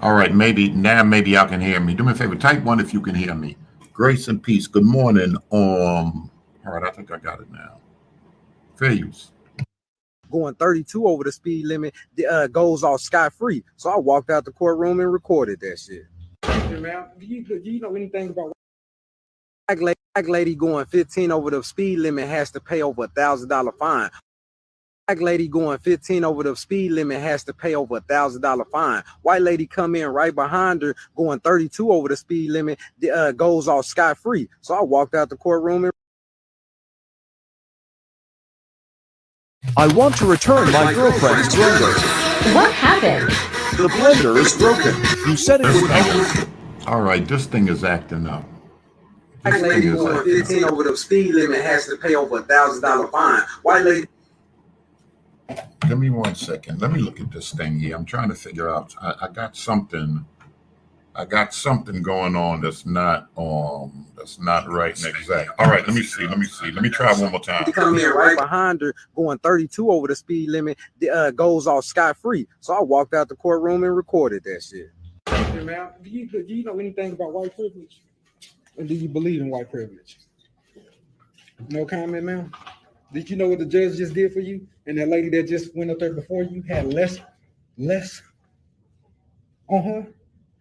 All right, maybe y'all can hear me. Do me a favor, type one if you can hear me. Grace and peace. Good morning. All right, I think I got it now. Fair use. Going 32 over the speed limit goes off scot-free. So I walked out the courtroom and recorded that shit. Hey, man, do you know anything about black lady going 15 over the speed limit has to pay over $1,000 fine? Black lady going 15 over the speed limit has to pay over $1,000 fine. White lady come in right behind her going 32 over the speed limit goes off scot-free. So I walked out the courtroom and I want to return my girlfriend's blender. What happened? The blender is broken. You said it would. All right, this thing is acting up. black lady going 15 over the speed limit has to pay over $1,000 fine. White lady. Give me 1 second. Let me look at this thing here. I'm trying to figure out. I got something. I got something going on that's not right and exact. All right, let me see. Let me try one more time. He come in right behind her going 32 over the speed limit goes off scot-free. So I walked out the courtroom and recorded that shit. Hey, man, do you know anything about white privilege? And do you believe in white privilege? No comment, ma'am? Did you know what the judge just did for you? And that lady that just went up there before you had less on her?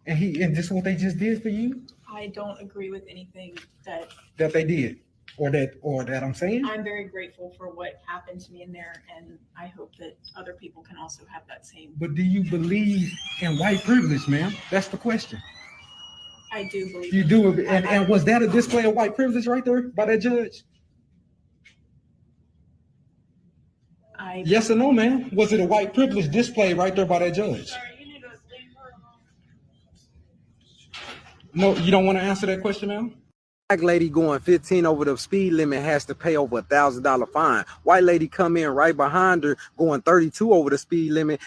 And this is what they just did for you? I don't agree with anything that they did. Or that I'm saying? I'm very grateful for what happened to me in there, and I hope that other people can also have that same. But do you believe in white privilege, ma'am? That's the question. I do believe you do. And was that a display of white privilege right there by that judge? Yes or no, ma'am? Was it a white privilege display right there by that judge? No, you don't want to answer that question, ma'am? Black lady going 15 over the speed limit has to pay over $1,000 fine. White lady come in right behind her going 32 over the speed limit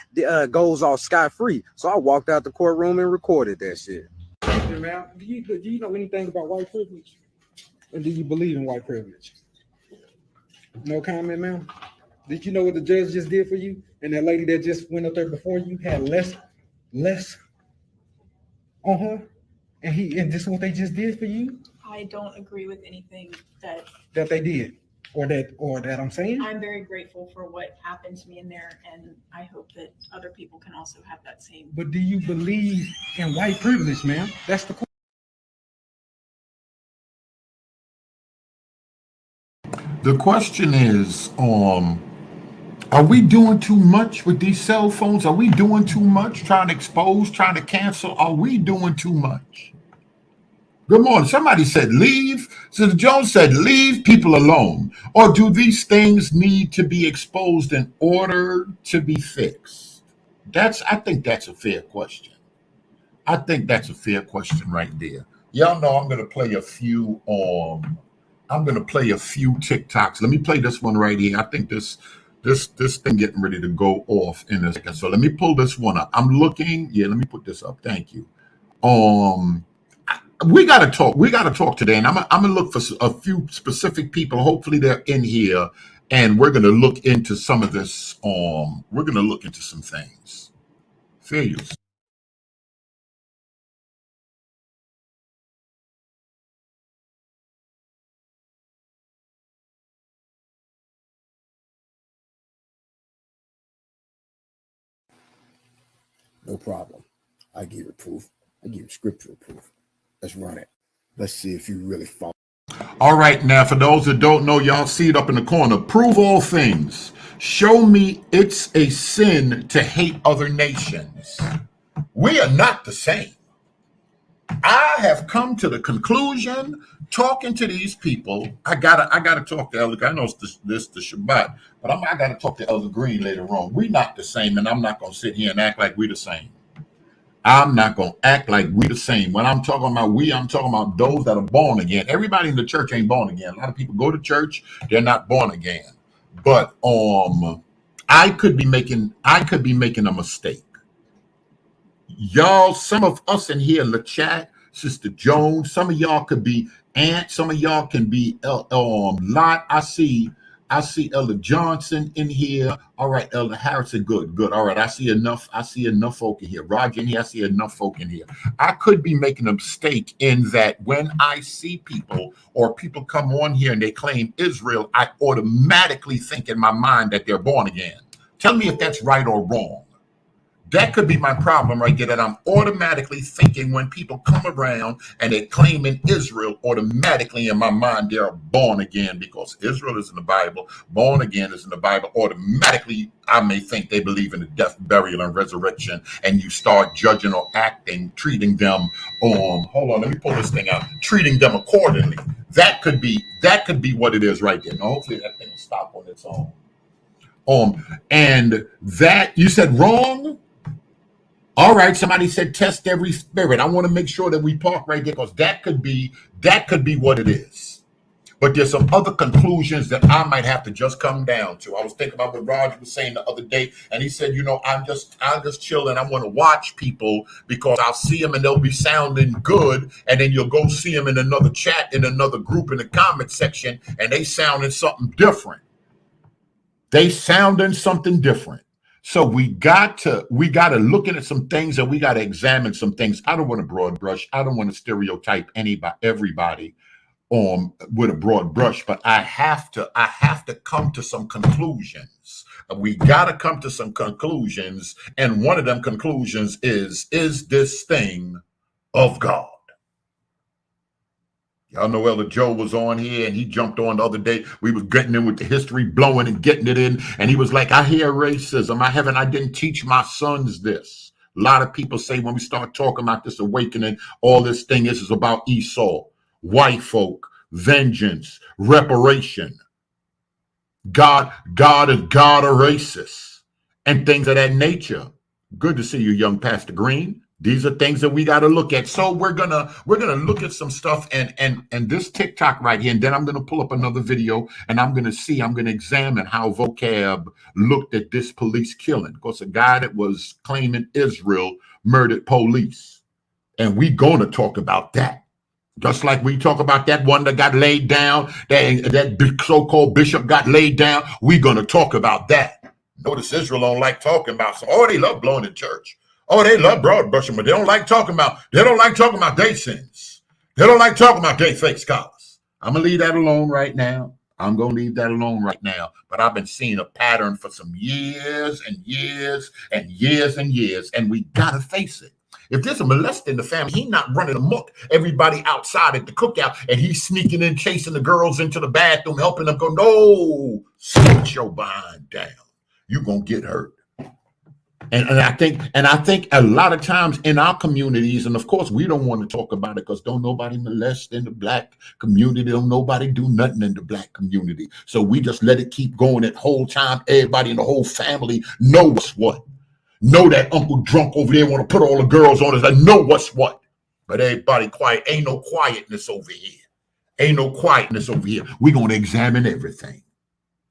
goes off scot-free. So I walked out the courtroom and recorded that shit. Hey, ma'am, do you know anything about white privilege? And do you believe in white privilege? No comment, ma'am? Did you know what the judge just did for you? And that lady that just went up there before you had less on her? And this is what they just did for you? I don't agree with anything that they did. Or that I'm saying? I'm very grateful for what happened to me in there, and I hope that other people can also have that same. But do you believe in white privilege, ma'am? That's the question. The question is, are we doing too much with these cell phones? Are we doing too much? Trying to expose, trying to cancel? Are we doing too much? Good morning. Somebody said leave. Sister Jones said leave people alone. Or do these things need to be exposed in order to be fixed? I think that's a fair question. I think that's a fair question right there. Y'all know I'm gonna play a few TikToks. Let me play this one right here. I think this thing getting ready to go off in a second. So let me pull this one up. I'm looking. Yeah, let me put this up. Thank you. We gotta talk today, and I'm gonna look for a few specific people. Hopefully they're in here, and we're gonna look into some of this. We're gonna look into some things. Fair use. No problem. I give you proof. I give you scriptural proof. Let's run it. Let's see if you really follow. All right, now for those that don't know, y'all see it up in the corner. Prove all things. Show me it's a sin to hate other nations. We are not the same. I have come to the conclusion, talking to these people. I gotta talk to Elder. I know it's this the Shabbat, but I gotta talk to Elder Green later on. We're not the same, and I'm not gonna sit here and act like we're the same. I'm not gonna act like we're the same. When I'm talking about I'm talking about those that are born again. Everybody in the church ain't born again. A lot of people go to church, they're not born again. But I could be making a mistake. Y'all, some of us in here in the chat, Sister Jones, some of y'all could be Aunt, some of y'all can be Lot. I see I see Elder Johnson in here. All right, Elder Harrison, good, good. All right, I see enough folk in here. Roger in here, I see enough folk in here. I could be making a mistake in that when I see people or people come on here and they claim Israel, I automatically think in my mind that they're born again. Tell me if that's right or wrong. That could be my problem right there, that I'm automatically thinking when people come around and they claim in Israel, automatically in my mind, they're born again because Israel is in the Bible, born again is in the Bible. Automatically, I may think they believe in the death, burial, and resurrection, and you start judging or acting, treating them hold on, let me pull this thing out, treating them accordingly. That could be what it is right there. Now, hopefully that thing will stop on its own. And that, you said wrong? All right, somebody said test every spirit. I want to make sure that we park right there because that could be what it is. But there's some other conclusions that I might have to just come down to. I was thinking about what Roger was saying the other day, and he said, I'm just chilling. I want to watch people because I'll see them and they'll be sounding good, and then you'll go see them in another chat, in another group, in the comment section, and they sounding something different. So we got to look at some things and we got to examine some things. I don't want to broad brush. I don't want to stereotype everybody with a broad brush, but I have to come to some conclusions. We got to come to some conclusions, and one of them conclusions is this thing of God? Y'all know Elder Joe was on here and he jumped on the other day. We was getting in with the history, blowing and getting it in. And he was like, I hear racism. I didn't teach my sons this. A lot of people say when we start talking about this awakening, all this thing is about Esau, white folk, vengeance, reparation. God is God or racist and things of that nature. Good to see you, young Pastor Green. These are things that we got to look at. So we're gonna look at some stuff and this TikTok right here, and then I'm gonna pull up another video and I'm gonna examine how vocab looked at this police killing. Because a guy that was claiming Israel murdered police, and we gonna talk about that. Just like we talk about that one that got laid down, that so-called bishop got laid down. We gonna talk about that. Notice Israel don't like talking about. They love blowing in church. Oh, they love broad brushing, but they don't like talking about their sins. They don't like talking about their fake scholars. I'm going to leave that alone right now. But I've been seeing a pattern for some years and years and years and years, and we got to face it. If there's a molester in the family, he's not running amok everybody outside at the cookout, and he's sneaking in, chasing the girls into the bathroom, helping them go, no, sit your behind down. You're going to get hurt. And I think a lot of times in our communities, and of course we don't want to talk about it because don't nobody molest in the black community, don't nobody do nothing in the black community. So we just let it keep going that whole time. Everybody in the whole family know what's what. Know that Uncle Drunk over there want to put all the girls on us. I know what's what. But everybody quiet. Ain't no quietness over here. We're going to examine everything.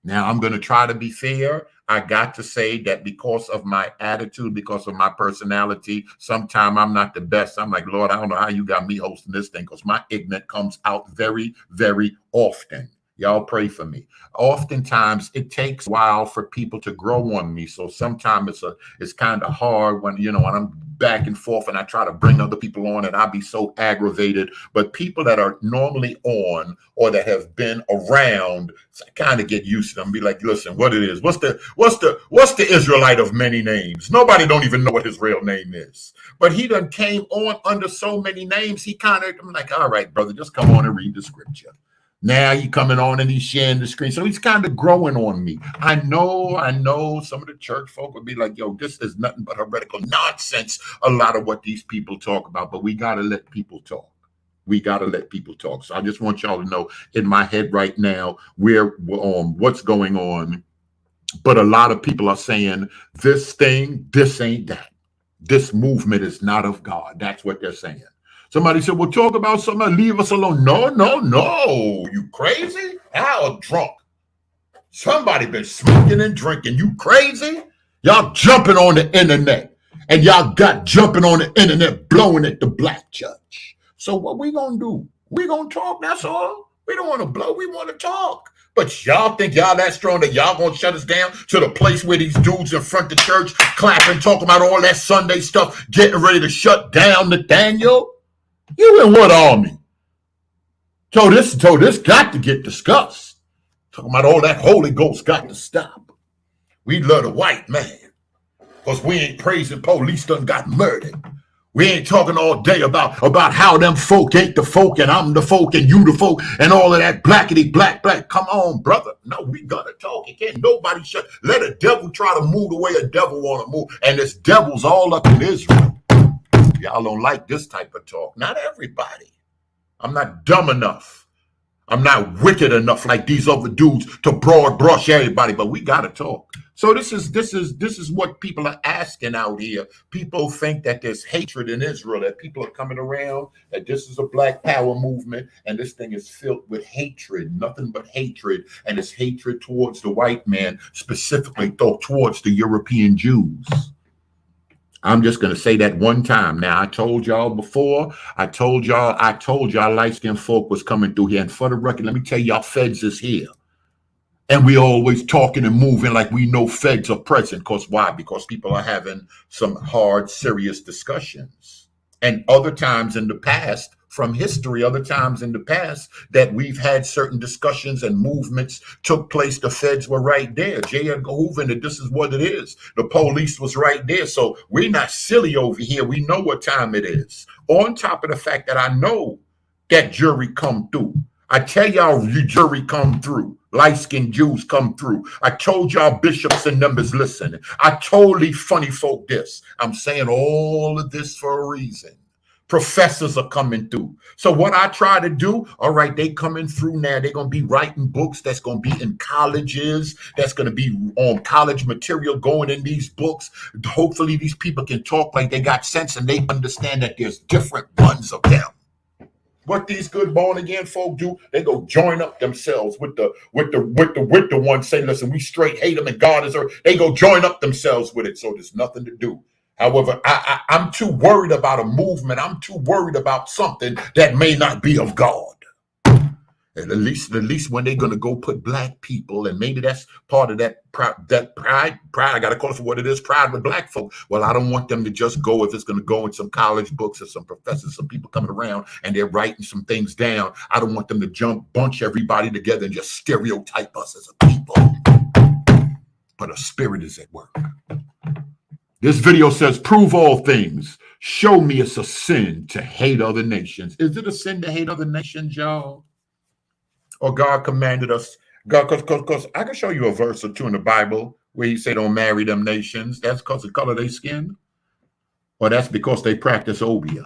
Now I'm going to try to be fair. I got to say that because of my attitude, because of my personality, sometimes I'm not the best. I'm like, Lord, I don't know how you got me hosting this thing because my ignorance comes out very, very often. Y'all pray for me. Oftentimes it takes a while for people to grow on me. So sometimes it's kind of hard when I'm back and forth and I try to bring other people on and I be so aggravated. But people that are normally on or that have been around, I kind of get used to them. Be like, listen, what it is? What's the Israelite of many names? Nobody don't even know what his real name is. But he done came on under so many names. I'm like, all right, brother, just come on and read the scripture. Now he coming on and he's sharing the screen. So he's kind of growing on me. I know some of the church folk would be like, yo, this is nothing but heretical nonsense, a lot of what these people talk about. But we got to let people talk. So I just want y'all to know in my head right now what's going on. But a lot of people are saying this ain't that. This movement is not of God. That's what they're saying. Somebody said, well, talk about something, leave us alone. No. You crazy? How drunk? Somebody been smoking and drinking. You crazy? Y'all jumping on the internet. And y'all got jumping on the internet, blowing at the black church. So what we going to do? We going to talk, that's all. We don't want to blow. We want to talk. But y'all think y'all that strong that y'all gonna shut us down to the place where these dudes in front of the church clapping, talking about all that Sunday stuff, getting ready to shut down Nathaniel? You in what army? So this got to get discussed. Talking about all that Holy Ghost got to stop. We love the white man because we ain't praising police done got murdered. We ain't talking all day about how them folk ain't the folk and I'm the folk and you the folk and all of that blackity black. Come on, brother. No, we gotta talk. It can't nobody shut. Let a devil try to move the way a devil want to move. And this devil's all up in Israel. Y'all don't like this type of talk. Not everybody. I'm not dumb enough. I'm not wicked enough like these other dudes to broad brush everybody, but we gotta talk. So this is what people are asking out here. People think that there's hatred in Israel, that people are coming around, that this is a black power movement, and this thing is filled with hatred, nothing but hatred, and it's hatred towards the white man, specifically towards the European Jews. I'm just going to say that one time. Now, I told y'all before, I told y'all light-skinned folk was coming through here. And for the record, let me tell y'all, feds is here. And we always talking and moving like we know feds are present. Because why? Because people are having some hard, serious discussions. And other times in the past, from history, other times in the past that we've had certain discussions and movements took place, the feds were right there. J. Edgar Hoover, and this is what it is. The police was right there. So we're not silly over here. We know what time it is. On top of the fact that I know that jury come through. I tell y'all, you jury come through. Light-skinned Jews come through. I told y'all bishops and numbers listen. I told these funny folk this. I'm saying all of this for a reason. Professors are coming through. So what I try to do, all right, they coming through now. They're going to be writing books that's going to be in colleges. That's going to be on college material going in these books. Hopefully these people can talk like they got sense and they understand that there's different ones of them. What these good born again folk do, they go join up themselves with the ones say, listen, we straight hate them and God is earth. They go join up themselves with it. So there's nothing to do. However, I'm too worried about a movement. I'm too worried about something that may not be of God. And at least when they're going to go put black people, and maybe that's part of that pride. I got to call it for what it is, pride with black folk. Well, I don't want them to just go if it's going to go in some college books or some professors, some people coming around and they're writing some things down. I don't want them to bunch everybody together and just stereotype us as a people. But a spirit is at work. This video says, prove all things. Show me it's a sin to hate other nations. Is it a sin to hate other nations, y'all? Or God commanded us? God, because I can show you a verse or two in the Bible where he said don't marry them nations. That's because of the color of their skin? Or that's because they practice obia,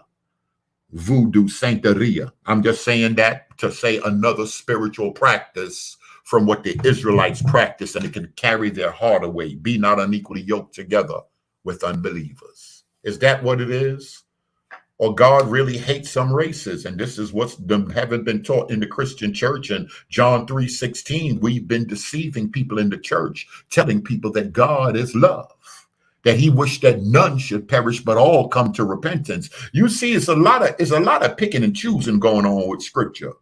voodoo, santeria. I'm just saying that to say another spiritual practice from what the Israelites practice, and it can carry their heart away. Be not unequally yoked together with unbelievers. Is that what it is? Or God really hates some races, and this is what's haven't been taught in the Christian church. And John 3:16, we've been deceiving people in the church, telling people that God is love, that he wished that none should perish, but all come to repentance. You see, it's a lot of picking and choosing going on with scripture.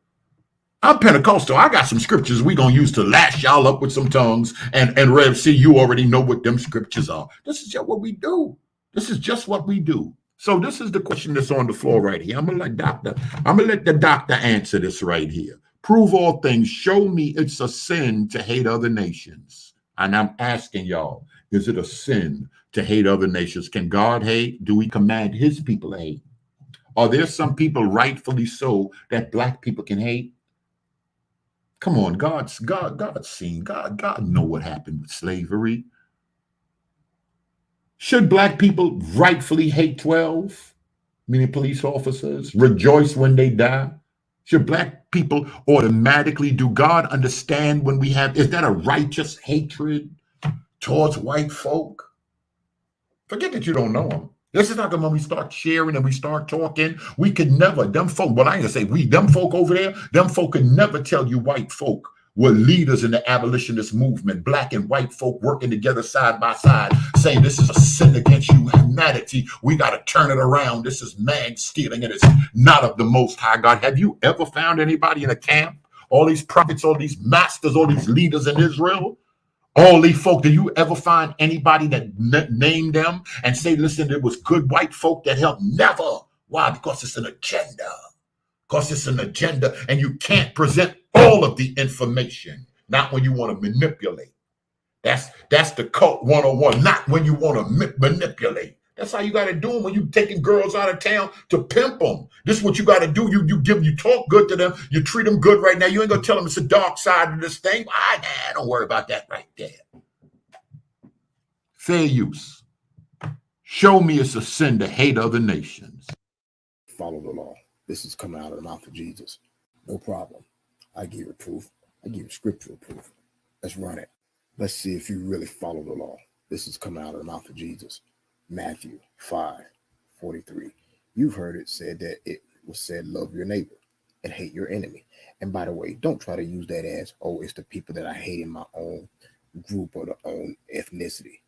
I'm Pentecostal. I got some scriptures we're going to use to lash y'all up with some tongues. And Rev C, you already know what them scriptures are. This is just what we do. This is just what we do. So this is the question that's on the floor right here. I'm going to let the doctor answer this right here. Prove all things. Show me it's a sin to hate other nations. And I'm asking y'all, is it a sin to hate other nations? Can God hate? Do we command his people to hate? Are there some people, rightfully so, that black people can hate? Come on, God's seen. God know what happened with slavery. Should black people rightfully hate 12, meaning police officers, rejoice when they die? Should black people automatically, do God understand when we have, is that a righteous hatred towards white folk? Forget that you don't know them. This is not when we start sharing and we start talking, we could never, them folk, well, I ain't gonna say we, them folk over there, them folk could never tell you white folk were leaders in the abolitionist movement, black and white folk working together side by side, saying this is a sin against humanity. We got to turn it around. This is man stealing and it's not of the Most High God. Have you ever found anybody in a camp all these prophets, all these masters, all these leaders in Israel, all these folk. Do you ever find anybody that named them and say, listen, it was good white folk that helped? Never. Why? Because it's an agenda. Because it's an agenda, and you can't present all of the information, not when you want to manipulate. That's the cult 101, not when you want to manipulate. That's how you got to do them when you taking girls out of town to pimp them. This is what you got to do. You talk good to them. You treat them good right now. You ain't going to tell them it's a dark side of this thing. Don't worry about that right there. Fair use. Show me it's a sin to hate other nations. Follow the law. This is coming out of the mouth of Jesus. No problem. I give you proof. I give you scriptural proof. Let's run it. Let's see if you really follow the law. This is coming out of the mouth of Jesus. Matthew 5:43. You've heard it said that it was said, love your neighbor and hate your enemy. And by the way, don't try to use that as, oh, it's the people that I hate in my own group or the own ethnicity.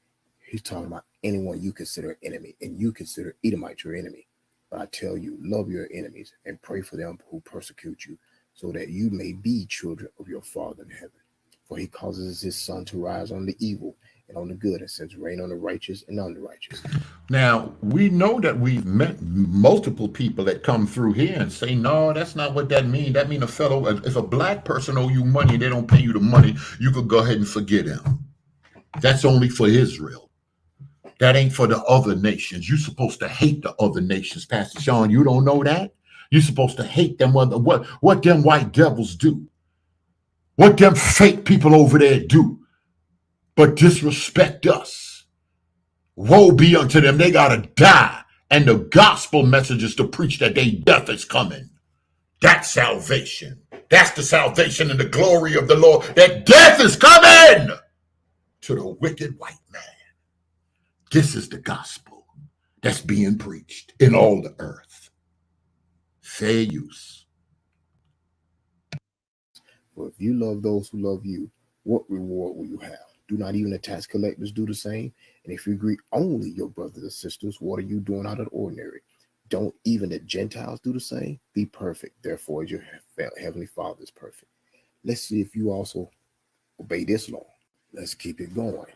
He's talking about anyone you consider an enemy, and you consider Edomite your enemy. But I tell you, love your enemies and pray for them who persecute you, so that you may be children of your Father in heaven. For he causes his sun to rise on the evil and on the good, and sends rain on the righteous and on the righteous. Now, we know that we've met multiple people that come through here and say, no, that's not what that means. That means if a black person owe you money and they don't pay you the money, you could go ahead and forget him. That's only for Israel. That ain't for the other nations. You're supposed to hate the other nations, Pastor Sean. You don't know that? You're supposed to hate them. What them white devils do. What them fake people over there do. But disrespect us. Woe be unto them. They got to die. And the gospel message is to preach that their death is coming. That's salvation. That's the salvation and the glory of the Lord. That death is coming to the wicked white man. This is the gospel that's being preached in all the earth. Fair use. For if you love those who love you, what reward will you have? Do not even the tax collectors do the same? And if you greet only your brothers and sisters, what are you doing out of the ordinary? Don't even the Gentiles do the same? Be perfect, therefore, as your heavenly Father is perfect. Let's see if you also obey this law. Let's keep it going.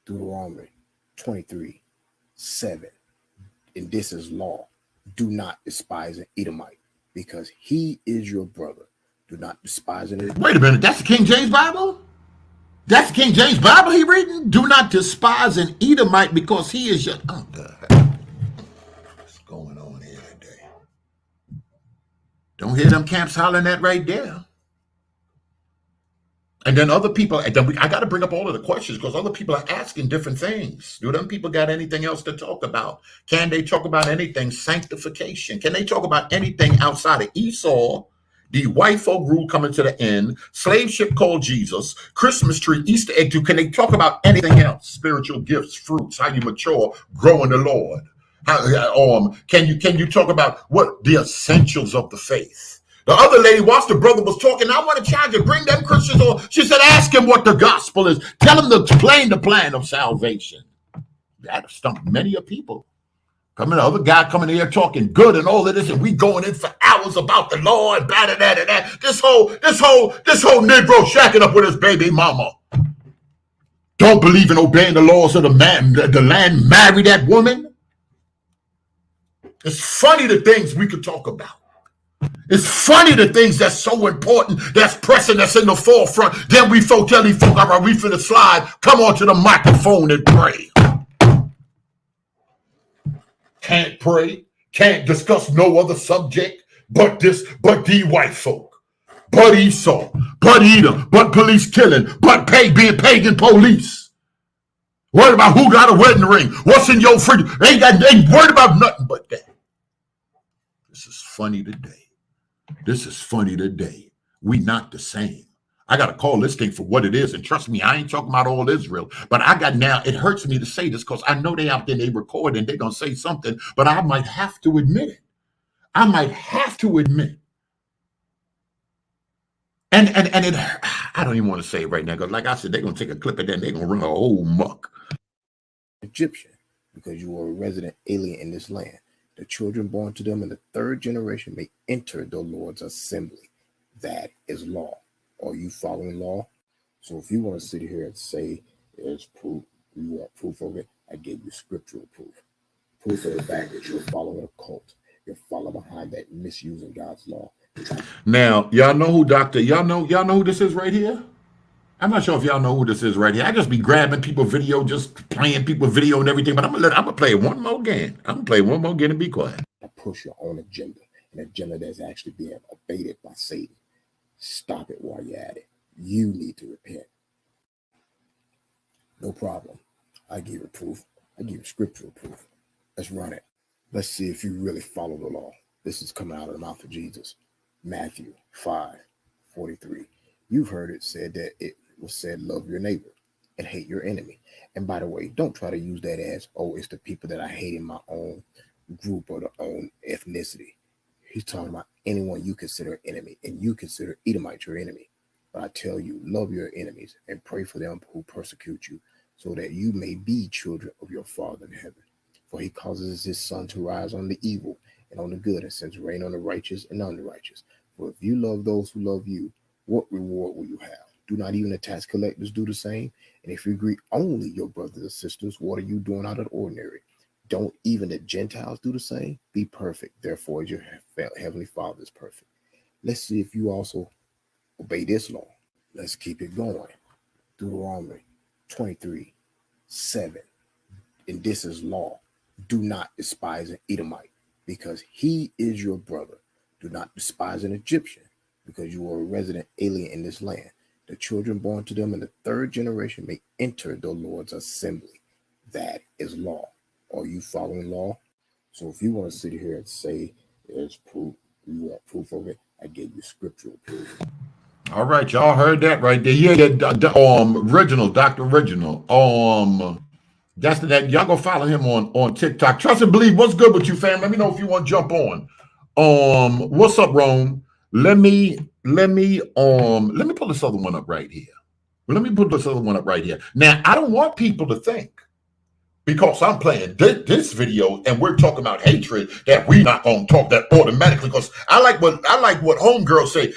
Deuteronomy 23:7. And this is law. Do not despise an Edomite, because he is your brother. Do not despise an Edomite. Wait a minute, that's the King James Bible? That's the King James Bible he reading? Do not despise an Edomite, because he is your... Oh, God. What's going on here today? Don't hear them camps hollering that right there. And then other people, I got to bring up all of the questions because other people are asking different things. Do them people got anything else to talk about? Can they talk about anything? Sanctification. Can they talk about anything outside of Esau, the white folk rule coming to the end, slave ship called Jesus, Christmas tree, Easter egg? Can they talk about anything else? Spiritual gifts, fruits, how you mature, grow in the Lord. Can you talk about what the essentials of the faith? The other lady, whilst the brother was talking, I want to charge you, bring them Christians on. She said, ask him what the gospel is. Tell him to explain the plan of salvation. That stumped many a people. The other guy coming here talking good and all of this, and we going in for hours about the law and blah, blah, blah, blah. This whole Negro shacking up with his baby mama. Don't believe in obeying the laws of the land, marry that woman. It's funny the things we could talk about. It's funny the things that's so important, that's pressing, that's in the forefront. Then we tell these folk, all right, we finna slide. Come on to the microphone and pray. Can't pray, can't discuss no other subject but the white folk, but Esau, but Edom, but police killing, but being pagan police. Worried about who got a wedding ring, what's in your fridge. Ain't worried about nothing but that. This is funny today. This is funny today. We not the same. I got to call this thing for what it is. And trust me, I ain't talking about all Israel. But it hurts me to say this because I know they out there, they record and they're going to say something. But I might have to admit it. I might have to admit it. And I don't even want to say it right now because like I said, they're going to take a clip of that and they're going to run a whole muck. Egyptian, because you are a resident alien in this land. The children born to them in the third generation may enter the Lord's assembly. That is law. Are you following law? So if you want to sit here and say there's proof, you want proof of it, I gave you scriptural proof. Proof of the fact that you're following a cult. You're following behind that, misusing God's law. Now, y'all know who y'all know who this is right here? I'm not sure if y'all know who this is right here. I just be grabbing people video, just playing people video and everything, but I'm gonna play one more game. I'm gonna play one more game and be quiet. Push your own agenda, an agenda that's actually being abated by Satan. Stop it while you're at it. You need to repent. No problem. I give you proof. I give you scriptural proof. Let's run it. Let's see if you really follow the law. This is coming out of the mouth of Jesus. Matthew 5:43. You've heard it said that it was said, love your neighbor and hate your enemy. And by the way, don't try to use that as, oh, it's the people that I hate in my own group or the own ethnicity. He's talking about anyone you consider an enemy, and you consider Edomite your enemy. But I tell you, love your enemies and pray for them who persecute you, so that you may be children of your Father in heaven. For he causes his sun to rise on the evil and on the good, and sends rain on the righteous and unrighteous. For if you love those who love you, what reward will you have? Do not even the tax collectors do the same? And if you greet only your brothers and sisters, what are you doing out of the ordinary? Don't even the Gentiles do the same? Be perfect, therefore, as your heavenly Father is perfect. Let's see if you also obey this law. Let's keep it going. Deuteronomy 23:7. And this is law. Do not despise an Edomite, because he is your brother. Do not despise an Egyptian, because you are a resident alien in this land. The children born to them in the third generation may enter the Lord's assembly. That is law. Are you following law? So if you want to sit here and say there's proof, you want proof of it, I gave you scriptural proof. All right, y'all heard that right there. Yeah, Original, Dr. Original. That's that. Y'all go follow him on TikTok. Trust and believe. What's good with you, fam? Let me know if you want to jump on. What's up, Rome? Let me pull this other one up right here. Now, I don't want people to think, because I'm playing this video and we're talking about hatred, that we're not gonna talk that automatically. Because I like what homegirls say.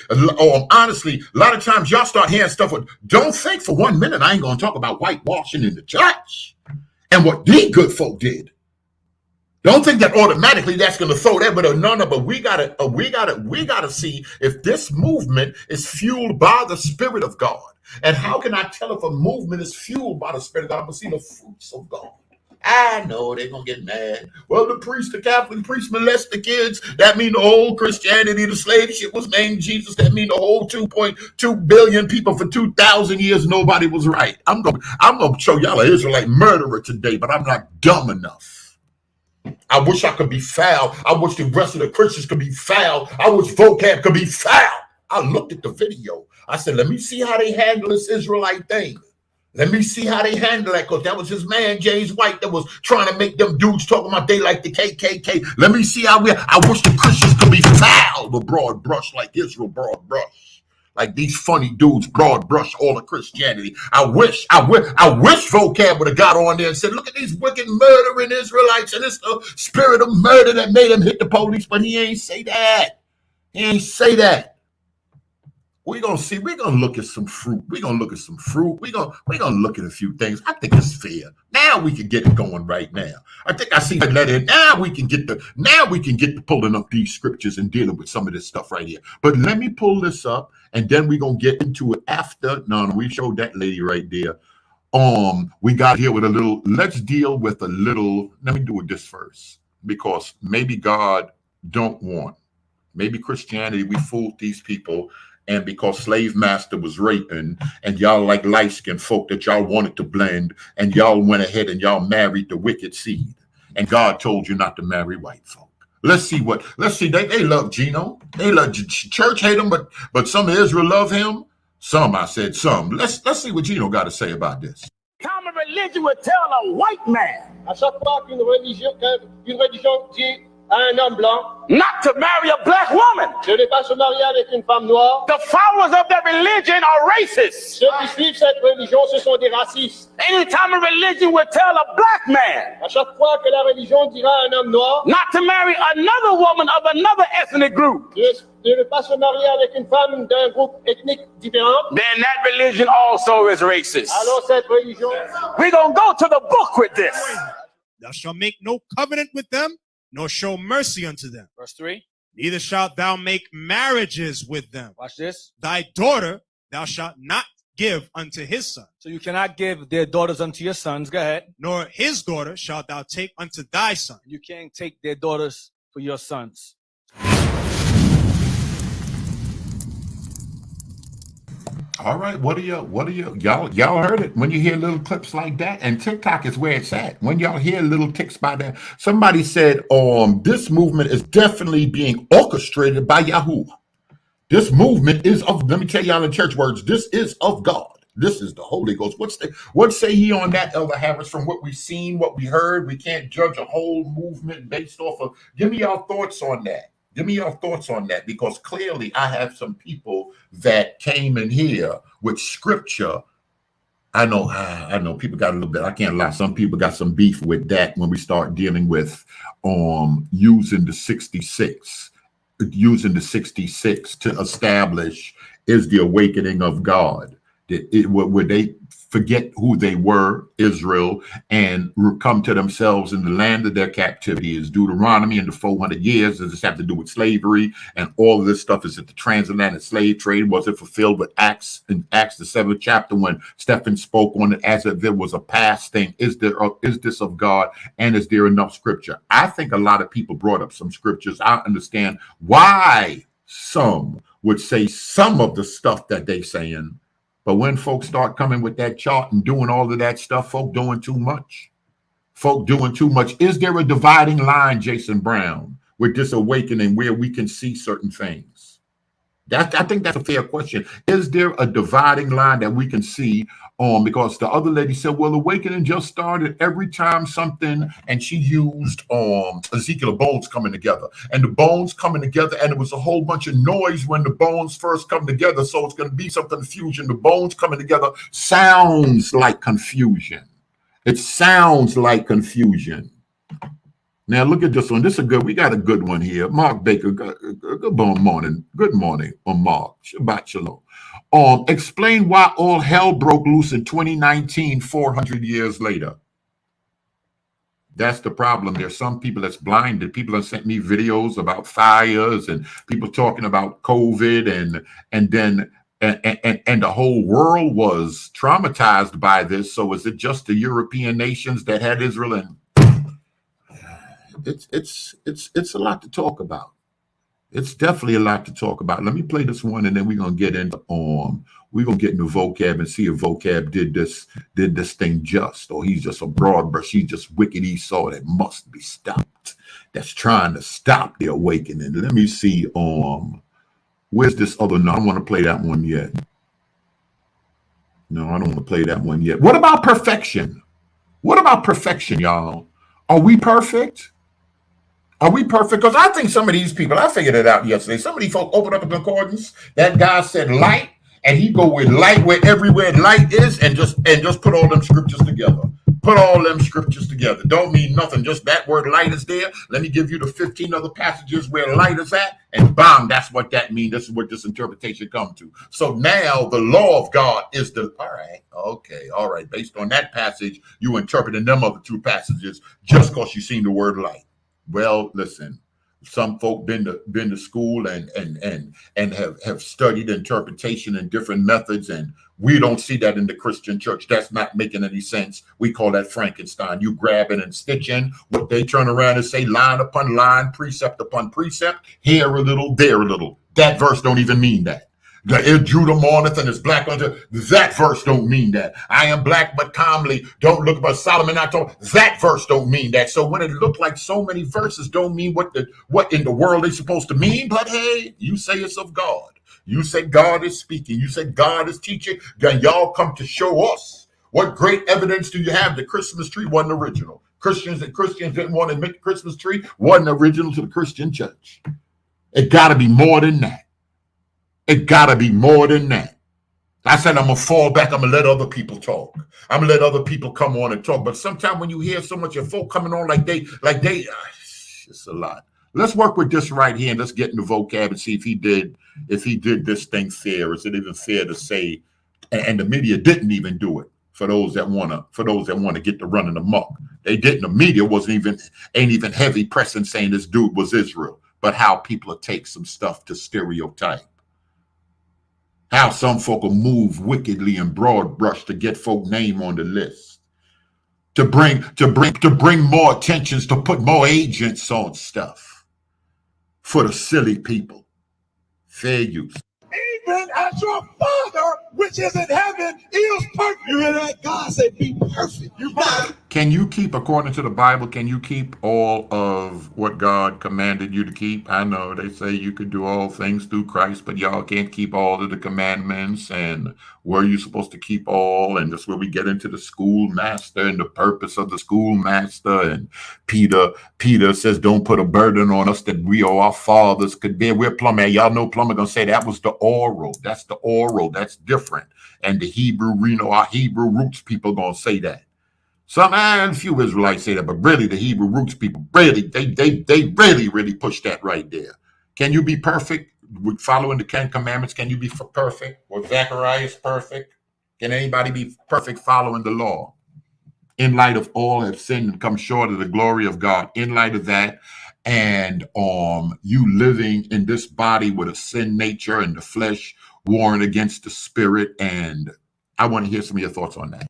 Honestly, a lot of times y'all start hearing stuff with, don't think for 1 minute I ain't gonna talk about whitewashing in the church and what these good folk did. Don't think that automatically that's going to throw that, but but we gotta see if this movement is fueled by the Spirit of God. And how can I tell if a movement is fueled by the Spirit of God? I'm gonna see the fruits of God. I know they're gonna get mad. Well, the Catholic priest molest the kids. That mean the whole Christianity, the slave ship was named Jesus. That mean the whole 2.2 billion people for 2,000 years, nobody was right. I'm gonna show y'all an Israelite murderer today, but I'm not dumb enough. I wish I could be foul. I wish the rest of the Christians could be foul. I wish vocab could be foul. I looked at the video. I said, let me see how they handle this Israelite thing. Let me see how they handle that, because that was his man, James White, that was trying to make them dudes talking about they like the KKK. Let me see how I wish the Christians could be foul, the broad brush like Israel, broad brush. Like these funny dudes, broad brush all of Christianity. I wish vocab would have got on there and said, look at these wicked murdering Israelites, and it's the spirit of murder that made him hit the police, but he ain't say that. We're gonna see. We're gonna look at some fruit. We're gonna look at a few things. I think it's fair. Now we can get it going right now. I think I see that letter. Now we can get to pulling up these scriptures and dealing with some of this stuff right here. But let me pull this up, and then we're gonna get into it after. No, we showed that lady right there. We got here with a little. Let's deal with a little. Let me do this first, because maybe God don't want. Maybe Christianity, we fooled these people. And because slave master was raping, and y'all like light-skinned folk that y'all wanted to blend, and y'all went ahead and y'all married the wicked seed. And God told you not to marry white folk. Let's see. They love Gino. They love church hate him, but some of Israel love him. Some, I said some. Let's see what Gino got to say about this. Common religion would tell a white man. À chaque fois qu'une religion dit à un homme blanc, not to marry a black woman. de ne pas se marier avec une femme noire. The followers of that religion are racist. Ceux qui suivent cette religion, ce sont des racistes. Anytime a religion would tell a black man À chaque fois que la religion dira à un homme noir not to marry another woman of another ethnic group, de ne pas se marier avec une femme d'un groupe ethnique différent, then that religion also is racist. alors cette religion, We're going to go to the book with this. Thou shalt make no covenant with them, nor show mercy unto them. Verse 3. Neither shalt thou make marriages with them. Watch this. Thy daughter thou shalt not give unto his son, So you cannot give their daughters unto your sons. Go ahead. nor his daughter shalt thou take unto thy son. You can't take their daughters for your sons. All right, what are y'all heard it when you hear little clips like that? And TikTok is where it's at. When y'all hear little ticks by that, somebody said, this movement is definitely being orchestrated by Yahoo. This movement is of, let me tell y'all in church words, this is of God. This is the Holy Ghost. What say ye on that, Elder Harris? From what we've seen, what we heard, we can't judge a whole movement based off of. Give me your thoughts on that. Give me your thoughts on that, because clearly I have some people that came in here with scripture. I know people got a little bit, I can't lie. Some people got some beef with that when we start dealing with using the 66 to establish is the awakening of God. Where they forget who they were, Israel, and come to themselves in the land of their captivity is Deuteronomy and the 400 years. Does this have to do with slavery? And all of this stuff, is it the transatlantic slave trade? Was it fulfilled with Acts, in Acts the 7th chapter, when Stephen spoke on it as if there was a past thing? Is this of God? And is there enough scripture? I think a lot of people brought up some scriptures. I understand why some would say some of the stuff that they're saying. But when folks start coming with that chart and doing all of that stuff, folk doing too much. Is there a dividing line, Jason Brown, with this awakening where we can see certain things? I think that's a fair question. Is there a dividing line that we can see? Because the other lady said, well, awakening just started every time something, and she used Ezekiel, bones coming together, and the bones coming together, and it was a whole bunch of noise when the bones first come together, so it's going to be some confusion. The bones coming together sounds like confusion. It sounds like confusion. Now look at this one. This is a good. We got a good one here. Mark Baker. Good morning. Good morning, Mark. Shabbat shalom. Explain why all hell broke loose in 2019, 400 years later. That's the problem. There's some people that's blinded. People have sent me videos about fires and people talking about COVID, and then the whole world was traumatized by this. So is it just the European nations that had Israel? And it's a lot to talk about. It's definitely a lot to talk about. Let me play this one, and then we're gonna get into vocab and see if vocab did this thing just, or he's just a broad brush. He's just wicked Esau that must be stopped. That's trying to stop the awakening. Let me see. Where's this other? No, I don't want to play that one yet. No, I don't want to play that one yet. What about perfection? What about perfection, y'all? Are we perfect? Are we perfect? Because I think some of these people, I figured it out yesterday. Some of these folk open up a concordance. That guy said light, and he go with light where everywhere light is, and just put all them scriptures together. Put all them scriptures together. Don't mean nothing. Just that word light is there. Let me give you the 15 other passages where light is at, and bam, that's what that means. This is what this interpretation comes to. So now the law of God is all right. Based on that passage, you interpreting them other two passages just because you seen the word light. Well, listen, some folk been to school and have studied interpretation and different methods, and we don't see that in the Christian church. That's not making any sense. We call that Frankenstein. You grabbing and stitching what they turn around and say line upon line, precept upon precept, here a little, there a little. That verse don't even mean that. The Judah mourneth and is black unto, that verse don't mean that. I am black but calmly, don't look about Solomon not told, that verse don't mean that. So when it looked like so many verses don't mean what in the world they supposed to mean, but hey, you say it's of God. You say God is speaking. You say God is teaching. Then y'all come to show us. What great evidence do you have the Christmas tree wasn't original? Christians didn't want to admit the Christmas tree wasn't original to the Christian church. It got to be more than that. It got to be more than that. I said, I'm going to fall back. I'm going to let other people talk. I'm going to let other people come on and talk. But sometimes when you hear so much of folk coming on like they, it's a lot. Let's work with this right here and let's get in the vocab and see if he did this thing fair. Is it even fair to say, and the media didn't even do it for those that want to get the running amok. They didn't. The media ain't even heavy pressing saying this dude was Israel, but how people will take some stuff to stereotype. How some folk will move wickedly and broad brush to get folk name on the list. To bring more attentions, to put more agents on stuff for the silly people. Fair use. Even as your Father, which is in heaven, is perfect. You hear that? God said, be perfect. Can you keep, according to the Bible, can you keep all of what God commanded you to keep? I know they say you could do all things through Christ, but y'all can't keep all of the commandments. And were you supposed to keep all? And that's where we get into the schoolmaster and the purpose of the schoolmaster. And Peter says, don't put a burden on us that we or our fathers could bear. We're plumber. Y'all know plumber gonna say that was the oral. That's the oral. That's different. And the Hebrew, our Hebrew roots people gonna say that. Some and few Israelites say that, but really the Hebrew roots people really they really push that right there. Can you be perfect with following the 10 commandments? Can you be perfect? Was Zacharias perfect? Can anybody be perfect following the law? In light of all have sinned and come short of the glory of God. In light of that, and you living in this body with a sin nature and the flesh warring against the spirit. And I want to hear some of your thoughts on that.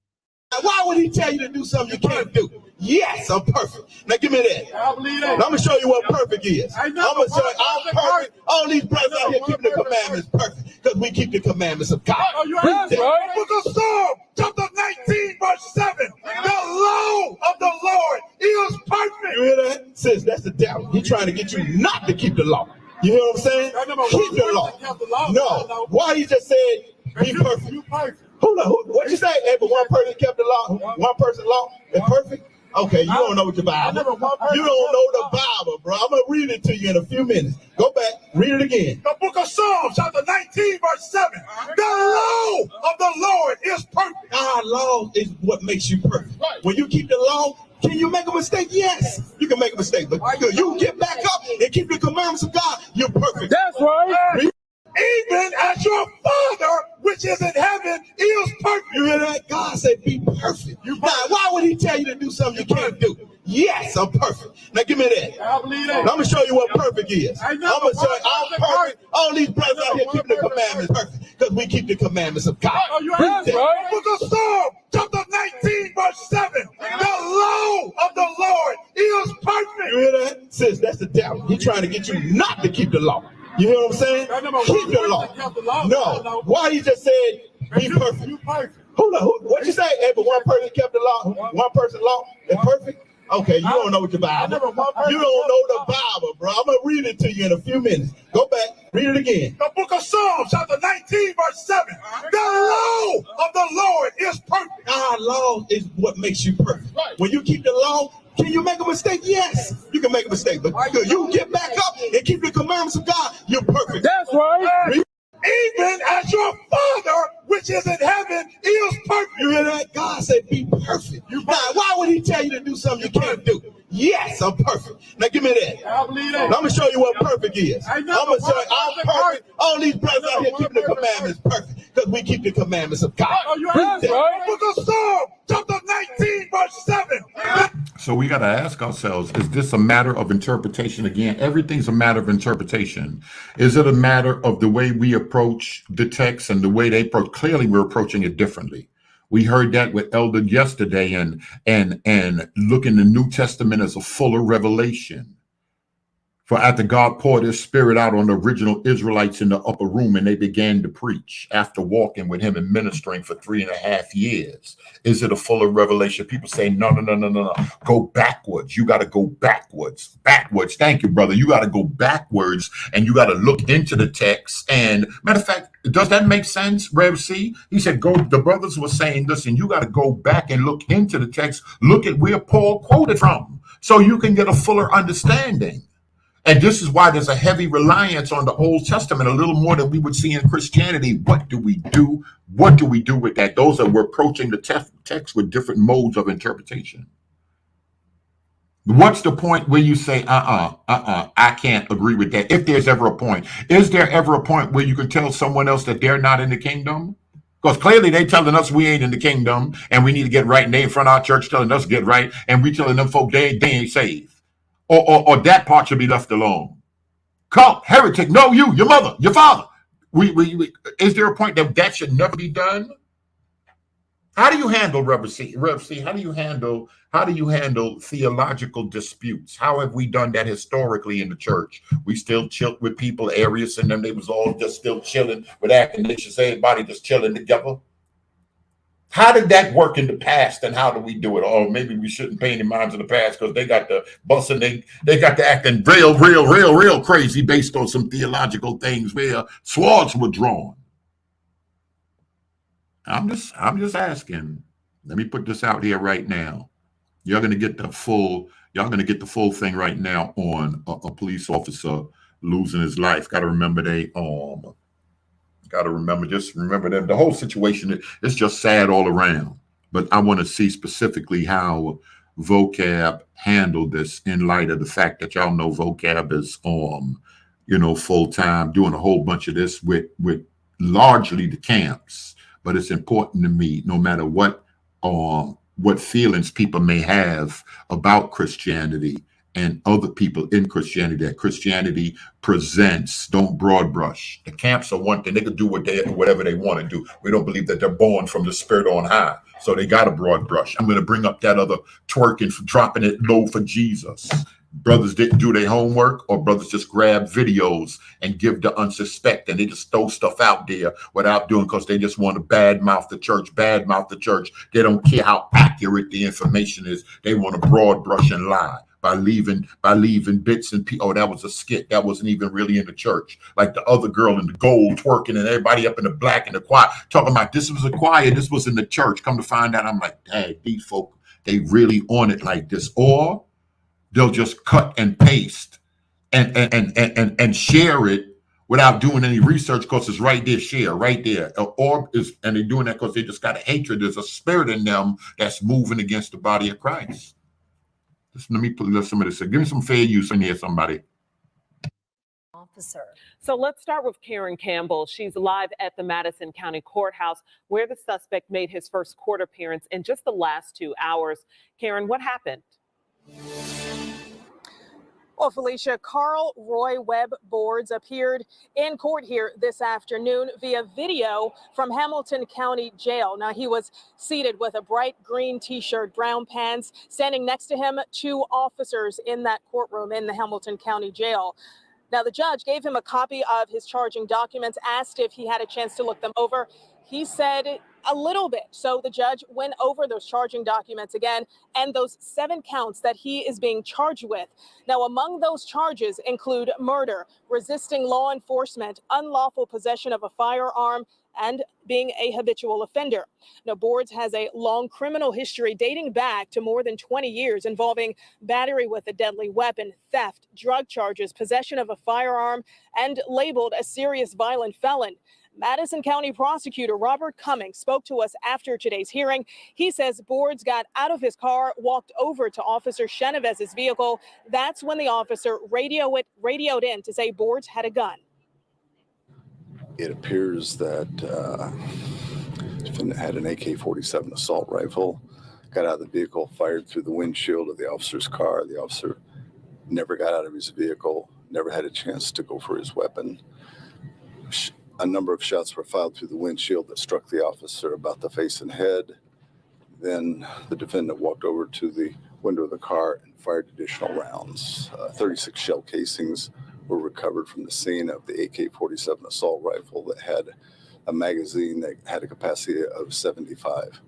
Why would he tell you to do something you can't do? Yes, I'm perfect. Now give me that. I believe that. Now, I'm going to show you what perfect is. I'm going to show you I'm perfect. All these brothers out here keeping the commandments perfect because we keep the commandments of God. Oh, you heard that? Right? Book of Psalm, chapter 19, verse 7. The law of the Lord is perfect. You hear that? Sis, that's the devil. He's trying to get you not to keep the law. You hear what I'm saying? Keep the law. No. Why he just said be perfect? You perfect. Hold on. What you say? Hey, but one person kept the law. One person law is perfect. Okay, you don't know what the Bible. You don't know the Bible, bro. I'm gonna read it to you in a few minutes. Go back, read it again. The book of Psalms, chapter 19, verse 7. The law of the Lord is perfect. Our law is what makes you perfect. When you keep the law, can you make a mistake? Yes, you can make a mistake, but you get back up and keep the commandments of God. You're perfect. That's right. Even as your Father, which is in heaven, is perfect. You hear that? God said, be perfect. Now, why would he tell you to do something you can't do? Yes, I'm perfect. Now, give me that. I believe that. Now, I'm going to show you what perfect is. I'm going to show you I'm perfect. All these brothers out here keeping the commandments perfect because we keep the commandments of God. Oh, you heard that? Right? Book of Psalm, chapter 19, verse 7. The law of the Lord is perfect. You hear that? Sis, that's the devil. He's trying to get you not to keep the law. You hear what I'm saying? Keep the law. No. Why he just said be perfect? Hold on. What you say? Hey, but one person kept the law. One person law is perfect. Okay, you don't know what the Bible. You don't know the Bible, bro. I'm gonna read it to you in a few minutes. Go back, read it again. The book of Psalms, chapter 19, verse 7. The law of the Lord is perfect. Our law is what makes you perfect. When you keep the law, can you make a mistake? Yes, you can make a mistake, but you get back up and keep the commandments of God. You're perfect. That's right. Even as your Father, which is in heaven, is perfect. You hear that? God said, be perfect. Now, why would he tell you to do something you can't do? Yes, I'm perfect. Now, give me that. I believe that. Now, I'm going to show you what perfect is. I'm going to show you I'm perfect. All these brothers out here keeping the commandments perfect because we keep the commandments of God. Oh, you heard that? Right? Book of Psalm, chapter 19, verse 7. So we got to ask ourselves, is this a matter of interpretation? Again, everything's a matter of interpretation. Is it a matter of the way we approach the text and the way they approach? Clearly, we're approaching it differently. We heard that with Elder yesterday and look in the New Testament as a fuller revelation. For after God poured his spirit out on the original Israelites in the upper room, and they began to preach after walking with him and ministering for 3.5 years. Is it a fuller revelation? People say, no. Go backwards. You got to go backwards. Backwards. Thank you, brother. You got to go backwards, and you got to look into the text. And matter of fact, does that make sense, Rev C? He said, go. The brothers were saying, listen, you got to go back and look into the text. Look at where Paul quoted from, so you can get a fuller understanding. And this is why there's a heavy reliance on the Old Testament, a little more than we would see in Christianity. What do we do? What do we do with that? Those are, we're approaching the text with different modes of interpretation. What's the point where you say, I can't agree with that? If there's ever a point, is there ever a point where you can tell someone else that they're not in the kingdom? Because clearly they telling us we ain't in the kingdom and we need to get right. And they in front of our church telling us get right. And we telling them folk they ain't saved. Or that part should be left alone. Cult, heretic, no, you, your mother, your father. We is there a point that should never be done? How do you handle Rev C? How do you handle theological disputes? How have we done that historically in the church? We still chilled with people, Arius and them. They was all just still chilling with Athanasius, everybody just chilling together. How did that work in the past, and how do we do it? Or maybe we shouldn't pay any minds in the past because they got the busting, they got to acting real crazy based on some theological things where swords were drawn. I'm just asking. Let me put this out here right now. You're gonna get the full thing right now on a police officer losing his life. Got to remember just remember that the whole situation is just sad all around. But I want to see specifically how Vocab handled this in light of the fact that y'all know Vocab is full time doing a whole bunch of this with largely the camps. But it's important to me, no matter what feelings people may have about Christianity and other people in Christianity, that Christianity presents, don't broad brush. The camps are one thing. They can do whatever they want to do. We don't believe that they're born from the spirit on high. So they got a broad brush. I'm going to bring up that other twerking for dropping it low for Jesus. Brothers didn't do their homework, or brothers just grab videos and give the unsuspect, and they just throw stuff out there without doing, because they just want to badmouth the church. They don't care how accurate the information is. They want to broad brush and lie by leaving bits and pieces. Oh, that was a skit. That wasn't even really in the church. Like the other girl in the gold twerking and everybody up in the black in the choir talking about this was a choir, this was in the church. Come to find out, I'm like, dang, these folk, they really on it like this. Or they'll just cut and paste and share it without doing any research, because it's right there, share right there. And they're doing that because they just got a hatred. There's a spirit in them that's moving against the body of Christ. Let me put somebody say, give me some fair use in here, somebody. Officer. So let's start with Karen Campbell. She's live at the Madison County Courthouse, where the suspect made his first court appearance in just the last 2 hours. Karen, what happened? Well, Felicia, Carl Roy Webb Boards appeared in court here this afternoon via video from Hamilton County Jail. Now, he was seated with a bright green T-shirt, brown pants. Standing next to him, 2 officers in that courtroom in the Hamilton County Jail. Now, the judge gave him a copy of his charging documents, asked if he had a chance to look them over. He said a little bit. So the judge went over those charging documents again and those 7 counts that he is being charged with. Now, among those charges include murder, resisting law enforcement, unlawful possession of a firearm, and being a habitual offender. Now, Boards has a long criminal history dating back to more than 20 years involving battery with a deadly weapon, theft, drug charges, possession of a firearm, and labeled a serious violent felon. Madison County Prosecutor Robert Cummings spoke to us after today's hearing. He says Boards got out of his car, walked over to Officer Chenevez's vehicle. That's when the officer radioed in to say Boards had a gun. It appears that defendant had an AK-47 assault rifle, got out of the vehicle, fired through the windshield of the officer's car. The officer never got out of his vehicle, never had a chance to go for his weapon. A number of shots were fired through the windshield that struck the officer about the face and head. Then the defendant walked over to the window of the car and fired additional rounds. 36 shell casings were recovered from the scene of the AK-47 assault rifle that had a magazine that had a capacity of 75.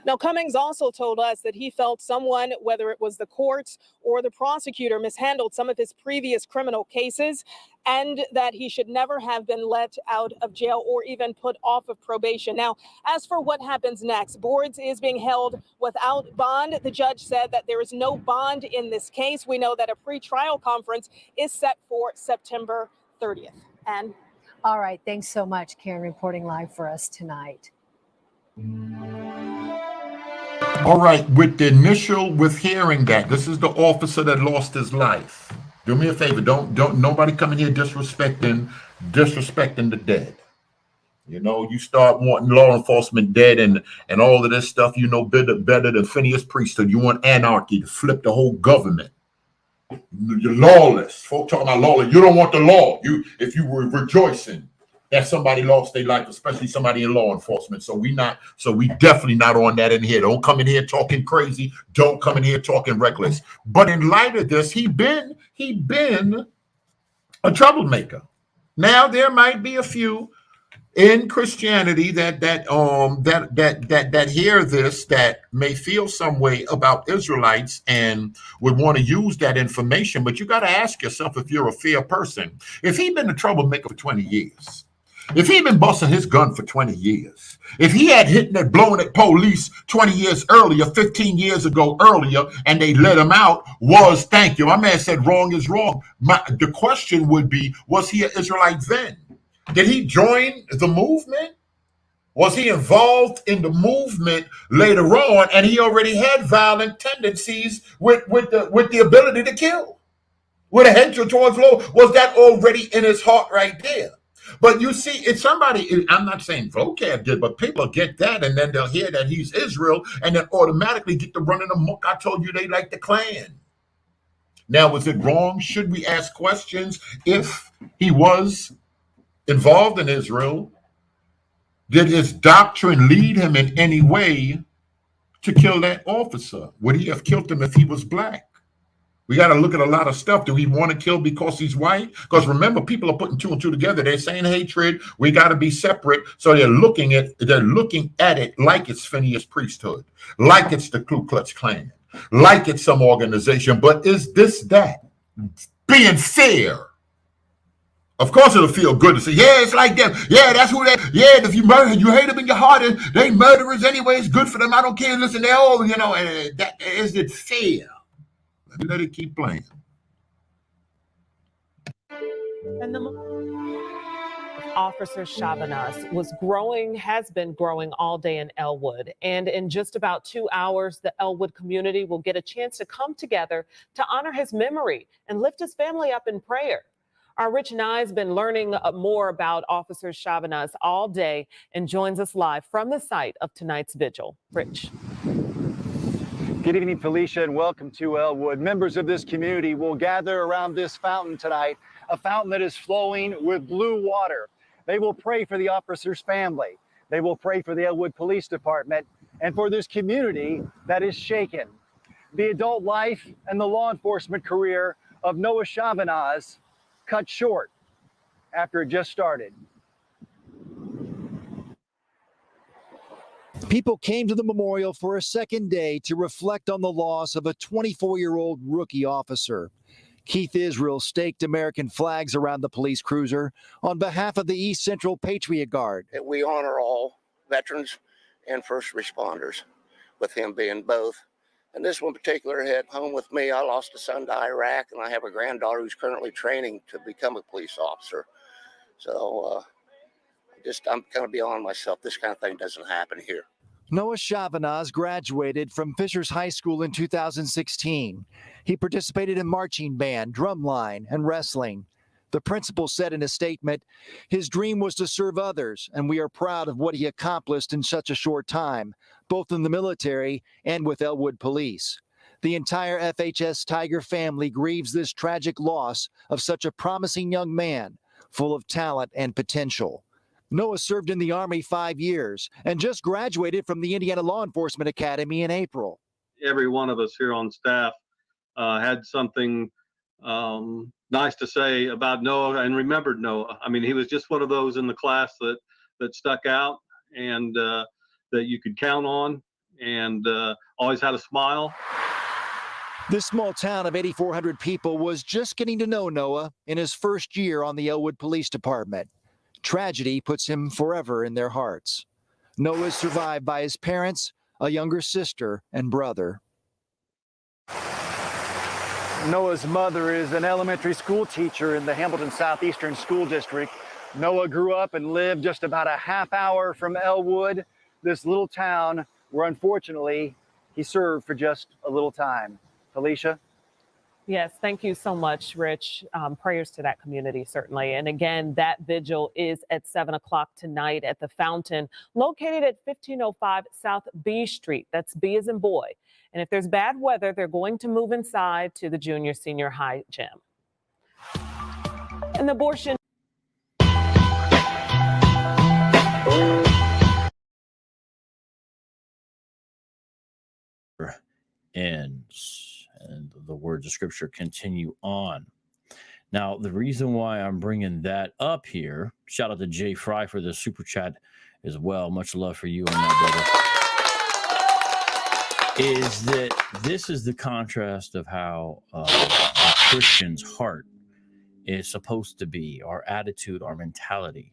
Now, Cummings also told us that he felt someone, whether it was the courts or the prosecutor, mishandled some of his previous criminal cases, and that he should never have been let out of jail or even put off of probation. Now, as for what happens next, Boards is being held without bond. The judge said that there is no bond in this case. We know that a pre-trial conference is set for September 30th. And all right, thanks so much, Karen, reporting live for us tonight. All right, with hearing that, this is the officer that lost his life. Do me a favor, don't nobody come in here disrespecting the dead. You know, you start wanting law enforcement dead and all of this stuff, you know, better than Phineas priesthood. You want anarchy to flip the whole government. You're lawless. Folk talking about lawless. You don't want the law. If you were rejoicing that somebody lost their life, especially somebody in law enforcement. So we definitely not on that in here. Don't come in here talking crazy. Don't come in here talking reckless. But in light of this, he been a troublemaker. Now there might be a few in Christianity that hear this, that may feel some way about Israelites and would want to use that information. But you got to ask yourself, if you're a fair person, if he'd been a troublemaker for 20 years, if he'd been busting his gun for 20 years, if he had hit and blown at police 20 years earlier, 15 years ago earlier, and they let him out, thank you. My man said wrong is wrong. The question would be, was he an Israelite then? Did he join the movement? Was he involved in the movement later on, and he already had violent tendencies with the ability to kill? With a hatred towards law, was that already in his heart right there? But you see, it's somebody, I'm not saying vocab did, but people get that, and then they'll hear that he's Israel, and then automatically get to running amok. I told you they like the Klan. Now, was it wrong? Should we ask questions if he was involved in Israel? Did his doctrine lead him in any way to kill that officer? Would he have killed him if he was black? We got to look at a lot of stuff. Do we want to kill because he's white? Because remember, people are putting two and two together. They're saying hatred. We got to be separate. So they're looking at it like it's Phineas priesthood, like it's the Ku Klux Klan, like it's some organization. But is this that? Being fair. Of course it'll feel good to say, yeah, it's like them. Yeah, that's who they, yeah, if you hate them in your heart, they murderers anyway. It's good for them. I don't care. Listen, they're all, you know, is it fair? Let it keep playing. And the Officer Chavanez has been growing all day in Elwood. And in just about 2 hours, the Elwood community will get a chance to come together to honor his memory and lift his family up in prayer. Our Rich Nye's been learning more about Officer Chavanez all day and joins us live from the site of tonight's vigil. Rich. Good evening, Felicia, and welcome to Elwood. Members of this community will gather around this fountain tonight, a fountain that is flowing with blue water. They will pray for the officer's family. They will pray for the Elwood Police Department and for this community that is shaken. The adult life and the law enforcement career of Noah Chavanez cut short after it just started. People came to the memorial for a second day to reflect on the loss of a 24-year-old rookie officer. Keith Israel staked American flags around the police cruiser on behalf of the East Central Patriot Guard. We honor all veterans and first responders, with him being both. And this one particular hit home with me. I lost a son to Iraq, and I have a granddaughter who's currently training to become a police officer. So I'm kind of beyond myself. This kind of thing doesn't happen here. Noah Chavanez graduated from Fishers High School in 2016. He participated in marching band, drumline, and wrestling. The principal said in a statement, his dream was to serve others, and we are proud of what he accomplished in such a short time, both in the military and with Elwood Police. The entire FHS Tiger family grieves this tragic loss of such a promising young man, full of talent and potential. Noah served in the Army 5 years and just graduated from the Indiana Law Enforcement Academy in April. every one of us here on staff had something nice to say about Noah and remembered Noah. I mean, he was just one of those in the class that stuck out and that you could count on, and always had a smile. This small town of 8,400 people was just getting to know Noah in his first year on the Elwood Police Department. Tragedy puts him forever in their hearts. Noah is survived by his parents, a younger sister, and brother. Noah's mother is an elementary school teacher in the Hamilton Southeastern School District. Noah grew up and lived just about a half hour from Elwood, this little town where unfortunately he served for just a little time. Felicia? Yes, thank you so much, Rich. Prayers to that community, certainly. And again, that vigil is at 7 o'clock tonight at the Fountain, located at 1505 South B Street. That's B as in boy. And if there's bad weather, they're going to move inside to the junior senior high gym. And the abortion. Ends, and the words of Scripture continue on. Now, the reason why I'm bringing that up here, shout out to Jay Fry for the super chat as well. Much love for you on that, brother. Is that this is the contrast of how a Christian's heart is supposed to be, our attitude, our mentality.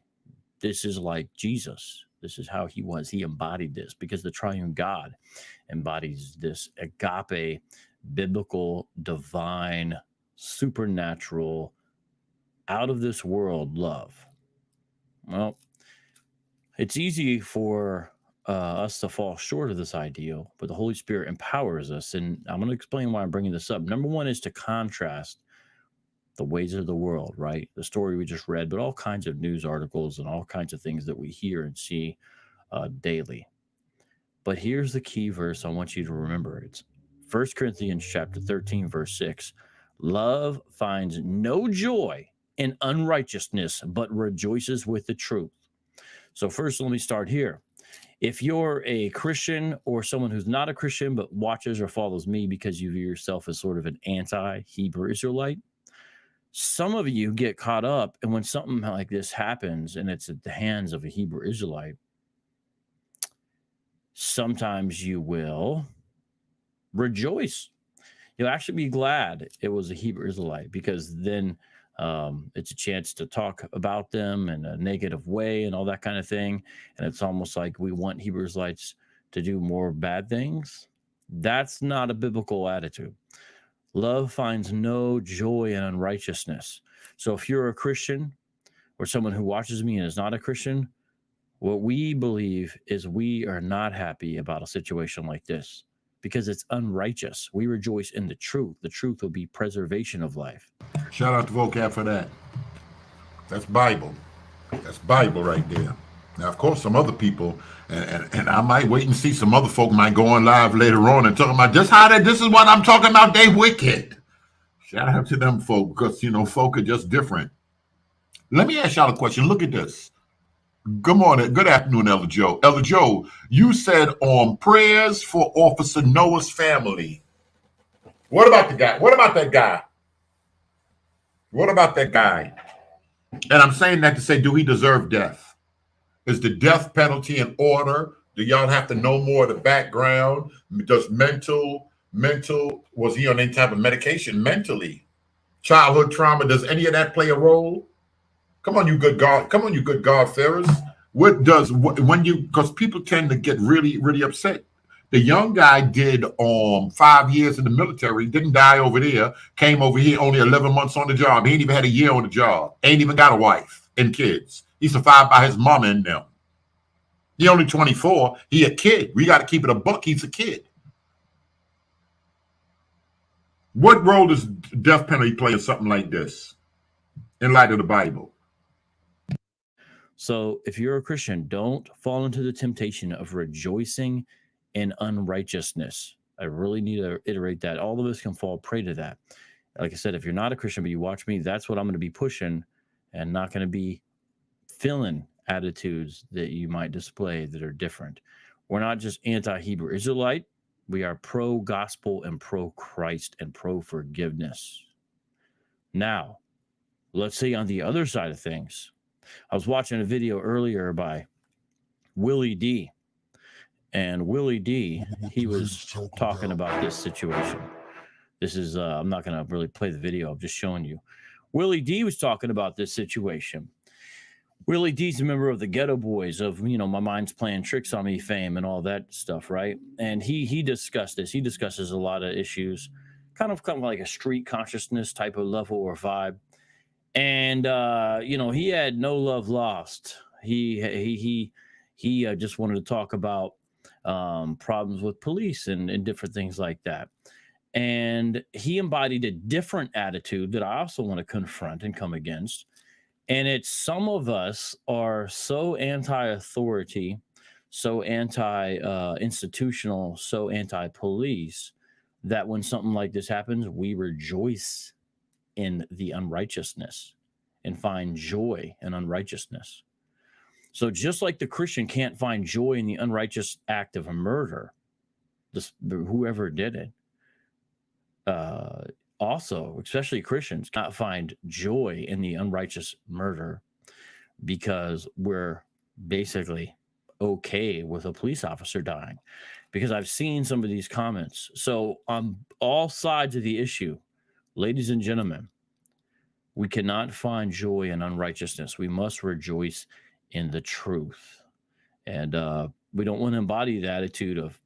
This is like Jesus. This is how he was. He embodied this because the triune God embodies this agape, biblical, divine, supernatural, out of this world love. Well, it's easy for us to fall short of this ideal, but the Holy Spirit empowers us. And I'm going to explain why I'm bringing this up. Number one is to contrast the ways of the world, right? The story we just read, but all kinds of news articles and all kinds of things that we hear and see daily. But here's the key verse I want you to remember. It's 1 Corinthians chapter 13, verse 6. Love finds no joy in unrighteousness, but rejoices with the truth. So first, let me start here. If you're a Christian or someone who's not a Christian, but watches or follows me because you view yourself as sort of an anti-Hebrew Israelite, some of you get caught up, and when something like this happens and it's at the hands of a Hebrew Israelite, sometimes you will rejoice. You'll actually be glad it was a Hebrew Israelite, because then it's a chance to talk about them in a negative way and all that kind of thing. And it's almost like we want Hebrew Israelites to do more bad things. That's not a biblical attitude. Love finds no joy in unrighteousness. So if you're a Christian or someone who watches me and is not a Christian, what we believe is we are not happy about a situation like this because it's unrighteous. We rejoice in the truth. The truth will be preservation of life. Shout out to Vocab for that. That's Bible. That's Bible right there. Now, of course, some other people, and I might wait and see, some other folk might go on live later on and talk about this is what I'm talking about, they wicked. Shout out to them folk, because, folk are just different. Let me ask y'all a question. Look at this. Good morning. Good afternoon, Elder Joe. Elder Joe, you said on prayers for Officer Noah's family. What about the guy? What about that guy? What about that guy? And I'm saying that to say, do he deserve death? Is the death penalty in order? Do y'all have to know more of the background? Does mental, was he on any type of medication mentally? Childhood trauma, does any of that play a role? Come on, you good God-fearers. Because people tend to get really, really upset. The young guy did 5 years in the military, didn't die over there, came over here only 11 months on the job. He ain't even had a year on the job. Ain't even got a wife and kids. He survived by his mama and them. He only 24. He a kid. We got to keep it a buck. He's a kid. What role does death penalty play in something like this in light of the Bible? So if you're a Christian, don't fall into the temptation of rejoicing in unrighteousness. I really need to iterate that. All of us can fall prey to that. Like I said, if you're not a Christian, but you watch me, that's what I'm going to be pushing, and not going to be filling attitudes that you might display that are different. We're not just anti-Hebrew Israelite. We are pro-gospel and pro-Christ and pro-forgiveness. Now, let's say on the other side of things, I was watching a video earlier by Willie D. And Willie D, he was talking about this situation. This is, I'm not going to really play the video. I'm just showing you. Willie D was talking about this situation. Willie D's a member of the Ghetto Boys of, My Mind's Playing Tricks on Me fame and all that stuff, right? And he discussed this. He discusses a lot of issues, kind of like a street consciousness type of level or vibe. And, he had no love lost. He just wanted to talk about problems with police and different things like that. And he embodied a different attitude that I also want to confront and come against. And it's some of us are so anti-authority, so anti-institutional, so anti-police that when something like this happens, we rejoice in the unrighteousness and find joy in unrighteousness. So just like the Christian can't find joy in the unrighteous act of a murder, whoever did it, also, especially Christians, cannot find joy in the unrighteous murder because we're basically okay with a police officer dying. Because I've seen some of these comments. So on all sides of the issue, ladies and gentlemen, we cannot find joy in unrighteousness. We must rejoice in the truth. And we don't want to embody the attitude of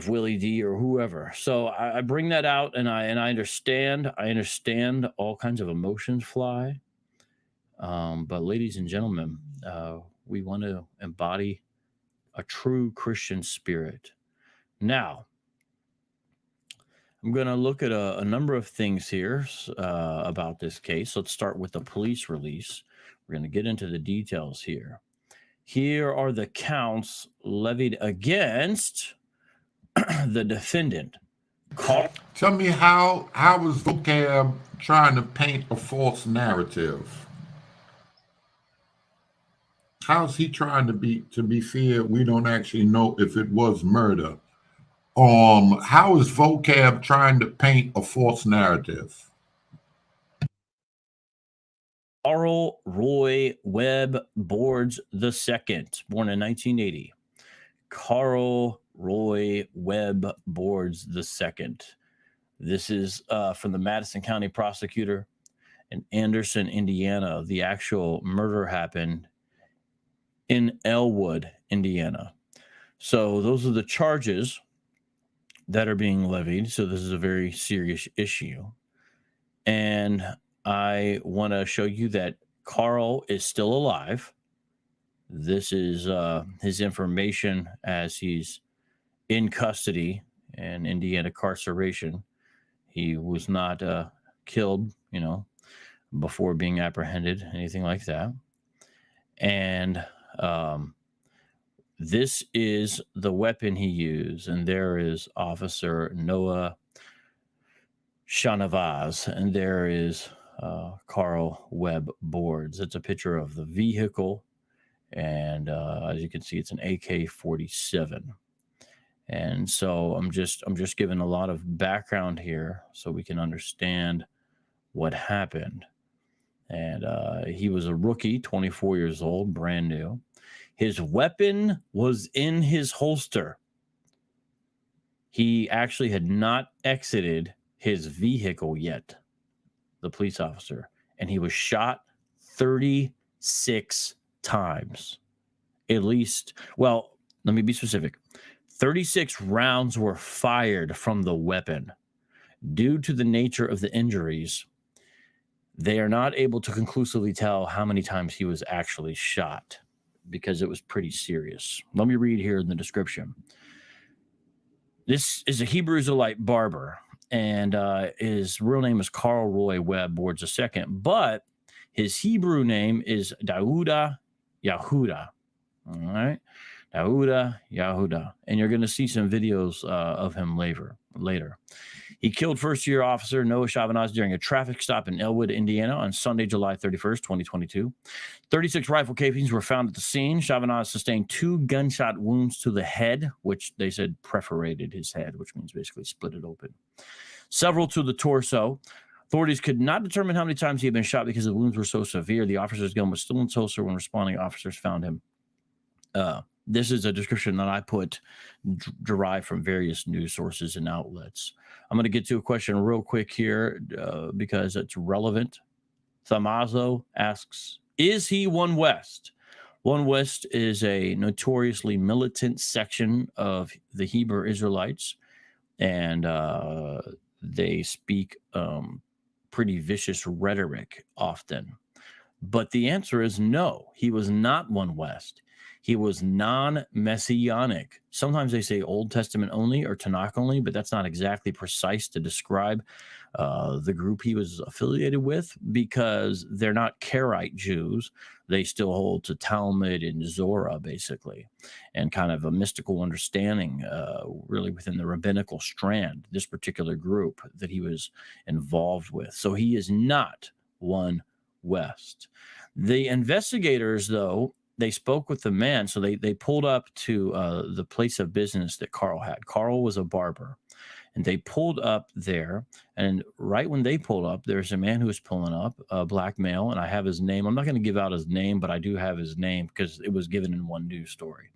Willie D or whoever. So I bring that out, and I understand. I understand all kinds of emotions fly. But ladies and gentlemen, we want to embody a true Christian spirit. Now, I'm going to look at a number of things here about this case. Let's start with the police release. We're going to get into the details here. Here are the counts levied against the defendant. Tell me how is vocab trying to paint a false narrative? How's he trying to be fair? We don't actually know if it was murder. How is vocab trying to paint a false narrative? Carl Roy Webb Boards II, born in 1980. Carl Roy Webb Boards II. This is from the Madison County prosecutor in Anderson, Indiana. The actual murder happened in Elwood, Indiana. So those are the charges that are being levied. So this is a very serious issue. And I want to show you that Carl is still alive. This is his information as he's in custody and Indiana incarceration. He was not killed, before being apprehended, anything like that. And this is the weapon he used. And there is Officer Noah Shanavaz. And there is Carl Webb Boards. It's a picture of the vehicle. And as you can see, it's an AK-47. And so I'm just giving a lot of background here so we can understand what happened. And he was a rookie, 24 years old, brand new. His weapon was in his holster. He actually had not exited his vehicle yet, the police officer, and he was shot 36 times. At least, well, let me be specific. 36 rounds were fired from the weapon. Due to the nature of the injuries, they are not able to conclusively tell how many times he was actually shot because it was pretty serious. Let me read here in the description. This is a Hebrew Israelite barber, and his real name is Carl Roy Webb Boards II, but his Hebrew name is Dauda Yahuda. All right. Yahuda. And you're going to see some videos of him later. He killed first-year officer Noah Chavanaz during a traffic stop in Elwood, Indiana on Sunday, July 31st, 2022. 36 rifle casings were found at the scene. Chavanaz sustained 2 gunshot wounds to the head, which they said perforated his head, which means basically split it open. Several to the torso. Authorities could not determine how many times he had been shot because the wounds were so severe. The officer's gun was still in his holster when responding officers found him. This is a description that I put derived from various news sources and outlets. I'm going to get to a question real quick here because it's relevant. Thamazo asks, is he One West? One West is a notoriously militant section of the Hebrew Israelites, and they speak pretty vicious rhetoric often. But the answer is no, he was not One West. He was non-messianic. Sometimes they say Old Testament only or Tanakh only, but that's not exactly precise to describe the group he was affiliated with, because they're not Karaite Jews. They still hold to Talmud and Zohar, basically, and kind of a mystical understanding really within the rabbinical strand, this particular group that he was involved with. So he is not One West. The investigators, though, they spoke with the man. So they pulled up to the place of business that Carl had. Carl was a barber. And they pulled up there. And right when they pulled up, there's a man who was pulling up, a black male. And I have his name. I'm not going to give out his name, but I do have his name because it was given in one news story.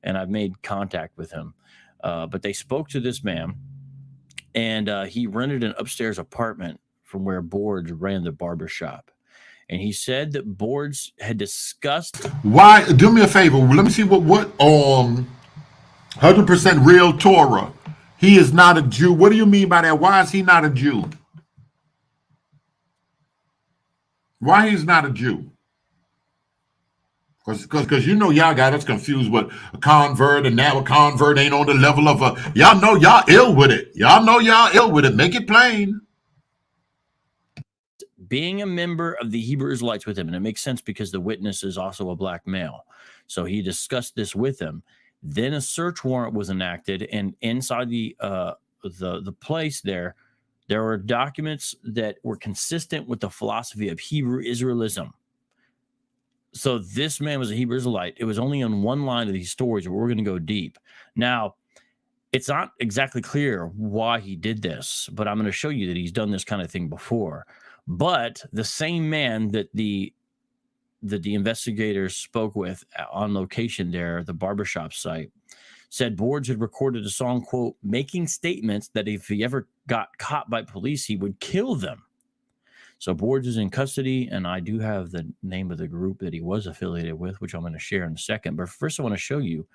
And I've made contact with him. But they spoke to this man. And he rented an upstairs apartment from where Boards ran the barber shop. And he said that Boards had discussed. Why? Do me a favor. Let me see what 100% real Torah. He is not a Jew. What do you mean by that? Why is he not a Jew? Why he's not a Jew? Because you know y'all got us confused with a convert, and now a convert ain't on the level of a. Y'all know y'all ill with it. Y'all know y'all ill with it. Make it plain. Being a member of the Hebrew Israelites with him, and it makes sense because the witness is also a black male. So he discussed this with him. Then a search warrant was enacted, and inside the place there were documents that were consistent with the philosophy of Hebrew Israelism. So this man was a Hebrew Israelite. It was only on one line of these stories where we're going to go deep. Now, it's not exactly clear why he did this, but I'm going to show you that he's done this kind of thing before. But the same man that the investigators spoke with on location there, the barbershop site, said Boards had recorded a song, quote, making statements that if he ever got caught by police, he would kill them. So Boards is in custody, and I do have the name of the group that he was affiliated with, which I'm going to share in a second. But first, I want to show you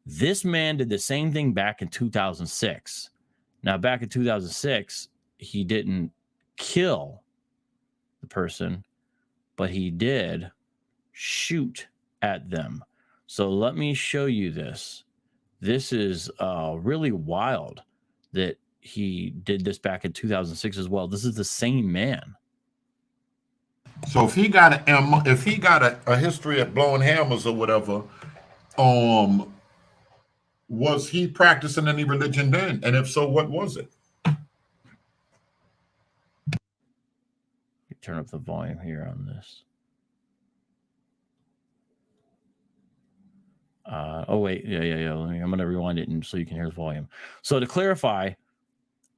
this man did the same thing back in 2006. Now, back in 2006, he didn't kill the person, but he did shoot at them. So let me show you this. This is really wild that he did this back in 2006 as well. This is the same man. So if he got a history of blowing hammers or whatever, was he practicing any religion then? And if so, what was it? Turn up the volume here on this. Oh wait, yeah. I'm going to rewind it so you can hear the volume. So to clarify,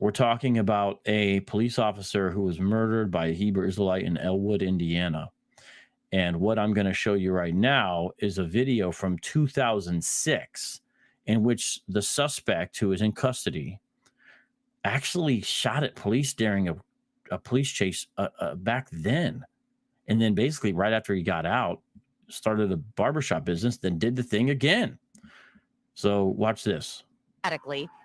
we're talking about a police officer who was murdered by a Hebrew Israelite in Elwood, Indiana. And what I'm going to show you right now is a video from 2006 in which the suspect, who is in custody, actually shot at police during a police chase back then. And then basically right after he got out, started a barbershop business, then did the thing again. So watch this.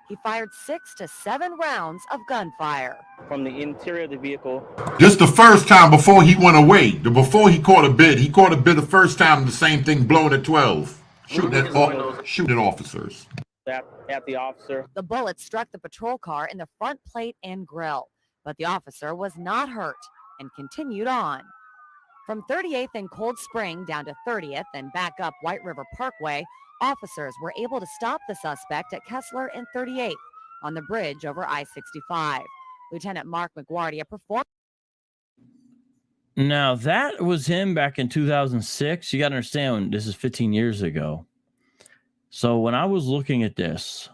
He fired 6 to 7 rounds of gunfire. From the interior of the vehicle. Just the first time before he went away. Before he caught a bid. He caught a bid the first time, the same thing, blowing at 12. Shooting at officers. At the officer. The bullet struck the patrol car in the front plate and grill, but the officer was not hurt and continued on. From 38th and Cold Spring down to 30th and back up White River Parkway, Officers were able to stop the suspect at Kessler and 38th on the bridge over I-65. Lieutenant Mark McGuardia performed. Now, that was him back in 2006. You got to understand, this is 15 years ago. So when I was looking at this,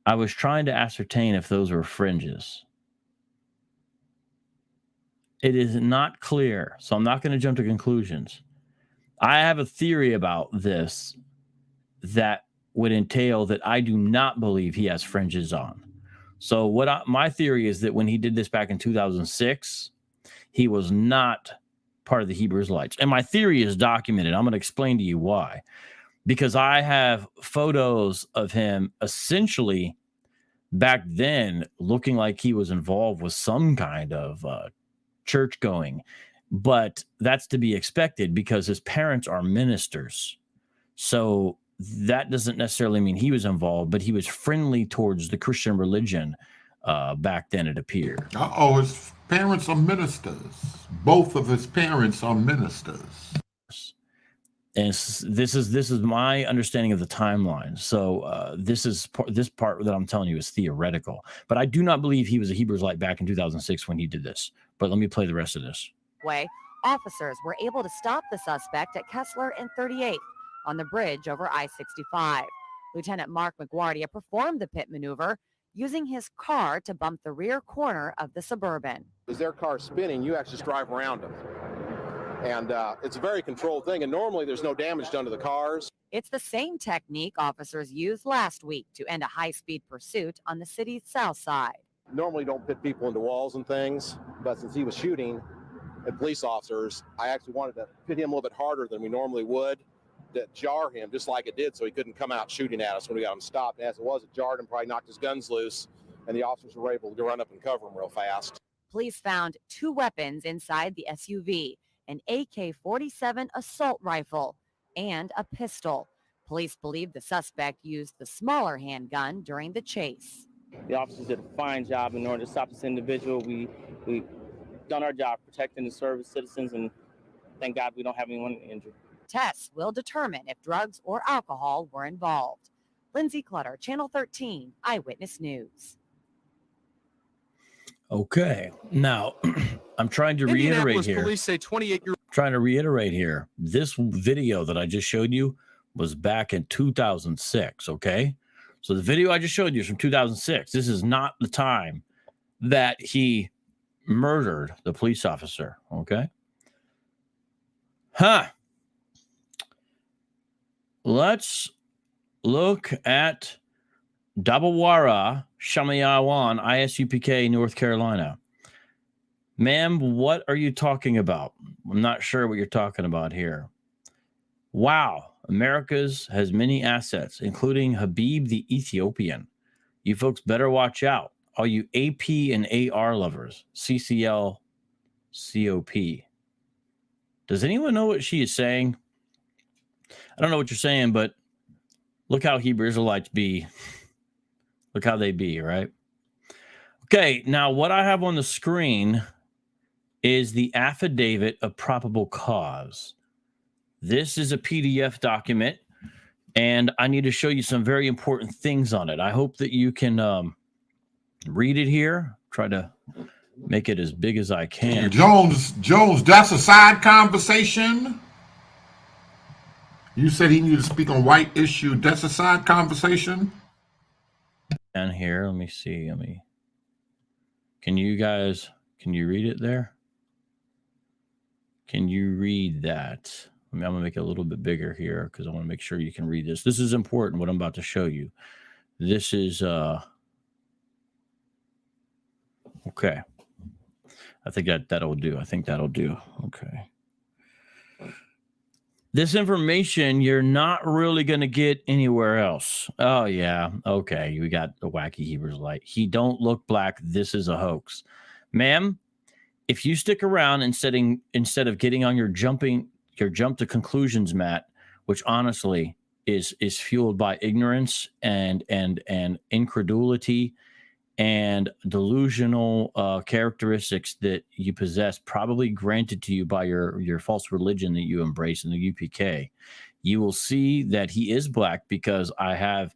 I was trying to ascertain if those were fringes. It is not clear, so I'm not going to jump to conclusions. I have a theory about this that would entail that I do not believe he has fringes on. So my theory is that when he did this back in 2006, he was not part of the Hebrew Israelites. And my theory is documented. I'm going to explain to you why. Because I have photos of him essentially back then looking like he was involved with some kind of church going. But that's to be expected because his parents are ministers. So that doesn't necessarily mean he was involved, but he was friendly towards the Christian religion back then, it appeared. Uh-oh, his parents are ministers. Both of his parents are ministers. And this is my understanding of the timeline. So this part that I'm telling you is theoretical. But I do not believe he was a Hebrew Israelite back in 2006 when he did this. But let me play the rest of this. Officers were able to stop the suspect at Kessler and 38th on the bridge over I-65. Lieutenant Mark McGuardia performed the pit maneuver using his car to bump the rear corner of the Suburban. As their car's spinning, you actually just drive around them. And it's a very controlled thing, and normally there's no damage done to the cars. It's the same technique officers used last week to end a high-speed pursuit on the city's south side. Normally don't pit people into walls and things, but since he was shooting at police officers, I actually wanted to pit him a little bit harder than we normally would to jar him, just like it did, so he couldn't come out shooting at us when we got him stopped. And as it was, it jarred him, probably knocked his guns loose, and the officers were able to run up and cover him real fast. Police found 2 weapons inside the SUV, an AK-47 assault rifle, and a pistol. Police believe the suspect used the smaller handgun during the chase. The officers did a fine job in order to stop this individual. We done our job protecting the service citizens, and thank God we don't have anyone injured. Tests will determine if drugs or alcohol were involved. Lindsay Clutter, Channel 13, Eyewitness News. Okay, now I'm trying to reiterate here. Police say 28-year-old. Trying to reiterate here. This video that I just showed you was back in 2006. Okay, so the video I just showed you is from 2006. This is not the time that he murdered the police officer. Okay. Let's look at Dabawara Shamayawan, ISUPK, North Carolina. Ma'am, what are you talking about? I'm not sure what you're talking about here. Wow, America's has many assets, including Habib the Ethiopian. You folks better watch out. All you AP and AR lovers, CCL, COP. Does anyone know what she is saying? I don't know what you're saying, but look how Hebrew Israelites be. Look how they be, right? Okay, now what I have on the screen is the Affidavit of Probable Cause. This is a PDF document, and I need to show you some very important things on it. I hope that you can read it here. Try to make it as big as I can. Jones, that's a side conversation. You said he needed to speak on white issue. That's a side conversation. And here, let me see. Can you read it there? Can you read that? I'm going to make it a little bit bigger here because I want to make sure you can read this. This is important, what I'm about to show you. This is, okay. I think that'll do. Okay. This information you're not really going to get anywhere else. Oh, yeah. Okay. We got the wacky Hebrew Israelite. He don't look black. This is a hoax. Ma'am, if you stick around instead of getting on your jump to conclusions mat, which honestly is fueled by ignorance and incredulity and delusional characteristics that you possess, probably granted to you by your false religion that you embrace in the UPK, you will see that he is black, because I have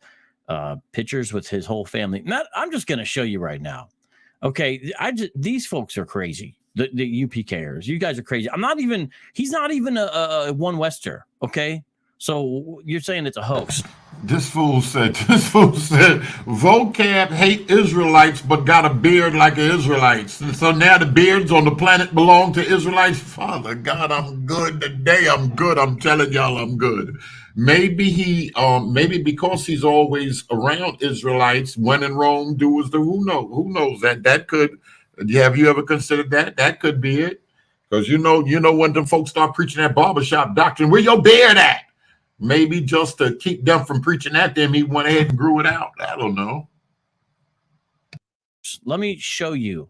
pictures with his whole family. I'm just going to show you right now. Okay, these folks are crazy. The UPKers, you guys are crazy. He's not even a one Wester. Okay, so you're saying it's a hoax. This fool said, vocab hate Israelites, but got a beard like an Israelite. So now the beards on the planet belong to Israelites. Father God, I'm good today. I'm good. I'm telling y'all I'm good. Maybe maybe because he's always around Israelites, when in Rome, do as the who knows that could. Have you ever considered that? That could be it. Because you know when them folks start preaching that barbershop doctrine, where your beard at? Maybe just to keep them from preaching at them, he went ahead and grew it out. I don't know. Let me show you.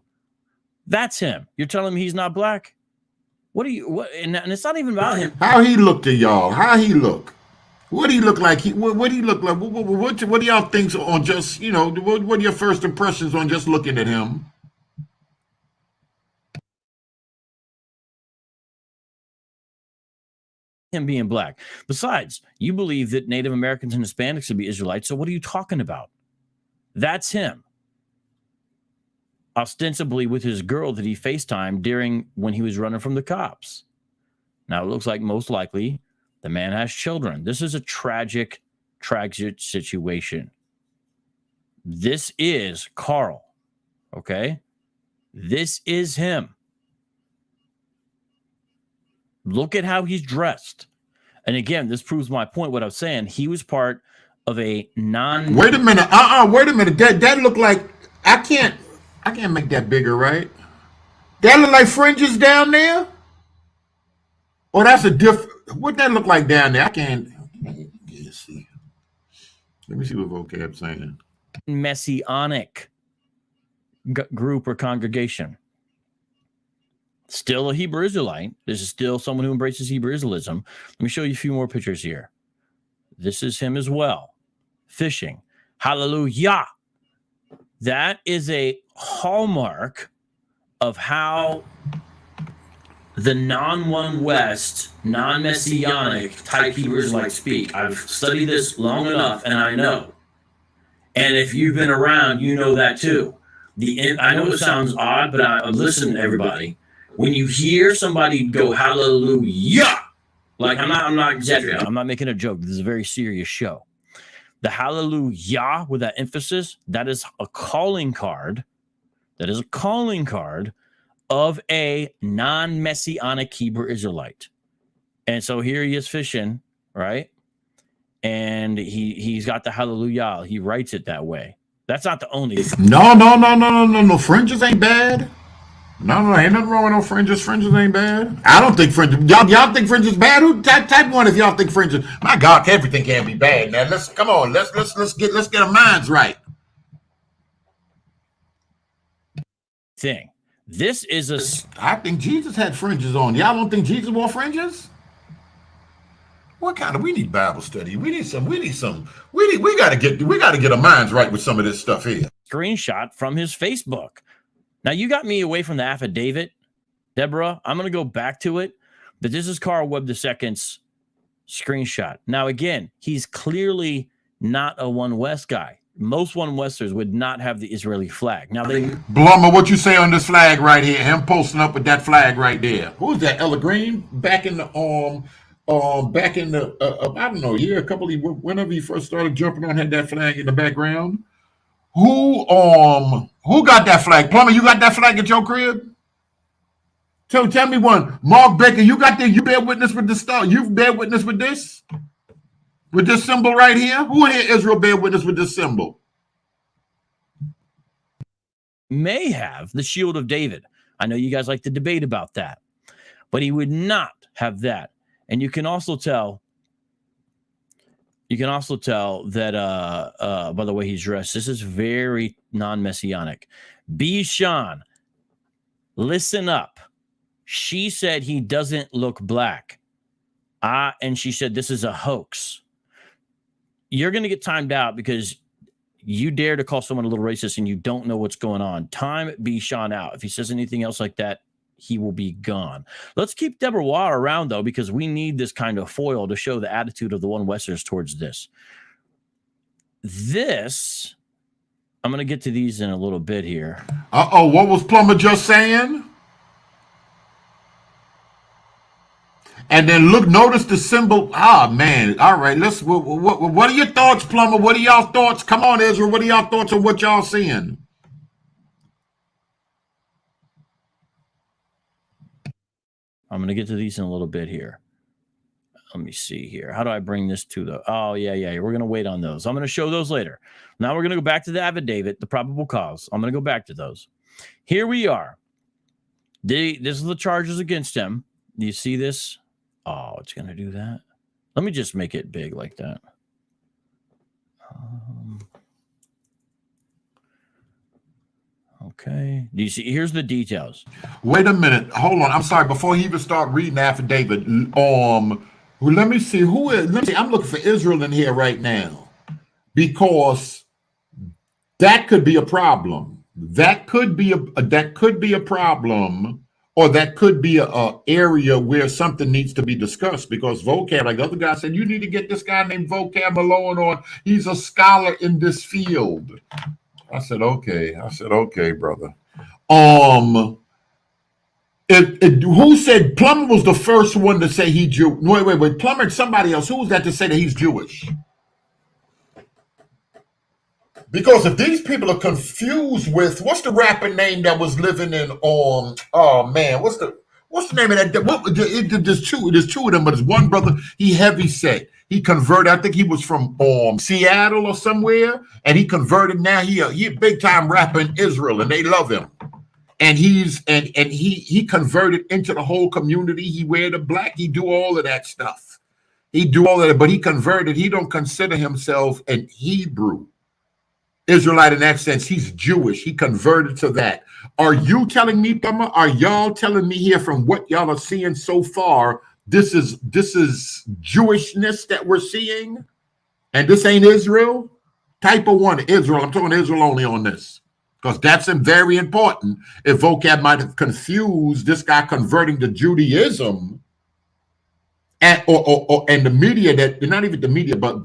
That's him. You're telling me he's not black? What? And it's not even about him. How he look to y'all? How he look? What do he look like? What do he look like? What do y'all think on just, what are your first impressions on just looking at him? Him being black. Besides, you believe that Native Americans and Hispanics should be Israelites. So what are you talking about? That's him. Ostensibly with his girl that he FaceTimed when he was running from the cops. Now it looks like most likely the man has children. This is a tragic situation. This is Carl. Okay? This is him. Look at how he's dressed. And again, this proves my point, what I was saying. He was part of a Wait a minute. Wait a minute. That look like, I can't make that bigger, right? That look like fringes down there? Oh, that's a different, what that look like down there? I can't see. Let me see what vocab's saying. Messianic group or congregation. Still a Hebrew Israelite. This is still someone who embraces Hebrew Israelism. Let me show you a few more pictures here. This is him as well. Fishing. Hallelujah. That is a hallmark of how the non-One West, non-Messianic type Hebrew Israelites speak. I've studied this long enough, and I know. And if you've been around, you know that too. I know it sounds odd, but listen, everybody. When you hear somebody go hallelujah, like I'm not exaggerating. I'm not making a joke. This is a very serious show. The hallelujah with that emphasis, that is a calling card. That is a calling card of a non-Messianic Hebrew Israelite. And so here he is fishing, right? And he's got the hallelujah. He writes it that way. That's not the only thing. No. Fringes ain't bad. No, ain't nothing wrong with no fringes. Fringes ain't bad. I don't think fringes. Y'all think fringes bad? Who type one if y'all think fringes? My God, everything can't be bad. Now let's get our minds right. Thing. This is I think Jesus had fringes on. Y'all don't think Jesus wore fringes? What kind of? We need Bible study. We gotta get our minds right with some of this stuff here. Screenshot from his Facebook. Now, you got me away from the affidavit, Deborah. I'm going to go back to it. But this is Carl Webb II's screenshot. Now, again, he's clearly not a One West guy. Most One Westers would not have the Israeli flag. Now, Blummer, what you say on this flag right here? Him posting up with that flag right there. Who's that? Ella Green? Back in the I don't know, a couple of whenever he first started jumping on, had that flag in the background. Who got that flag? Plumber, you got that flag at your crib? Tell me one. Mark Baker, you bear witness with this stuff? You bear witness with this? With this symbol right here? Who here Israel bear witness with this symbol? May have the shield of David. I know you guys like to debate about that. But he would not have that. And you can also tell that by the way he's dressed, this is very non-Messianic. Bishan, listen up. She said he doesn't look black. And she said this is a hoax. You're going to get timed out because You dare to call someone a little racist and you don't know what's going on. Time be shot out. If he says anything else like that, he will be gone. Let's keep Deborah Waugh around, though, because we need this kind of foil to show the attitude of the One Westers towards this. This, I'm going to get to these in a little bit here. Uh-oh, what was Plummer just saying? And then look, notice the symbol. Ah, man. All right, what are your thoughts, Plummer? What are y'all thoughts? Come on, Israel. What are y'all thoughts on what y'all seeing? I'm going to get to these in a little bit here. Let me see here. How do I bring this to the... Oh, yeah. We're going to wait on those. I'm going to show those later. Now we're going to go back to the affidavit, the probable cause. I'm going to go back to those. Here we are. This is the charges against him. Do you see this? Oh, it's going to do that. Let me just make it big like that. Okay. Do you see? Here's the details. Wait a minute. Hold on. I'm sorry. Before he even start reading the affidavit, let me see who is. Let me see. I'm looking for Israel in here right now because that could be a problem. That could be a problem. Or that could be a area where something needs to be discussed because vocab, like the other guy said, you need to get this guy named Vocab Malone on. He's a scholar in this field. I said, okay, brother. Who said Plummer was the first one to say he Jew? Wait. Plummer and somebody else. Who was that to say that he's Jewish? Because if these people are confused with what's the rapper name that was living in what's the name of that? There's two of them, but it's one brother. He heavy set. He converted. I think he was from Seattle or somewhere, and he converted. Now he a big time rapper in Israel, and they love him. And he converted into the whole community. He wear the black. He do all of that stuff. He do all of that, but he converted. He don't consider himself an Hebrew Israelite in that sense. He's Jewish. He converted to that. Are you telling me, Plummer? Are y'all telling me here from what y'all are seeing so far, this is Jewishness that we're seeing? And this ain't Israel? Type of one, Israel. I'm talking Israel only on this. Because that's very important. If vocab might have confused this guy converting to Judaism and the media that not even the media, but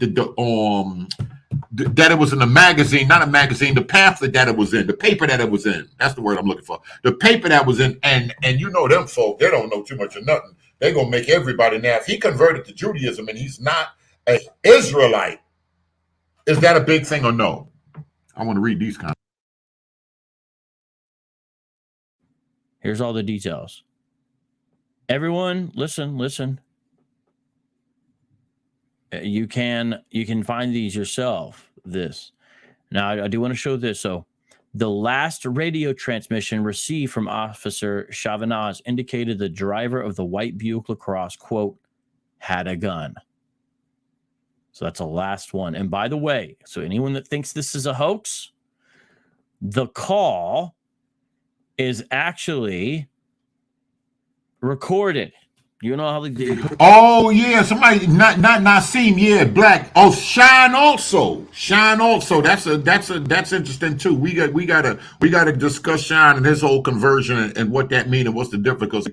that it was in the magazine, not a magazine, the pamphlet that it was in, the paper that it was in. That's the word I'm looking for. The paper that was in, and you know them folk, they don't know too much of nothing. They're going to make everybody now. If he converted to Judaism and he's not an Israelite, is that a big thing or no? I want to read these kind. Here's all the details. Everyone, listen. You can find these yourself. This. Now, I do want to show this. So, the last radio transmission received from Officer Chavanaz indicated the driver of the white Buick LaCrosse, quote, had a gun. So that's the last one. And by the way, so anyone that thinks this is a hoax, the call is actually recorded. You know how they did. Oh yeah, somebody not Nasim, yeah, black. Oh, Shine also. That's interesting too. We gotta discuss Shine and his whole conversion and what that means and what's the difference. Because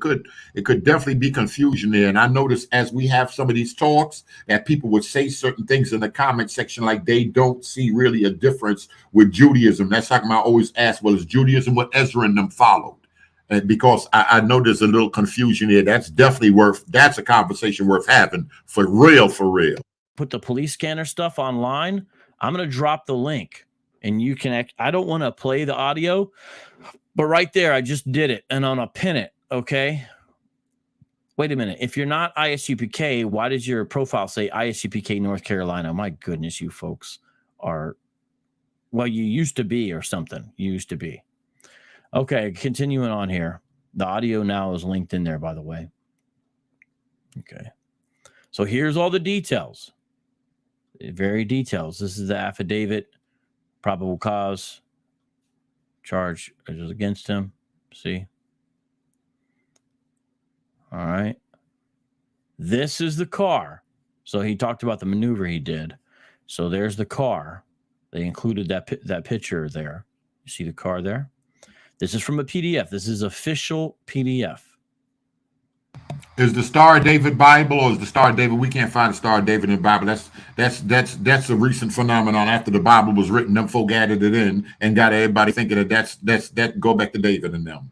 it could definitely be confusion there. And I noticed as we have some of these talks that people would say certain things in the comment section like they don't see really a difference with Judaism. That's how I always ask, well, is Judaism what Ezra and them followed? And because I know there's a little confusion here, that's a conversation worth having for real. Put the police scanner stuff online. I'm going to drop the link and you can, I don't want to play the audio, but right there, I just did it and I'm going to pin it. Okay. Wait a minute. If you're not ISUPK, why does your profile say ISUPK North Carolina? My goodness, you folks are, well, you used to be or something. You used to be. Okay, continuing on here. The audio now is linked in there, by the way. Okay. So here's all the details. Very details. This is the affidavit, probable cause, charge against him. See? All right. This is the car. So he talked about the maneuver he did. So there's the car. They included that picture there. You see the car there? This is from a PDF. This is official PDF. Is the Star of David Bible, or is the Star of David? We can't find the Star of David in the Bible. That's a recent phenomenon. After the Bible was written, them folk added it in and got everybody thinking that go back to David and them.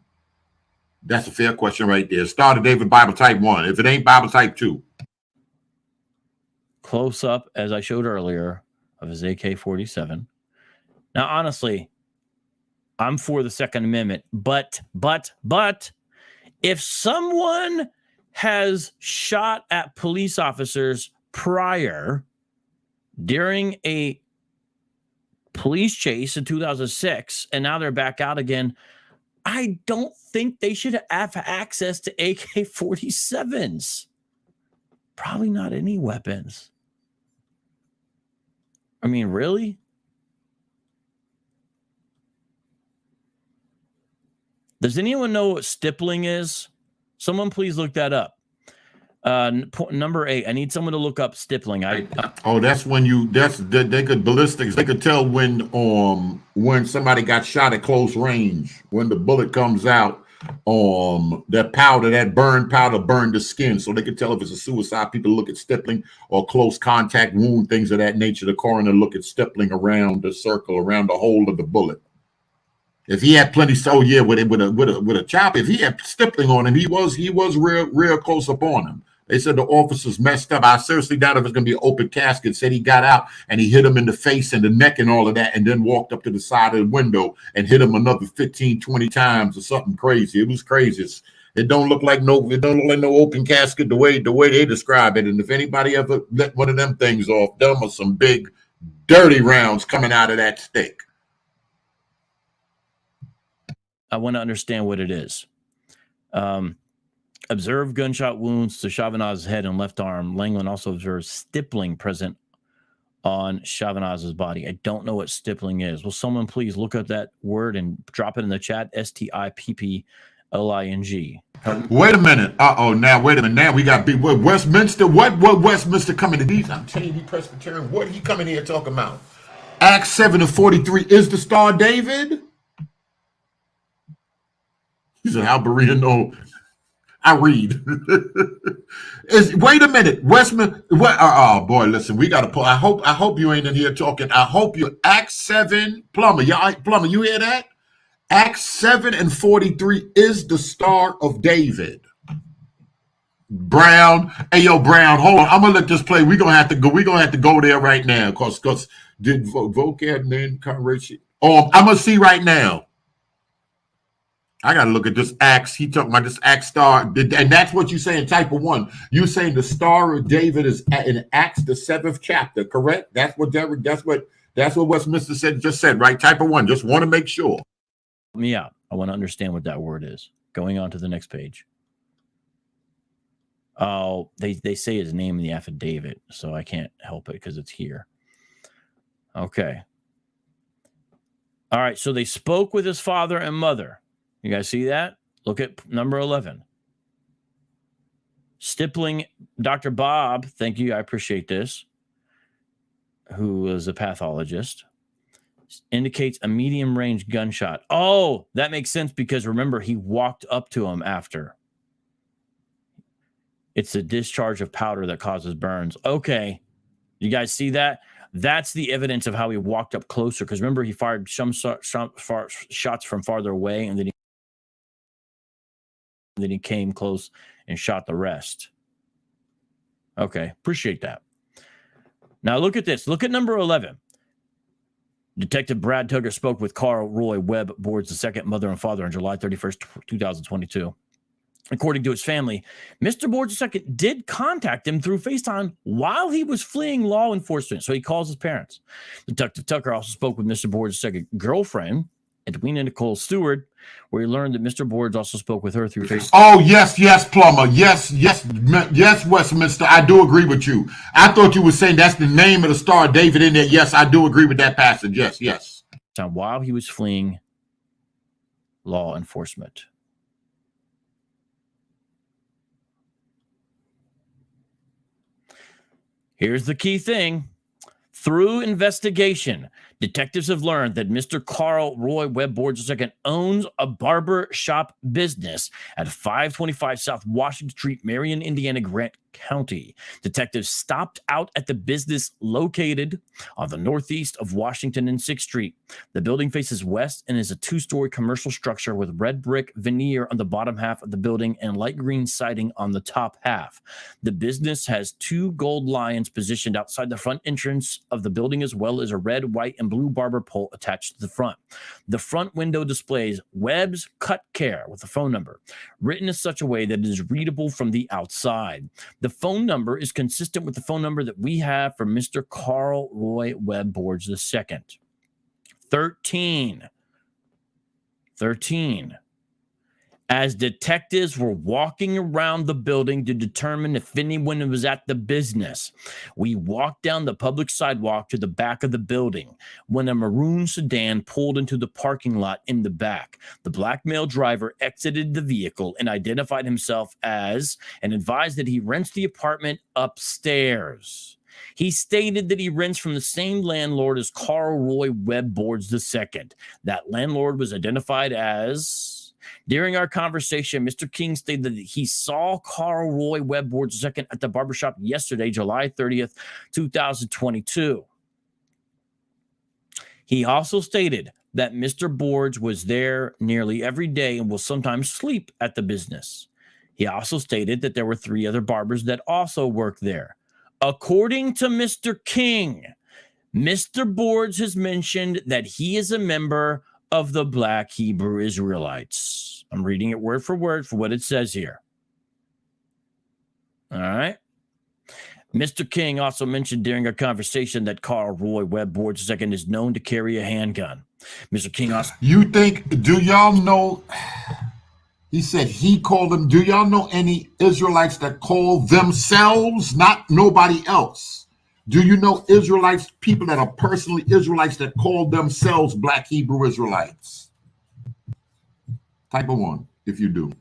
That's a fair question right there. Star of David Bible type 1. If it ain't Bible type 2. Close up, as I showed earlier, of his AK-47. Now, honestly, I'm for the Second Amendment, but if someone has shot at police officers prior during a police chase in 2006, and now they're back out again, I don't think they should have access to AK-47s. Probably not any weapons. I mean, really? Does anyone know what stippling is? Someone please look that up. Number 8. I need someone to look up stippling. That's when they could ballistics. They could tell when somebody got shot at close range, when the bullet comes out. That burned powder burned the skin, so they could tell if it's a suicide. People look at stippling or close contact wound, things of that nature. The coroner look at stippling around the circle, around the hole of the bullet. If he had plenty, with a chop, if he had stippling on him, he was real close up on him. They said the officers messed up. I seriously doubt if it's going to be an open casket. Said he got out and he hit him in the face and the neck and all of that, and then walked up to the side of the window and hit him another 15, 20 times or something crazy. It was crazy. It don't look like no open casket the way they describe it. And if anybody ever let one of them things off, them are some big, dirty rounds coming out of that stick. I want to understand what it is. Observed gunshot wounds to Chavanaz's head and left arm. Langland also observed stippling present on Chavanaz's body. I don't know what stippling is. Will someone please look up that word and drop it in the chat? Stippling. Wait a minute. Now wait a minute. Now we got Westminster. What Westminster coming to these? I'm telling you, Presbyterian. What he coming here talking about? Acts 7:43 is the Star of David. He said, "How Berea know?" I read. Wait a minute, Westman. What? Oh boy, listen, we got to pull. I hope you ain't in here talking. I hope you. Acts 7, Plumber. Plumber, you hear that? Acts 7:43 is the Star of David. Brown, hey yo, Brown, hold on. I'm gonna let this play. We're gonna have to go there right now, cause did vocab name conversation. I'm gonna see right now. I got to look at this Acts. He talking about this Acts star. And that's what you say in type of 1. You saying the Star of David is in Acts, the 7th chapter, correct? That's what Westminster just said, right? Type of 1. Just want to make sure. Help me out. I want to understand what that word is. Going on to the next page. Oh, they say his name in the affidavit, so I can't help it because it's here. Okay. All right. So they spoke with his father and mother. You guys see that? Look at number 11. Stippling, Dr. Bob, thank you, I appreciate this, who is a pathologist, indicates a medium-range gunshot. Oh, that makes sense because remember, he walked up to him after. It's the discharge of powder that causes burns. Okay, you guys see that? That's the evidence of how he walked up closer because remember, he fired some shots from farther away and then he came close and shot the rest. Okay, appreciate that. Now look at this. Look at number 11. Detective Brad Tugger spoke with Carl Roy Webb Board's second mother and father on July 31st, 2022. According to his family, Mr. Boards II did contact him through FaceTime while he was fleeing law enforcement, so he calls his parents. Detective Tucker also spoke with Mr. Boards' second girlfriend, Edwina Nicole Stewart, where he learned that Mr. Boards also spoke with her through FaceTime. Oh, yes, Plumber. Yes, Westminster. I do agree with you. I thought you were saying that's the name of the Star of David in there. Yes, I do agree with that passage. Yes. While he was fleeing law enforcement. Here's the key thing. Through investigation, detectives have learned that Mr. Carl Roy Webb Boards II owns a barber shop business at 525 South Washington Street, Marion, Indiana, Grant County. Detectives stopped out at the business located on the northeast of Washington and 6th Street. The building faces west and is a two-story commercial structure with red brick veneer on the bottom half of the building and light green siding on the top half. The business has two gold lions positioned outside the front entrance of the building, as well as a red, white, and blue barber pole attached to the front. The front window displays Webb's Cut Care with a phone number, written in such a way that it is readable from the outside. The phone number is consistent with the phone number that we have for Mr. Carl Roy Webb Boards II. 13. As detectives were walking around the building to determine if anyone was at the business, we walked down the public sidewalk to the back of the building when a maroon sedan pulled into the parking lot in the back. The black male driver exited the vehicle and identified himself as and advised that he rents the apartment upstairs. He stated that he rents from the same landlord as Carl Roy Webb Boards II. That landlord was identified as... During our conversation, Mr. King stated that he saw Carl Roy Webb Boards II at the barbershop yesterday, July 30th, 2022. He also stated that Mr. Boards was there nearly every day and will sometimes sleep at the business. He also stated that there were 3 other barbers that also work there. According to Mr. King, Mr. Boards has mentioned that he is a member of the Black Hebrew Israelites. I'm reading it word for word for what it says here. All right. Mr. King also mentioned during our conversation that Carl Roy Webb Boards II is known to carry a handgun. Mr. King also... do y'all know... He said he called them. Do y'all know any Israelites that call themselves, not nobody else? Do you know Israelites, people that are personally Israelites that call themselves Black Hebrew Israelites? Type of 1, if you do.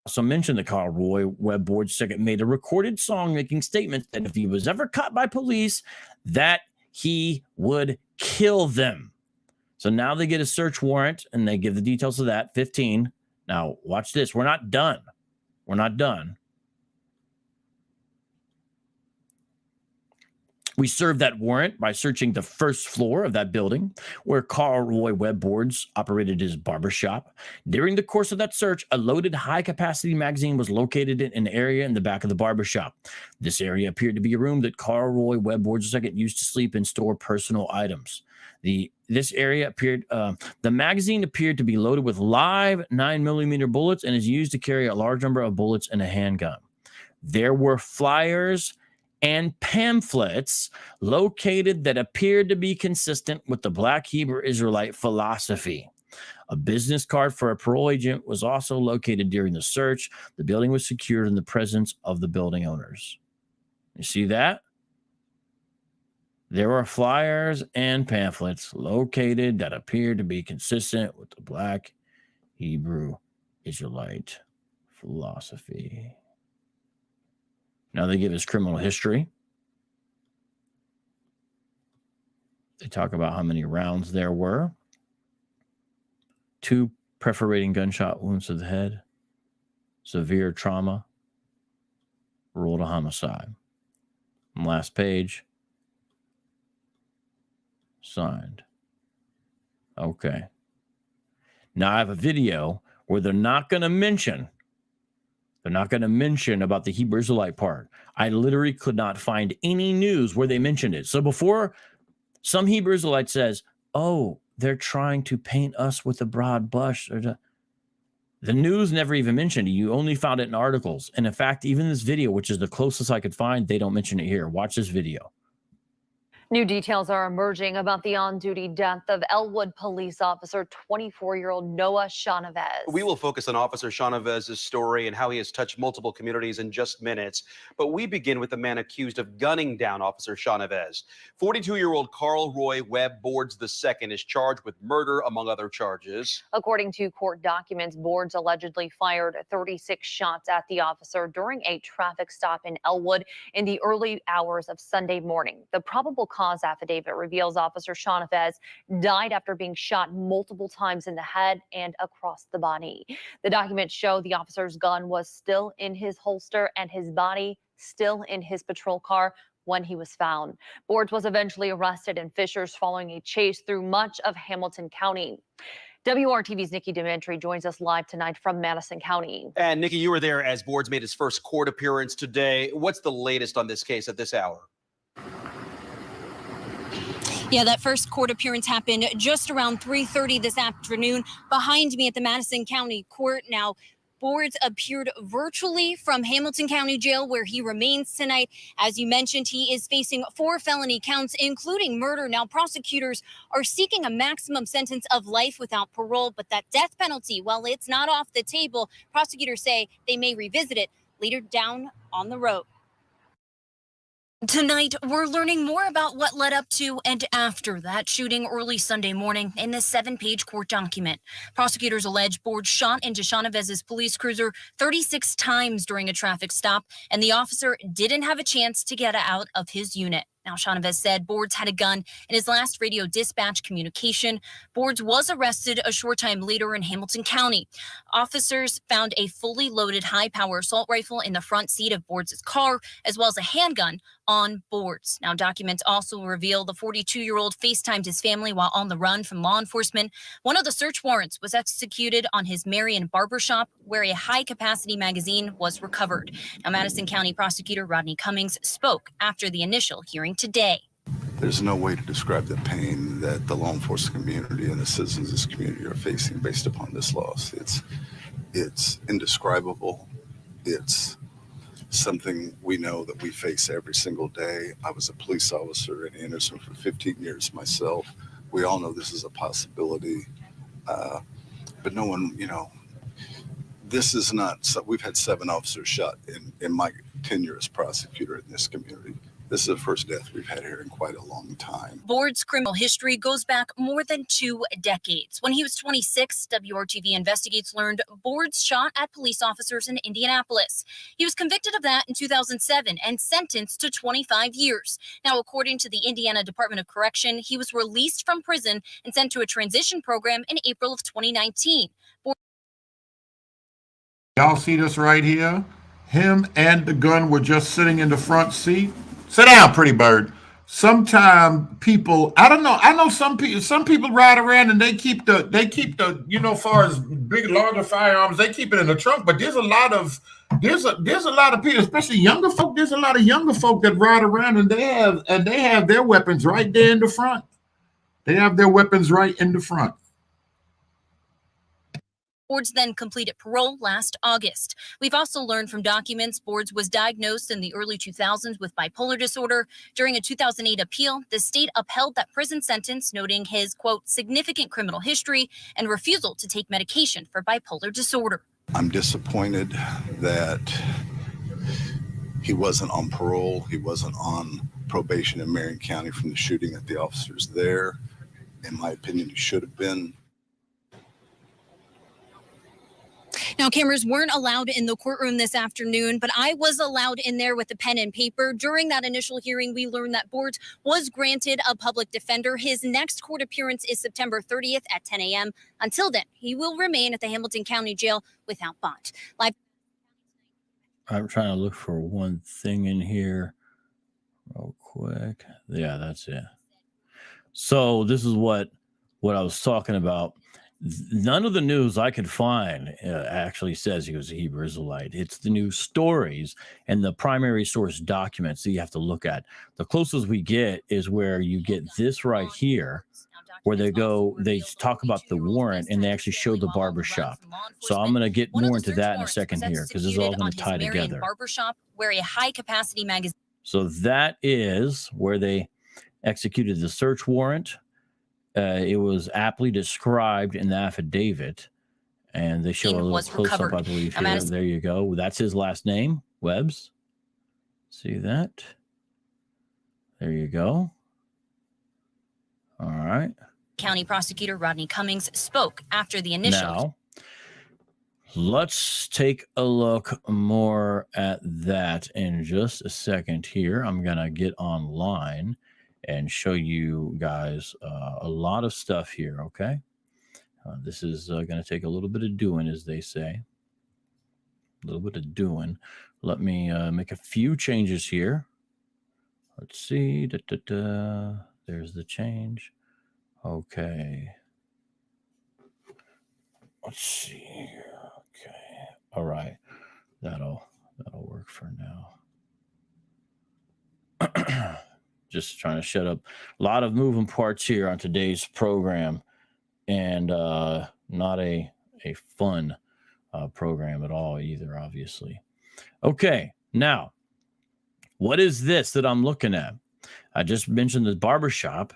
Also mentioned that Carl Roy Webb Boards II made a recorded song making statements that if he was ever caught by police, that he would kill them. So now they get a search warrant and they give the details of that. 15. Now watch this. We're not done. We're not done. We served that warrant by searching the first floor of that building where Carl Roy Webb Boards operated his barbershop. During the course of that search, a loaded high-capacity magazine was located in an area in the back of the barbershop. This area appeared to be a room that Carl Roy Webb Boards II used to sleep and store personal items. The magazine appeared to be loaded with live 9mm bullets and is used to carry a large number of bullets in a handgun. There were flyers and pamphlets located that appeared to be consistent with the Black Hebrew Israelite philosophy. A business card for a parole agent was also located during the search. The building was secured in the presence of the building owners. You see that? There were flyers and pamphlets located that appeared to be consistent with the Black Hebrew Israelite philosophy. Now they give his criminal history. They talk about how many rounds there were. 2 perforating gunshot wounds to the head. Severe trauma. Ruled a homicide. And last page. Signed. Okay. Now I have a video where they're not going to mention about the Hebrew Israelite part. I literally could not find any news where they mentioned it. So before some Hebrew Israelite says, oh, they're trying to paint us with a broad brush, the news never even mentioned it. You only found it in articles. And in fact, even this video, which is the closest I could find, they don't mention it here. Watch this video. New details are emerging about the on-duty death of Elwood police officer 24-year-old Noah Chavez. We will focus on Officer Chavez's story and how he has touched multiple communities in just minutes. But we begin with the man accused of gunning down Officer Chavez. 42-year-old Carl Roy Webb Boards II is charged with murder, among other charges. According to court documents, Boards allegedly fired 36 shots at the officer during a traffic stop in Elwood in the early hours of Sunday morning. The probable cause affidavit reveals Officer Chavez died after being shot multiple times in the head and across the body. The documents show the officer's gun was still in his holster and his body still in his patrol car when he was found. Boards was eventually arrested in Fishers following a chase through much of Hamilton County. WRTV's Nikki Dimitri joins us live tonight from Madison County. And Nikki, you were there as Boards made his first court appearance today. What's the latest on this case at this hour? Yeah, that first court appearance happened just around 3:30 this afternoon behind me at the Madison County Court. Now, Boards appeared virtually from Hamilton County Jail, where he remains tonight. As you mentioned, he is facing 4 felony counts, including murder. Now, prosecutors are seeking a maximum sentence of life without parole, but that death penalty, well, it's not off the table. Prosecutors say they may revisit it later down on the road. Tonight, we're learning more about what led up to and after that shooting early Sunday morning in this 7-page court document. Prosecutors allege Boards shot into Chavez's police cruiser 36 times during a traffic stop, and the officer didn't have a chance to get out of his unit. Now, Chavez said Boards had a gun in his last radio dispatch communication. Boards was arrested a short time later in Hamilton County. Officers found a fully loaded high-power assault rifle in the front seat of Boards' car, as well as a handgun on Boards. Now, documents also reveal the 42-year-old FaceTimed his family while on the run from law enforcement. One of the search warrants was executed on his Marion barbershop, where a high-capacity magazine was recovered. Now, Madison County Prosecutor Rodney Cummings spoke after the initial hearing today. There's no way to describe the pain that the law enforcement community and the citizens of this community are facing based upon this loss. It's indescribable. It's something we know that we face every single day. I was a police officer in Anderson for 15 years myself. We all know this is a possibility, but no one, this is not, so we've had 7 officers shot in my tenure as prosecutor in this community. This is the first death we've had here in quite a long time. Boards' criminal history goes back more than 2 decades. When he was 26, WRTV Investigates learned Boards shot at police officers in Indianapolis. He was convicted of that in 2007 and sentenced to 25 years. Now, according to the Indiana Department of Correction, he was released from prison and sent to a transition program in April of 2019. Y'all see this right here? Him and the gun were just sitting in the front seat. Sit down, pretty bird. Sometimes people, I don't know. I know some people ride around and they keep the, far as big, larger firearms, they keep it in the trunk. But there's a lot of people, especially younger folk. There's a lot of younger folk that ride around and they have their weapons right there in the front. They have their weapons right in the front. Boards then completed parole last August. We've also learned from documents Boards was diagnosed in the early 2000s with bipolar disorder. During a 2008 appeal, the state upheld that prison sentence, noting his, quote, significant criminal history and refusal to take medication for bipolar disorder. I'm disappointed that he wasn't on parole. He wasn't on probation in Marion County from the shooting at the officers there. In my opinion, he should have been. Now, cameras weren't allowed in the courtroom this afternoon, but I was allowed in there with a pen and paper. During that initial hearing, we learned that Boards was granted a public defender. His next court appearance is September 30th at 10 a.m. Until then, he will remain at the Hamilton County Jail without bond. Live. I'm trying to look for one thing in here real quick. Yeah, that's it. So this is what I was talking about. None of the news I could find actually says he was a Hebrew Israelite. It's the news stories and the primary source documents that you have to look at. The closest we get is where you get this right here, where they talk about the warrant and they actually show the barbershop. So I'm going to get more into that in a second here because it's all going to tie together. Barbershop, where a high capacity magazine. So that is where they executed the search warrant. It was aptly described in the affidavit, and they show a little close-up, I believe, here. There you go. That's his last name, Webbs. See that? There you go. All right. County Prosecutor Rodney Cummings spoke after the initial. Now, let's take a look more at that in just a second here. I'm going to get online and show you guys a lot of stuff here, okay? This is going to take a little bit of doing, as they say. A little bit of doing. Let me make a few changes here. Let's see. There's the change. Okay. Let's see here. Okay. All right. That'll work for now. Just trying to shut up. A lot of moving parts here on today's program, and not a fun program at all either, obviously. Okay. Now, what is this that I'm looking at? I just mentioned the barbershop.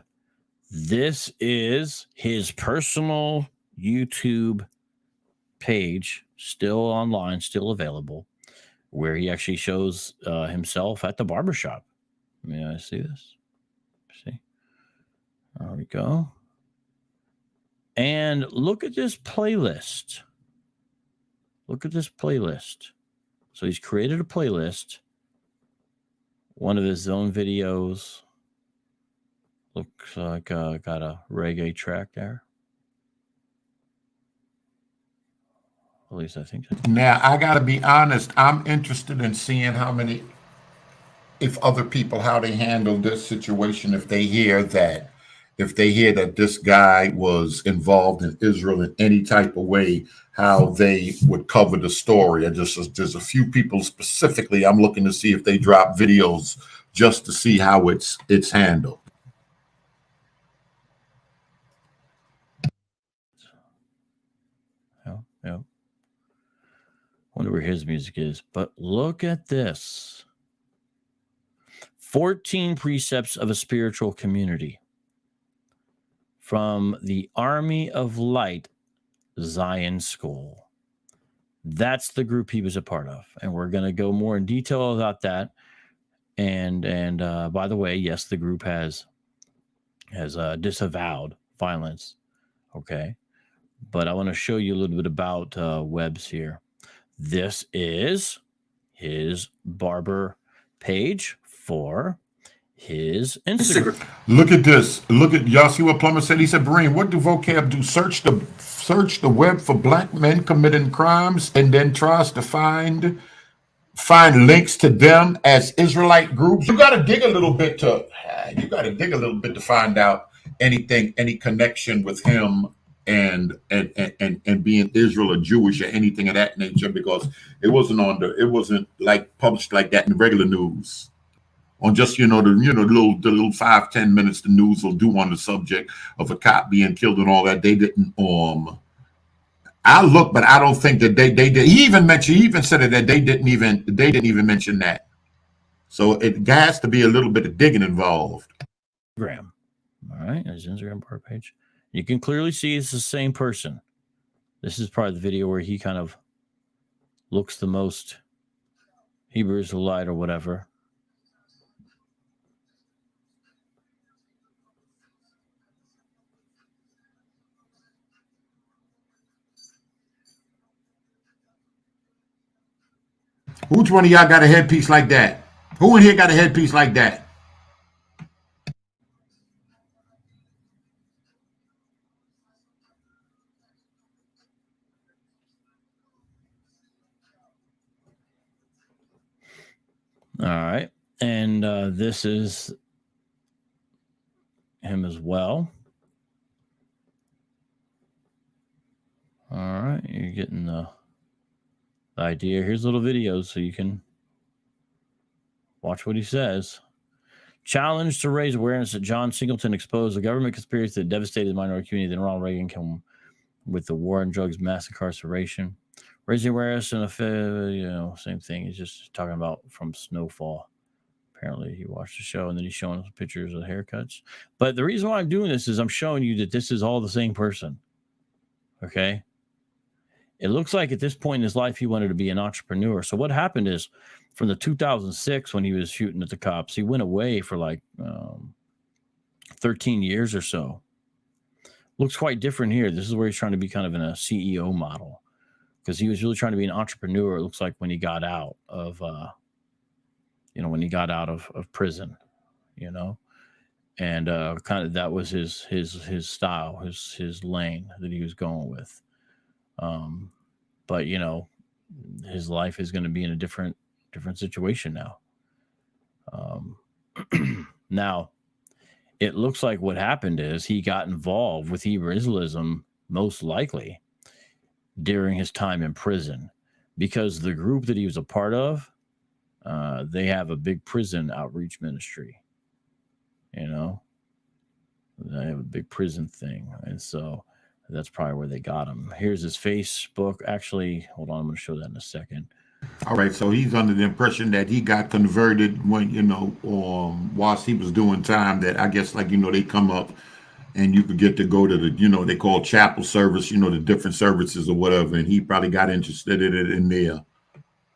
This is his personal YouTube page, still online, still available, where he actually shows himself at the barbershop. May I see this? See? There we go. And look at this playlist. Look at this playlist. So he's created a playlist. One of his own videos. Looks like got a reggae track there. At least I think so. Now, I got to be honest. I'm interested in seeing if other people, how they handle this situation, if they hear that this guy was involved in Israel in any type of way, how they would cover the story. There's a few people specifically I'm looking to see if they drop videos just to see how it's handled. Yeah. Wonder where his music is. But look at this. 14 precepts of a spiritual community from the Army of Light Zion School. That's the group he was a part of, and we're going to go more in detail about that. And by the way, yes, the group has disavowed violence. Okay, but I want to show you a little bit about Webbs here. This is his barber page for his Instagram. Look at this. Look at y'all. See what Plummer said? He said, "Breen, what do vocab do? Search the web for black men committing crimes, and then tries to find links to them as Israelite groups." You got to dig a little bit to find out any connection with him and being Israel or Jewish or anything of that nature, because it wasn't like published like that in the regular news. On just the little 5-10 minutes the news will do on the subject of a cop being killed and all that. They didn't I look, but I don't think that they did. He even said that they didn't even mention that. So it has to be a little bit of digging involved. Instagram. All right, there's Instagram bar page. You can clearly see it's the same person. This is probably the video where he kind of looks the most Hebrew Israelite or whatever. Which one of y'all got a headpiece like that? Who in here got a headpiece like that? All right. And this is him as well. All right. You're getting the idea. Here's little videos so you can watch what he says. Challenge to raise awareness that John Singleton exposed a government conspiracy that devastated the minority community. Then Ronald Reagan came with the war on drugs, mass incarceration. Raising awareness and same thing. He's just talking about from Snowfall Apparently he watched the show and then he's showing us pictures of haircuts. But the reason why I'm doing this is I'm showing you that this is all the same person. Okay. It looks like at this point in his life, he wanted to be an entrepreneur. So what happened is from the 2006, when he was shooting at the cops, he went away for like 13 years or so. Looks quite different here. This is where he's trying to be kind of in a CEO model because he was really trying to be an entrepreneur. It looks like when he got out of, when he got out of prison, and kind of that was his style, his lane that he was going with. But his life is going to be in a different situation now. Now, it looks like what happened is he got involved with Israelism most likely during his time in prison because the group that he was a part of, they have a big prison outreach ministry. They have a big prison thing. And so that's probably where they got him. Here's his Facebook. Actually, hold on. I'm going to show that in a second. All right. So he's under the impression that he got converted when, whilst he was doing time that I guess they come up and you could get to go to the, they call chapel service, the different services or whatever. And he probably got interested in it in there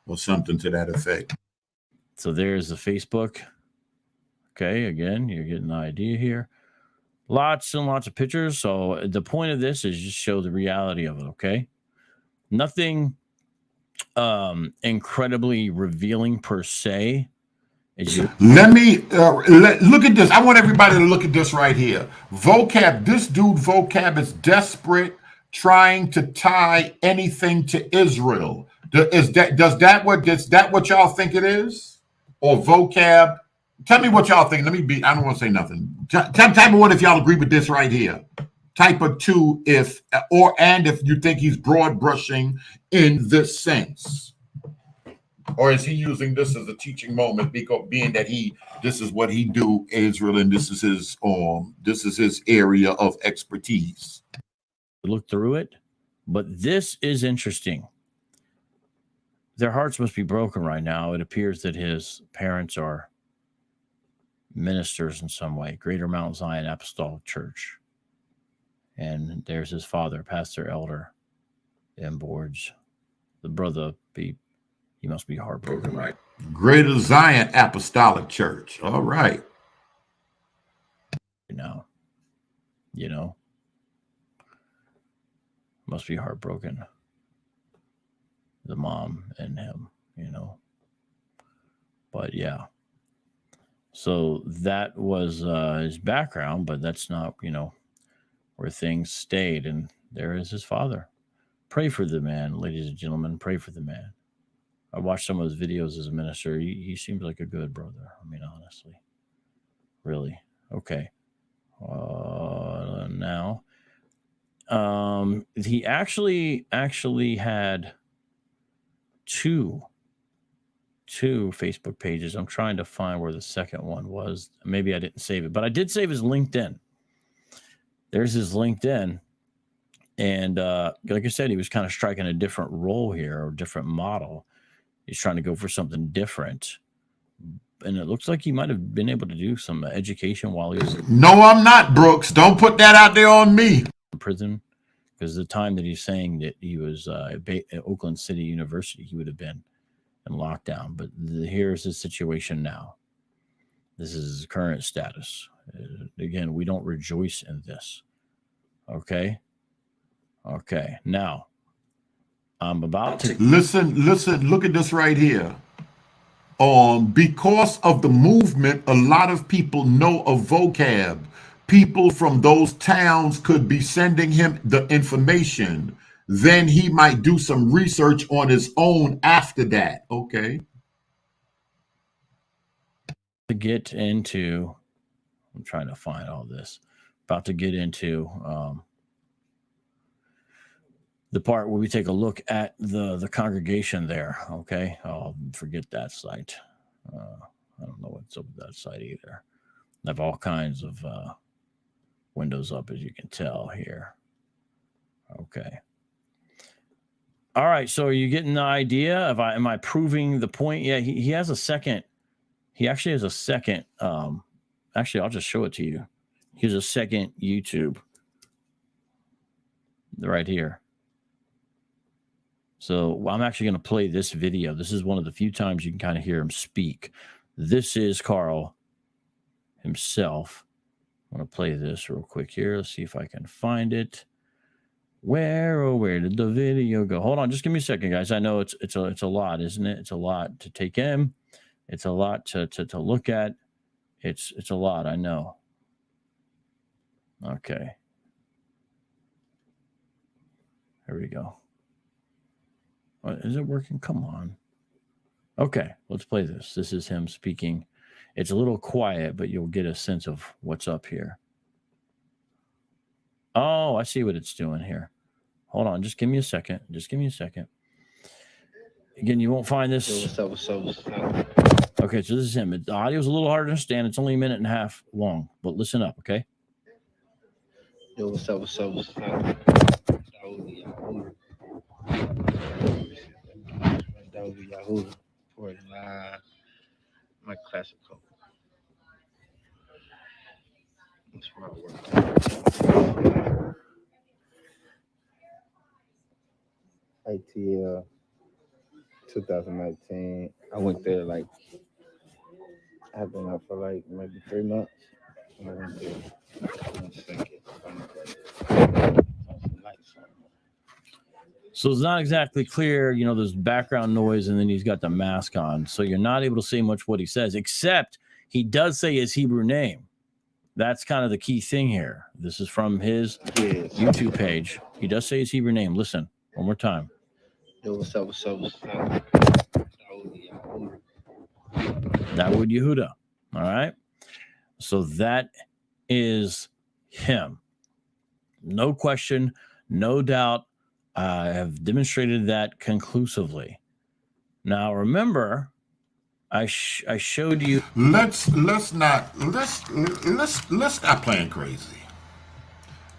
or something to that effect. So there's the Facebook. Okay. Again, you're getting an idea here. Lots and lots of pictures. So the point of this is just show the reality of it. Okay. Nothing incredibly revealing per se. Let me look at this. I want everybody to look at this right here. Vocab. This dude Vocab is desperate, trying to tie anything to Israel. Is that what y'all think it is? Or Vocab? Tell me what y'all think. I don't want to say nothing. Type of one if y'all agree with this right here. Type of two if you think he's broad brushing in this sense. Or is he using this as a teaching moment because being that this is what he do, Israel, and this is his area of expertise. Look through it, but this is interesting. Their hearts must be broken right now. It appears that his parents are ministers in some way, Greater Mount Zion Apostolic Church. And there's his father, pastor, elder, in Boards. The brother, he must be heartbroken, right? Greater Zion Apostolic Church. All right. Must be heartbroken. The mom and him, But yeah. So that was his background, but that's not, where things stayed. And there is his father. Pray for the man, ladies and gentlemen. Pray for the man. I watched some of his videos as a minister. He seems like a good brother. I mean, honestly. Really. Okay. Now, he actually had two Facebook pages. I'm trying to find where the second one was. Maybe I didn't save it, but I did save his LinkedIn. There's his LinkedIn. And like I said, he was kind of striking a different role here, or different model. He's trying to go for something different. And it looks like he might have been able to do some education while he was No, I'm not, Brooks. Don't put that out there on me. in prison. Because the time that he's saying that he was at Oakland City University, he would have been in lockdown. But here's his situation now. This is his current status. Again, we don't rejoice in this. Okay. Now, I'm about to listen. Look at this right here. Because of the movement, a lot of people know of Vocab. People from those towns could be sending him the information. Then he might do some research on his own after that. Okay. to get into, I'm trying to find all this, about to get into the part where we take a look at the congregation there. Okay. I'll forget that site. I don't know what's up with that site either. I have all kinds of windows up, as you can tell here. Okay. All right. So are you getting the idea? Am I proving the point? Yeah, he has a second He actually has a second. Actually, I'll just show it to you. Here's a second YouTube right here. So I'm actually going to play this video. This is one of the few times you can kind of hear him speak. This is Carl himself. I'm going to play this real quick here. Let's see if I can find it. Where did the video go? Hold on, just give me a second, guys. I know it's a lot, isn't it? It's a lot to take in. It's a lot to look at. It's a lot, I know. Okay. Here we go. Is it working? Come on. Okay, let's play this. This is him speaking. It's a little quiet, but you'll get a sense of what's up here. Oh, I see what it's doing here. Hold on, just give me a second. Again, you won't find this. Okay, so this is him. The audio's a little hard to understand. It's only a minute and a half long, but listen up, okay? Yo, what's up? Yahoo for my classical. That's where I work. ITL 2019. I went there I've been out for maybe 3 months. And I went there. 1 second. So it's not exactly clear, there's background noise and then he's got the mask on. So you're not able to say much what he says, except he does say his Hebrew name. That's kind of the key thing here. This is from his YouTube page. He does say his Hebrew name. Listen, one more time. Yo, what's up? Dawood Yehuda. All right. So that is him. No question, no doubt. I have demonstrated that conclusively. Now, remember, I showed you. Let's stop playing crazy.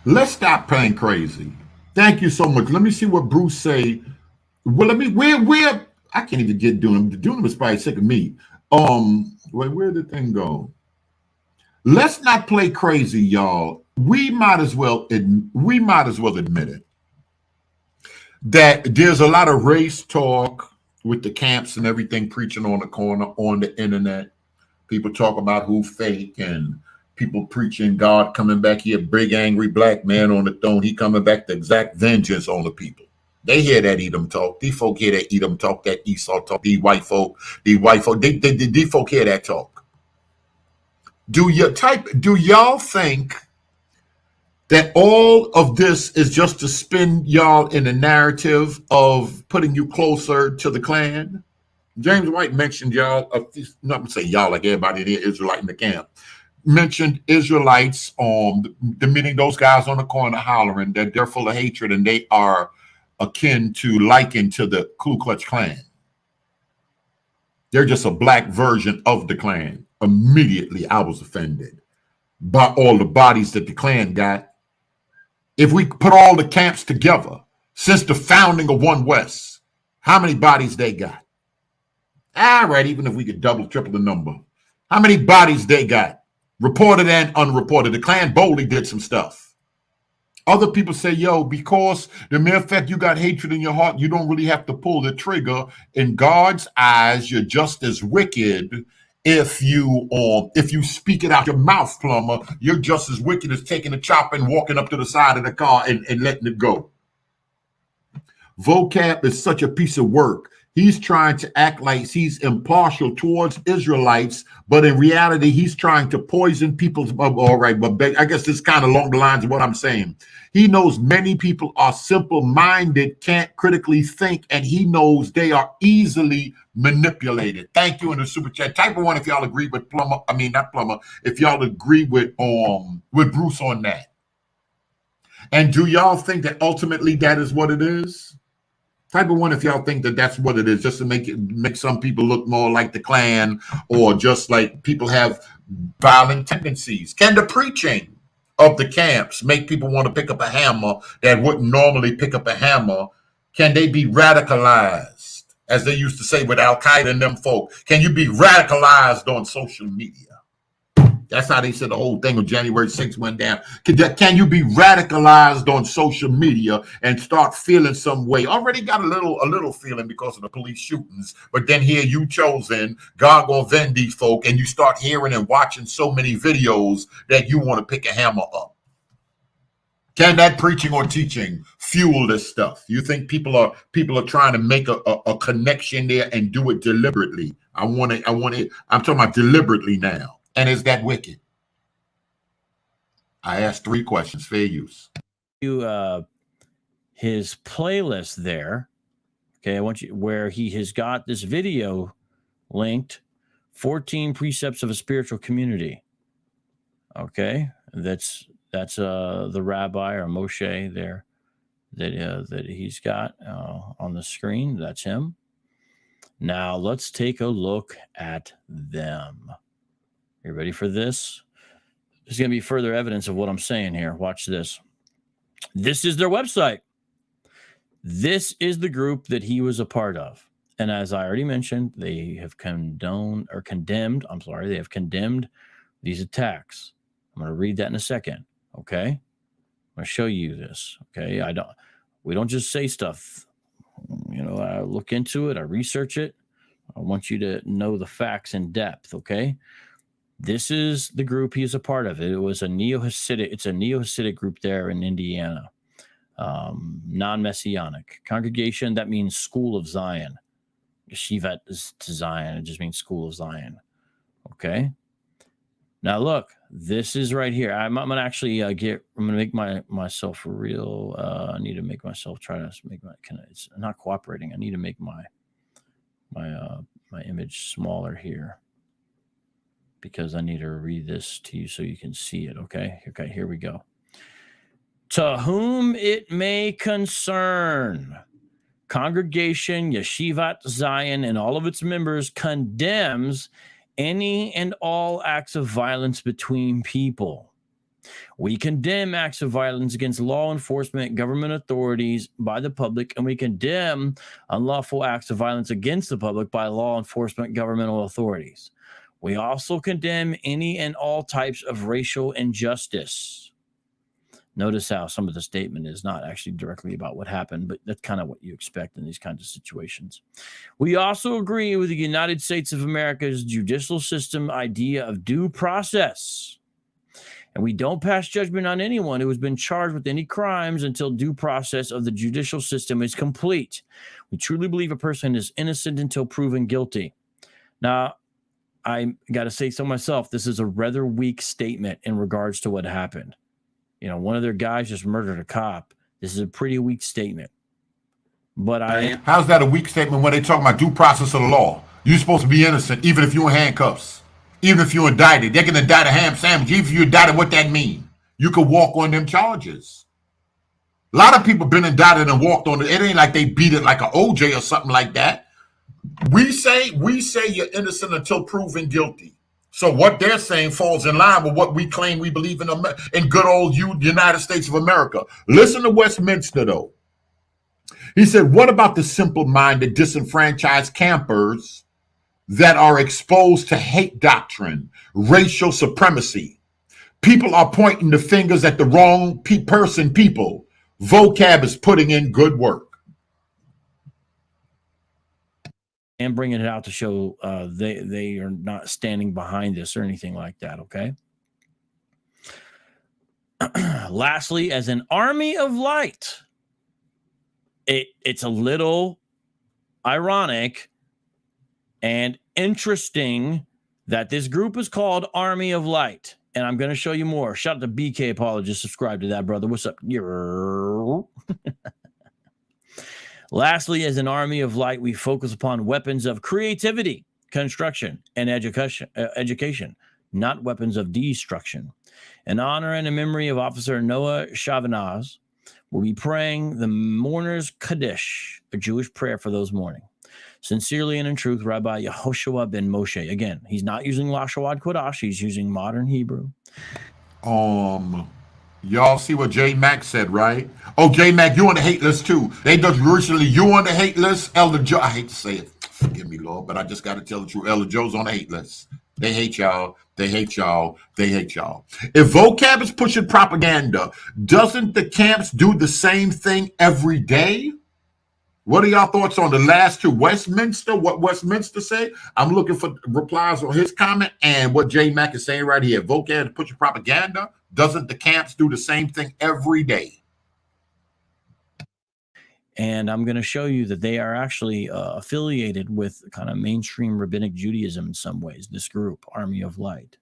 Let's stop playing crazy. Thank you so much. Let me see what Bruce say. Well, where I can't even get Dunham. Dunham is probably sick of me. Where did the thing go? Let's not play crazy, y'all. We might as well admit it. That there's a lot of race talk with the camps and everything preaching on the corner on the internet. People talk about who fake and people preaching God coming back here, big angry black man on the throne. He coming back to exact vengeance on the people. They hear that Edom talk. These folk hear that Edom talk, that Esau talk. These white folk, these folk hear that talk. Do y'all think that all of this is just to spin y'all in a narrative of putting you closer to the Klan? James White mentioned y'all, not to say y'all like everybody there, Israelite in the camp, mentioned Israelites, the meaning those guys on the corner hollering that they're full of hatred and they are likened to the Ku Klux Klan. They're just a black version of the Klan. Immediately, I was offended by all the bodies that the Klan got. If we put all the camps together since the founding of One West, how many bodies they got? All right, even if we could double, triple the number. How many bodies they got? Reported and unreported. The Klan boldly did some stuff. Other people say, yo, because the mere fact you got hatred in your heart, you don't really have to pull the trigger. In God's eyes, you're just as wicked. If you speak it out your mouth, Plumber, you're just as wicked as taking a chopper and walking up to the side of the car and letting it go. Vocab is such a piece of work. He's trying to act like he's impartial towards Israelites, but in reality, he's trying to poison people's. All right, but I guess this is kind of along the lines of what I'm saying. He knows many people are simple-minded, can't critically think, and he knows they are easily manipulated. Thank you in the super chat. Type of one if y'all agree with Plumber. I mean, not Plumber. If y'all agree with Bruce on that. And do y'all think that ultimately that is what it is? Type of one if y'all think that that's what it is, just to make some people look more like the Klan, or just like people have violent tendencies. Can the preaching of the camps make people want to pick up a hammer that wouldn't normally pick up a hammer? Can they be radicalized as they used to say with Al-Qaeda and them folk? Can you be radicalized on social media? That's how they said the whole thing on January 6th went down. Can you be radicalized on social media and start feeling some way? Already got a little feeling because of the police shootings, but then here you chosen, God gonna vend these folk, and you start hearing and watching so many videos that you want to pick a hammer up. Can that preaching or teaching fuel this stuff? You think people are trying to make a connection there and do it deliberately? I'm talking about deliberately now. And is that wicked? I asked 3 questions, fair use. His playlist there, okay, I want you, where he has got this video linked, 14 precepts of a spiritual community. Okay, that's the rabbi or Moshe there that he's got on the screen. That's him. Now let's take a look at them. You ready for this? There's going to be further evidence of what I'm saying here. Watch this. This is their website. This is the group that he was a part of. And as I already mentioned, they have condemned these attacks. I'm going to read that in a second. Okay. I'm going to show you this. Okay. We don't just say stuff. You know, I look into it. I research it. I want you to know the facts in depth. Okay. This is the group he is a part of. It was a neo-Hasidic. It's a neo-Hasidic group there in Indiana. Non-Messianic congregation. That means School of Zion. Yeshivat is to Zion. It just means School of Zion. Okay. Now look, this is right here. I'm going to actually I'm going to make myself real. I need to make myself it's not cooperating. I need to make my image smaller here, because I need to read this to you so you can see it. Okay. Okay. Here we go. To whom it may concern, Congregation Yeshivat Zion and all of its members condemns any and all acts of violence between people. We condemn acts of violence against law enforcement, government authorities, by the public, and we condemn unlawful acts of violence against the public by law enforcement, governmental authorities. We also condemn any and all types of racial injustice. Notice how some of the statement is not actually directly about what happened, but that's kind of what you expect in these kinds of situations. We also agree with the United States of America's judicial system idea of due process. And we don't pass judgment on anyone who has been charged with any crimes until due process of the judicial system is complete. We truly believe a person is innocent until proven guilty. Now, I got to say so myself, this is a rather weak statement in regards to what happened. You know, one of their guys just murdered a cop. This is a pretty weak statement. But how's that a weak statement when they talk about due process of the law? You're supposed to be innocent, even if you're in handcuffs, even if you're indicted. They can indict a ham sandwich, even if you're indicted. What that mean? You could walk on them charges. A lot of people been indicted and walked on it. It ain't like they beat it like an OJ or something like that. We say you're innocent until proven guilty. So what they're saying falls in line with what we claim we believe in good old United States of America. Listen to Westminster, though. He said, what about the simple-minded, disenfranchised campers that are exposed to hate doctrine, racial supremacy? People are pointing the fingers at the wrong people. Vocab is putting in good work. And bringing it out to show they are not standing behind this or anything like that, okay? Lastly, as an army of light, it's a little ironic and interesting that this group is called Army of Light. And I'm going to show you more. Shout out to BK Apologist. Subscribe to that, brother. What's up? Lastly, as an army of light, we focus upon weapons of creativity, construction, and education, not weapons of destruction. In honor and in memory of Officer Noah Shavanaz, we'll be praying the mourner's Kaddish, a Jewish prayer for those mourning. Sincerely and in truth, Rabbi Yehoshua ben Moshe. Again, he's not using Lashon Kodash, he's using modern Hebrew. Y'all see what J Mac said, right? Oh, J Mac, you on the hate list too. They just recently you on the hate list. Elder Joe, I hate to say it, forgive me, Lord, but I just got to tell the truth. Elder Joe's on the hate list. They hate y'all. They hate y'all. They hate y'all. If vocab is pushing propaganda, doesn't the camps do the same thing every day? What are y'all thoughts on the last two? Westminster, what Westminster say? I'm looking for replies on his comment and what J Mac is saying right here. Vocab is pushing propaganda. Doesn't the camps do the same thing every day? And I'm going to show you that they are actually affiliated with kind of mainstream rabbinic Judaism in some ways, this group, Army of Light.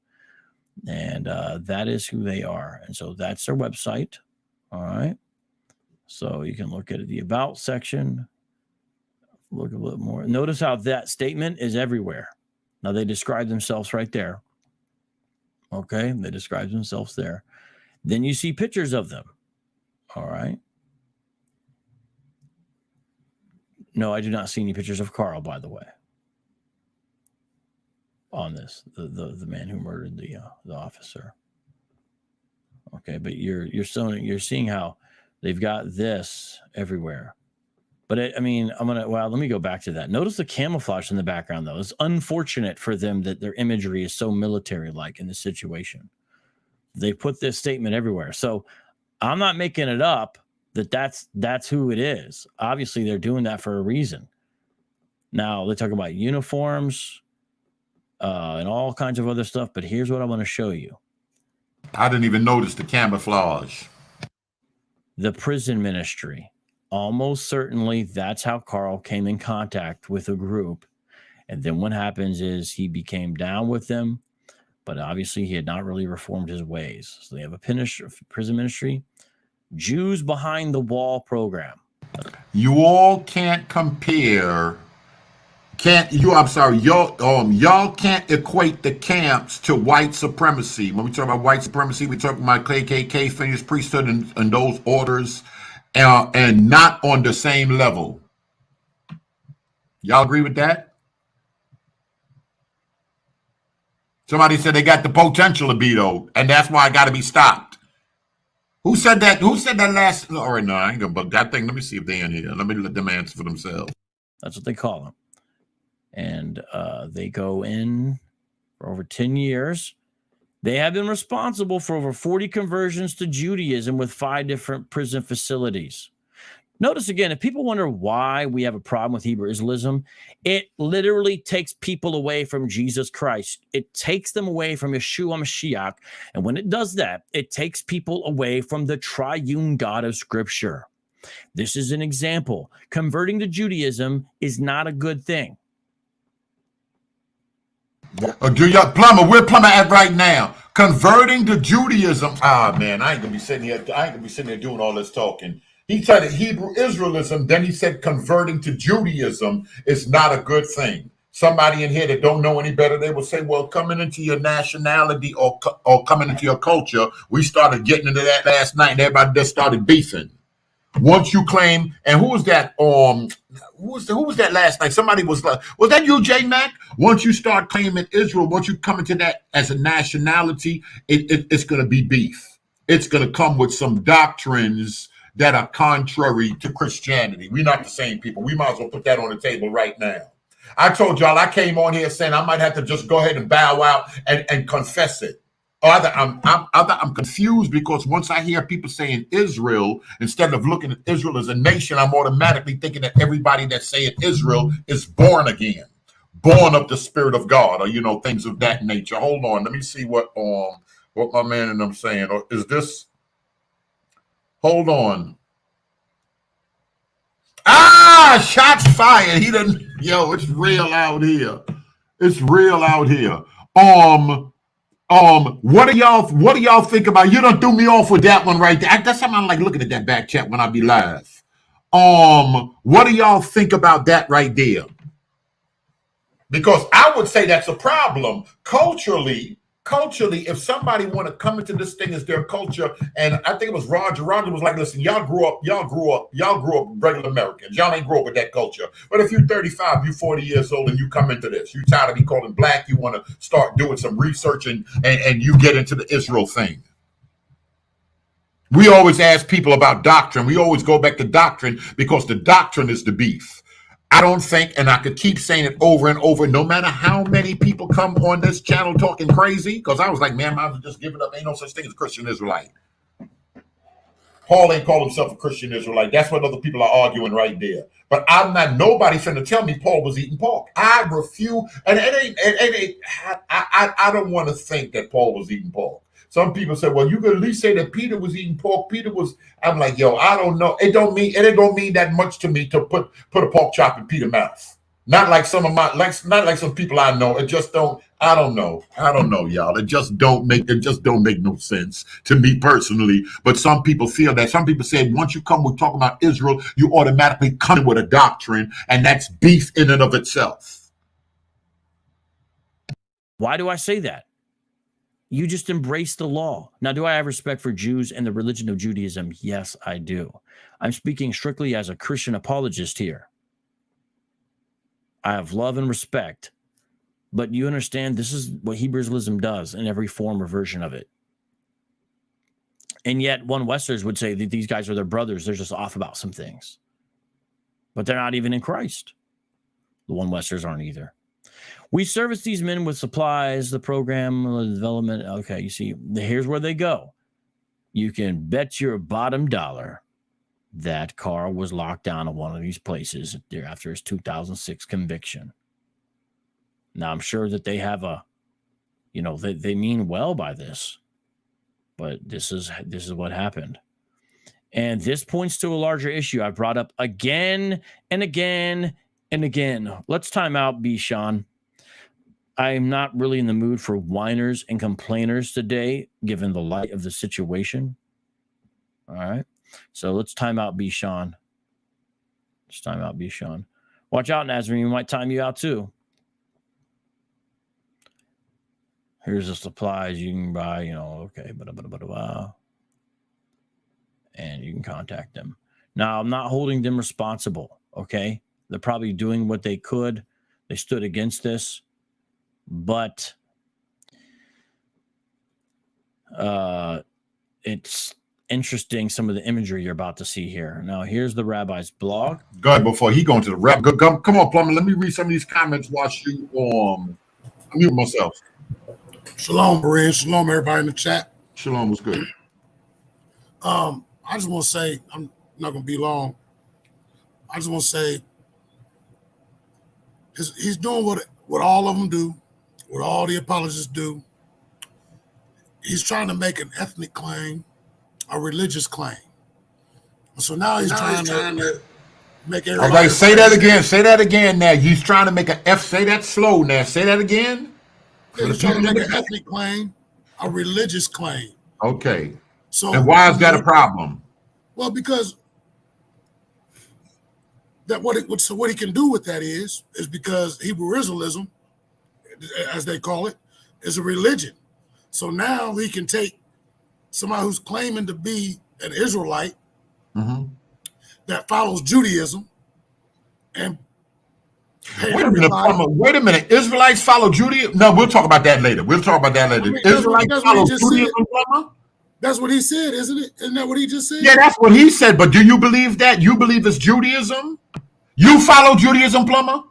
And that is who they are. And so that's their website. All right. So you can look at the About section. Look a little more. Notice how that statement is everywhere. Now they describe themselves right there. Okay. They describe themselves there. Then you see pictures of them. All right. No, I do not see any pictures of Carl, by the way, on this, the man who murdered the officer. Okay, but you're seeing how they've got this everywhere. But let me go back to that. Notice the camouflage in the background, though. It's unfortunate for them that their imagery is so military-like in this situation. They put this statement everywhere. So I'm not making it up. That's who it is. Obviously, they're doing that for a reason. Now, they talk about uniforms and all kinds of other stuff, but here's what I want to show you. I didn't even notice the camouflage. The prison ministry. Almost certainly that's how Carl came in contact with a group. And then what happens is he became down with them, but obviously he had not really reformed his ways. So they have a prison ministry. Jews Behind the Wall program. You all can't compare. Y'all can't equate the camps to white supremacy. When we talk about white supremacy, we talk about KKK, Finnish priesthood, and those orders, and not on the same level. Y'all agree with that? Somebody said they got the potential to be, though, and that's why I got to be stopped. Who said that? Who said that last? All right, no, I ain't gonna bug that thing. Let me see if they're in here. Let me let them answer for themselves. That's what they call them. And they go in for over 10 years. They have been responsible for over 40 conversions to Judaism with 5 different prison facilities. Notice again, if people wonder why we have a problem with Hebrew Israelism, it literally takes people away from Jesus Christ. It takes them away from Yeshua Mashiach. And when it does that, it takes people away from the triune God of Scripture. This is an example. Converting to Judaism is not a good thing. Do y'all, Plumber, where Plumber at right now? Converting to Judaism. Ah, man, I ain't gonna be sitting here doing all this talking. He tried Hebrew Israelism, then he said converting to Judaism is not a good thing. Somebody in here that don't know any better, they will say, well, coming into your nationality or coming into your culture, we started getting into that last night and everybody just started beefing. Once you claim, and who was that? Who was that last night? Somebody was that you, J Mac? Once you start claiming Israel, once you come into that as a nationality, it's going to be beef. It's going to come with some doctrines that are contrary to Christianity. We're not the same people. We might as well put that on the table right now. I told y'all I came on here saying I might have to just go ahead and bow out and confess it. I'm confused because once I hear people saying Israel, instead of looking at Israel as a nation, I'm automatically thinking that everybody that's saying Israel is born again, born of the Spirit of God, or things of that nature. Hold on, let me see what my man and them saying. Or is this? Hold on. Shots fired. He didn't. Yo, it's real out here. It's real out here. What do y'all think about? You done threw me off with that one right there. That's something I like looking at that back chat when I be live. What do y'all think about that right there? Because I would say that's a problem culturally, if somebody want to come into this thing as their culture, and I think it was Roger was like, listen, y'all grew up regular Americans. Y'all ain't grew up with that culture. But if you're 35, you're 40 years old and you come into this, you tired of being called black, you want to start doing some research and you get into the Israel thing. We always ask people about doctrine. We always go back to doctrine because the doctrine is the beef. I don't think, and I could keep saying it over and over, no matter how many people come on this channel talking crazy, because I was like, man, I was just giving up. Ain't no such thing as Christian Israelite. Paul ain't called himself a Christian Israelite. That's what other people are arguing right there. But I'm not, nobody finna tell me Paul was eating pork. I refuse, and I don't want to think that Paul was eating pork. Some people say, well, you could at least say that Peter was eating pork. Peter was, I'm like, yo, I don't know. It don't mean that much to me to put a pork chop in Peter's mouth. Not like some of my, not like some people I know. It just don't, I don't know, y'all. It just don't make no sense to me personally. But some people feel that. Some people say once you come with talking about Israel, you automatically come with a doctrine, and that's beef in and of itself. Why do I say that? You just embrace the law. Now, do I have respect for Jews and the religion of Judaism? Yes, I do. I'm speaking strictly as a Christian apologist here. I have love and respect, but you understand this is what Israelism does in every form or version of it. And yet one Westerners would say that these guys are their brothers. They're just off about some things, but they're not even in Christ. The one Westerners aren't either. We service these men with supplies, the program, the development. Okay, you see, here's where they go. You can bet your bottom dollar that Carl was locked down in one of these places after his 2006 conviction. Now, I'm sure that they have they mean well by this, but this is what happened. And this points to a larger issue I brought up again and again and again. Let's time out, B. Sean. I'm not really in the mood for whiners and complainers today, given the light of the situation. All right. So let's time out B. Sean. Let's time out B. Sean. Watch out, Nazarene. We might time you out too. Here's the supplies you can buy, okay. And you can contact them. Now, I'm not holding them responsible, okay? They're probably doing what they could. They stood against this. But it's interesting, some of the imagery you're about to see here. Now, here's the rabbi's blog. Go ahead before he go into the rap. Come on, Plumber. Let me read some of these comments while you mute myself. Shalom, Berean. Shalom, everybody in the chat. Shalom was good. I just want to say, I'm not going to be long. I just want to say he's doing what all of them do, what all the apologists do. He's trying to make an ethnic claim, a religious claim. So now he's trying to make everybody. All right, say that again. Say that again now. He's trying to make an F. Say that slow now. Say that again. Yeah, he's trying to make an ethnic claim, a religious claim. Okay. So, and why is that a problem? Well, because what he can do with that is because Hebrew Israelism, as they call it, is a religion. So now he can take somebody who's claiming to be an Israelite that follows Judaism and wait a minute. Israelites follow Judaism? No, we'll talk about that later. Israelites follow Judaism? That's what he said, isn't it? Isn't that what he just said? Yeah, that's what he said. But do you believe that? You believe it's Judaism? You follow Judaism, Plumber?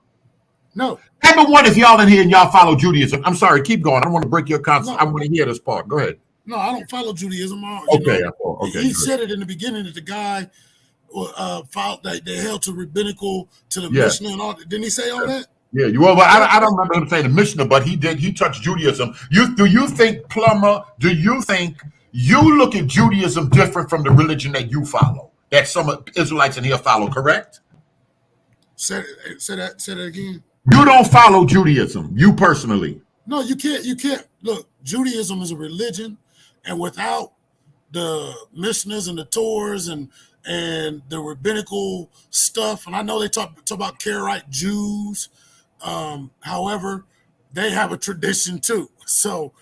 No. Number one, if y'all in here and y'all follow Judaism, I'm sorry, keep going. I don't want to break your concept. I want to hear this part. Go ahead. No, I don't follow Judaism. Okay. He said it in the beginning that the guy followed that they held to rabbinical, to the Mishnah and all. Didn't he say all that? Yeah, I don't remember him saying the Mishnah, but he did. He touched Judaism. Do you think, Plumber? Do you think you look at Judaism different from the religion that you follow? That some Israelites in here follow, correct? Say that again. You don't follow Judaism, you personally. No, you can't. Look, Judaism is a religion, and without the Mishnahs and the Torahs and the rabbinical stuff, and I know they talk about Karaite Jews. However, they have a tradition too. So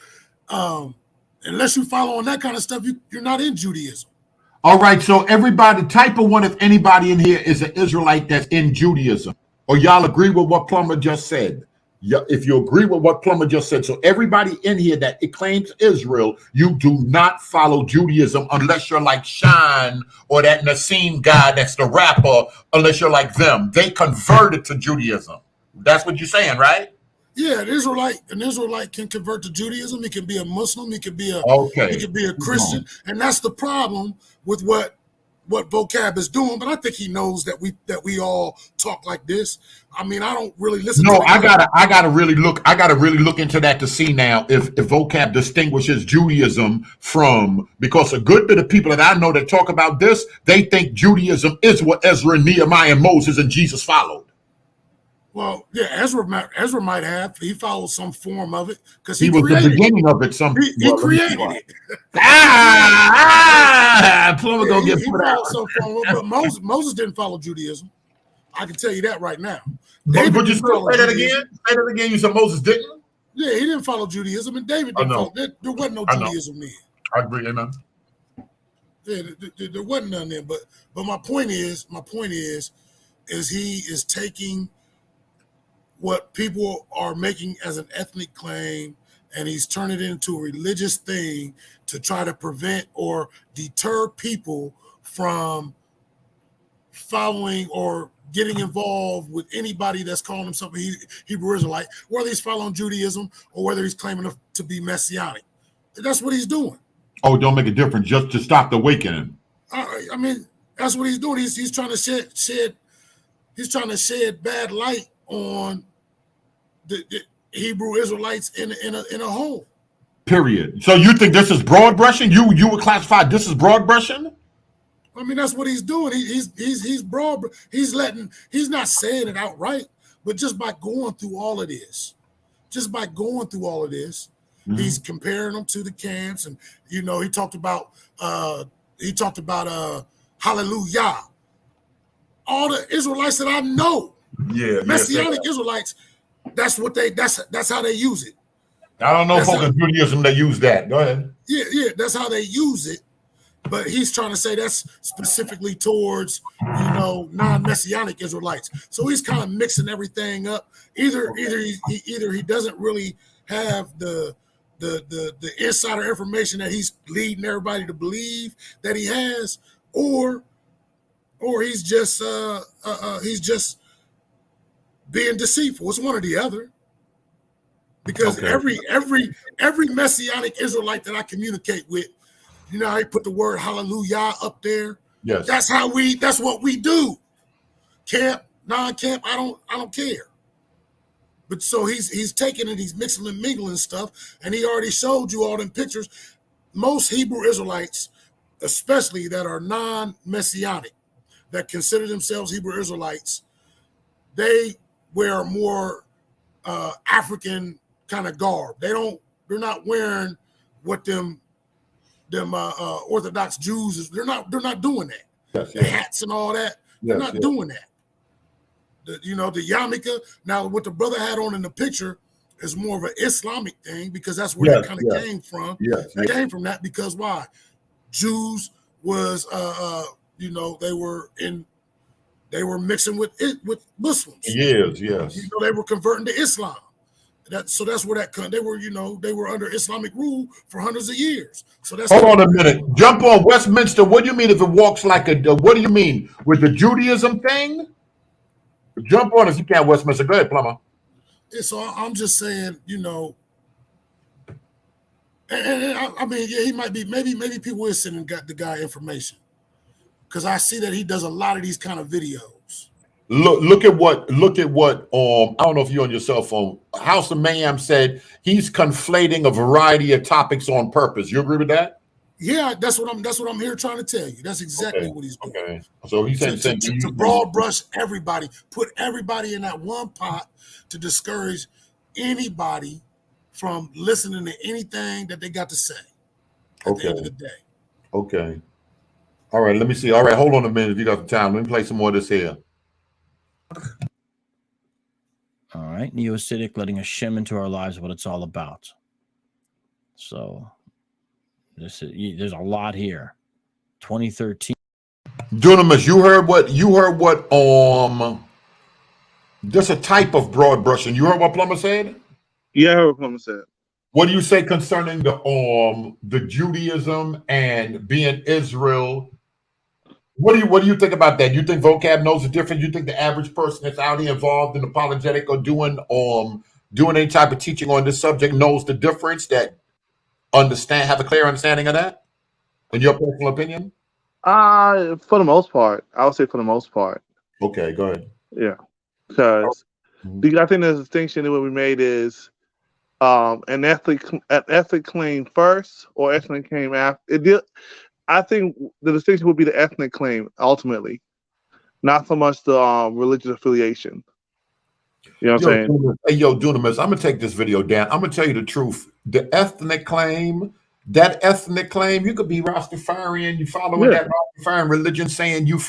unless you follow on that kind of stuff, you're not in Judaism. All right, so everybody, type of one, if anybody in here is an Israelite that's in Judaism, or y'all agree with what Plumber just said. Yeah, if you agree with what Plummer just said, so everybody in here that it claims Israel, you do not follow Judaism unless you're like Shine or that Nassim guy that's the rapper, unless you're like them. They converted to Judaism. That's what you're saying, right? Yeah, an Israelite can convert to Judaism. He can be a Muslim. He could be a Christian, and that's the problem with what vocab is doing. But I think he knows that we all talk like this. I mean, I don't really listen. No, I gotta really look into that to see now if vocab distinguishes Judaism from, because a good bit of people that I know that talk about this, they think Judaism is what Ezra, Nehemiah, Moses, and Jesus followed. Well, yeah, Ezra might have. He followed some form of it because he was the beginning of it. He created it. Plumber gonna get put out. Some form of it, but Moses didn't follow Judaism. I can tell you that right now. Would you still say that again? Say that again. You said Moses didn't? Yeah, he didn't follow Judaism, and David didn't follow. There wasn't no Judaism then. I agree, amen. Yeah, there wasn't none then. But my point is he is taking what people are making as an ethnic claim, and he's turning it into a religious thing to try to prevent or deter people from following or getting involved with anybody that's calling himself a Hebrew Israelite, whether he's following Judaism or whether he's claiming to be Messianic. That's what he's doing. Oh, don't make a difference, just to stop the awakening. I mean, that's what he's doing. He's trying to shed bad light on the Hebrew Israelites in a whole. Period. So you think this is broad brushing? You would classify this as broad brushing? I mean, that's what he's doing. He's broad. He's not saying it outright, but just by going through all of this, he's comparing them to the camps, and he talked about hallelujah. All the Israelites that I know, Messianic Israelites, that's how they use it. I don't know folk in Judaism that use that. Go ahead. Yeah, that's how they use it. But he's trying to say that's specifically towards, non-Messianic Israelites. So he's kind of mixing everything up. Either he doesn't really have the insider information that he's leading everybody to believe that he has, or he's just being deceitful. It's one or the other. Because every Messianic Israelite that I communicate with, how he put the word hallelujah up there. Yes. That's what we do. Camp, non-camp, I don't care. But so he's taking it, he's mixing and mingling stuff, and he already showed you all them pictures. Most Hebrew Israelites, especially that are non-Messianic, that consider themselves Hebrew Israelites, they wear more African kind of garb. They're not wearing what them Orthodox Jews is. They're not doing that. Yes, the hats and all that. They're not doing that. The yarmulke. Now, what the brother had on in the picture is more of an Islamic thing, because that's where that kind of came from. It came from that because why? Jews was they were mixing with Muslims. Yes. They were converting to Islam. That's where that they were under Islamic rule for hundreds of years. So that's hold on a minute. Jump on Westminster. What do you mean if it walks like a? What do you mean with the Judaism thing? Jump on if you can, Westminster. Go ahead, Plummer. Yeah, so I'm just saying, and I mean, he might be. Maybe people is sending the guy information, because I see that he does a lot of these kind of videos. Look at what I don't know if you're on your cell phone. House of Mayhem said he's conflating a variety of topics on purpose. You agree with that? Yeah, that's what I'm here trying to tell you. That's exactly what he's doing. Okay. So he's saying to broad brush everybody, put everybody in that one pot to discourage anybody from listening to anything that they got to say at the end of the day. Okay. All right, let me see. All right, hold on a minute if you got the time. Let me play some more of this here. All right, Neo-Acidic letting us shim into our lives what it's all about. So there's a lot here. 2013. Dunamis, you heard what Just a type of broad brushing. You heard what Plummer said? Yeah, I heard what Plummer said. What do you say concerning the Judaism and being Israel? What do you think about that? You think vocab knows the difference? You think the average person that's out here involved in apologetic or doing any type of teaching on this subject knows the difference? That have a clear understanding of that? In your personal opinion? For the most part, I would say for the most part. Okay, go ahead. Yeah, because I think the distinction that we made is an ethnic claim first or ethnic claim after. I think the distinction would be the ethnic claim ultimately, not so much the religious affiliation. You know what I'm saying? Hey, Dunamis, I'm gonna take this video down. I'm gonna tell you the truth. The ethnic claim, you could be Rastafarian, you following that Rastafarian religion, saying you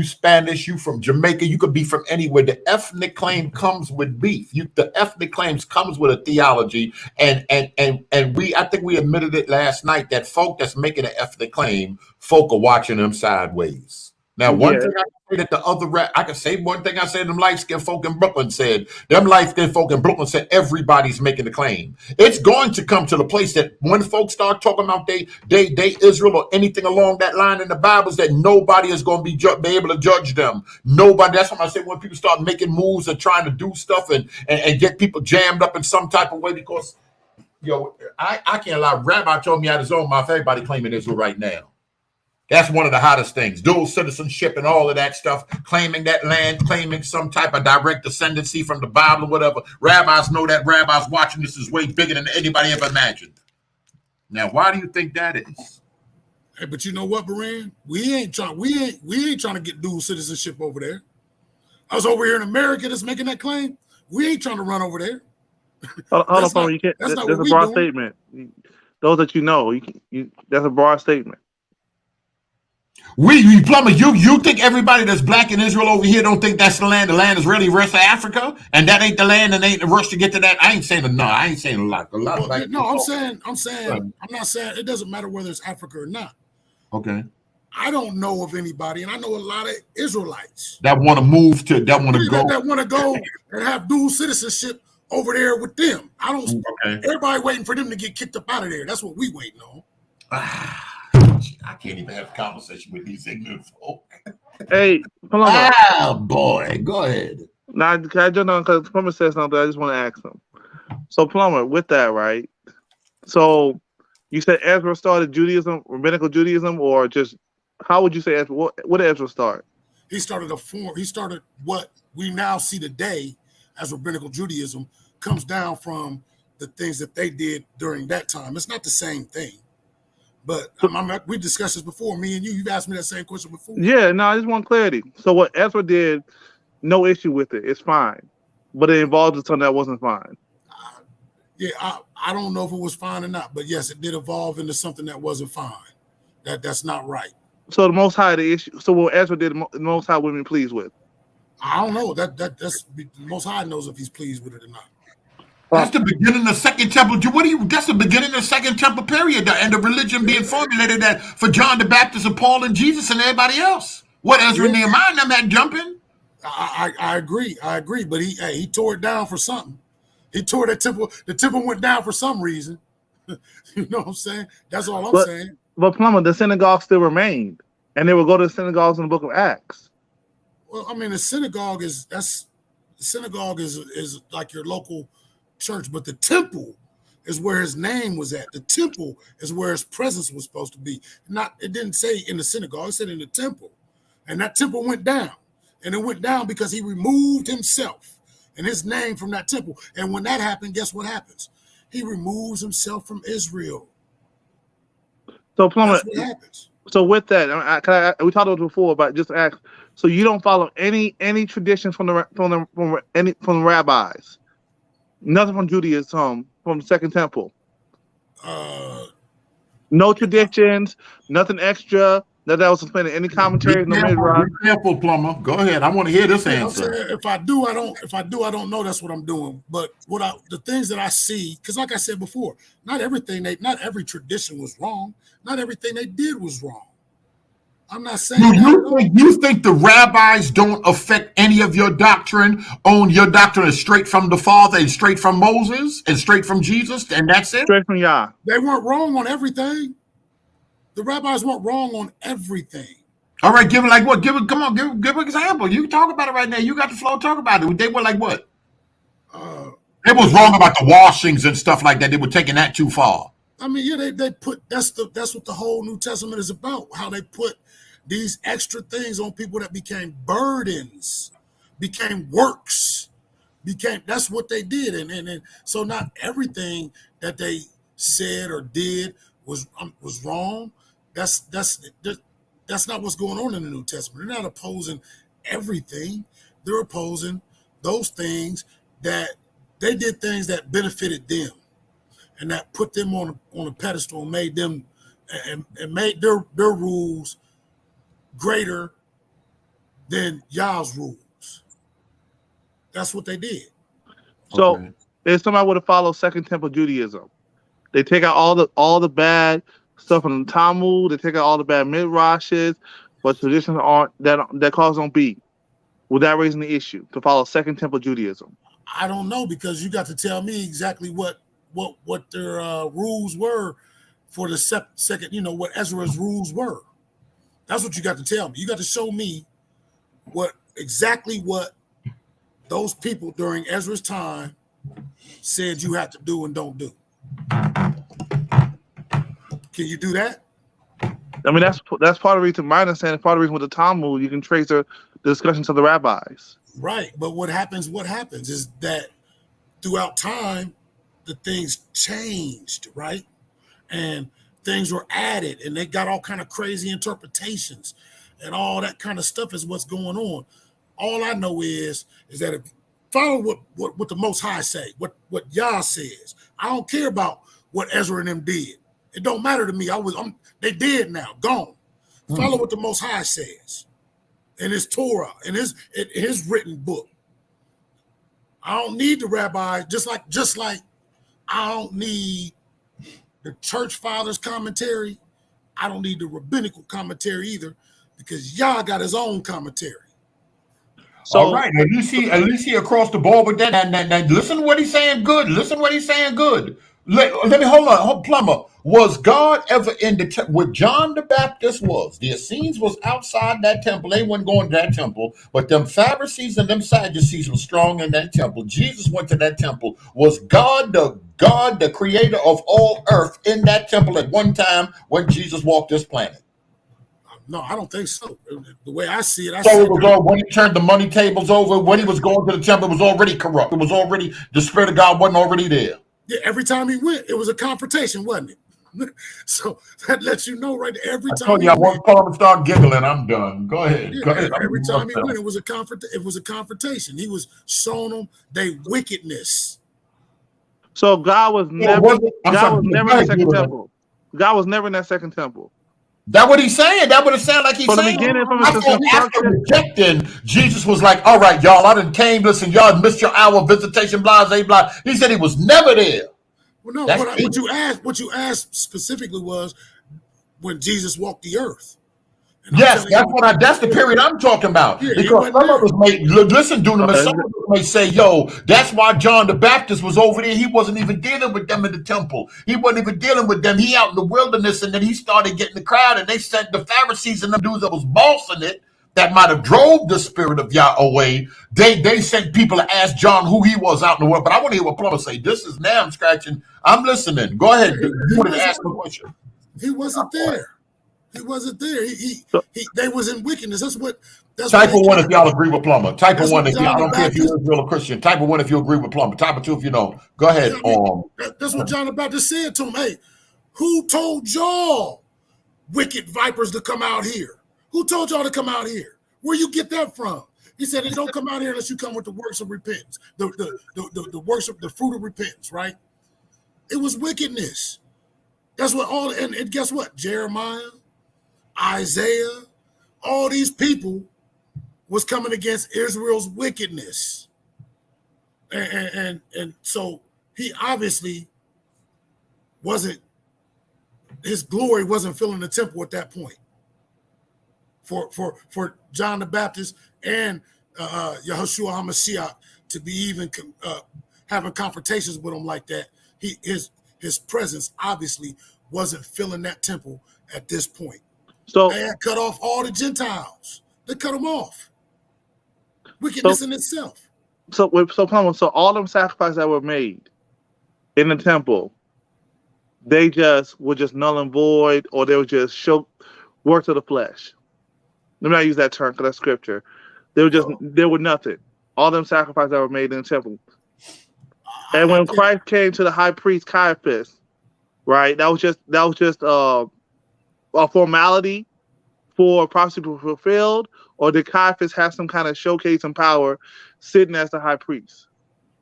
Spanish, you from Jamaica, you could be from anywhere. The ethnic claim comes with beef. The ethnic claims comes with a theology, and I think we admitted it last night that folk that's making an ethnic claim, folk are watching them sideways. Now, one thing I can say that I can say one thing I said them light-skinned folk in Brooklyn said. Them light-skinned folk in Brooklyn said everybody's making the claim. It's going to come to the place that when folks start talking about they Israel or anything along that line in the Bibles, that nobody is going to be able to judge them. Nobody. That's why I say when people start making moves and trying to do stuff and get people jammed up in some type of way, because I can't lie. Rabbi told me out his own mouth, everybody claiming Israel right now. That's one of the hottest things. Dual citizenship and all of that stuff, claiming that land, claiming some type of direct descendancy from the Bible or whatever. Rabbis know that. Rabbis watching this is way bigger than anybody ever imagined. Now, why do you think that is? Hey, but you know what, Baran? We ain't trying to get dual citizenship over there. I was over here in America that's making that claim. We ain't trying to run over there. Hold on, you can't. That's a broad statement. Those that you know, that's a broad statement. Plumber, you think everybody that's black in Israel over here don't think that's the land? The land is really the rest of Africa, and that ain't the land, and ain't the rush to get to that. I ain't saying a lot. A lot. Well, no, I'm saying, I'm not saying it doesn't matter whether it's Africa or not. Okay. I don't know of anybody, and I know a lot of Israelites that want to move to that want to go and have dual citizenship over there with them. I don't. Okay. Everybody waiting for them to get kicked up out of there. That's what we waiting on. I can't even have a conversation with these ignorant folk. Hey, Paloma. Boy, go ahead. Now, I just know because Plummer said something. I just want to ask him. So, Plummer, with that, right? So, you said Ezra started Judaism, rabbinical Judaism, or just how would you say Ezra? What did Ezra start? He started He started what we now see today as rabbinical Judaism comes down from the things that they did during that time. It's not the same thing. But we discussed this before, me and you. You've asked me that same question before. Yeah, no, I just want clarity. So what Ezra did, no issue with it. It's fine. But it involved something that wasn't fine. I don't know if it was fine or not. But yes, it did evolve into something that wasn't fine. That's not right. So the Most High, the issue. So what Ezra did, the Most High would be pleased with? I don't know. That's the Most High knows if he's pleased with it or not. That's the beginning of the Second Temple. That's the beginning of the Second Temple period, and the religion being formulated that for John the Baptist and Paul and Jesus and everybody else. What Ezra and Nehemiah and them had jumping? I agree. But he tore it down for something. He tore that temple. The temple went down for some reason. You know what I'm saying? That's all I'm saying. But Plummer, the synagogue still remained, and they would go to the synagogues in the Book of Acts. Well, I mean, the synagogue is like your local church, but the temple is where his name was at. The temple is where his presence was supposed to be. It didn't say in the synagogue, it said in the temple. And that temple went down. And it went down because he removed himself and his name from that temple. And when that happened, guess what happens? He removes himself from Israel. So Plummer, that's what happens. So with that, we talked about it before, but just ask. So you don't follow any traditions from the rabbis? Nothing from Judaism, from the Second Temple. No traditions, nothing extra. That was explained in any commentaries. No be careful, Plummer. Go ahead. I want to hear this answer. If I do, I don't know. That's what I'm doing. But the things that I see, because like I said before, not every tradition was wrong. Not everything they did was wrong. I'm not saying that. You think the rabbis don't affect any of your doctrine? Your doctrine is straight from the Father and straight from Moses and straight from Jesus, and that's it? Straight from Yah. They weren't wrong on everything. The rabbis weren't wrong on everything. All right, give it like what? Give an example. You talk about it right now. You got the flow. Talk about it. They were like what? They was wrong about the washings and stuff like that. They were taking that too far. I mean, yeah, they put that's what the whole New Testament is about. How they put these extra things on people that became burdens, became works, that's what they did, and so not everything that they said or did was wrong. That's not what's going on in the New Testament. They're not opposing everything. They're opposing those things that they did things that benefited them and that put them on a pedestal and made them and made their rules greater than Yah's rules. That's what they did. So if somebody would have followed Second Temple Judaism, they take out all the bad stuff from the Talmud, they take out all the bad midrashes, but traditions that cause on beat. Would that raise any issue to follow Second Temple Judaism? I don't know, because you got to tell me exactly what their rules were for the second, what Ezra's rules were. That's what you got to tell me. You got to show me exactly what those people during Ezra's time said you have to do and don't do. Can you do that? I mean, that's part of the reason. My understanding, part of the reason with the Talmud, you can trace the discussions of the rabbis. Right, but what happens is that throughout time, the things changed, right? And things were added, and they got all kind of crazy interpretations, and all that kind of stuff is what's going on. All I know is that if follow what the Most High say, what Yah says. I don't care about what Ezra and them did. It don't matter to me. They dead now, gone. Follow what the Most High says in his Torah, in his written book. I don't need the rabbi, just like I don't need the church fathers commentary. I don't need the rabbinical commentary either, because Yah got his own commentary. So, all right, at least he across the board with that. And listen to what he's saying. Good. Listen to what he's saying. Good. Let me hold on. Plumber, was God ever in the temple? What John the Baptist was? The Essenes was outside that temple. They wasn't going to that temple, but them Pharisees and them Sadducees were strong in that temple. Jesus went to that temple. Was God the creator of all earth in that temple at one time when Jesus walked this planet? No, I don't think so. The way I see it, when he turned the money tables over, when he was going to the temple, it was already corrupt. It was already, the Spirit of God wasn't already there. Yeah, every time he went, it was a confrontation, wasn't it? So that lets you know, right? Every time. I told you I won't call him and start giggling. I'm done. Go ahead. Yeah, Go ahead. Every time he went, it was a confrontation. He was showing them their wickedness. So God was never in the second temple. God was never in that second temple. That's what he's saying. That would have sounded like he's saying. After rejecting, Jesus was like, all right, y'all, I done came, listen, y'all missed your hour of visitation, blah, blah, blah. He said he was never there. Well, no, what you asked specifically was when Jesus walked the earth. Yes, that's the period I'm talking about. Yeah, because some of us may say, yo, that's why John the Baptist was over there. He wasn't even dealing with them in the temple. He wasn't even dealing with them. He out in the wilderness, and then he started getting the crowd, and they sent the Pharisees and them dudes that was bossing it, that might have drove the Spirit of Yah away. They sent people to ask John who he was out in the world. But I want to hear what Plumber say. This is now I'm scratching. I'm listening. Go ahead. You want to ask a question. He wasn't there. He wasn't there. They was in wickedness. That's type of one if y'all agree with Plumber. Type of one if y'all don't care if you're Israel or Christian. Type of one if you agree with Plumber. Type of two if you don't. Go ahead. That's what John the Baptist said to him. Hey, who told y'all wicked vipers to come out here? Who told y'all to come out here? Where you get that from? He said, don't come out here unless you come with the works of repentance. The works of the fruit of repentance, right? It was wickedness. That's what and guess what? Jeremiah, Isaiah, all these people was coming against Israel's wickedness. And so he obviously his glory wasn't filling the temple at that point. for John the Baptist and Yahushua HaMashiach to be even having confrontations with him like that. His presence obviously wasn't filling that temple at this point. So they had cut off all the Gentiles. They cut them off. Wickedness in itself. So all them sacrifices that were made in the temple, they were just null and void, or they were just works of the flesh. Let me not use that term because that's scripture. There were nothing. All them sacrifices that were made in the temple. And when Christ came to the high priest Caiaphas, right, that was just a formality for prophecy to be fulfilled, or did Caiaphas have some kind of showcase and power sitting as the high priest?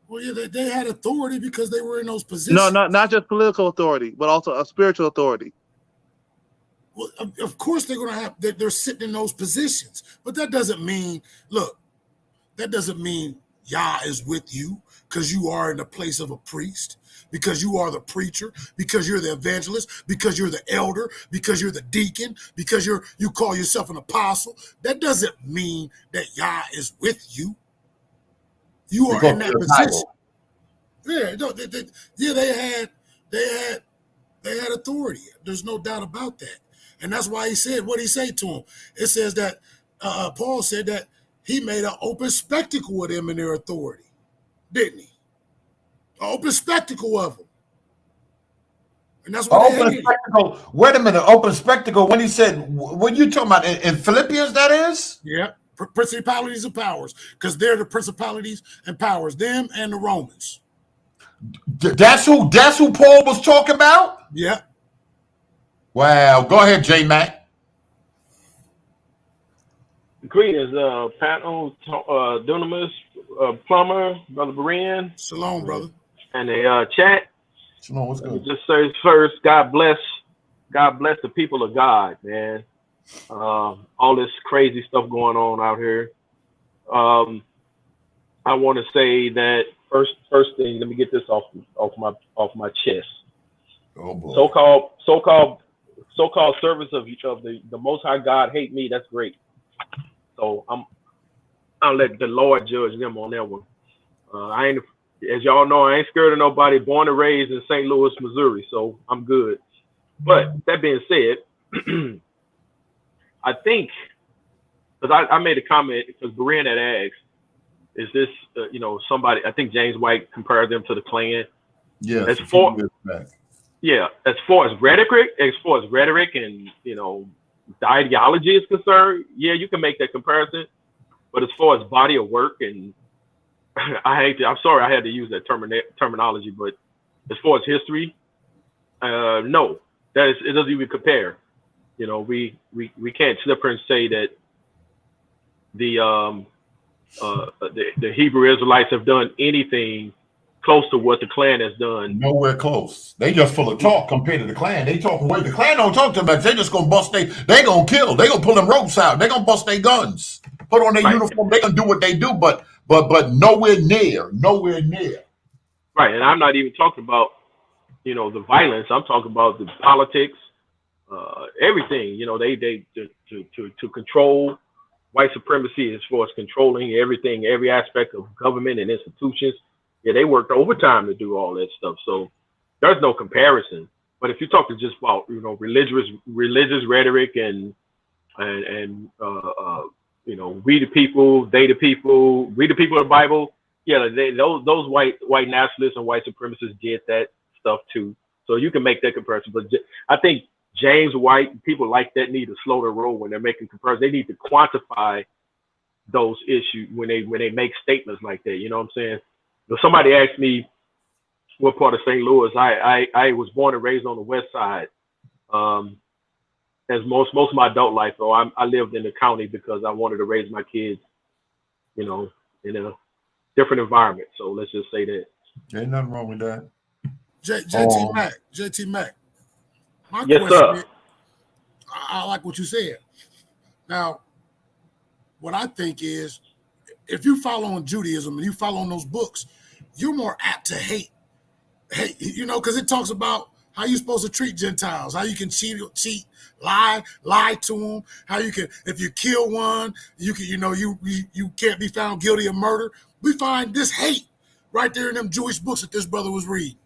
Well, yeah, they had authority because they were in those positions. No, not just political authority, but also a spiritual authority. Well, of course they're going to have. They're sitting in those positions, but that doesn't mean. Look, that doesn't mean Yah is with you because you are in the place of a priest, because you are the preacher, because you're the evangelist, because you're the elder, because you're the deacon, because you call yourself an apostle. That doesn't mean that Yah is with you. You are in that position. Yeah, no, they had authority. There's no doubt about that, and that's why he said what he said to him. It says that Paul said that he made an open spectacle of them in their authority, didn't he? An open spectacle of them, and that's what open spectacle. Wait a minute, open spectacle. When he said, what you talking about in Philippians? That is, yeah. Principalities and powers, because they're the principalities and powers, them and the Romans. That's who Paul was talking about? Yeah. Wow. Go ahead, J Mac. Greetings, Patton, Dunamis, Plumber, Brother Berean. Shalom, brother. And the chat. Shalom, what's good? Just say first, God bless the people of God, man. All this crazy stuff going on out here. I want to say that first thing. Let me get this off my chest. Oh boy. So-called servants of the Most High God hate me. That's great. So I'll let the Lord judge them on that one. I ain't, as y'all know, I ain't scared of nobody. Born and raised in St. Louis, Missouri, so I'm good. But that being said. I think, because I made a comment, because Berean had asked, is this, somebody, I think James White compared them to the Klan. Yeah. As far as rhetoric and, the ideology is concerned, yeah, you can make that comparison. But as far as body of work, and I'm sorry I had to use that terminology, but as far as history, no, it doesn't even compare. We can't sit up here and say that the Hebrew Israelites have done anything close to what the Klan has done. Nowhere close. They just full of talk compared to the Klan. They talking way. The Klan don't talk to them. They just gonna bust they gonna kill. They gonna pull them ropes out. They gonna bust their guns. Put on their uniform. They gonna do what they do, but nowhere near. Right, and I'm not even talking about the violence. I'm talking about the politics. Everything, they to control white supremacy as far as controlling everything, every aspect of government and institutions. Yeah, they worked overtime to do all that stuff. So there's no comparison. But if you're talking just about religious rhetoric and we the people, they the people, we the people of the Bible. Yeah, those white nationalists and white supremacists did that stuff too. So you can make that comparison. But I think James White, people like that need to slow their roll when they're making comparisons. They need to quantify those issues when they make statements like that. You know what I'm saying? If somebody asked me what part of St. Louis, I was born and raised on the west side. As most of my adult life, though, I lived in the county because I wanted to raise my kids, in a different environment. So let's just say that. Ain't nothing wrong with that. JT Mac. My yes, question sir. is, I like what you said. Now, what I think is, if you follow on Judaism and you follow on those books, you're more apt to hate, because it talks about How you supposed to treat Gentiles? How you can cheat, lie to them? How you can, if you kill one, you can, you can't be found guilty of murder. We find this hate right there in them Jewish books that this brother was reading.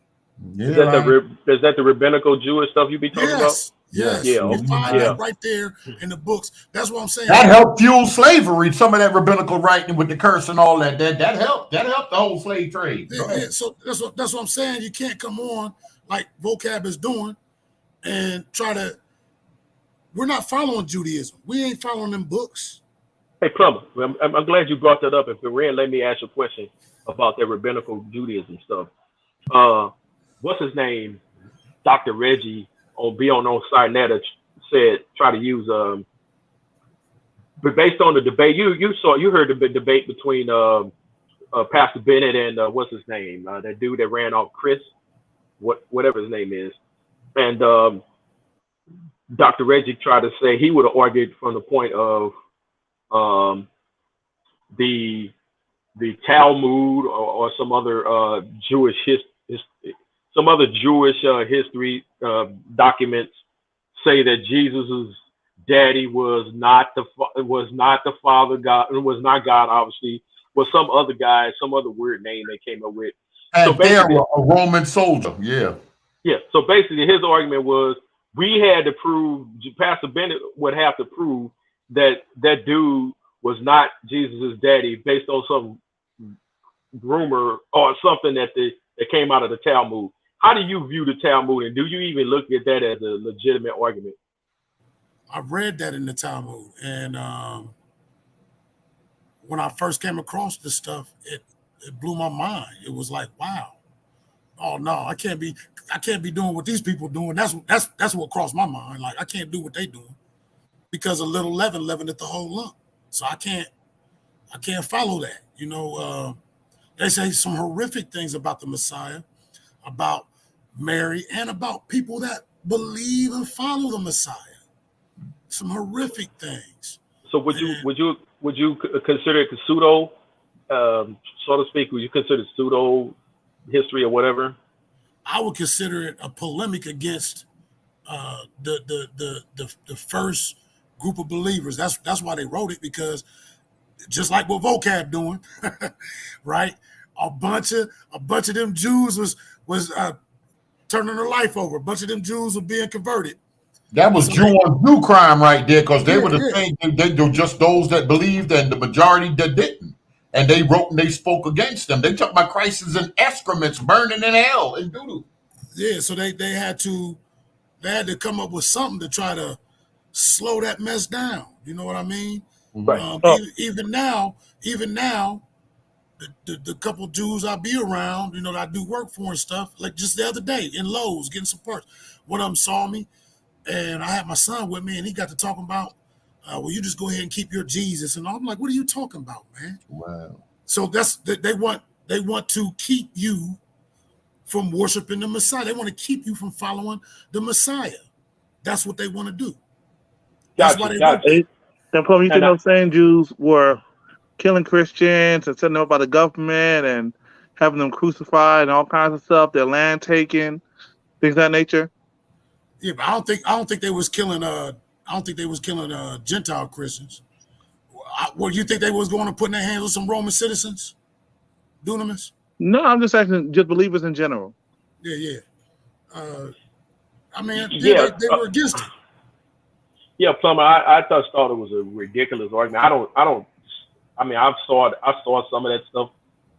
Yeah, Is that the rabbinical Jewish stuff you be talking about? Yes. Yeah. We find Yeah. that right there in the books. That's what I'm saying. That helped fuel slavery. Some of that rabbinical writing with the curse and all that. That helped. That helped the whole slave trade. Yeah, so that's what I'm saying. You can't come on like vocab is doing and try to. We're not following Judaism. We ain't following them books. Hey, Plumber, I'm glad you brought that up. If you're in, let me ask you a question about that rabbinical Judaism stuff. What's his name? Dr. Reggie on Sinetta said try to use but based on the debate you heard the debate between Pastor Bennett and what's his name, that dude that ran off, Chris, whatever his name is, and Dr. Reggie tried to say he would have argued from the point of the Talmud or some other Jewish history documents say that Jesus's daddy was not the Father God, was not God, obviously, was some other guy, some other weird name they came up with. And so they're a Roman soldier, yeah. Yeah. So basically, his argument was we had to prove, Pastor Bennett would have to prove that that dude was not Jesus's daddy based on some rumor or something that came out of the Talmud. How do you view the Talmud, and do you even look at that as a legitimate argument? I've read that in the Talmud, and when I first came across this stuff, it blew my mind. It was like, wow, oh no, I can't be doing what these people doing. That's what crossed my mind. Like, I can't do what they doing because a little leaveneth the whole lump. So I can't follow that. They say some horrific things about the Messiah, about Mary, and about people that believe and follow the Messiah. Some horrific things. So would you consider it pseudo, so to speak? Would you consider it pseudo history or whatever? I would consider it a polemic against the first group of believers. That's why they wrote it, because just like what vocab doing, right? A bunch of them Jews was turning their life over. A bunch of them Jews were being converted. That was Jew on Jew crime right there, because they were the same. They were just those that believed and the majority that didn't. And they wrote and they spoke against them. They took my Christ as an excrements burning in hell and doo-doo. Yeah, so they had to come up with something to try to slow that mess down. You know what I mean? Right. Even now, the couple Jews I be around, that I do work for and stuff, like just the other day in Lowe's getting some parts. One of them saw me, and I had my son with me, and he got to talking about, well, you just go ahead and keep your Jesus. And I'm like, what are you talking about, man? Wow. So they want to keep you from worshiping the Messiah. They want to keep you from following the Messiah. That's what they want to do. That's why they want to. And probably you think those same Jews were killing Christians and setting them up by the government and having them crucified and all kinds of stuff, their land taken, things of that nature. Yeah, but I don't think they was killing Gentile Christians. What, you think they was going to put in their hands with some Roman citizens? Dunamis? No, I'm just asking just believers in general. Yeah. I mean, they were against it. Yeah, Plumber, I just thought it was a ridiculous argument. I mean, I saw some of that stuff.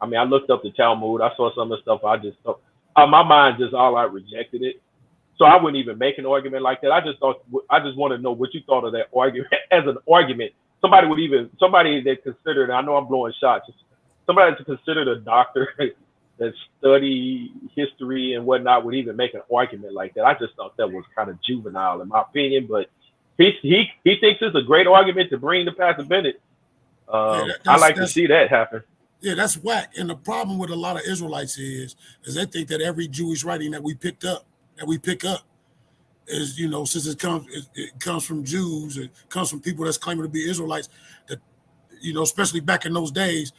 I mean, I looked up the Talmud. I saw some of the stuff. I just thought, my mind just all out rejected it. So I wouldn't even make an argument like that. I just want to know what you thought of that argument as an argument. Somebody that considered, I know I'm blowing shots, somebody to consider a doctor that study history and whatnot would even make an argument like that. I just thought that was kind of juvenile in my opinion, but he thinks it's a great argument to bring to Pastor Bennett. I like to see that happen. Yeah, that's whack. And the problem with a lot of Israelites is they think that every Jewish writing that we pick up is, since it comes from Jews, it comes from people that's claiming to be Israelites, that, especially back in those days,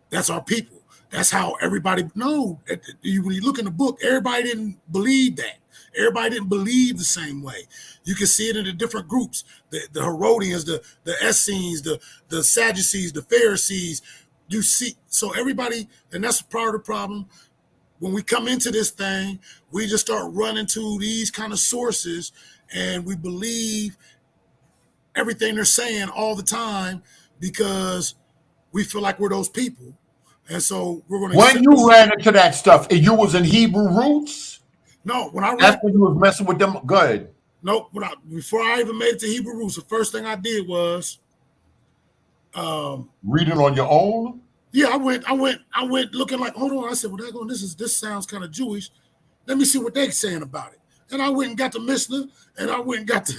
that's our people. That's how everybody, no, when you look in the book, everybody didn't believe that. Everybody didn't believe the same way. You can see it in the different groups, the Herodians, the Essenes, the Sadducees, the Pharisees. You see, so everybody, and that's part of the problem. When we come into this thing, we just start running to these kind of sources and we believe everything they're saying all the time because we feel like we're those people. And so we're going to. When you ran into that stuff, and you was in Hebrew roots? No, when I that's when you was messing with them. Good. Nope. Before I even made it to Hebrew roots, the first thing I did was reading on your own. Yeah, I went looking like, hold on. I said, well, this sounds kind of Jewish. Let me see what they're saying about it. And I went and got the Mishnah, and I went and got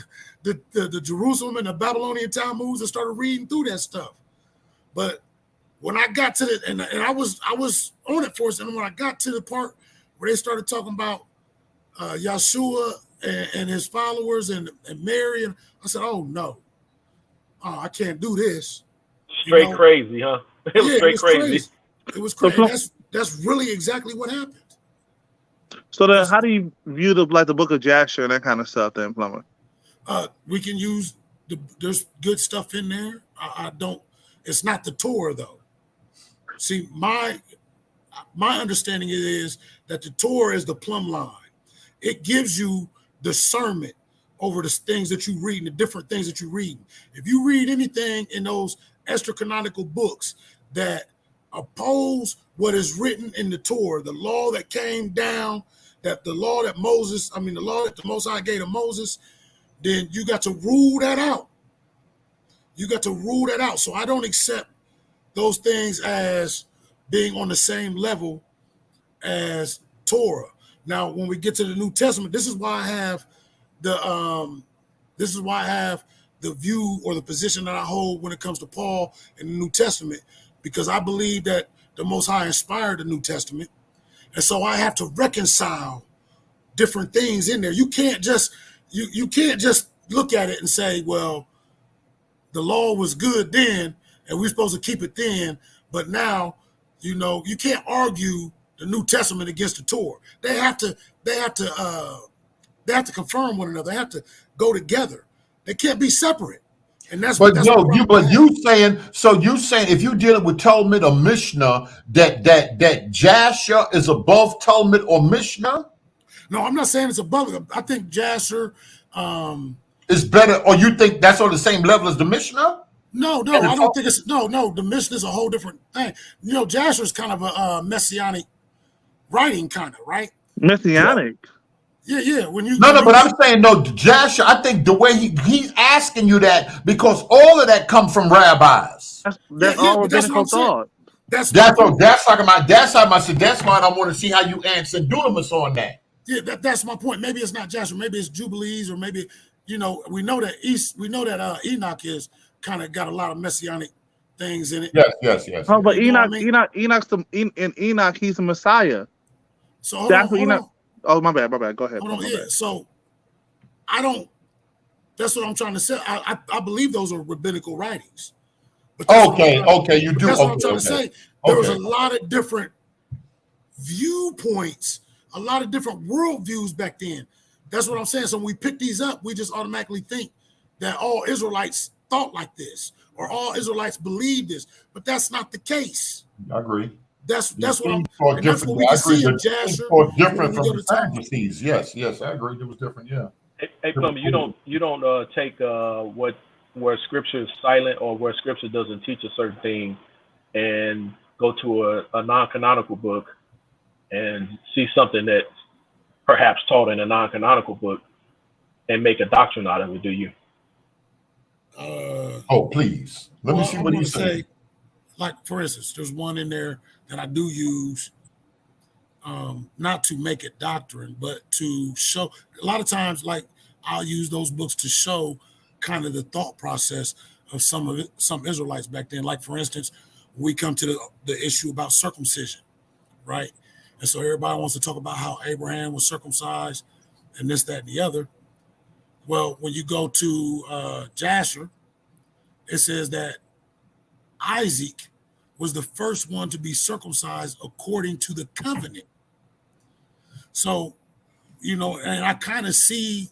the Jerusalem and the Babylonian Talmuds and started reading through that stuff. But when I got to the, and I was on it for us, and when I got to the part where they started talking about Yeshua and his followers and Mary, and I said, oh no, I can't do this. Straight crazy, huh? It was straight crazy. It was crazy. That's really exactly what happened. So then, how do you view the book of Jasher and that kind of stuff then, Plummer? We can use there's good stuff in there. I don't. It's not the Torah though. See, my understanding is that the Torah is the plumb line. It gives you discernment over the things that you read and the different things that you read. If you read anything in those extra-canonical books that oppose what is written in the Torah, the law that came down, that the law that the law that the Most High gave to Moses, then you got to rule that out. You got to rule that out. So I don't accept those things as being on the same level as Torah. Now, when we get to the New Testament, this is why I have the view or the position that I hold when it comes to Paul in the New Testament, because I believe that the Most High inspired the New Testament. And so I have to reconcile different things in there. You can't just you can't just look at it and say, well, the law was good then and we're supposed to keep it then, but now, you can't argue the New Testament against the Torah. They have to confirm one another. They have to go together. They can't be separate. And that's But you saying if you're dealing with Talmud or Mishnah, that Jasher is above Talmud or Mishnah? No, I'm not saying it's above it. I think Jasher is better, or you think that's on the same level as the Mishnah? No, I don't think it's no. The Mishnah is a whole different thing. Jasher is kind of a messianic writing, kind of, right? Messianic. Yeah. When you but I'm saying Jasher. I think the way he's asking you that because all of that come from rabbis. That's all rabbinical thought. That's why I want to see how you answer Dunamis on that. Yeah, that's my point. Maybe it's not Jasher. Maybe it's Jubilees, or maybe we know that Enoch is kind of got a lot of messianic things in it. Yes. Oh, but Enoch, Enoch, he's a Messiah. So hold on. Oh, my bad. Go ahead. Hold on. Yeah. So that's what I'm trying to say. I believe those are rabbinical writings. Okay, you do. That's what I'm trying to say. There was a lot of different viewpoints, a lot of different worldviews back then. That's what I'm saying. So when we pick these up, we just automatically think that all Israelites thought like this, or all Israelites believe this, but that's not the case. I agree. That's what I'm. And that's what we can see in Jasher. Different from the Sadducees. Yes, I agree. It was different. Yeah. Hey, Plummer, you don't take where Scripture is silent or where Scripture doesn't teach a certain thing, and go to a non-canonical book and see something that's perhaps taught in a non-canonical book and make a doctrine out of it, do you? Please. Let me see what you say. Like, for instance, there's one in there that I do use, not to make it doctrine, but to show. A lot of times, like, I'll use those books to show kind of the thought process of some Israelites back then. Like, for instance, we come to the issue about circumcision, right? And so everybody wants to talk about how Abraham was circumcised and this, that, and the other. Well, when you go to Jasher, it says that Isaac was the first one to be circumcised according to the covenant. So, you know, and I kind of see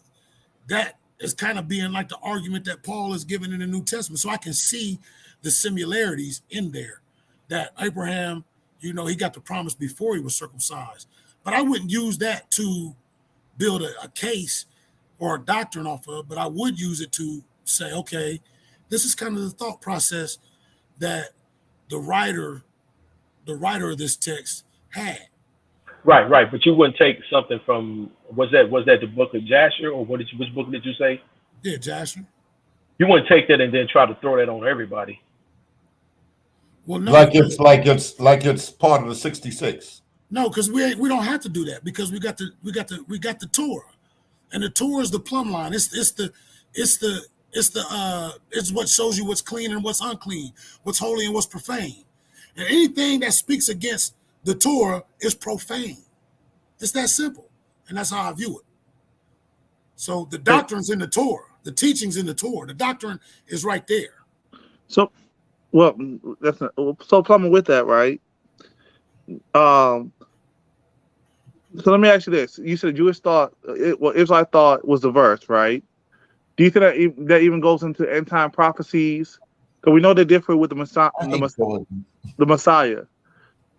that as kind of being like the argument that Paul is giving in the New Testament. So I can see the similarities in there, that Abraham, you know, he got the promise before he was circumcised. But I wouldn't use that to build a case or a doctrine off of, but I would use it to say, okay, this is kind of the thought process that the writer of this text had. Right. But you wouldn't take something from, was that the book of Jasher, or which book did you say? Yeah, Jasher. You wouldn't take that and then try to throw that on everybody. Well, no, like it's part of the 66. No, because we don't have to do that, because we got the Torah, and the Torah is the plumb line. It's what shows you what's clean and what's unclean, what's holy and what's profane. And anything that speaks against the Torah is profane. It's that simple. And that's how I view it. So the doctrine's in the Torah, the teaching's in the Torah, the doctrine is right there. So, well, that's not, so plumbing with that, right? So let me ask you this: you said Jewish thought, Israelite thought was the verse, right? Do you think that even goes into end time prophecies? Because we know they differ with the Messiah,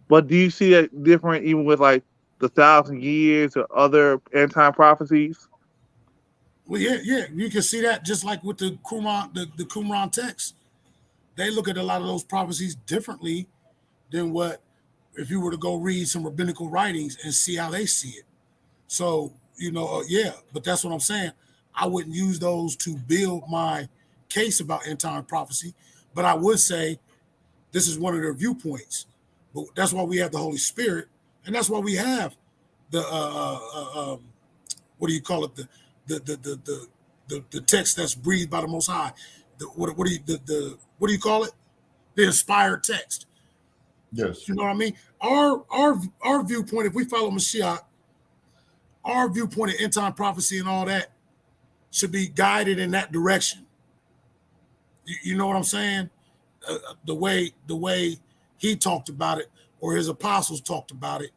but do you see it different even with like the 1,000 years or other end time prophecies? Well, yeah, you can see that just like with the Qumran, the Qumran text. They look at a lot of those prophecies differently than what if you were to go read some rabbinical writings and see how they see it. So, you know, yeah, but that's what I'm saying. I wouldn't use those to build my case about end time prophecy, but I would say this is one of their viewpoints. But that's why we have the Holy Spirit, and that's why we have the what do you call it? The text that's breathed by the Most High. What do you call it? The inspired text. Yes. You know what I mean? Our viewpoint, if we follow Mashiach, our viewpoint of end time prophecy and all that should be guided in that direction. You know what I'm saying? The way he talked about it, or his apostles talked about it.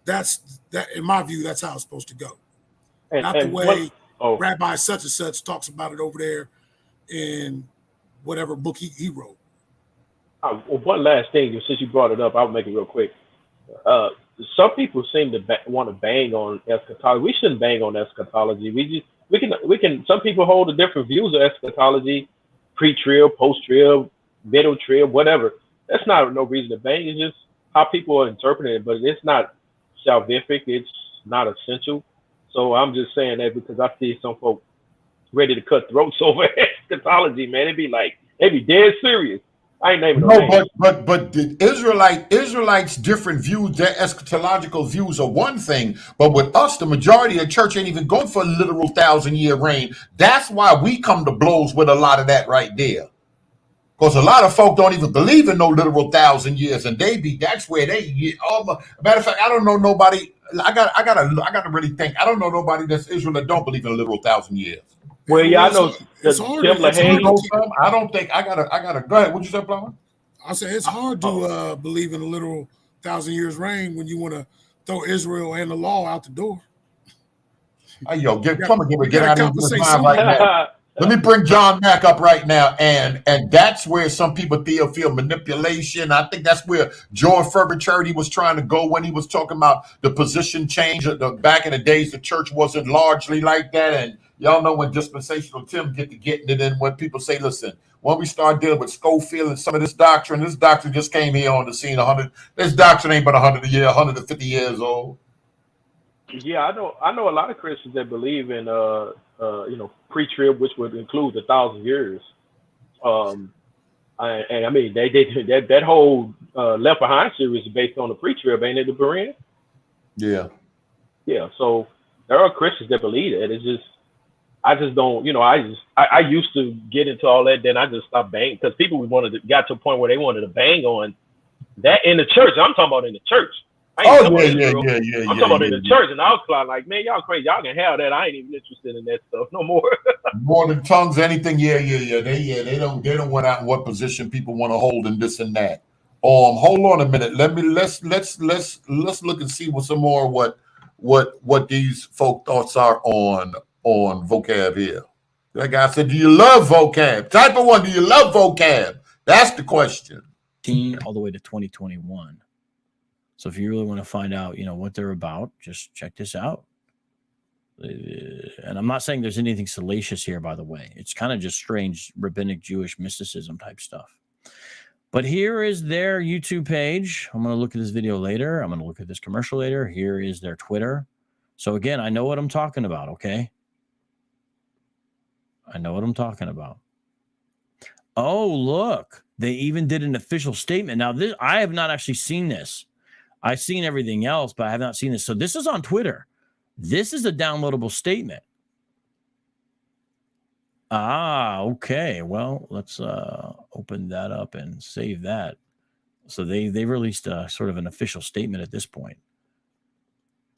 That in my view, that's how it's supposed to go. Not the way Rabbi such and such talks about it over there in whatever book he wrote. Well, one last thing, since you brought it up, I'll make it real quick. Some people seem to want to bang on eschatology. We shouldn't bang on eschatology. We can. Some people hold a different views of eschatology, pre-trib, post-trib, middle trib, whatever. That's not no reason to bang. It's just how people are interpreting it, but it's not salvific. It's not essential. So I'm just saying that because I see some folks ready to cut throats over eschatology, man. They be dead serious. I ain't naming no names. But the Israelites' different views, their eschatological views are one thing, but with us, the majority of the church ain't even going for a literal 1,000-year reign. That's why we come to blows with a lot of that right there. Because a lot of folk don't even believe in no literal 1,000 years, and that's where they get all. Matter of fact, I don't know nobody. I gotta really think. I don't know nobody that's Israel that don't believe in a literal 1,000 years. Well, yeah, I know. I don't think I gotta go ahead. What you say, Plummer? I say it's hard to believe in a literal 1,000 years reign when you want to throw Israel and the law out the door. Hey, yo, Plummer, get out of his mind right now. Let me bring John Mack up right now, and that's where some people feel manipulation. I think that's where George Ferber Charity was trying to go when he was talking about the position change. Back in the days, the church wasn't largely like that, and y'all know when dispensational Tim get to getting it, and when people say, "Listen, when we start dealing with Schofield and some of this doctrine just came here on the scene. This doctrine ain't but 150 years old." Yeah, I know a lot of Christians that believe in pre-trib, which would include the 1,000 years. And I mean they that whole Left Behind series is based on the pre-trib, ain't it, the Berean? Yeah. Yeah. So there are Christians that believe it. It's just I just don't, I used to get into all that, then I just stopped banging because people got to a point where they wanted to bang on that in the church. I'm talking about in the church. I'm talking about in the church, and I was like, man, y'all crazy. Y'all can have that. I ain't even interested in that stuff no more. More than tongues, anything. Yeah. They don't went out in what position people want to hold and this and that. Hold on a minute. Let's look and see what some more what these folk thoughts are on vocab here. That guy said, "Do you love vocab?" Type of one. Do you love vocab? That's the question. All the way to 2021. So if you really want to find out, what they're about, just check this out. And I'm not saying there's anything salacious here, by the way. It's kind of just strange rabbinic Jewish mysticism type stuff. But here is their YouTube page. I'm going to look at this video later. I'm going to look at this commercial later. Here is their Twitter. So again, I know what I'm talking about, okay? I know what I'm talking about. Oh, look. They even did an official statement. Now, I have not actually seen this. I've seen everything else, but I have not seen this. So this is on Twitter. This is a downloadable statement. Okay. Well, let's open that up and save that. So they released sort of an official statement at this point.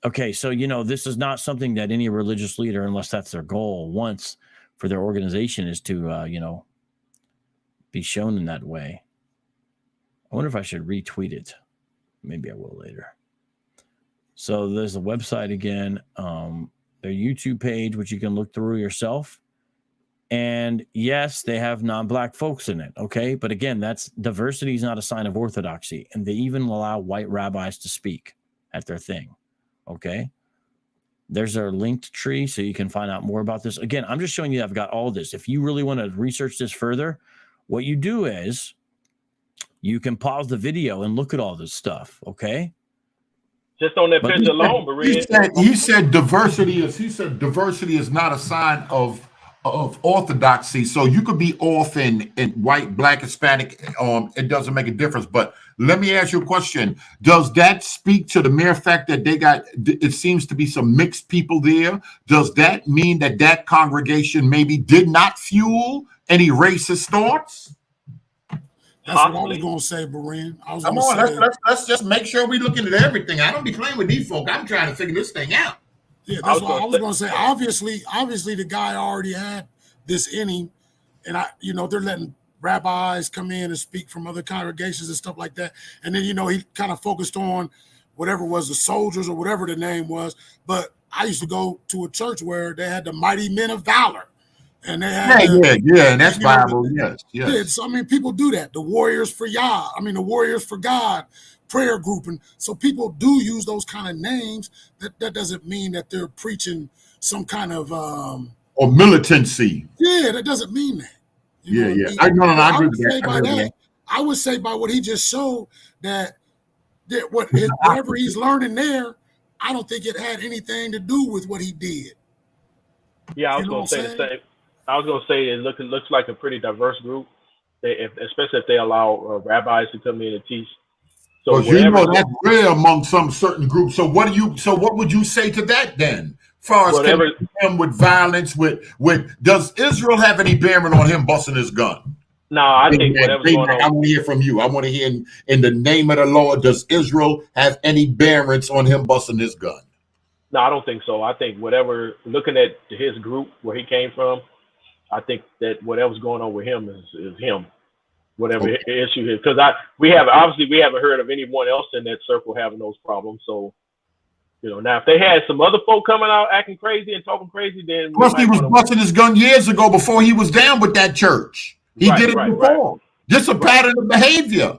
Okay, so this is not something that any religious leader, unless that's their goal, wants for their organization is to be shown in that way. I wonder if I should retweet it. Maybe I will later. So there's a website again, their YouTube page, which you can look through yourself. And yes, they have non-black folks in it. Okay. But again, diversity is not a sign of orthodoxy. And they even allow white rabbis to speak at their thing. Okay. There's our linked tree so you can find out more about this. Again, I'm just showing you I've got all this. If you really want to research this further, what you do is you can pause the video and look at all this stuff. Okay. Just on that picture alone, Berean. He said diversity is not a sign of orthodoxy. So you could be off in white, black, Hispanic. It doesn't make a difference. But let me ask you a question. Does that speak to the mere fact that it seems to be some mixed people there? Does that mean that congregation maybe did not fuel any racist thoughts? That's what I was going to say, Berean. Let's just make sure we're looking at everything. I don't be playing with these folk. I'm trying to figure this thing out. Yeah, that's what I was going to say. Obviously, the guy already had this in him, and they're letting rabbis come in and speak from other congregations and stuff like that. And then he kind of focused on whatever was the soldiers or whatever the name was. But I used to go to a church where they had the mighty men of valor. And they had and that's Bible. Yes. Yeah, so, people do that. The warriors for the warriors for God prayer group. And so people do use those kind of names. That doesn't mean that they're preaching some kind of or militancy. Yeah, that doesn't mean that. I agree with that. I would say by what he just showed that whatever he's learning there, I don't think it had anything to do with what he did. Yeah, I was going to say the same. I was going to say it looks like a pretty diverse group, especially if they allow rabbis to come in and teach. So that's rare among some certain groups. So what would you say to that then? Far as him with violence, does Israel have any bearing on him busting his gun? No, I think whatever's going on. I want to hear from you. I want to hear in the name of the Lord, does Israel have any bearings on him busting his gun? No, I don't think so. I think looking at his group where he came from, I think that whatever's going on with him is him, whatever issue is. Because we haven't heard of anyone else in that circle having those problems. So, now if they had some other folk coming out acting crazy and talking crazy, then plus he was busting his gun years ago before he was down with that church. He did it before. Right. Just a pattern of behavior.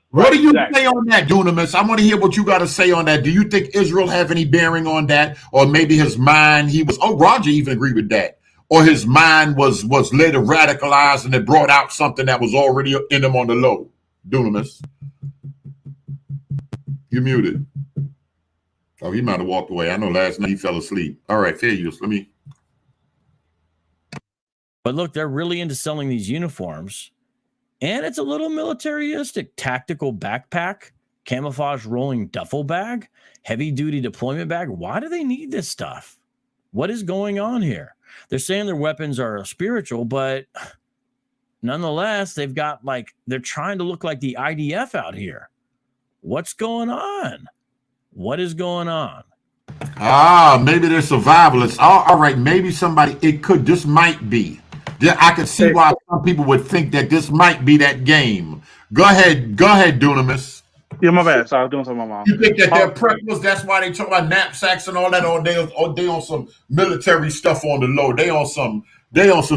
What do you say on that, Dunamis? I want to hear what you got to say on that. Do you think Israel have any bearing on that, or maybe his mind? Roger even agreed with that. Or his mind was later radicalized and it brought out something that was already in him on the low. Dunamis. You're muted. Oh, he might have walked away. I know last night he fell asleep. All right, fair use. But look, they're really into selling these uniforms. And it's a little militaristic. Tactical backpack, camouflage rolling duffel bag, heavy-duty deployment bag. Why do they need this stuff? What is going on here? They're saying their weapons are spiritual, but nonetheless, they're trying to look like the IDF out here. What's going on? What is going on? Maybe they're survivalists. All right, maybe this might be I could see why some people would think that this might be that game. Go ahead, Dunamis. Yeah, my bad. So I was doing something with my mom. You think that they're preppers? That's why they talk about knapsacks and all that. Or they on some military stuff on the low. They on some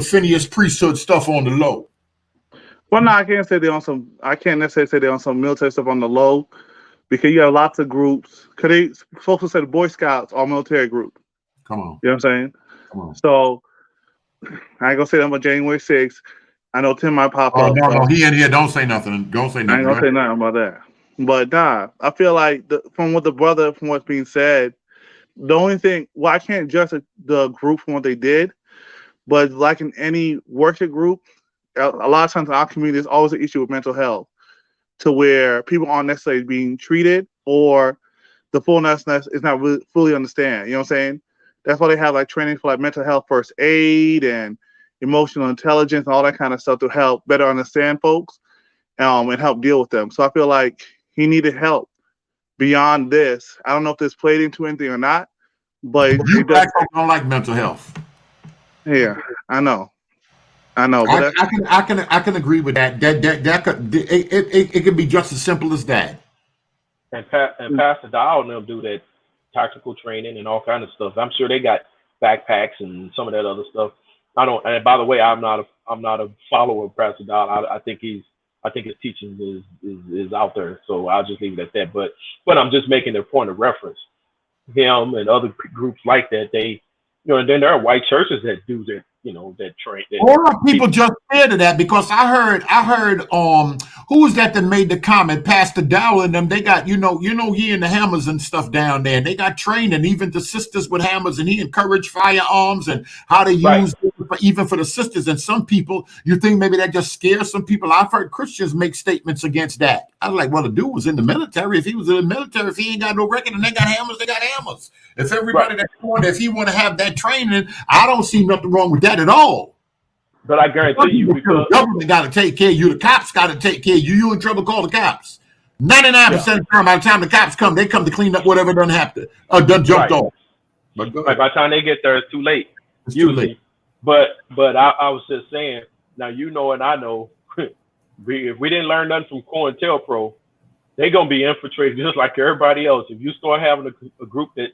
Phineas priesthood stuff on the low. Well, no, I can't say they're on some. I can't necessarily say they're on some military stuff on the low, because you have lots of groups. Because they supposed to say the Boy Scouts are a military group. Come on. You know what I'm saying? Come on. So I ain't gonna say that on January 6th. I know Tim might pop up. No, he in here. Don't say nothing. Don't say nothing. I ain't gonna say nothing about that. But nah, I feel like from what's being said, the only thing, well, I can't judge the group from what they did, but like in any worship group, a lot of times in our community, there's always an issue with mental health, to where people aren't necessarily being treated, or the fullness is not really fully understand. You know what I'm saying? That's why they have like training for like mental health first aid and emotional intelligence and all that kind of stuff to help better understand folks and help deal with them. So I feel like he needed help beyond this. I don't know if this played into anything or not, but you black folks don't like mental health. Yeah, I know. But I can agree with that. It could be just as simple as that. And Pastor Dow and them do that tactical training and all kind of stuff. I'm sure they got backpacks and some of that other stuff. I don't. And by the way, I'm not a follower of Pastor Dow. I think his teaching is out there. So I'll just leave it at that. But I'm just making a point of reference. Him and other groups like that, they, and then there are white churches that do that. That train. A lot of people just scared of that, because I heard who was that made the comment? Pastor Dow and them. They got he and the hammers and stuff down there. And they got trained, and even the sisters with hammers, and he encouraged firearms and how to use it even for the sisters. And some people, you think maybe that just scares some people. I've heard Christians make statements against that. I was like, well, the dude was in the military. If he was in the military, if he ain't got no record and they got hammers, they got hammers. If everybody if he want to have that training, I don't see nothing wrong with that at all. But I guarantee you, because the government got to take care of you. The cops got to take care of you. You in trouble, call the cops. 99% of the time, by the time the cops come, they come to clean up whatever done happened, done jumped off. But by the time they get there, it's too late. It's too late. But I was just saying, now and I know, if we didn't learn nothing from COINTELPRO, they're gonna be infiltrated just like everybody else. If you start having a group that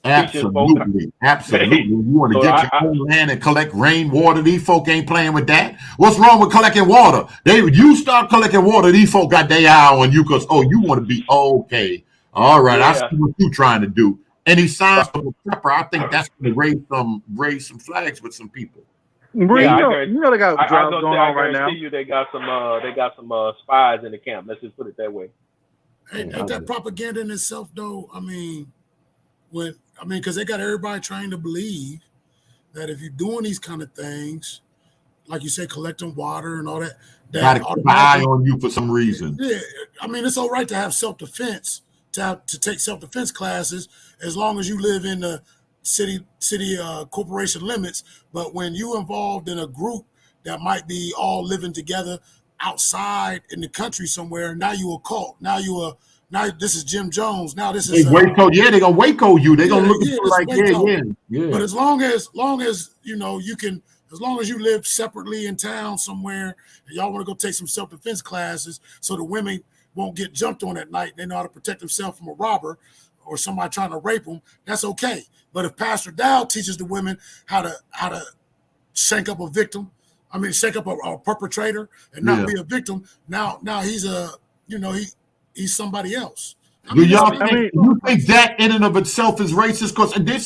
Absolutely. You want to get your own land and collect rainwater. These folk ain't playing with that. What's wrong with collecting water? You start collecting water, these folk got their eye on you because, you want to be okay. All right, I see what you trying to do. Any signs of a prepper, I think that's going to raise some flags with some people. They got jobs going on right now. They got some spies in the camp. Let's just put it that way. Ain't that propaganda in itself, though? Because they got everybody trying to believe that if you're doing these kind of things, like you say, collecting water and all that, got to keep an eye on you for some reason. Yeah, it's all right to have self-defense, to take self-defense classes, as long as you live in the city corporation limits. But when you involved in a group that might be all living together outside in the country somewhere, now you a cult. Now this is Jim Jones. Now this is Waco. Yeah, they're gonna Waco you. They're gonna look at you like yeah. But as long as you can, as long as you live separately in town somewhere, and y'all want to go take some self-defense classes, so the women won't get jumped on at night. They know how to protect themselves from a robber or somebody trying to rape them. That's okay. But if Pastor Dow teaches the women how to shank up a victim, shank up a perpetrator and not be a victim, now he's he's somebody else. You think that in and of itself is racist? Because there's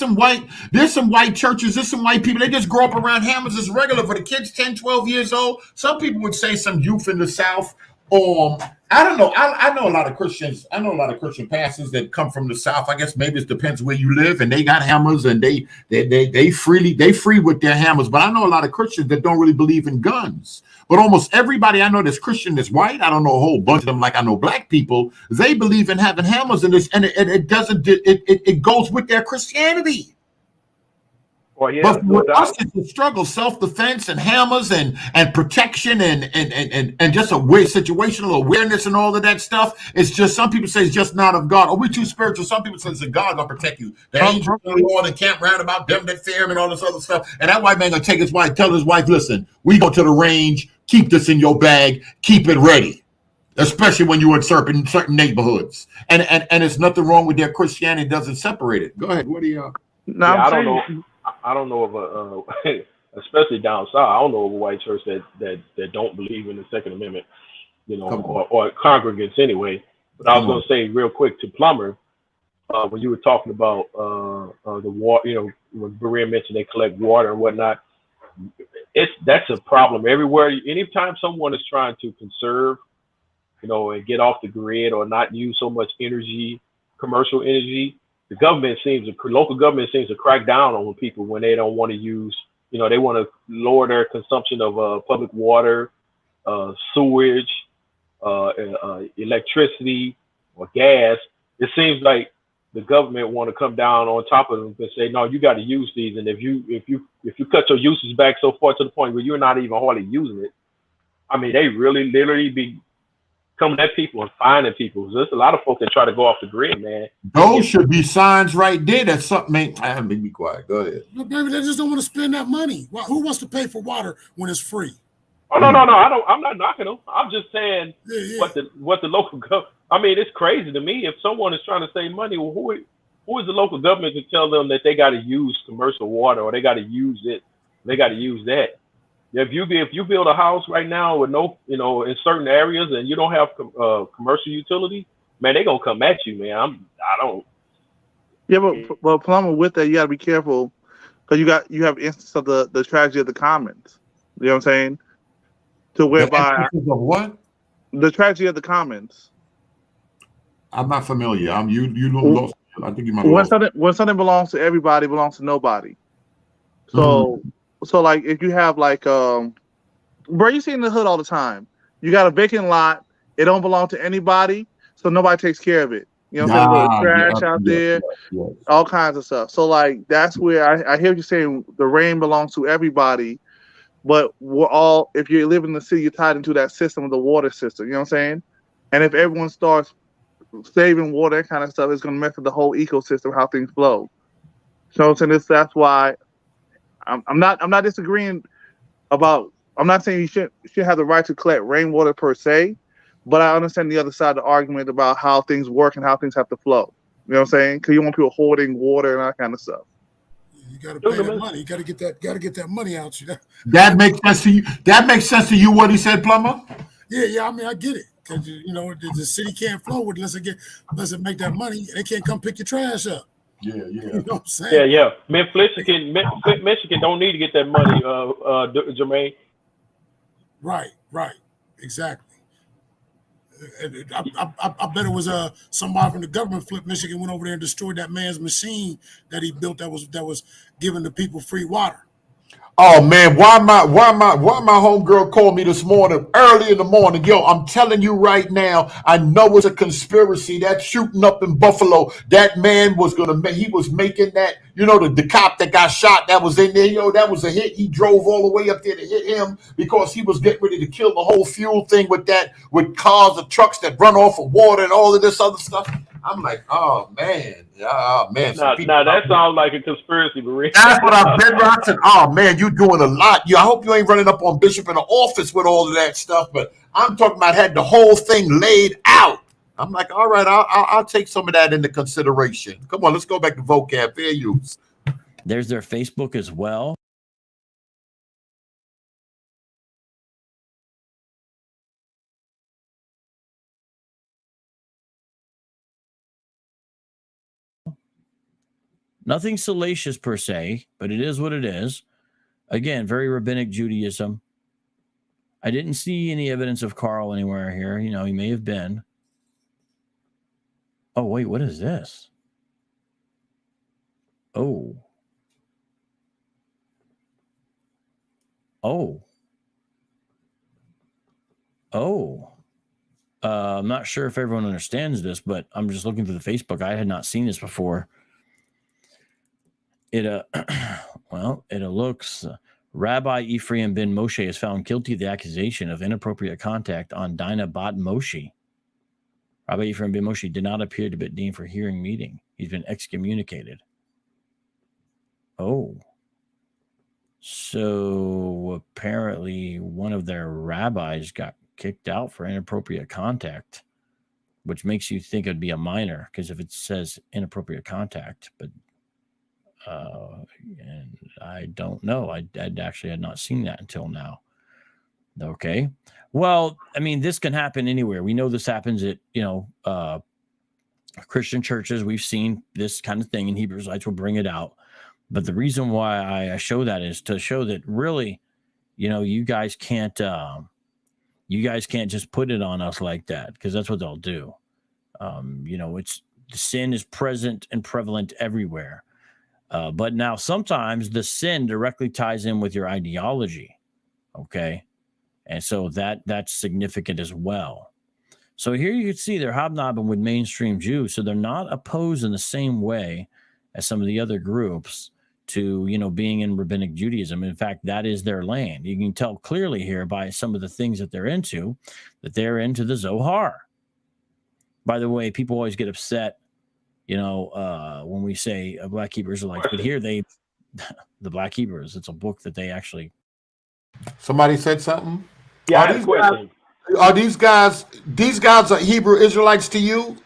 some white churches, there's some white people, they just grow up around hammers. It's regular for the kids 10, 12 years old. Some people would say some youth in the South. I don't know. I know a lot of Christians. I know a lot of Christian pastors that come from the South. I guess maybe it depends where you live, and they got hammers, and they free with their hammers. But I know a lot of Christians that don't really believe in guns. But almost everybody I know that's Christian that's white. I don't know a whole bunch of them like I know black people. They believe in having hammers, and it goes with their Christianity. Well, yeah, But no with us, doubt. it's a struggle, self-defense and hammers and protection and just a weird situational awareness and all of that stuff. It's just some people say it's just not of God. Oh, we're too spiritual. Some people say it's a God gonna protect you. The angels of the Lord encamp round about them that fear him and all this other stuff. And that white man gonna take his wife, tell his wife, listen, we go to the range, keep this in your bag, keep it ready. Especially when you're in certain neighborhoods. And it's nothing wrong with their Christianity, doesn't separate it. Go ahead. What do you No, Yeah, I'm I don't know. saying, I don't know of a, especially down south. I don't know of a white church that don't believe in the Second Amendment, come on? or congregants anyway. But I was Come going on. to say real quick to Plummer, when you were talking about the water, when Berea mentioned they collect water and whatnot, that's a problem everywhere. Anytime someone is trying to conserve, and get off the grid or not use so much energy, commercial energy, local government seems to crack down on people when they don't want to use, they want to lower their consumption of public water, sewage, electricity, or gas. It seems like the government want to come down on top of them and say, no, you got to use these. And if you cut your usage back so far to the point where you're not even hardly using it, I mean, they really literally be coming at people and finding people. There's a lot of folks that try to go off the grid, man. Those should be signs right there that something ain't. Let me be quiet. Go ahead. Look, baby, they just don't want to spend that money. Who wants to pay for water when it's free? Oh no, I'm not knocking them. I'm just saying what the local government. I mean, it's crazy to me if someone is trying to save money. Well, who is the local government to tell them that they got to use commercial water or they got to use it? They got to use that. If you build a house right now with no, in certain areas and you don't have commercial utility, man, they gonna come at you, man. I don't. yeah, but Plumber, with that, you gotta be careful because you have instances of the tragedy of the commons. You know what I'm saying? To whereby Of what? the tragedy of the commons. I'm not familiar. You lost. I think you might have lost. When something belongs to everybody, it belongs to nobody. So like if you have like bro, you see in the hood all the time. You got a vacant lot, it don't belong to anybody, so nobody takes care of it. You know what I'm saying? There's trash out there, all kinds of stuff. So like that's where I hear you saying the rain belongs to everybody, but we're all, if you live in the city, you're tied into that system of the water system. You know what I'm saying? And if everyone starts saving water, that kind of stuff, it's gonna mess with the whole ecosystem, how things flow. So that's why I'm not disagreeing about. I'm not saying you should have the right to collect rainwater per se, but I understand the other side of the argument about how things work and how things have to flow. You know what I'm saying? Because you want people hoarding water and that kind of stuff. You got to pay that money. You got to get that money out. That makes sense to you. That makes sense to you. What he said, Plumber? Yeah. I mean, I get it because the city can't flow with unless it make that money. They can't come pick your trash up. Yeah. You know what I'm saying? Yeah. Michigan don't need to get that money, Jermaine. Right. Exactly. I bet it was somebody from the government flipped Michigan, went over there and destroyed that man's machine that he built that was giving the people free water. Oh man, why my homegirl called me this morning, early in the morning? Yo, I'm telling you right now, I know it's a conspiracy. That shooting up in Buffalo, that man was he was making that, the cop that got shot that was in there, that was a hit. He drove all the way up there to hit him because he was getting ready to kill the whole fuel thing with cars and trucks that run off of water and all of this other stuff. I'm like, oh man. Now that sounds like a conspiracy, Marie. That's what I've been. I said, oh man, you're doing a lot. I hope you ain't running up on Bishop in the office with all of that stuff. But I'm talking about had the whole thing laid out. I'm like, all right, I'll take some of that into consideration. Come on, let's go back to vocab, fair use. There's their Facebook as well. Nothing salacious per se, but it is what it is. Again, very rabbinic Judaism. I didn't see any evidence of Carl anywhere here. He may have been. Oh, wait, what is this? Oh. I'm not sure if everyone understands this, but I'm just looking through the Facebook. I had not seen this before. Well, it looks Rabbi Ephraim ben Moshe is found guilty of the accusation of inappropriate contact on Dinah Bat Moshe. Rabbi Ephraim ben Moshe did not appear to be deemed for hearing meeting. He's been excommunicated. Oh. So apparently one of their rabbis got kicked out for inappropriate contact, which makes you think it'd be a minor, because if it says inappropriate contact, but and I don't know. I actually had not seen that until now. Okay. Well, I mean, this can happen anywhere. We know this happens at, Christian churches. We've seen this kind of thing, and Hebrew Israelites will bring it out. But the reason why I show that is to show that really, you guys can't just put it on us like that, because that's what they'll do. It's the sin is present and prevalent everywhere. But now sometimes the sin directly ties in with your ideology. Okay. And so that's significant as well. So here you can see they're hobnobbing with mainstream Jews. So they're not opposed in the same way as some of the other groups to, being in rabbinic Judaism. In fact, that is their land. You can tell clearly here by some of the things that they're into the Zohar. By the way, people always get upset, when we say Black Hebrew Israelites, but here the Black Hebrews, it's a book that they actually. Somebody said something? Yeah, I had a question. Are these guys are Hebrew Israelites to you?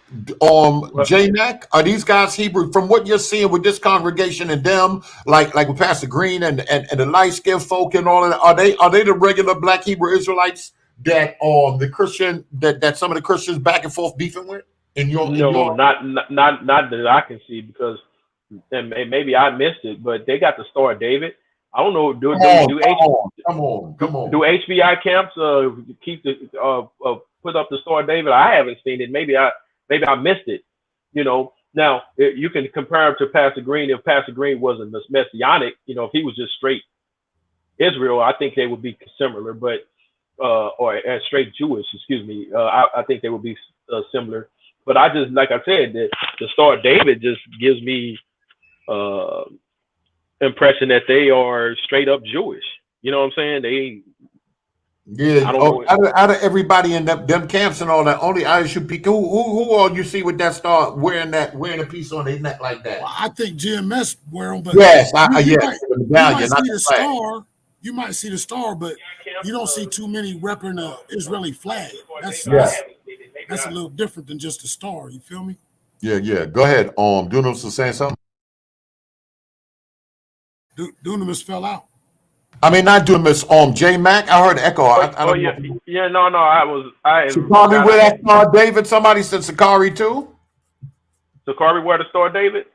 J-Mac, are these guys Hebrew from what you're seeing with this congregation and them, like with Pastor Green and the light-skinned folk and all of that? Are they the regular Black Hebrew Israelites that the Christian that some of the Christians back and forth beefing with? Not that I can see, because and maybe I missed it, but they got the Star of David. I don't know. Do HBI camps keep the put up the Star of David? I haven't seen it. Maybe I missed it. Now you can compare him to Pastor Green. If Pastor Green wasn't messianic, if he was just straight Israel, I think they would be similar. But or straight Jewish, excuse me. I think they would be similar. But I just, like I said, the Star of David just gives me impression that they are straight up Jewish. You know what I'm saying? Out of everybody in them camps and all that, only ISU people who all you see with that star wearing a piece on their neck like that? Well, I think GMS wear them, but yes, you might see the star, but you don't see too many repping the Israeli flag. That's a little different than just a star. You feel me? Yeah. Go ahead. Dunamis was saying something. Dunamis fell out. I mean, not Dunamis. J-Mac. I heard echo. Sakari wear that Star of David. Somebody said Sakari too. Sakari wear the Star of David.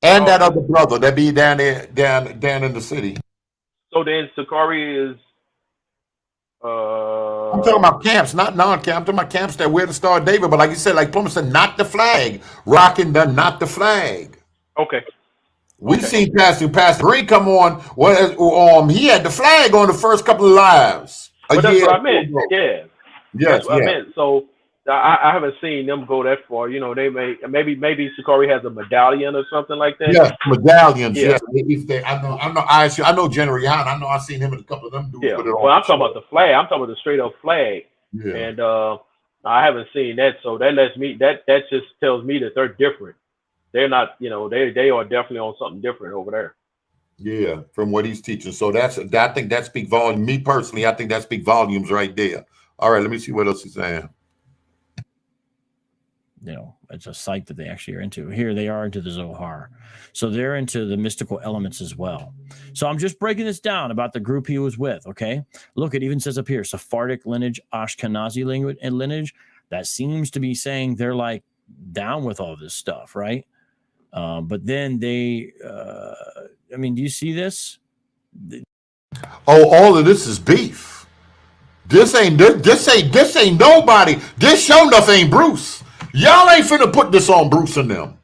That other brother that be down there, down in the city. So then Sakari is. I'm talking about camps, not non-camp. I'm talking about camps that wear the Star of David, but like you said, like Plummer said, not the flag, rocking not the flag. Okay. We seen Pastor Green come on. He had the flag on the first couple of lives. But that's what I meant. Yeah. Yes. I meant. So I haven't seen them go that far. They maybe Sakari has a medallion or something like that. Yes, medallions. Yeah. I know General Yan. I know I've seen him and a couple of them do it. Well, I'm talking about the flag. I'm talking about the straight up flag. Yeah. And I haven't seen that, so that just tells me that they're different. They're not, they are definitely on something different over there. Yeah, from what he's teaching. So I think that speaks volumes. Me personally, I think that speaks volumes right there. All right, let me see what else he's saying. It's a site that they actually are into. Here they are into the Zohar. So they're into the mystical elements as well. So I'm just breaking this down about the group he was with, okay? Look, it even says up here, Sephardic lineage, Ashkenazi language and lineage. That seems to be saying they're like down with all this stuff, right? But then they, do you see this? All of this is beef. This ain't nobody. This show enough ain't Bruce. Y'all ain't finna put this on Bruce and them.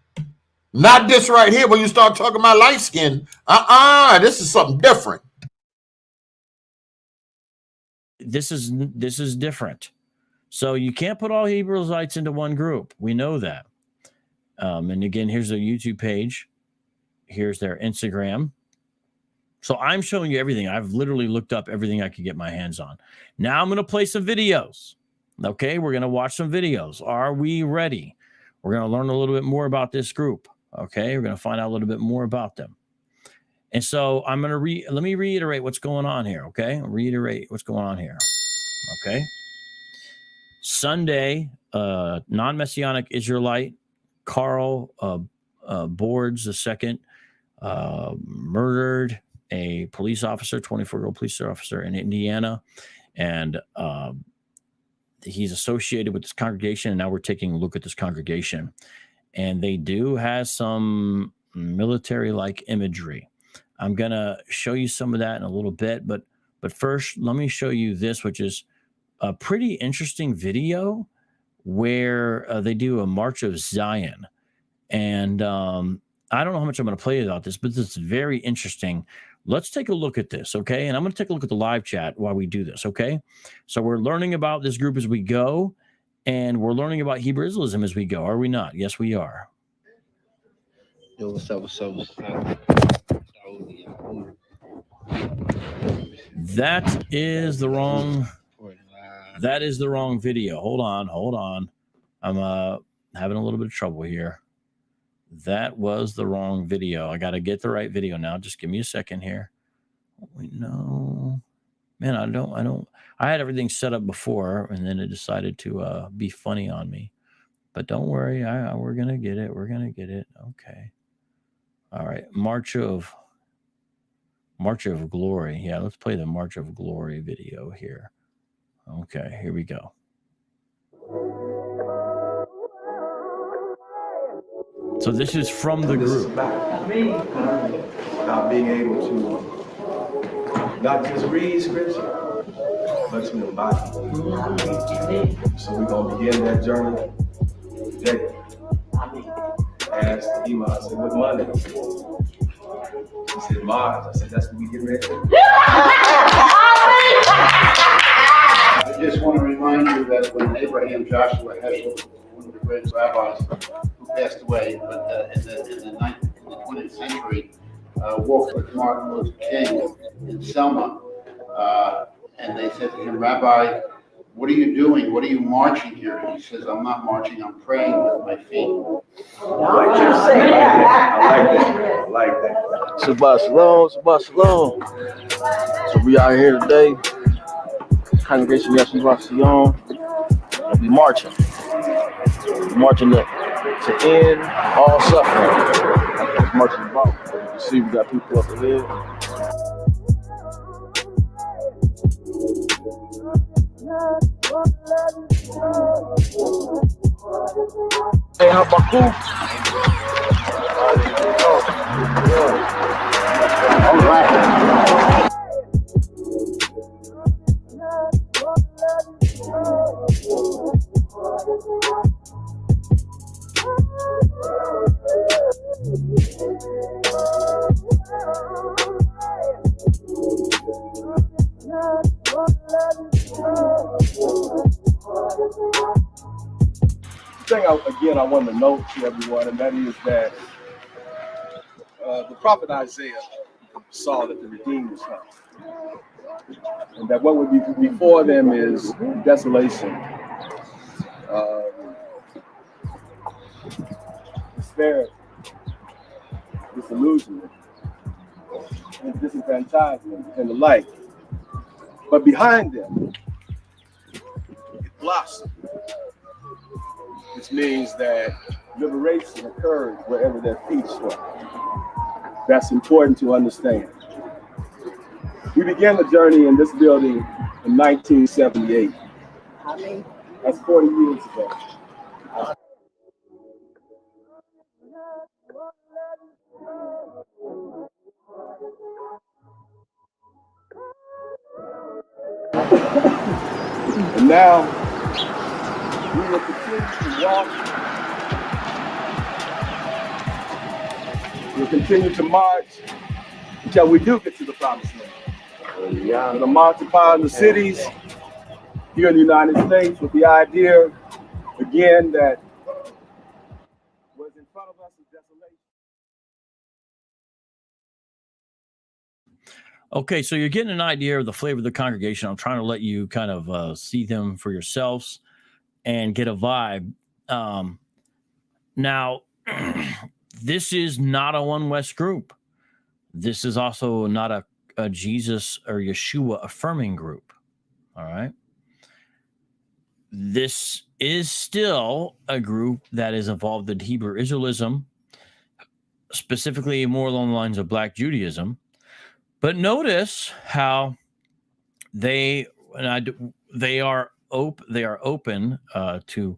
Not this right here. When you start talking about light skin, this is something different. This is different. So you can't put all Hebrew Israelites into one group. We know that. And again, here's a YouTube page. Here's their Instagram. So I'm showing you everything. I've literally looked up everything I could get my hands on. Now I'm going to play some videos. Okay, we're going to watch some videos. Are we ready? We're going to learn a little bit more about this group. Okay, we're going to find out a little bit more about them. And so I'm going to let me reiterate what's going on here. Okay, reiterate what's going on here. Okay. Sunday, non-Messianic Israelite Carl Boards II murdered a police officer, 24-year-old police officer in Indiana, and he's associated with this congregation. And now we're taking a look at this congregation, and they do have some military-like imagery. I'm gonna show you some of that in a little bit, but first, let me show you this, which is a pretty interesting video where they do a March of Zion. And I don't know how much I'm going to play about this, but this is very interesting. Let's take a look at this, okay? And I'm going to take a look at the live chat while we do this, okay? So we're learning about this group as we go, and we're learning about Hebrew Israelism as we go, are we not? Yes, we are. Yo, what's up, what's up, what's up? That is the wrong video. Hold on. I'm having a little bit of trouble here. That was the wrong video. I got to get the right video now. Just give me a second here. Wait, no. Man, I had everything set up before, and then it decided to be funny on me. But don't worry, we're going to get it. We're going to get it. Okay. All right. March of Glory. Yeah, let's play the March of Glory video here. Okay, here we go. So this is from the group. About being able to not just read scripture, but to embody it. So we're going to begin that journey today. Asked Iman, I said, what money? He said, Mars. I said, that's what we get ready to. I just want to remind you that when Abraham Joshua Heschel, one of the greatest rabbis who passed away, but in the 20th century, walked with Martin Luther King in Selma, and they said to him, Rabbi, what are you doing? What are you marching here? And he says, I'm not marching, I'm praying with my feet. I like that. Shabbat shalom, Shabbat shalom. So we out here today, Congregation Yeshua Sion, and we marching. Marching to end all suffering. That's what marching about. You see, we got people up ahead. Hey, how about you? All right. Again, I want to note to everyone, and that is that the prophet Isaiah saw that the Redeemer was coming, and that what would be before them is desolation, despair, disillusionment, and disenfranchisement, and the like. But behind them, it blossomed. Which means that liberation occurred wherever their feet struck. That's important to understand. We began the journey in this building in 1978. That's 40 years ago. And now, we will continue to walk. We'll continue to march until we do get to the promised land. We're going to march upon the cities here in the United States with the idea, again, that Okay, so you're getting an idea of the flavor of the congregation. I'm trying to let you kind of see them for yourselves and get a vibe. Now, this is not a One West group. This is also not a Jesus or Yeshua affirming group. All right. This is still a group that is involved in Hebrew Israelism, specifically more along the lines of Black Judaism. But notice how they are open to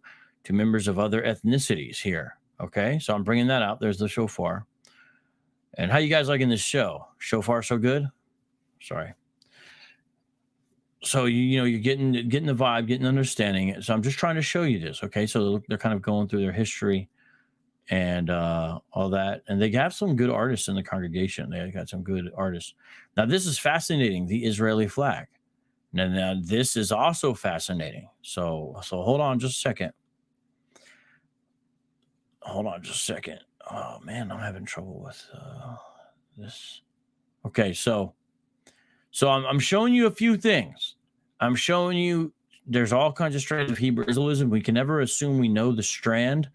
members of other ethnicities here. Okay, so I'm bringing that out. There's the shofar. And how you guys liking this show? So far, so good. Sorry. So you're getting the vibe, getting understanding. So I'm just trying to show you this. Okay, so they're kind of going through their history and all that, and they have some good artists in the congregation. They got some good artists. Now this is fascinating. The Israeli flag. Now this is also fascinating. So hold on just a second. Oh man, I'm having trouble with this. Okay, so I'm showing you a few things. I'm showing you there's all kinds of strands of Hebrew Israelism. We can never assume we know the strand,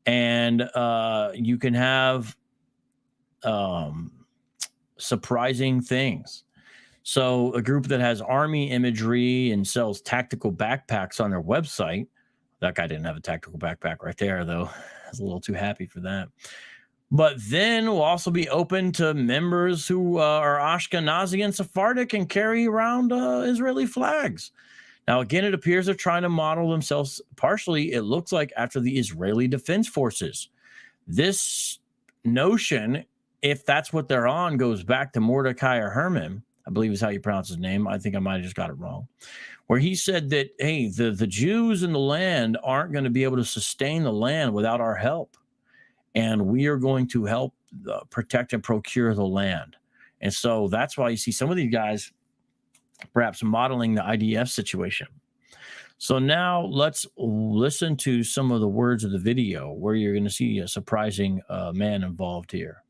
and you can have surprising things. So a group that has army imagery and sells tactical backpacks on their website. That guy didn't have a tactical backpack right there, though. I was a little too happy for that. But then we'll also be open to members who are Ashkenazi and Sephardic and carry around Israeli flags. Now, again, it appears they're trying to model themselves partially, it looks like, after the Israeli Defense Forces. This notion, if that's what they're on, goes back to Mordecai or Herman, I believe is how you pronounce his name. I think I might have just got it wrong. Where he said that, hey, the Jews in the land aren't going to be able to sustain the land without our help. And we are going to help protect and procure the land. And so that's why you see some of these guys perhaps modeling the IDF situation. So now let's listen to some of the words of the video where you're going to see a surprising man involved here.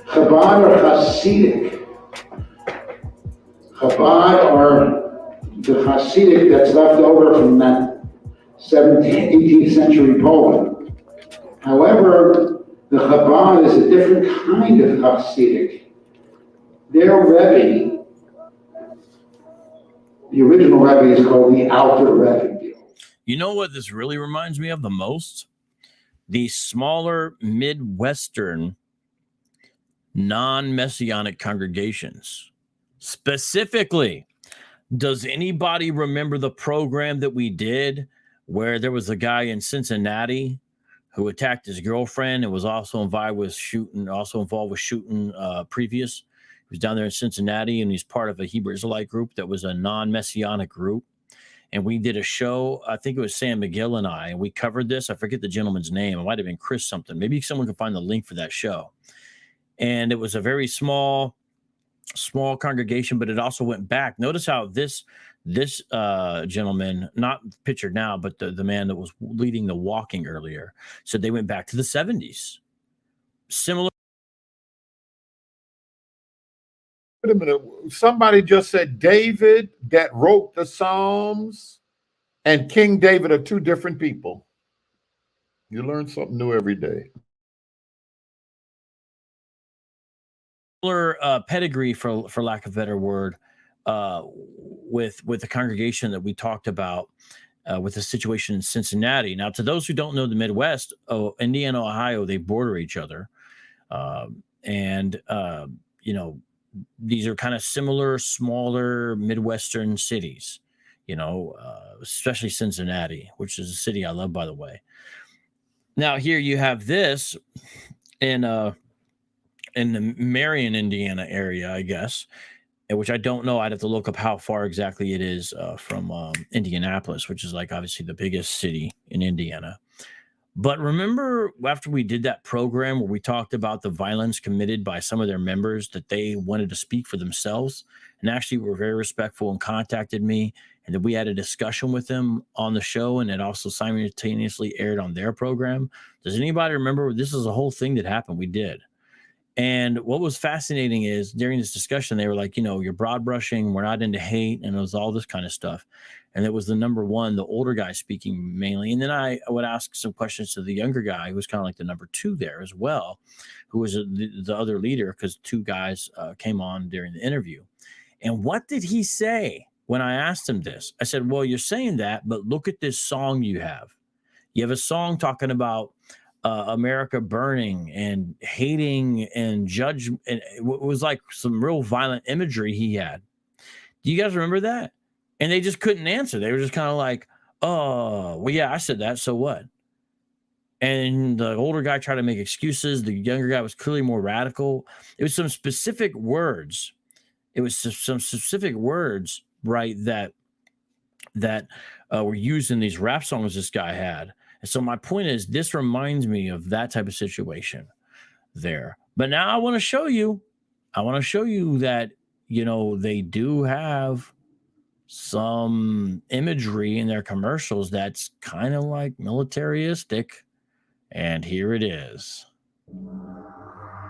Chabad or Hasidic? Chabad are the Hasidic that's left over from that 17th, 18th century Poland. However, the Chabad is a different kind of Hasidic. Their Rebbe, the original Rebbe is called the Outer Rebbe. You know what this really reminds me of the most? The smaller Midwestern non-Messianic congregations. Specifically, does anybody remember the program that we did where there was a guy in Cincinnati who attacked his girlfriend and was also involved with shooting previous? He was down there in Cincinnati, and he's part of a Hebrew Israelite group that was a non-Messianic group. And we did a show, I think it was Sam McGill and I, and we covered this. I forget the gentleman's name. It might have been Chris something. Maybe someone can find the link for that show. And it was a very small congregation, but it also went back. Notice how this gentleman, not pictured now, but the man that was leading the walking earlier, said they went back to the 70s. Similar. Wait a minute. Somebody just said David that wrote the Psalms and King David are two different people. You learn something new every day. Pedigree, for lack of a better word, with the congregation that we talked about with the situation in Cincinnati. Now, to those who don't know the Midwest, Indiana, Ohio, they border each other. These are kind of similar, smaller Midwestern cities, especially Cincinnati, which is a city I love, by the way. Now, here you have this in the Marion, Indiana area, I guess, which I don't know. I'd have to look up how far exactly it is from Indianapolis, which is like obviously the biggest city in Indiana. But remember after we did that program where we talked about the violence committed by some of their members, that they wanted to speak for themselves and actually were very respectful and contacted me, and that we had a discussion with them on the show, and it also simultaneously aired on their program. Does anybody remember? This is a whole thing that happened. We did. And what was fascinating is during this discussion, they were like, you're broad brushing. We're not into hate. And it was all this kind of stuff. And it was the number one, the older guy speaking mainly. And then I would ask some questions to the younger guy, who was kind of like the number two there as well, who was the other leader, because two guys came on during the interview. And what did he say when I asked him this? I said, well, you're saying that, but look at this song you have. You have a song talking about America burning and hating and judge. And it was like some real violent imagery he had. Do you guys remember that? And they just couldn't answer. They were just kind of like, oh, well, yeah, I said that. So what? And the older guy tried to make excuses. The younger guy was clearly more radical. It was some specific words. It was some specific words, right, that were used in these rap songs this guy had. And so my point is, this reminds me of that type of situation there. But now I want to show you that, they do have some imagery in their commercials that's kind of like militaristic. And here it is.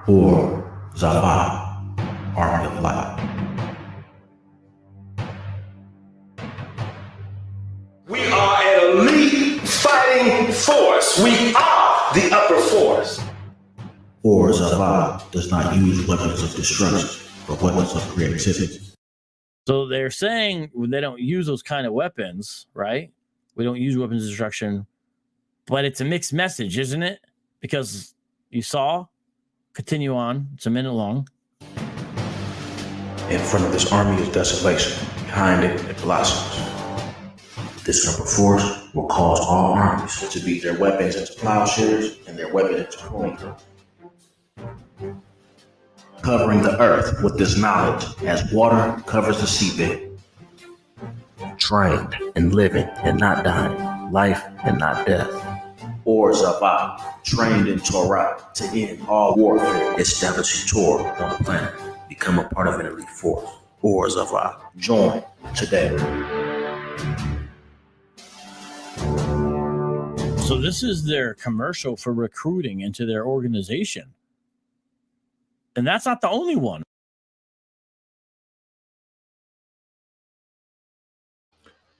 Or Zava, Army of Light. We are an elite fighting force. We are the upper force. Or Zava does not use weapons of destruction, but weapons of creativity. So they're saying they don't use those kind of weapons, right? We don't use weapons of destruction, but it's a mixed message, isn't it? Because you saw, continue on, it's a minute long. In front of this army is desolation. Behind it blossoms. This upper force will cause all armies to beat their weapons into plowshares and their weapons into pruning hooks. Covering the earth with this knowledge as water covers the seabed. Trained and living and not dying, life and not death. Or Zava, trained in Torah to end all warfare, establishing Torah on the planet. Become a part of an elite force. Or Zava, join today. So this is their commercial for recruiting into their organization. And that's not the only one.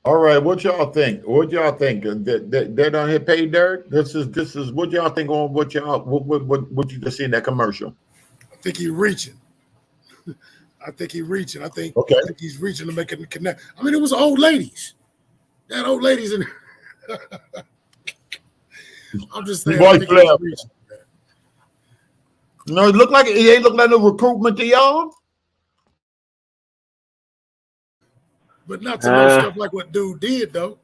All right, what y'all think? What y'all think? They don't hit pay dirt. This is what y'all think on what you just see in that commercial. I think he's reaching. I think he's reaching to make it connect. I mean, it was old ladies. They had old ladies in there. I'm just saying. No, it looked like it ain't look like no recruitment to y'all. But not to know stuff like what dude did though.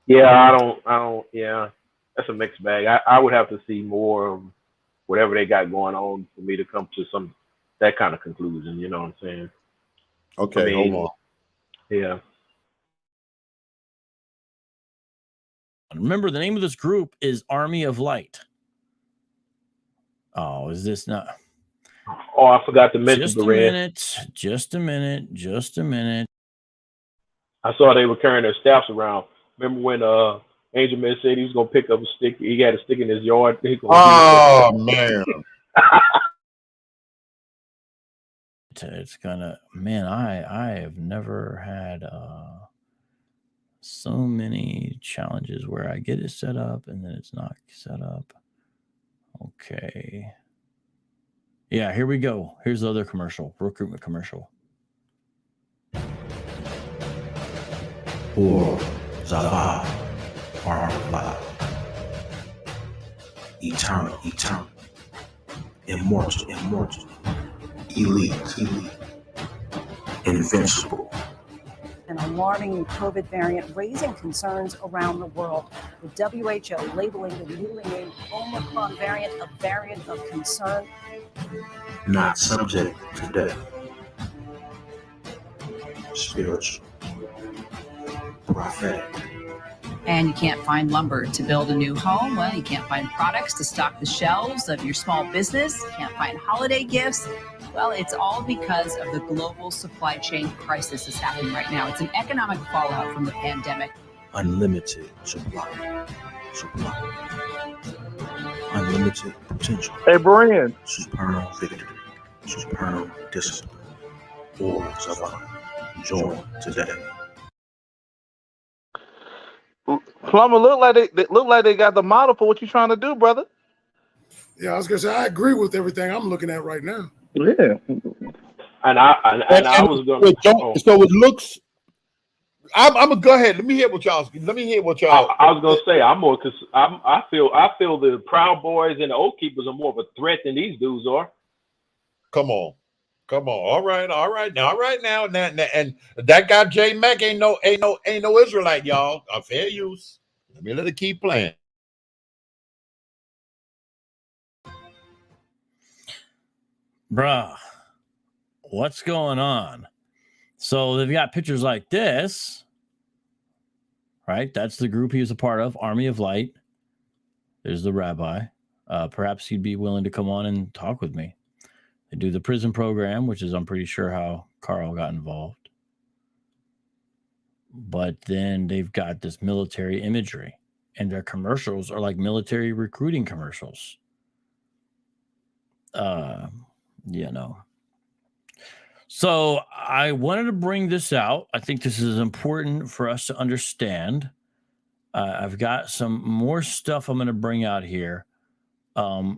Yeah, I don't. Yeah, that's a mixed bag. I would have to see more of whatever they got going on for me to come to that kind of conclusion. You know what I'm saying? Okay, hold on. Yeah. Remember, the name of this group is Army of Light. Oh, is this not? Oh, I forgot to mention Just a minute. I saw they were carrying their staffs around. Remember when Angel Man said he was gonna pick up a stick? He had a stick in his yard. Oh man. It's gonna, man. I have never had so many challenges where I get it set up and then it's not set up. Okay. Yeah, here we go. Here's the other commercial, recruitment commercial. Or Zava, Army of Light. Eternal, immortal, elite, invincible. An alarming COVID variant raising concerns around the world, with WHO labeling the newly named Omicron variant a variant of concern. Not subject to death. Spiritual, prophetic, And you can't find lumber to build a new home. Well, you can't find products to stock the shelves of your small business. You can't find holiday gifts. Well, it's all because of the global supply chain crisis that's happening right now. It's an economic fallout from the pandemic. Unlimited supply. Unlimited potential. Hey, Brian. Supernal victory. Supernal discipline. Or survival. Join today. Plumber look like they got the model for what you're trying to do, brother. Yeah, I was gonna say I agree with everything I'm looking at right now. Yeah. And I was gonna. So it looks. I'm gonna go ahead. Let me hear what y'all. I was gonna say I'm more because I feel the Proud Boys and the Oath Keepers are more of a threat than these dudes are. Come on. All right now. And that guy J Mac ain't no Israelite, y'all. A fair use. Let me let it keep playing. Bruh, what's going on? So they've got pictures like this, right? That's the group he was a part of, Army of Light. There's the rabbi. Perhaps he'd be willing to come on and talk with me. They do the prison program, which is, I'm pretty sure, how Carl got involved. But then they've got this military imagery, and their commercials are like military recruiting commercials. So I wanted to bring this out. I think this is important for us to understand. I've got some more stuff I'm going to bring out here. To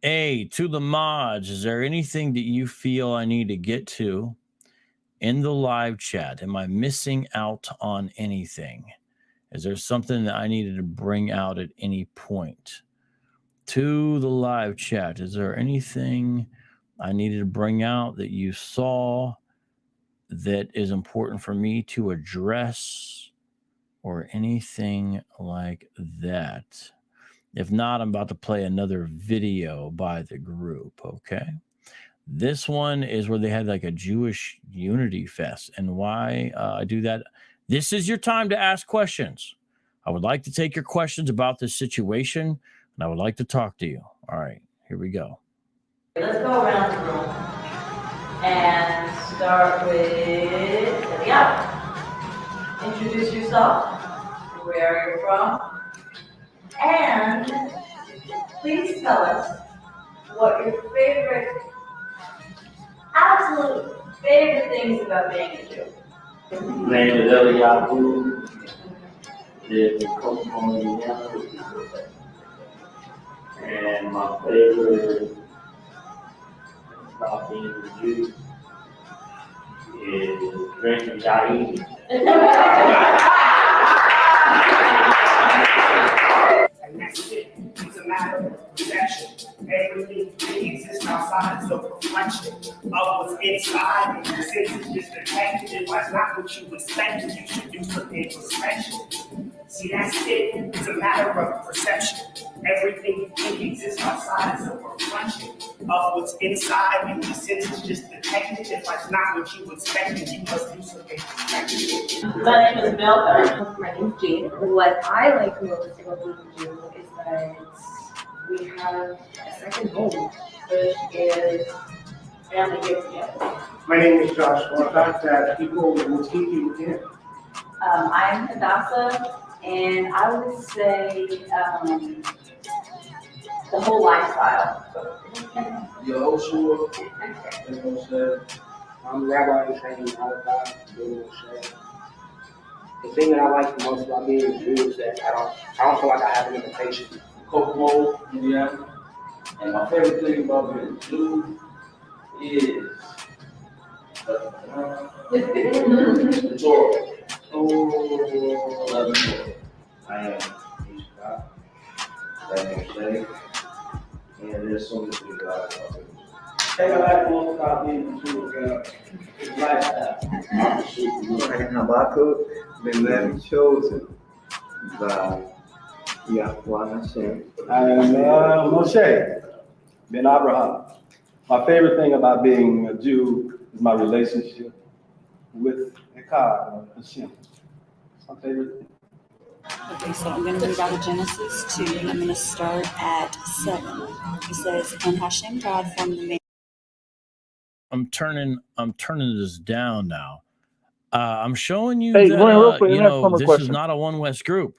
the mods, is there anything that you feel I need to get to in the live chat? Am I missing out on anything? Is there something that I needed to bring out at any point? To the live chat, is there anything I needed to bring out that you saw that is important for me to address or anything like that? If not, I'm about to play another video by the group, okay? This one is where they had like a Jewish unity fest. And why I do that, this is your time to ask questions. I would like to take your questions about this situation, and I would like to talk to you. All right, here we go. Let's go around the room and start with Lydia. Introduce yourself, where are you from, and please tell us what your absolute favorite things about being a Jew. My name is Eliyahu. Live in Kokomo, Indiana. And my favorite about being a Jew is drinking Judaism. And that's it. It's a matter of perception. Everything exists outside is a reflection of what's inside. The sense is just detected. It was not what you expected. You should do something introspection. See, that's it. It's a matter of perception. Everything you think exists outside is a reflection of what's inside. And the sense is just detected. If it's not what you expected, you must do something introspection. My name is Milka. My name is Jade. What I like most about being a Jew is that we have a second home, which is family get together. My name is Josh. The fact that people will take you in. I'm Hadassah, and I would say the whole lifestyle. I'm Rabbi training Malachi, the thing that I like the most about being a Jew is that I don't feel like I have an invitation. Kokomo, Indiana. And my favorite thing about being a Jew is the Torah. I love the Torah. I am Ishka. That mistake. And there's so many things that I like about it. The thing I like most about being a Jew is lifestyle. I am Habakkuk, been led chosen by Yahweh Hashem. I am Moshe Ben Abraham. My favorite thing about being a Jew is my relationship with Echad, Hashem. It's my favorite thing. Okay, so I'm going to read out of Genesis 2, and I'm going to start at 7. It says, "And Hashem God formed the man." I'm turning this down now. I'm showing you Hey, that real quick, you I have know, one more this is question. not a One West group.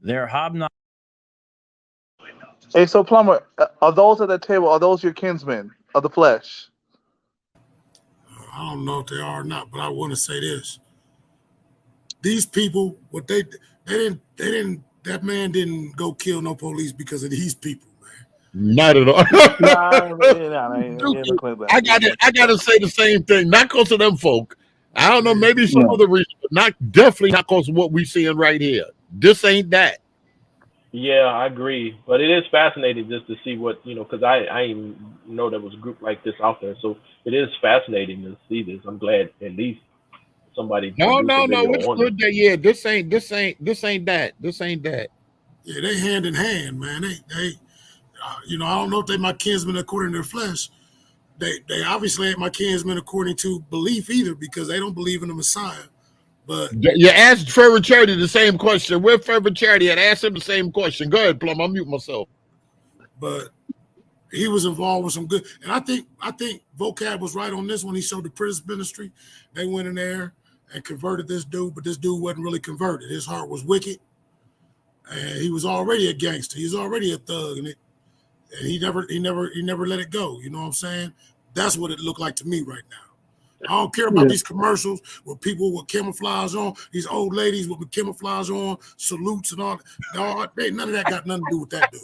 They're hobnobbing. Hey, so Plumber, are those at the table? Are those your kinsmen of the flesh? I don't know if they are or not, but I want to say this. These people, what they didn't, that man didn't go kill no police because of these people. Not at all. I gotta say the same thing. Not because of them folk. I don't know, maybe some other reason, but definitely not because of what we seeing right here. This ain't that. Yeah, I agree. But it is fascinating just to see what, because I didn't know there was a group like this out there. So it is fascinating to see this. I'm glad at least somebody No, produced a video it's on it. good that yeah, this ain't that. This ain't that. Yeah, they hand in hand, man. They I don't know if they my kinsmen according to their flesh. They obviously ain't my kinsmen according to belief either, because they don't believe in the Messiah. But You asked Fervor Charity the same question. We're Fervor Charity and asked him the same question. Go ahead, Plum. I'll mute myself. But he was involved with some good, and I think Vocab was right on this when he showed the prison ministry. They went in there and converted this dude, but this dude wasn't really converted. His heart was wicked, and he was already a gangster. He was already a thug, and he never let it go. You know what I'm saying? That's what it looked like to me right now. I don't care about these commercials with people with camouflage on, these old ladies with camouflage on, salutes and all. None of that got nothing to do with that dude.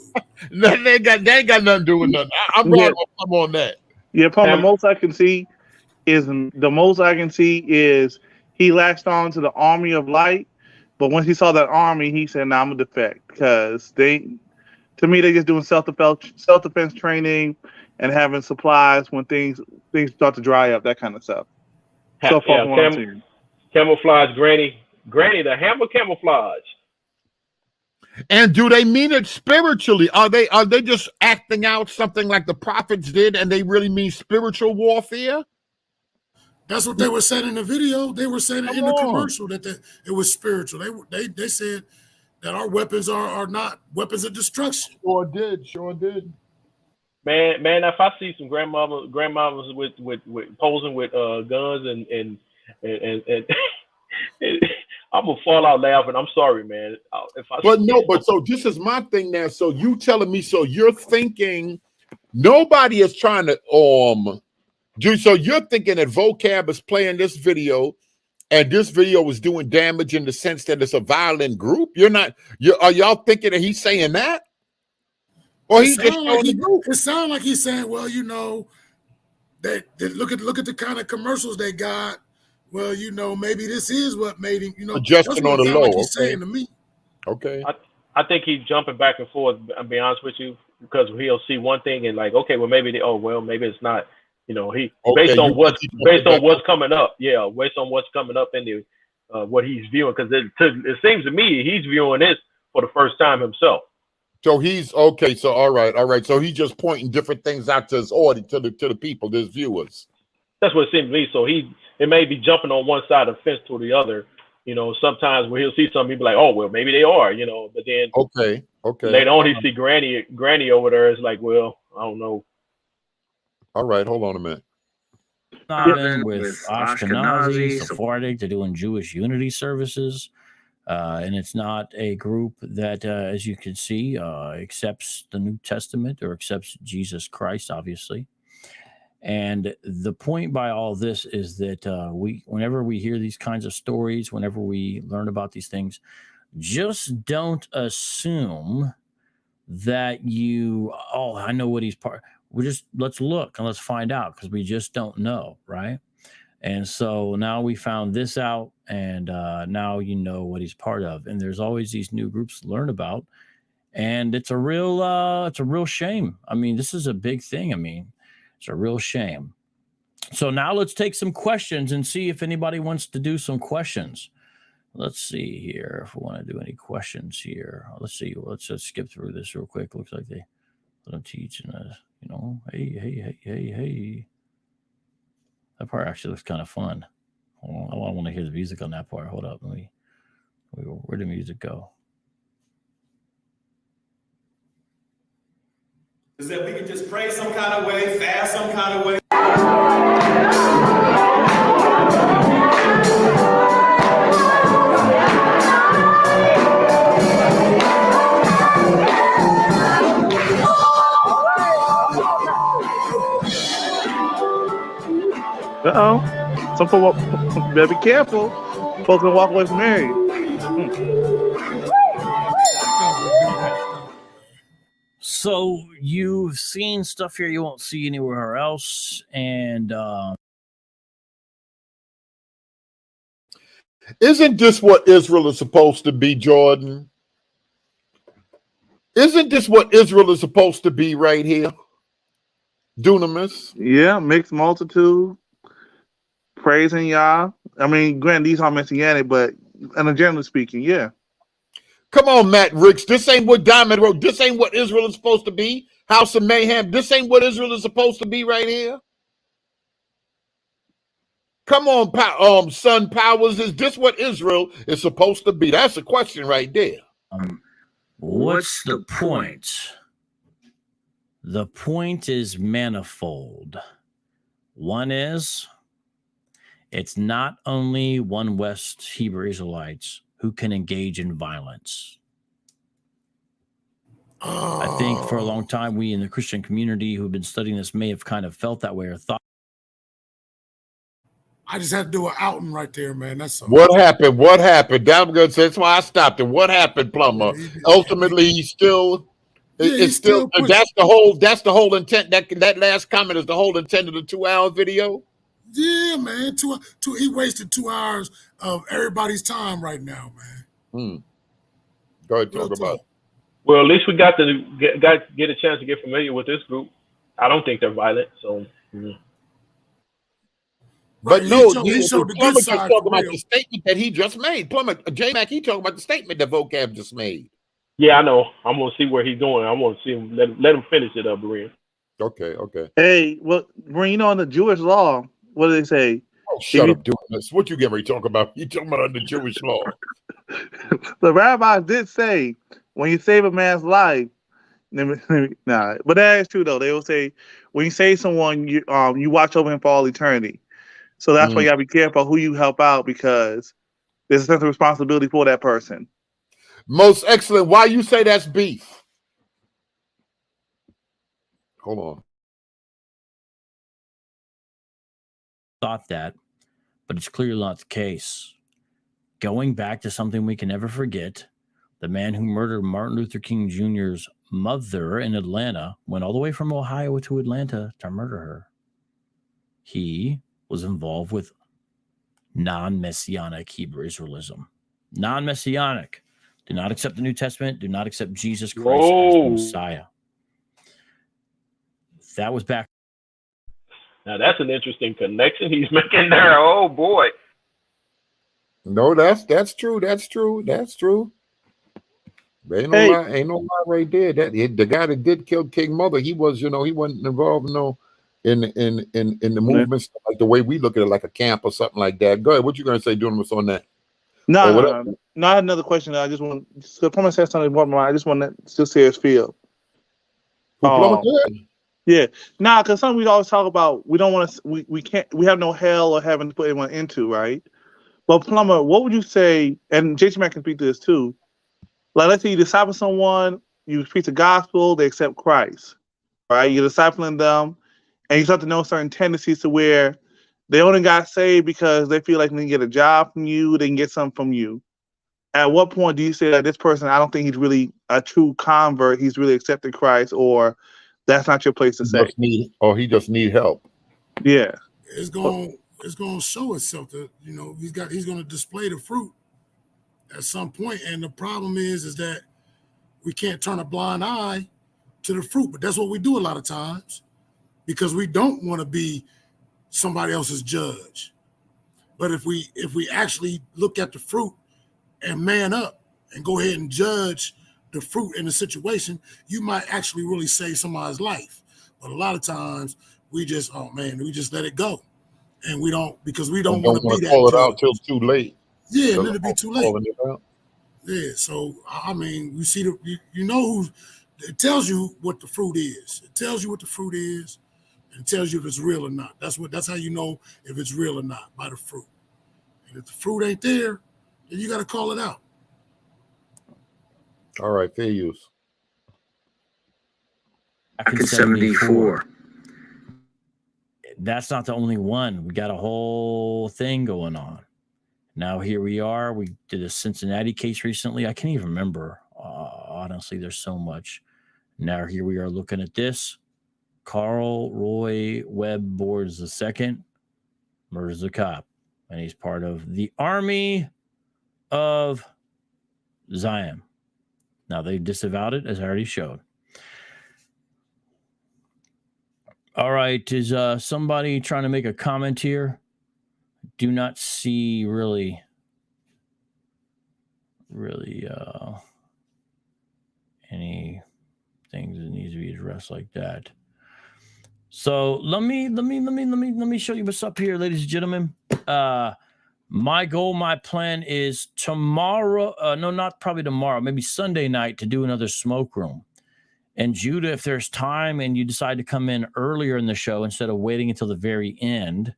That ain't got nothing to do with nothing. I'm right on that. Yeah, Plum, the most I can see is he latched on to the army of light, but once he saw that army, he said, "Nah, I'm gonna defect," because to me, they're just doing self-defense training and having supplies when things start to dry up, that kind of stuff. So far from what I'm seeing. Camouflage Granny, the hammer camouflage. And do they mean it spiritually? Are they just acting out something like the prophets did, and they really mean spiritual warfare? That's what they were saying in the video. They were saying in the commercial that it was spiritual. They said that our weapons are not weapons of destruction. Sure did. Man, if I see some grandmamas with posing with guns and I'm gonna fall out laughing. I'm sorry, man. But so this is my thing now. So you telling me? So you're thinking nobody is trying to do? So you're thinking that Vocab is playing this video, and this video is doing damage in the sense that it's a violent group? Are y'all thinking that he's saying that? Or he just showing the group? It sounds like he's saying, well, that look at the kind of commercials they got. Well, maybe this is what made him, adjusting on the low. Like he's saying to me. Okay. I think he's jumping back and forth. I'll be honest with you, because he'll see one thing and like, okay, well maybe maybe it's not. Based on what's coming up. Yeah, based on what's coming up in the what he's viewing, because it seems to me he's viewing this for the first time himself. So he's okay. So all right. So he's just pointing different things out to his audience, to the people, his viewers. That's what it seems to me. So it may be jumping on one side of the fence to the other. Sometimes when he'll see something, he'll be like, oh well, maybe they are. But then okay. Later on, he see Granny over there. It's like, well, I don't know. All right, hold on a minute. With Ashkenazi, Sephardic, they're doing Jewish unity services. And it's not a group that, as you can see, accepts the New Testament or accepts Jesus Christ, obviously. And the point by all this is that whenever we hear these kinds of stories, whenever we learn about these things, just don't assume that I know what he's part. Let's look and let's find out, because we just don't know, right? And so now we found this out, and now you know what he's part of. And there's always these new groups to learn about, and it's a real shame. I mean, this is a big thing. I mean, it's a real shame. So now let's take some questions and see if anybody wants to do some questions. Let's see here if we want to do any questions here. Let's see. Let's just skip through this real quick. Looks like they let them teach, and hey. That part actually looks kind of fun. I want to hear the music on that part. Hold up. Where'd the music go? is that we can just pray some kind of way, fast some kind of way. Some folks better be careful. Folks gonna walk away from Mary. So you've seen stuff here you won't see anywhere else, and isn't this what Israel is supposed to be, Jordan? Isn't this what Israel is supposed to be right here? Dunamis. Yeah, mixed multitude, praising Yah. I mean, granted, these are messianic, but generally speaking, yeah. Come on, Matt Ricks. This ain't what Diamond wrote. This ain't what Israel is supposed to be. House of Mayhem. This ain't what Israel is supposed to be right here. Come on, Son Powers. Is this what Israel is supposed to be? That's a question right there. what's the point? The point is manifold. One is, it's not only one West Hebrew Israelites who can engage in violence. I think for a long time, we in the Christian community who've been studying this may have kind of felt that way or thought. I just had to do an outing right there, man. That's all. What happened? What happened? That's why I stopped it. What happened, Plumber? Ultimately, he's still. It's still. That's the whole intent. That last comment is the whole intent of the 2-hour video. Yeah, man. He wasted 2 hours of everybody's time right now, man. Go ahead, talk about it. Well, at least we got to get a chance to get familiar with this group. I don't think they're violent, so. But no, Plumber just talking about the statement that he just made. Plumber, J-Mac, he talking about the statement that Vocab just made. Yeah, I know. I'm gonna see where he's doing. I want to see him. Let him finish it up, Berean. Okay. Hey, well, you know, in the Jewish law, what do they say? Oh, shut up, doing this. What you get ready to talk about? You talking about under Jewish law? The rabbis did say when you save a man's life, nah, but that is true though. They will say when you save someone, you watch over him for all eternity. So that's why you gotta be careful who you help out, because there's a sense of responsibility for that person. Most excellent. Why you say that's beef? Hold on. Thought that, but it's clearly not the case. Going back to something we can never forget, the man who murdered Martin Luther King Jr.'s mother in Atlanta went all the way from Ohio to Atlanta to murder her. He was involved with non-messianic Hebrew Israelism. Non-messianic. Do not accept the New Testament. Do not accept Jesus Christ as the Messiah. That was back. Now that's an interesting connection he's making there. Oh boy. No, that's true. That's true. Ain't no lie right there. The guy that did kill King Mother, he wasn't involved in the movement, like the way we look at it, like a camp or something like that. Go ahead. What you gonna say, doing what's on that? No, not another question. I just want. So Plumber said something about my. I just want to still see his feel. Yeah, because something we always talk about. We don't want to. We can't. We have no hell or heaven to put anyone into, right? But Plumber, what would you say? And Jason Mack can speak to this too. Like, let's say you disciple someone, you preach the gospel, they accept Christ, right? You're discipling them, and you start to know certain tendencies to where they only got saved because they feel like they can get a job from you, they can get something from you. At what point do you say that this person, I don't think he's really a true convert, he's really accepted Christ, or that's not your place to say? He just need help. Yeah. It's going to show itself that, he's going to display the fruit at some point. And the problem is that we can't turn a blind eye to the fruit, but that's what we do a lot of times because we don't want to be somebody else's judge. But if we actually look at the fruit and man up and go ahead and judge the fruit in the situation, you might actually really save somebody's life. But a lot of times we just let it go. And we don't, because we don't want to be that call judge. it out till too late. Yeah, and it'll be too late. Yeah, so I mean, we see you know It tells you what the fruit is. It tells you what the fruit is, and it tells you if it's real or not. That's how you know if it's real or not, by the fruit. And if the fruit ain't there, then you got to call it out. All right, fair use. Back in 74. That's not the only one. We got a whole thing going on. Now here we are. We did a Cincinnati case recently. I can't even remember. Honestly, there's so much. Now here we are looking at this. Carl Roy Webb Boards II murders a cop, and he's part of the Army of Zion. Now they disavowed it, as I already showed. All right, is somebody trying to make a comment here? Do not see really any things that needs to be addressed like that. So let me show you what's up here, ladies and gentlemen. My goal, my plan is tomorrow. No, not probably tomorrow. Maybe Sunday night to do another smoke room. And Judah, if there's time and you decide to come in earlier in the show instead of waiting until the very end,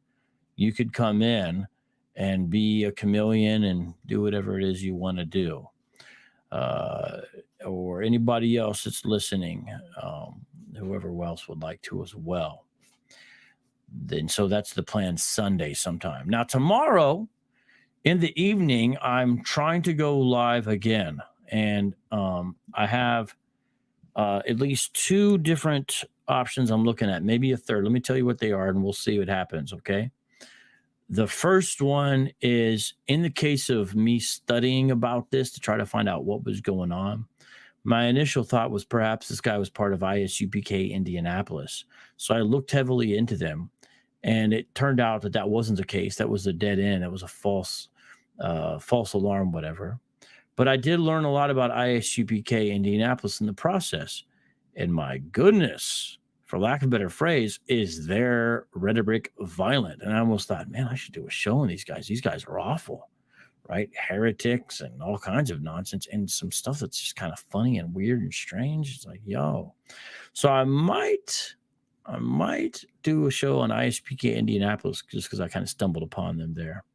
you could come in and be a chameleon and do whatever it is you want to do. Or anybody else that's listening, whoever else would like to as well. Then so that's the plan Sunday sometime. Now tomorrow in the evening, I'm trying to go live again. And I have at least two different options I'm looking at, maybe a third. Let me tell you what they are, and we'll see what happens, okay? The first one is, in the case of me studying about this to try to find out what was going on, my initial thought was perhaps this guy was part of ISUPK Indianapolis. So I looked heavily into them, and it turned out that that wasn't the case. That was a dead end. It was a false alarm, whatever. But I did learn a lot about ISUPK Indianapolis in the process. And my goodness, for lack of a better phrase, is their rhetoric violent? And I almost thought, man, I should do a show on these guys. These guys are awful, right? Heretics and all kinds of nonsense and some stuff that's just kind of funny and weird and strange. It's like, yo. So I might do a show on ISPK Indianapolis just because I kind of stumbled upon them there.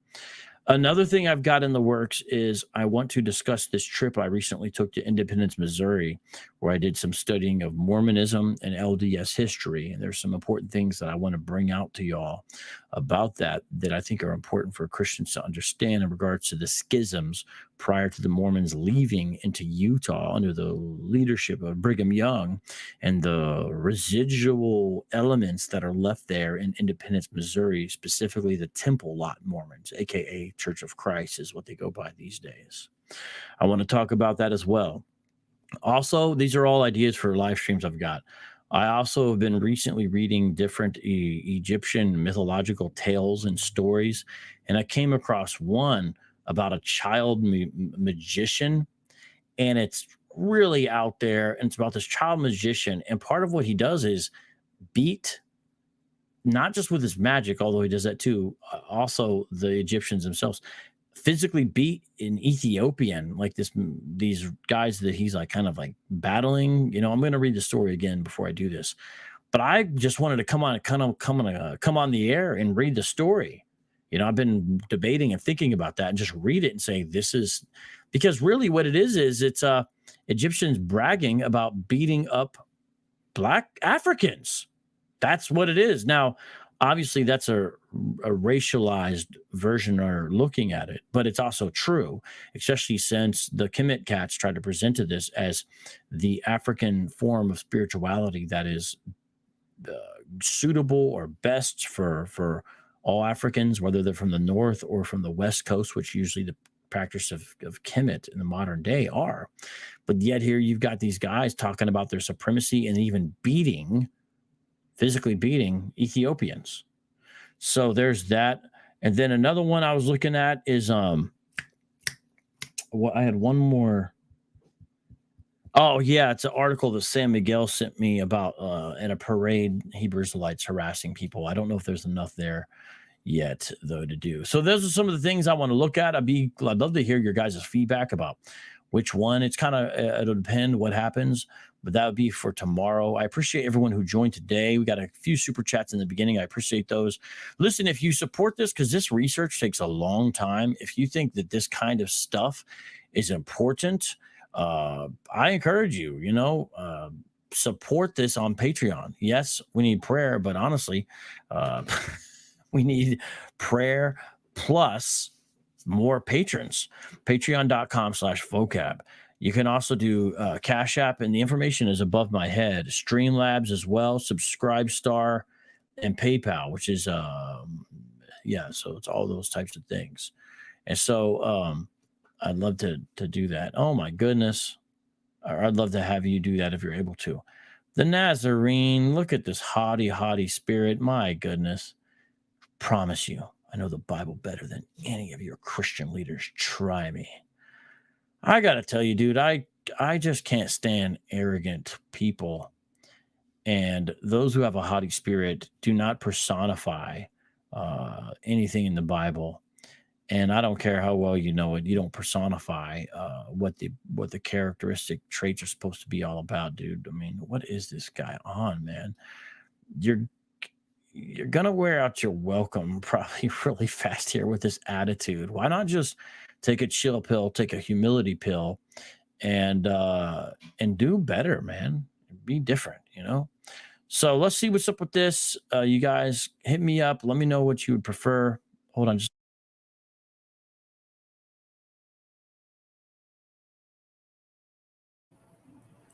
Another thing I've got in the works is I want to discuss this trip I recently took to Independence, Missouri, where I did some studying of Mormonism and LDS history. And there's some important things that I want to bring out to y'all about that I think are important for Christians to understand in regards to the schisms prior to the Mormons leaving into Utah under the leadership of Brigham Young and the residual elements that are left there in Independence, Missouri, specifically the Temple Lot Mormons, aka Church of Christ is what they go by these days. I want to talk about that as well. Also, these are all ideas for live streams I've got. I also have been recently reading different Egyptian mythological tales and stories, and I came across one about a child magician, and it's really out there, and it's about this child magician, and part of what he does is beat, not just with his magic, although he does that too, also the Egyptians themselves, physically beat an Ethiopian, like these guys that he's like kind of like battling. You know, I'm going to read the story again before I do this, but I just wanted to come on the air and read the story. You know, I've been debating and thinking about that and just read it and say, this is, because really what it is it's Egyptians bragging about beating up Black Africans. That's what it is. Now, obviously, that's a racialized version or looking at it, but it's also true, especially since the Kemet cats tried to present to this as the African form of spirituality that is suitable or best for all Africans, whether they're from the North or from the West Coast, which usually the practice of Kemet in the modern day are. But yet here you've got these guys talking about their supremacy and even physically beating Ethiopians. So there's that. And then another one I was looking at is I had one more. Oh yeah, it's an article that San Miguel sent me about in a parade, Hebrew Israelites harassing people. I don't know if there's enough there yet though to do. So those are some of the things I want to look at. I'd love to hear your guys' feedback about Which one? It's kind of, it'll depend what happens, but that would be for tomorrow. I appreciate everyone who joined today. We got a few super chats in the beginning. I appreciate those. Listen, if you support this, because this research takes a long time, if you think that this kind of stuff is important, I encourage you, support this on Patreon. Yes, we need prayer, but honestly, we need prayer plus more patrons. Patreon.com/vocab. You can also do Cash App, and the information is above my head. Streamlabs as well, Subscribestar, and PayPal, which is so it's all those types of things. And so I'd love to do that. Oh my goodness. Or I'd love to have you do that if you're able to. The Nazarene, look at this haughty spirit. My goodness. Promise you, I know the Bible better than any of your Christian leaders. Try me. I got to tell you, dude, I just can't stand arrogant people. And those who have a haughty spirit do not personify anything in the Bible. And I don't care how well you know it. You don't personify what the characteristic traits are supposed to be all about, dude. I mean, what is this guy on, man? You're gonna wear out your welcome probably really fast here with this attitude. Why not just take a chill pill, take a humility pill, and do better, man? Be different, So let's see what's up with this. You guys hit me up. Let me know what you would prefer. Hold on, just.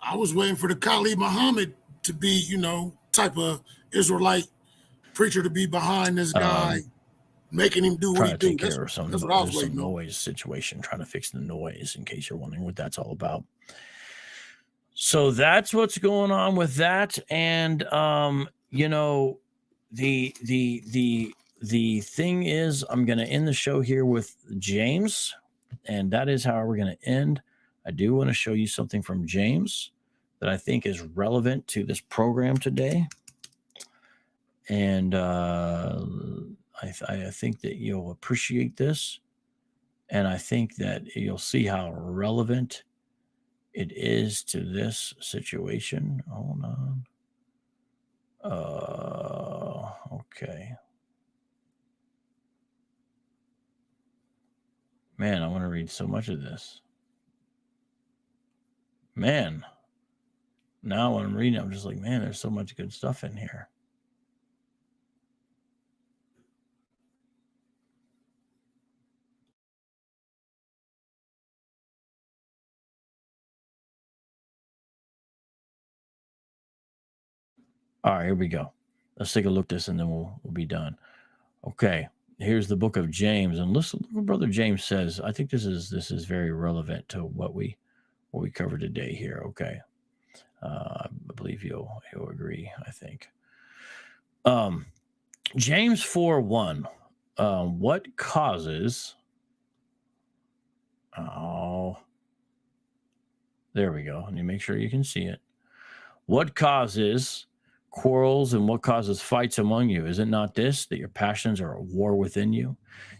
I was waiting for the Khalid Muhammad to be, type of Israelite preacher to be behind this guy, making him do what he do. Take care of that's what I was waiting on. Noise situation, trying to fix the noise in case you're wondering what that's all about. So that's what's going on with that. And, the thing is, I'm going to end the show here with James, and that is how we're going to end. I do want to show you something from James that I think is relevant to this program today. And I think that you'll appreciate this. And I think that you'll see how relevant it is to this situation. Hold on. Okay. Man, I want to read so much of this. Man. Now when I'm reading, I'm just like, man, there's so much good stuff in here. All right, here we go. Let's take a look at this and then we'll be done. Okay, here's the book of James. And listen what Brother James says. I think this is very relevant to what we covered today here. Okay. I believe you'll agree, I think. James 4:1. What causes there we go. Let me make sure you can see it. What causes quarrels and what causes fights among you? Is it not this, that your passions are at war within you?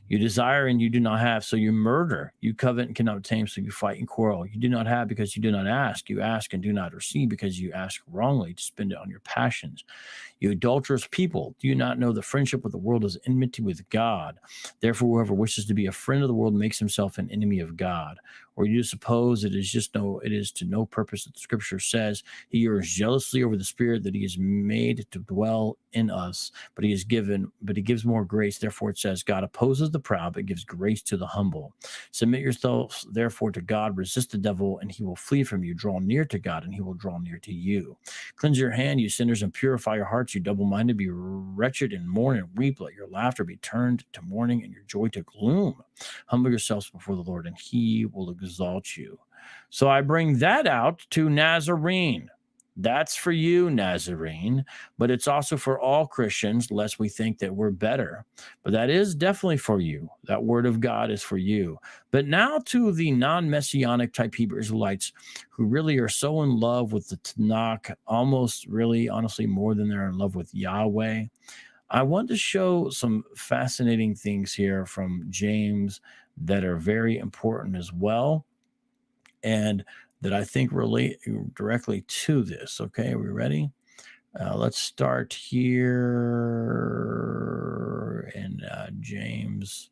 You desire and you do not have, so you murder. You covet and cannot obtain, so you fight and quarrel. You do not have because you do not ask. You ask and do not receive because you ask wrongly to spend it on your passions. You adulterous people, do you not know the friendship with the world is enmity with God? Therefore, whoever wishes to be a friend of the world makes himself an enemy of God. Or you suppose it is to no purpose that the Scripture says he yearns jealously over the Spirit that he has made to dwell in us, but he gives more grace. Therefore, it says, God opposes the proud, but gives grace to the humble. Submit yourselves, therefore, to God. Resist the devil, and he will flee from you. Draw near to God, and he will draw near to you. Cleanse your hand, you sinners, and purify your hearts, you double-minded. Be wretched and mourn and weep. Let your laughter be turned to mourning and your joy to gloom. Humble yourselves before the Lord, and he will exalt you. So I bring that out to Nazarene. That's for you, Nazarene, but it's also for all Christians, lest we think that we're better. But that is definitely for you. That word of God is for you. But now to the non-messianic type Hebrew Israelites who really are so in love with the Tanakh, almost really, honestly, more than they're in love with Yahweh. I want to show some fascinating things here from James that are very important as well. and that I think relate directly to this. Okay, are we ready? Let's start here in James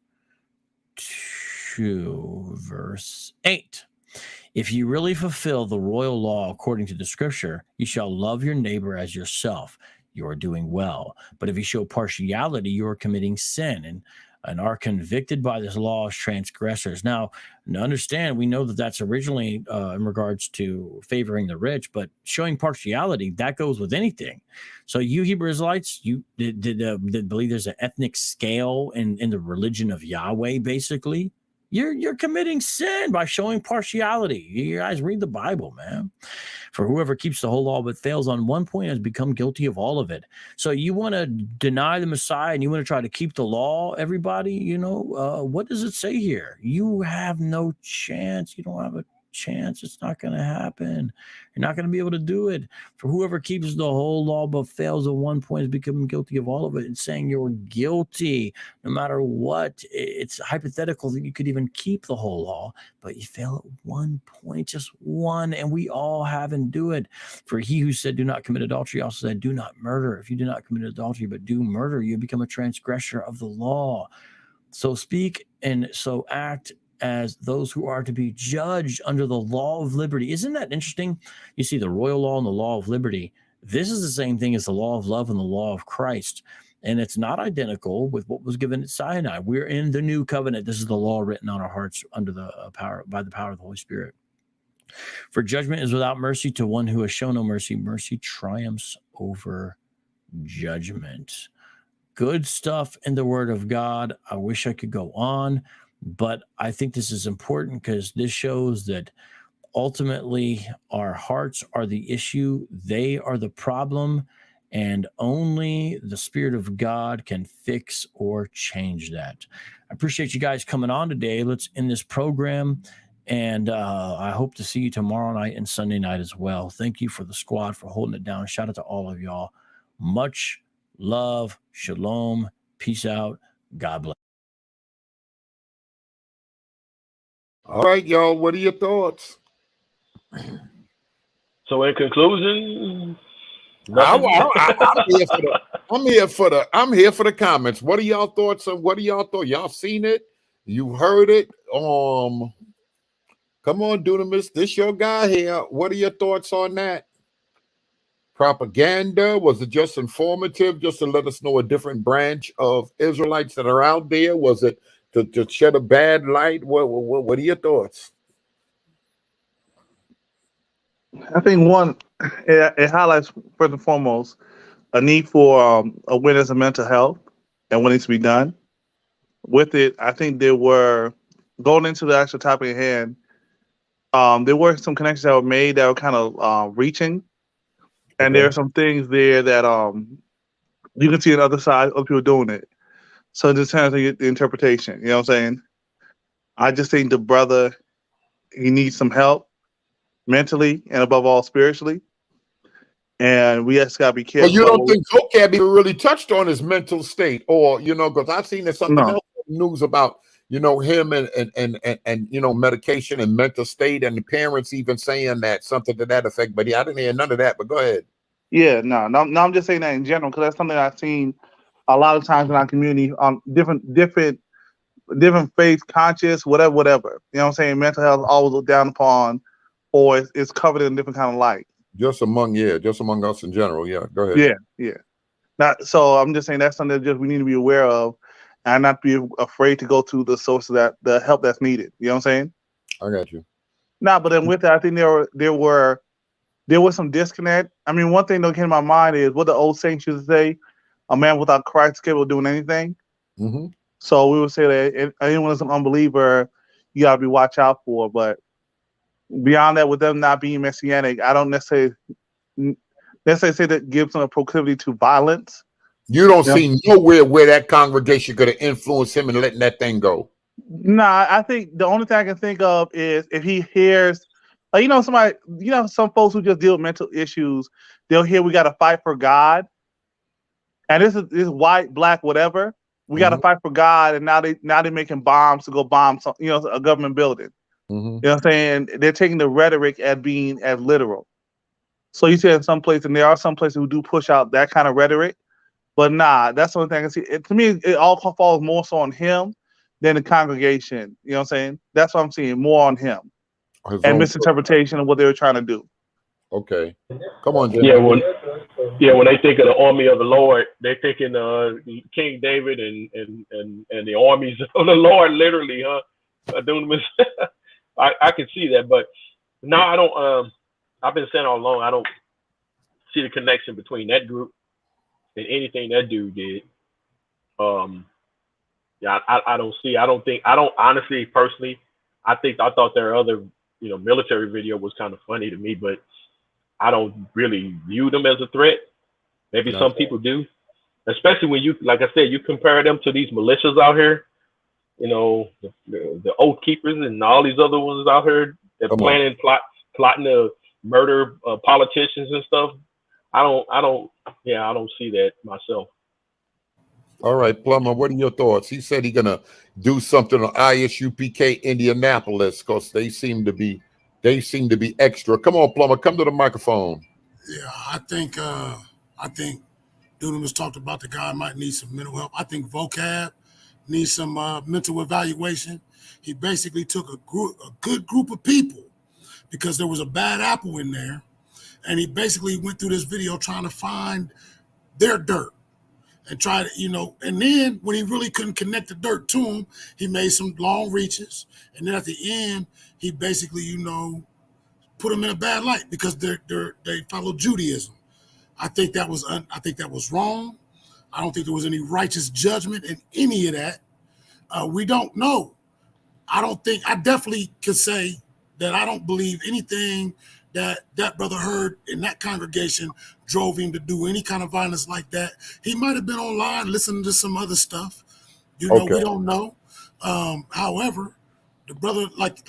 2, verse 8. If you really fulfill the royal law according to the scripture, you shall love your neighbor as yourself. You are doing well. But if you show partiality, you are committing sin and are convicted by this law as transgressors. Now, understand, we know that that's originally in regards to favoring the rich, but showing partiality, that goes with anything. So you Hebrew Israelites, you did believe there's an ethnic scale in the religion of Yahweh, basically? You're committing sin by showing partiality. You guys read the Bible, man. For whoever keeps the whole law but fails on one point has become guilty of all of it. So you want to deny the Messiah and you want to try to keep the law, everybody, what does it say here? You have no chance. You don't have a chance. It's not going to happen. You're not going to be able to do it. For whoever keeps the whole law but fails at one point has become guilty of all of it. It's saying you're guilty no matter what. It's hypothetical that you could even keep the whole law, but you fail at one point, just one, and we all have and do it. For he who said do not commit adultery also said do not murder. If you do not commit adultery but do murder, you become a transgressor of the law. So speak and so act as those who are to be judged under the law of liberty. Isn't that interesting? You see the royal law and the law of liberty. This is the same thing as the law of love and the law of Christ. And it's not identical with what was given at Sinai. We're in the new covenant. This is the law written on our hearts under the by the power of the Holy Spirit. For judgment is without mercy to one who has shown no mercy. Mercy triumphs over judgment. Good stuff in the Word of God. I wish I could go on, but I think this is important because this shows that ultimately our hearts are the issue. They are the problem. And only the Spirit of God can fix or change that. I appreciate you guys coming on today. Let's end this program. And I hope to see you tomorrow night and Sunday night as well. Thank you for the squad for holding it down. Shout out to all of y'all. Much love. Shalom. Peace out. God bless. All right, y'all. What are your thoughts? So in conclusion, I'm here for the comments. What are y'all thoughts? Y'all seen it? You heard it? Come on, Dunamis. This your guy here. What are your thoughts on that? Propaganda? Was it just informative, just to let us know a different branch of Israelites that are out there? Was it to shed a bad light? What are your thoughts? I think one, it highlights first and foremost a need for awareness of mental health and what needs to be done. With it, I think there were, going into the actual topic at hand, there were some connections that were made that were kind of reaching, and there are some things there that you can see on the other side, other people doing it. So it just depends on the interpretation. You know what I'm saying? I just think the brother, he needs some help mentally and above all spiritually, and we just gotta be careful. Well, you don't think Zocab even really touched on his mental state, or because I've seen there's something else news about him and medication and mental state, and the parents even saying that something to that effect. But I didn't hear none of that. But go ahead. Yeah, no, I'm just saying that in general because that's something I've seen a lot of times in our community on different faith, conscious, whatever. You know what I'm saying? Mental health is always looked down upon, or it's covered in a different kind of light. Just among us in general. Yeah, go ahead. Yeah. So I'm just saying that's something that we need to be aware of, and not be afraid to go to the source of the help that's needed. You know what I'm saying? I got you. But then with that, I think there was some disconnect. I mean, one thing that came to my mind is what the old saints used to say: "A man without Christ is capable of doing anything." Mm-hmm. So we would say that anyone that's an unbeliever, you gotta be watch out for. But beyond that, with them not being messianic, I don't necessarily say that gives them a proclivity to violence. You don't see nowhere where that congregation could have influenced him and letting that thing go. Nah, I think the only thing I can think of is if he hears, somebody, some folks who just deal with mental issues, they'll hear we got to fight for God, and this is white, black, whatever. We got to fight for God, and now they're making bombs to go bomb some, a government building. You know what I'm saying? They're taking the rhetoric as being as literal. So you see in some places, and there are some places who do push out that kind of rhetoric, but nah, that's the only thing I can see. To me, it all falls more so on him than the congregation. You know what I'm saying? That's what I'm seeing, more on him and misinterpretation of what they were trying to do. Okay, come on, Jim. Yeah, when they think of the army of the Lord, they're thinking King David and the armies of the Lord, literally, huh? I can see that, but no, I don't. I've been saying all along, I don't see the connection between that group and anything that dude did. Yeah, I don't see. I don't honestly, personally. I thought their other, military video was kind of funny to me, but I don't really view them as a threat. Maybe some people do, especially when you, like I said, you compare them to these militias out here. The Oath Keepers and all these other ones out here that plotting to murder politicians and stuff. I don't see that myself. All right, Plummer, what are your thoughts? He said he's gonna do something on ISUPK Indianapolis because they seem to be extra. Come on, Plummer, come to the microphone. Yeah, I think Dunamis talked about the guy might need some mental help. I think Vocab needs some mental evaluation. He basically took a good group of people because there was a bad apple in there, and he basically went through this video trying to find their dirt and try to, and then when he really couldn't connect the dirt to him, he made some long reaches, and then at the end, he basically, put them in a bad light because they follow Judaism. I think that was wrong. I don't think there was any righteous judgment in any of that. We don't know. I definitely could say that I don't believe anything that brother heard in that congregation drove him to do any kind of violence like that. He might have been online listening to some other stuff. We don't know. However, the brother, like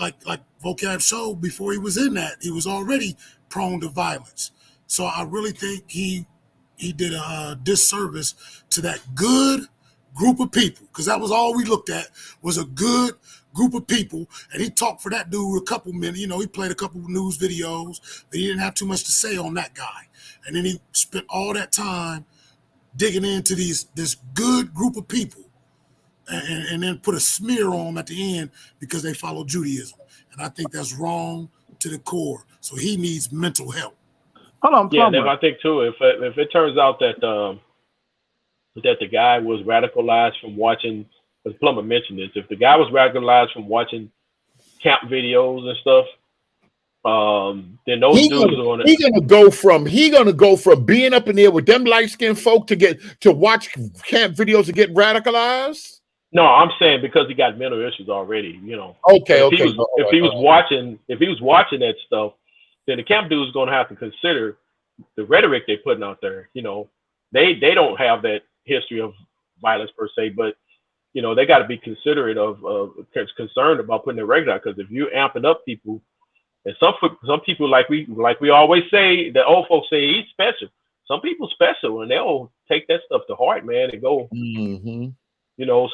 Vocab showed, before he was in that, he was already prone to violence. So I really think he did a disservice to that good group of people, because that was all we looked at, was a good group of people. And he talked for that dude a couple minutes. He played a couple of news videos, but he didn't have too much to say on that guy. And then he spent all that time digging into this good group of people and then put a smear on them at the end because they follow Judaism. And I think that's wrong to the core. So he needs mental help. Hold on, yeah, and I think too, if it turns out that the guy was radicalized from watching, as Plummer mentioned this, if the guy was radicalized from watching camp videos and stuff, then those dudes are gonna. He's gonna go from being up in there with them light skinned folk to watch camp videos and get radicalized. No, I'm saying because he got mental issues already. Okay. If he was watching that stuff, then the camp dude's gonna have to consider the rhetoric they're putting out there. They don't have that history of violence per se, but they got to be considerate of concerned about putting their rhetoric out, because if you're amping up people, and some people like we always say, the old folks say, he's special. Some people special, and they'll take that stuff to heart, man, and go. Mm-hmm.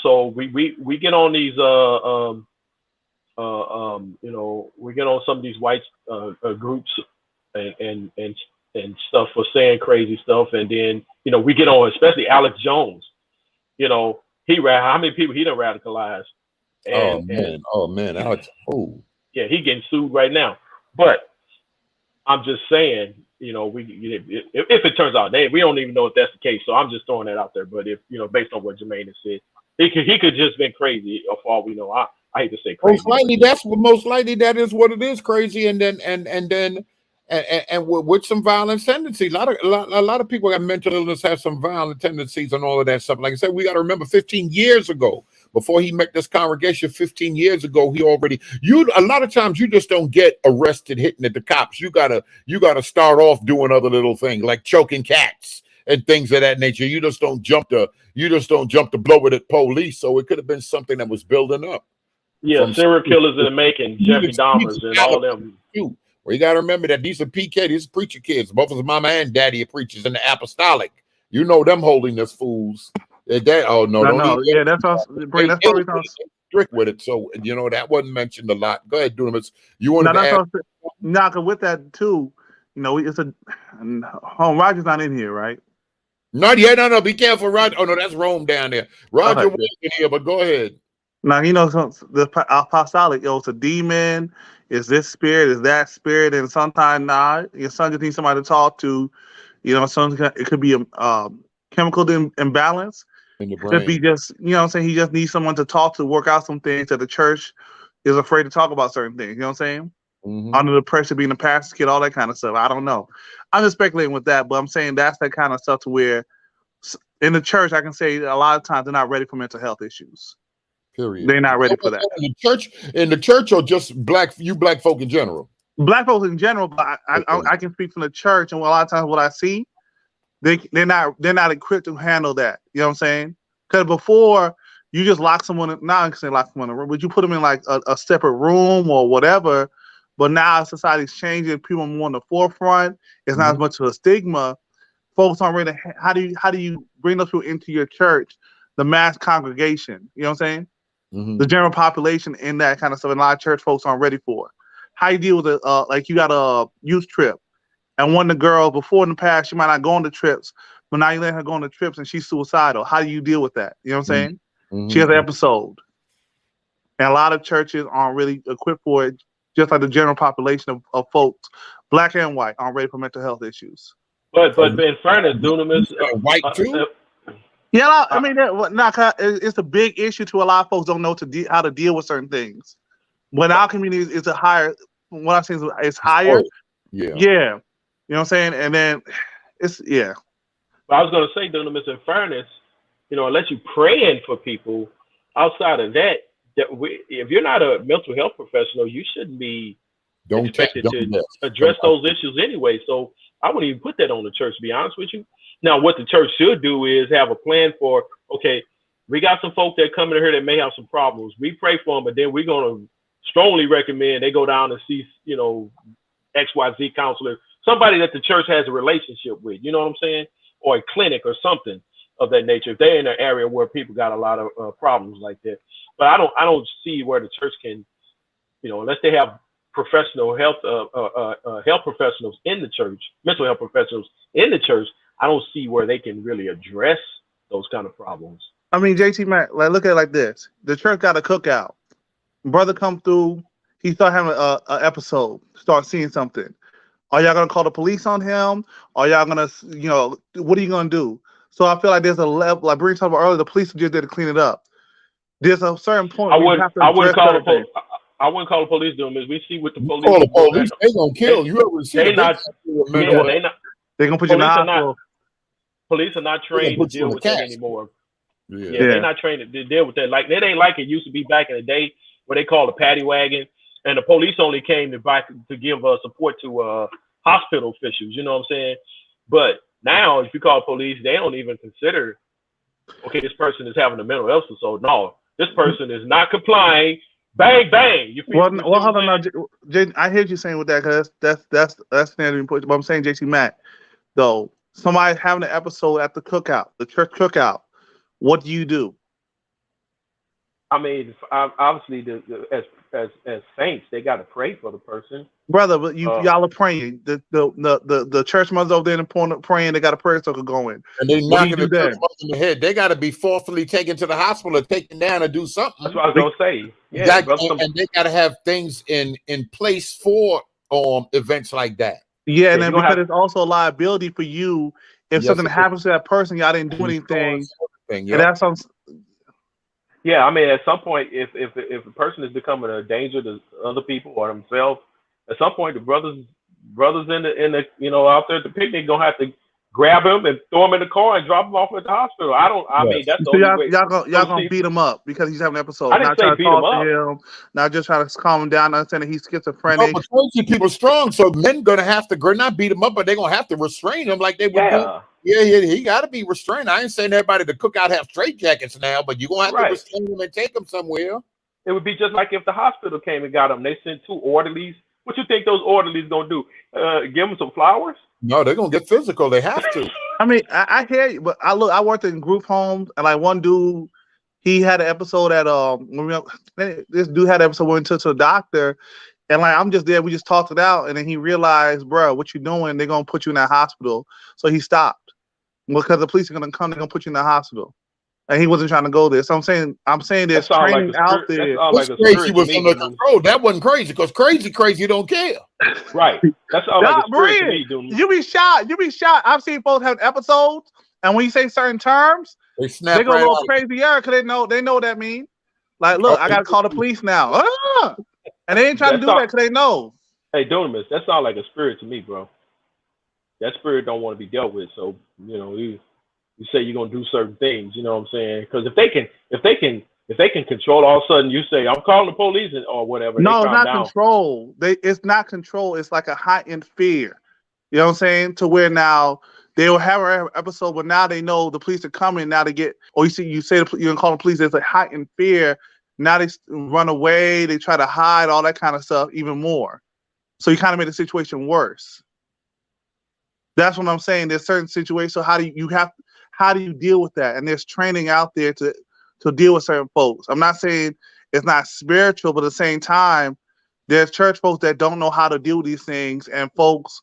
So we get on these we get on some of these white groups and stuff for saying crazy stuff, and then we get on, especially Alex Jones. How many people he done radicalized? Oh man, Alex. Oh yeah, he getting sued right now. But I'm just saying, if it turns out, we don't even know if that's the case. So I'm just throwing that out there. But if based on what Jermaine has said, he could just been crazy. For all we know, I hate to say crazy. Most likely that is what it is, crazy, and then with some violent tendencies. A lot of people got mental illness, have some violent tendencies and all of that stuff. Like I said, we got to remember 15 years ago, before he met this congregation, 15 years ago, a lot of times you just don't get arrested hitting at the cops. You gotta start off doing other little things like choking cats and things of that nature. You just don't jump to blow it at police. So it could have been something that was building up. Yeah, serial killers in the making, Jeffrey Dahmers and all them. Well, you got to remember that these are PK, these are preacher kids. Both his mama and daddy are preachers in the apostolic. Them holding us fools. No. Yeah, that's all. That's strict with it. So that wasn't mentioned a lot. Go ahead, Dunamis. You wanted No, to that's add? what I'm saying. No, 'cause with that too, it's a home. Roger's not in here, right? Not yet. No. Be careful, Roger. Oh no, that's Rome down there. Roger was in here, but go ahead. Now the apostolic. It's a demon. Is this spirit? Is that spirit? And sometimes not. Your son just needs somebody to talk to. Sometimes it could be a chemical imbalance. In the It could be brain. just, what I'm saying? He just needs someone to talk to, work out some things that the church is afraid to talk about certain things. You know what I'm saying? Mm-hmm. Under the pressure of being a pastor's kid, all that kind of stuff. I don't know. I'm just speculating with that, but I'm saying that's that kind of stuff to where in the church, I can say a lot of times they're not ready for mental health issues. Period. They're not ready for that. In the church, or just black folk in general? Black folks in general, but I can speak from the church, and a lot of times what I see, they're not equipped to handle that. You know what I'm saying? Because before you just lock someone in, not I can say lock someone in a room, but you put them in like a separate room or whatever. But now society's changing, people are more on the forefront. It's not as much of a stigma. Folks aren't ready. How do you bring those people into your church, the mass congregation? You know what I'm saying? The general population in that kind of stuff, and a lot of church folks aren't ready for. How you deal with it? Like you got a youth trip, and one of the girls before in the past she might not go on the trips, but now you let her go on the trips and she's suicidal. How do you deal with that? You know what I'm saying? She has an episode, and a lot of churches aren't really equipped for it. Just like the general population of folks, black and white, aren't ready for mental health issues. But in fairness, Dunamis, white too. Yeah, I mean, it's a big issue to a lot of folks don't know how to deal with certain things. When our community is a higher, what I'm saying is higher. Yeah. You know what I'm saying? And then it's But I was going to say, Dunamis, in fairness, unless you're praying for people, outside of that, if you're not a mental health professional, you shouldn't be expected to address those issues anyway. So I wouldn't even put that on the church, to be honest with you. Now, what the church should do is have a plan for, okay, we got some folk that come in here that may have some problems. We pray for them, but then we're going to strongly recommend they go down and see, XYZ counselor, somebody that the church has a relationship with, you know what I'm saying? Or a clinic or something of that nature. If they're in an area where people got a lot of problems like that. But I don't see where the church can, unless they have professional health professionals in the church, mental health professionals in the church, I don't see where they can really address those kind of problems. I mean, JT Mac, look at it like this: the church got a cookout. Brother come through, he start having a episode, start seeing something. Are y'all gonna call the police on him? Are y'all gonna, what are you gonna do? So I feel like there's a level, like Bree talked about earlier, the police just there to clean it up. There's a certain point I wouldn't call the police doing this. We see what the police. Call the police, they gonna kill you. They're gonna put you in the hospital. Police are not trained to deal with that anymore. They're not trained to deal with that. Like that ain't like it used to be back in the day where they called a paddy wagon, and the police only came to give support to hospital officials. You know what I'm saying? But now, if you call police, they don't even consider, okay, this person is having a mental illness. So no, this person is not complying. Bang bang. You feel well, hold on now, Jay, I hear you saying with that, because that's standard important. But I'm saying, JC Mack, though, somebody having an episode at the cookout, the church cookout, what do you do? I mean, obviously, as saints, they got to pray for the person, brother. But y'all are praying. The church mothers over there praying. They got a prayer circle going, and they knocking the church mother in the head. They got to be forcefully taken to the hospital or taken down and do something. That's what I was gonna say. Yeah, and they got to have things in place for events like that. Yeah, and then because it's also a liability for you if something happens to that person, y'all didn't do anything. And that's something. Yeah, I mean, at some point, if a person is becoming a danger to other people or themselves, at some point, the brothers in the out there at the picnic gonna have to grab him and throw him in the car and drop him off at the hospital. I mean, that's the only way. Y'all gonna beat him up because he's having an episode. I didn't say beat him up. Not just trying to calm him down. Understanding he's schizophrenic. No, but crazy people strong, so men gonna have to not beat him up, but they're gonna have to restrain him like they would do. Yeah, he got to be restrained. I ain't saying everybody to cook out have straitjackets now, but you're gonna have to restrain him and take him somewhere. It would be just like if the hospital came and got him. They sent 2 orderlies. What you think those orderlies gonna do? Give him some flowers? No, they're gonna get physical. They have to. I mean, I hear you, but I worked in group homes, and like one dude, He had an episode at this dude had an episode where he went to the doctor, and like I'm just there, we just talked it out, and then he realized, bro, what you doing? They're gonna put you in that hospital. So he stopped because the police are gonna come. They're gonna put you in the hospital, and he wasn't trying to go there. So I'm saying there's training out there. Like a Crazy spirit was to me, under dude. control. That wasn't crazy because crazy don't care. Right. That's all like a spirit to Maria, me, dude. you be shot. You be shot. I've seen folks have episodes, and when you say certain terms, they snap they go right a little out. crazier because they know what that means. Like, look, I gotta call the police now. Ah! And they ain't trying to do that because they know. Hey, Dunamis, that sounds like a spirit to me, bro. That spirit don't want to be dealt with. So, you say you're gonna do certain things, you know what I'm saying? Because if they can control, all of a sudden you say, I'm calling the police or whatever. No, they it's calm not down. control. It's not control. It's like a heightened fear. You know what I'm saying? To where now they will have an episode, but now they know the police are coming. Now they get, or you say you're gonna call the police. There's a heightened fear. Now they run away. They try to hide all that kind of stuff even more. So you kind of made the situation worse. That's what I'm saying. There's certain situations. So how do you deal with that? And there's training out there to deal with certain folks. I'm not saying it's not spiritual, but at the same time, there's church folks that don't know how to deal with these things, and folks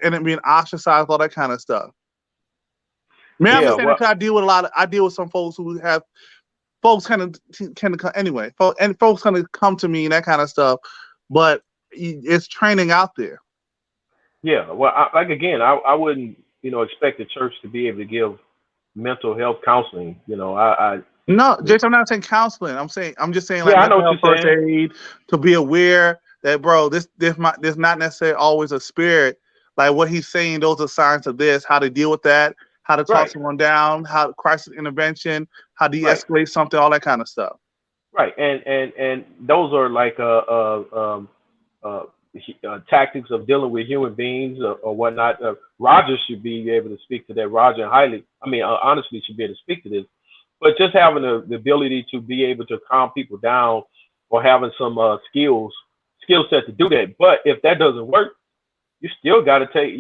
end up being ostracized, all that kind of stuff. Man, I'm saying I deal with some folks who have folks kind of anyway, and folks kind of come to me and that kind of stuff, but it's training out there. Yeah, well, I wouldn't, expect the church to be able to give mental health counseling. No, Jason, I'm not saying counseling. I'm just saying like I know mental what health you're first saying. aid, to be aware that, bro, there's not necessarily always a spirit. Like what he's saying, those are signs of this, how to deal with that, how to talk someone down, how crisis intervention, how to de-escalate something, all that kind of stuff. Right, and those are like tactics of dealing with human beings or whatnot. Roger should be able to speak to that. Roger and honestly should be able to speak to this. But just having the ability to be able to calm people down, or having some skill set to do that. But if that doesn't work, you still got to take.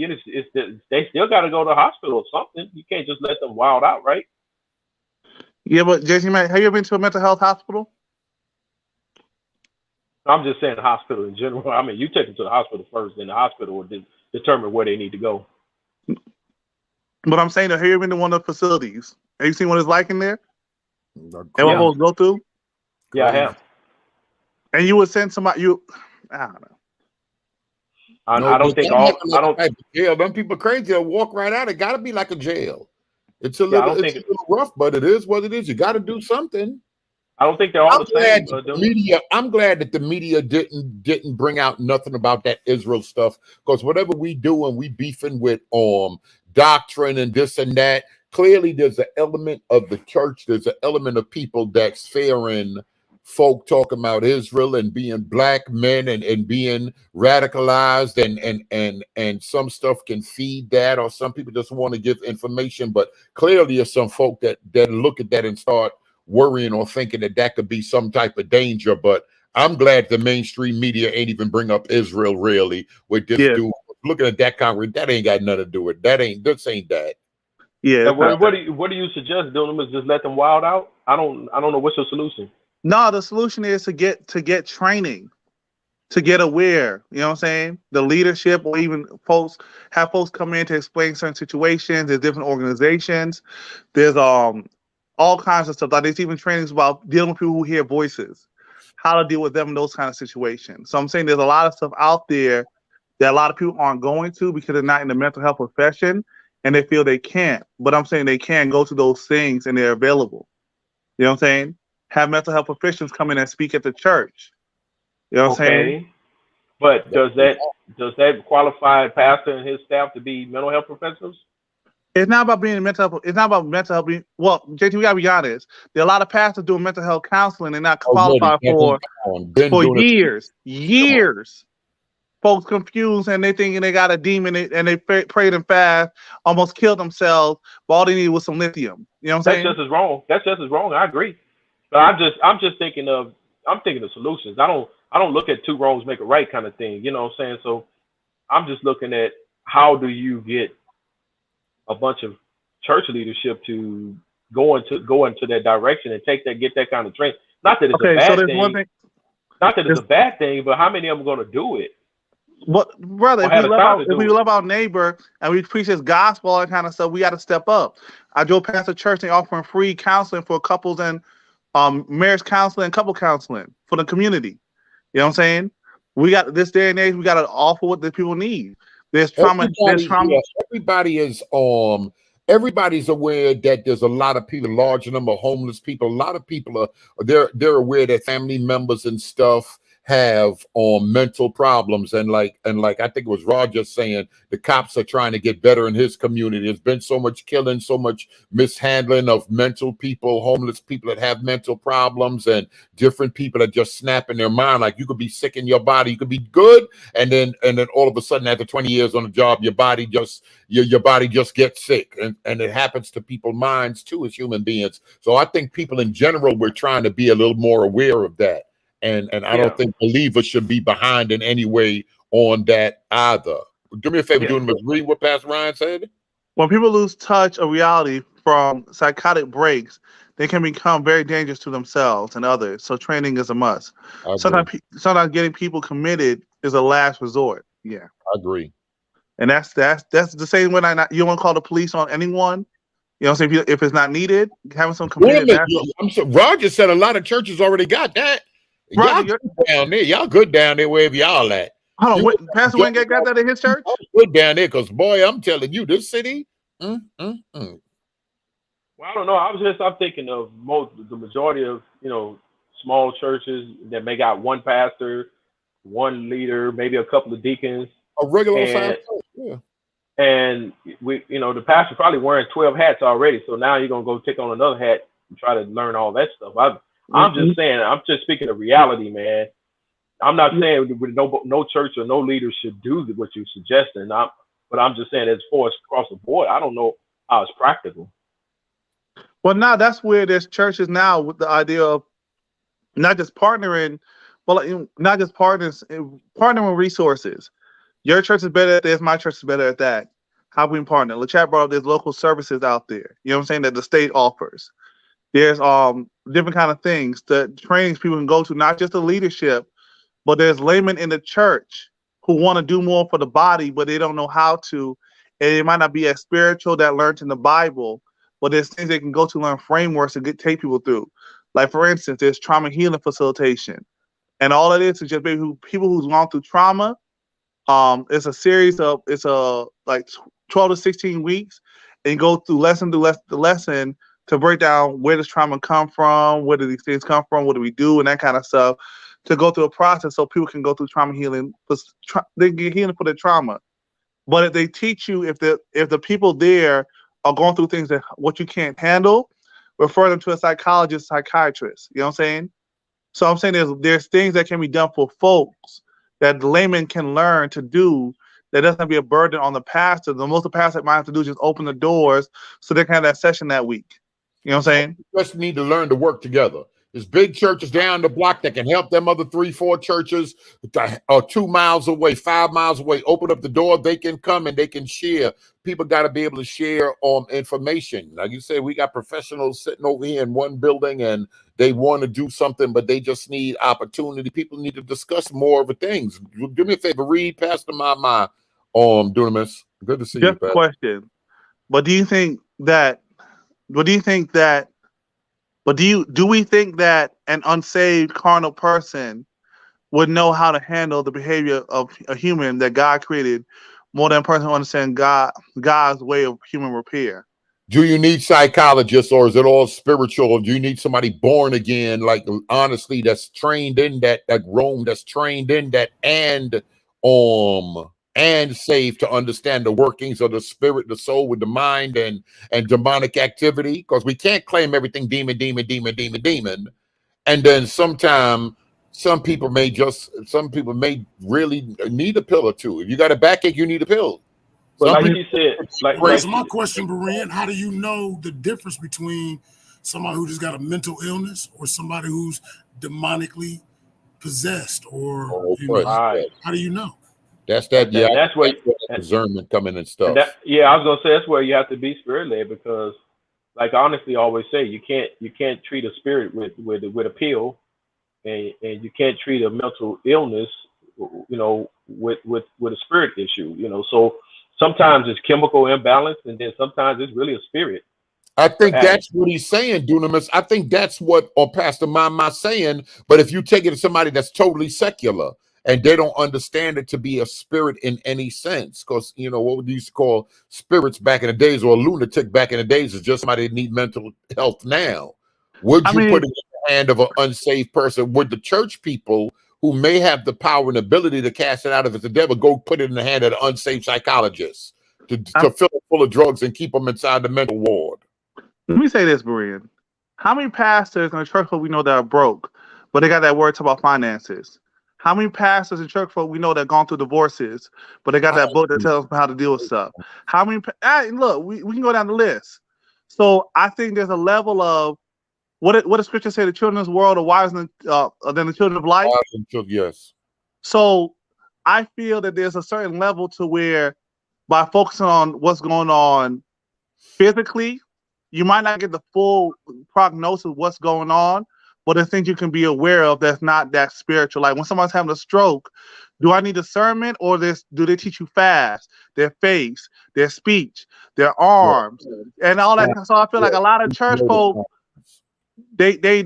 They still got to go to the hospital or something. You can't just let them wild out, right? Yeah, but Jason, have you ever been to a mental health hospital? I'm just saying hospital in general. I mean, you take them to the hospital first, then the hospital will determine where they need to go. But I'm saying, have you ever been to one of the facilities? Have you seen what it's like in there? And what folks go through? Yeah, I have. And you would send somebody, I don't know. I don't think all. I don't. Yeah, them people crazy. They'll walk right out. It got to be like a jail. It's a little rough, but it is what it is. You got to do something. I don't think they're all the same. I'm glad that the media didn't bring out nothing about that Israel stuff, because whatever we do and we beefing with doctrine and this and that, clearly there's an element of the church, there's an element of people that's fearing folk talking about Israel and being black men and being radicalized, and some stuff can feed that, or some people just want to give information. But clearly there's some folk that look at that and start worrying or thinking that could be some type of danger. But I'm glad the mainstream media ain't even bring up Israel really with this dude. Looking at that Congress, that ain't got nothing to do with that. This ain't that. Yeah. What do you suggest, doing? Is just let them wild out? I don't know. What's your solution? No, the solution is to get training, to get aware. You know what I'm saying? The leadership, or even folks come in to explain certain situations. There's different organizations. There's all kinds of stuff. Like there's even trainings about dealing with people who hear voices, how to deal with them in those kind of situations. So I'm saying there's a lot of stuff out there that a lot of people aren't going to because they're not in the mental health profession and they feel they can't. But I'm saying they can go to those things and they're available. You know what I'm saying? Have mental health professionals come in and speak at the church. You know what I'm saying? But does that qualify a pastor and his staff to be mental health professionals? It's not about being mental health. It's not about mental health. Well, JT, we gotta be honest. There are a lot of pastors doing mental health counseling and not qualified for years. Years. Folks confused and they thinking they got a demon and they prayed and fast, almost killed themselves, but all they need was some lithium. You know what I'm saying? That's just as wrong. That's just as wrong. I agree. But I'm just thinking of solutions. I don't look at two wrongs make a right kind of thing. You know what I'm saying? So I'm just looking at how do you get a bunch of church leadership to go into that direction and get that kind of training. Not that it's a Okay, so bad there's thing. one thing. Not that it's a bad thing, but how many of them are going to do it? What, brother? Or If had we a time to if do we it? love our neighbor and we preach His gospel, all that kind of stuff, we got to step up. I drove past a church, they offering free counseling for couples and marriage counseling, couple counseling for the community. You know what I'm saying? We got this day and age, we got to offer what the people need. There's trauma. Everybody is everybody's aware that there's a lot of people, large number of homeless people. A lot of people are they're aware that family members and stuff have mental problems, and like I think it was Roger saying the cops are trying to get better in his community. There's been so much killing, so much mishandling of mental people, homeless people that have mental problems, and different people that just snap in their mind. Like, you could be sick in your body, you could be good, and then all of a sudden after 20 years on the job, your body just gets sick, and it happens to people's minds too as human beings. So I think people in general, we're trying to be a little more aware of that. And I don't think believers should be behind in any way on that either. Do me a favor, read what Pastor Ryan said. When people lose touch of reality from psychotic breaks, they can become very dangerous to themselves and others. So training is a must. Sometimes getting people committed is a last resort. Yeah, I agree. And that's the same when you don't want to call the police on anyone. You know what I'm saying? If it's not needed, having some committed. I'm sorry, Roger said a lot of churches already got that. Y'all good down there. Y'all good down there wherever y'all at. Hold on, Pastor Wayne got that in his church? Good down there, because boy, I'm telling you, this city. Well, I don't know. I'm thinking of the majority of small churches that may got one pastor, one leader, maybe a couple of deacons. A regular size church, yeah. And the pastor probably wearing 12 hats already. So now you're gonna go take on another hat and try to learn all that stuff. I'm just saying. I'm just speaking of reality, man. I'm not saying no church or no leader should do what you're suggesting. But I'm just saying, as far as across the board, I don't know how it's practical. Well, now that's where there's churches now with the idea of not just partnering, not just partnering resources. Your church is better at this, my church is better at that. How we partner? LeChat brought up there's local services out there. You know what I'm saying, that the state offers. There's different kind of things, the trainings people can go to, not just the leadership, but there's laymen in the church who want to do more for the body, but they don't know how to. And it might not be as spiritual that learned in the Bible, but there's things they can go to learn frameworks to take people through. Like, for instance, there's trauma healing facilitation. And all it is just people who's gone through trauma. It's a series of, like 12 to 16 weeks, and you go through lesson to lesson to break down where does trauma come from, where do these things come from, what do we do, and that kind of stuff, to go through a process so people can go through trauma healing. They get healing for their trauma. But if they teach you, if the people there are going through things that what you can't handle, refer them to a psychologist, psychiatrist. You know what I'm saying? So I'm saying there's things that can be done for folks that the layman can learn to do that doesn't be a burden on the pastor. The most the pastor might have to do is just open the doors so they can have that session that week. You know what I'm saying? We just need to learn to work together. There's big churches down the block that can help them other 3-4 churches 2 miles away, 5 miles away. Open up the door, they can come and they can share. People got to be able to share information. Like you said, we got professionals sitting over here in one building and they want to do something, but they just need opportunity. People need to discuss more of the things. Do me a favor, read Pastor Mama Dunamis. Good to see you, Pastor. Question. But do we think that an unsaved carnal person would know how to handle the behavior of a human that God created more than a person who understands God's way of human repair? Do you need psychologists, or is it all spiritual? Do you need somebody born again, like honestly, that's trained in that Rome, that's trained in that, and saved to understand the workings of the spirit, the soul, with the mind and demonic activity? Because we can't claim everything demon. And then some people may really need a pill or two. If you got a backache, you need a pill. But like you said, that's my question, Berean. How do you know the difference between somebody who just got a mental illness or somebody who's demonically possessed? Or how do you know? That's where discernment come in and stuff. I was gonna say that's where you have to be spirit led, because like I honestly always say, you can't treat a spirit with a pill, and you can't treat a mental illness, with a spirit issue. So sometimes it's chemical imbalance, and then sometimes it's really a spirit. I think that's what he's saying, Dunamis. I think that's what, or Pastor Mama saying. But if you take it to somebody that's totally secular and they don't understand it to be a spirit in any sense, because what we used to call spirits back in the days, or a lunatic back in the days, is just somebody that need mental health now. Would you put it in the hand of an unsaved person? Would the church people who may have the power and ability to cast it out if it's the devil go put it in the hand of the unsaved psychologist to fill it full of drugs and keep them inside the mental ward? Let me say this, Brian. How many pastors in the church folk we know that are broke, but they got that word about finances? How many pastors in church folk we know that have gone through divorces, but they got that book that tells them how to deal with stuff? How many? Look, we can go down the list. So I think there's a level of what the scripture say: the children of this world are wiser than the children of light. Yes. So I feel that there's a certain level to where, by focusing on what's going on physically, you might not get the full prognosis of what's going on, but there's things you can be aware of that's not that spiritual. Like when someone's having a stroke, do I need discernment, or do they teach you fast, their face, their speech, their arms, and all that? So I feel like a lot of church folk, they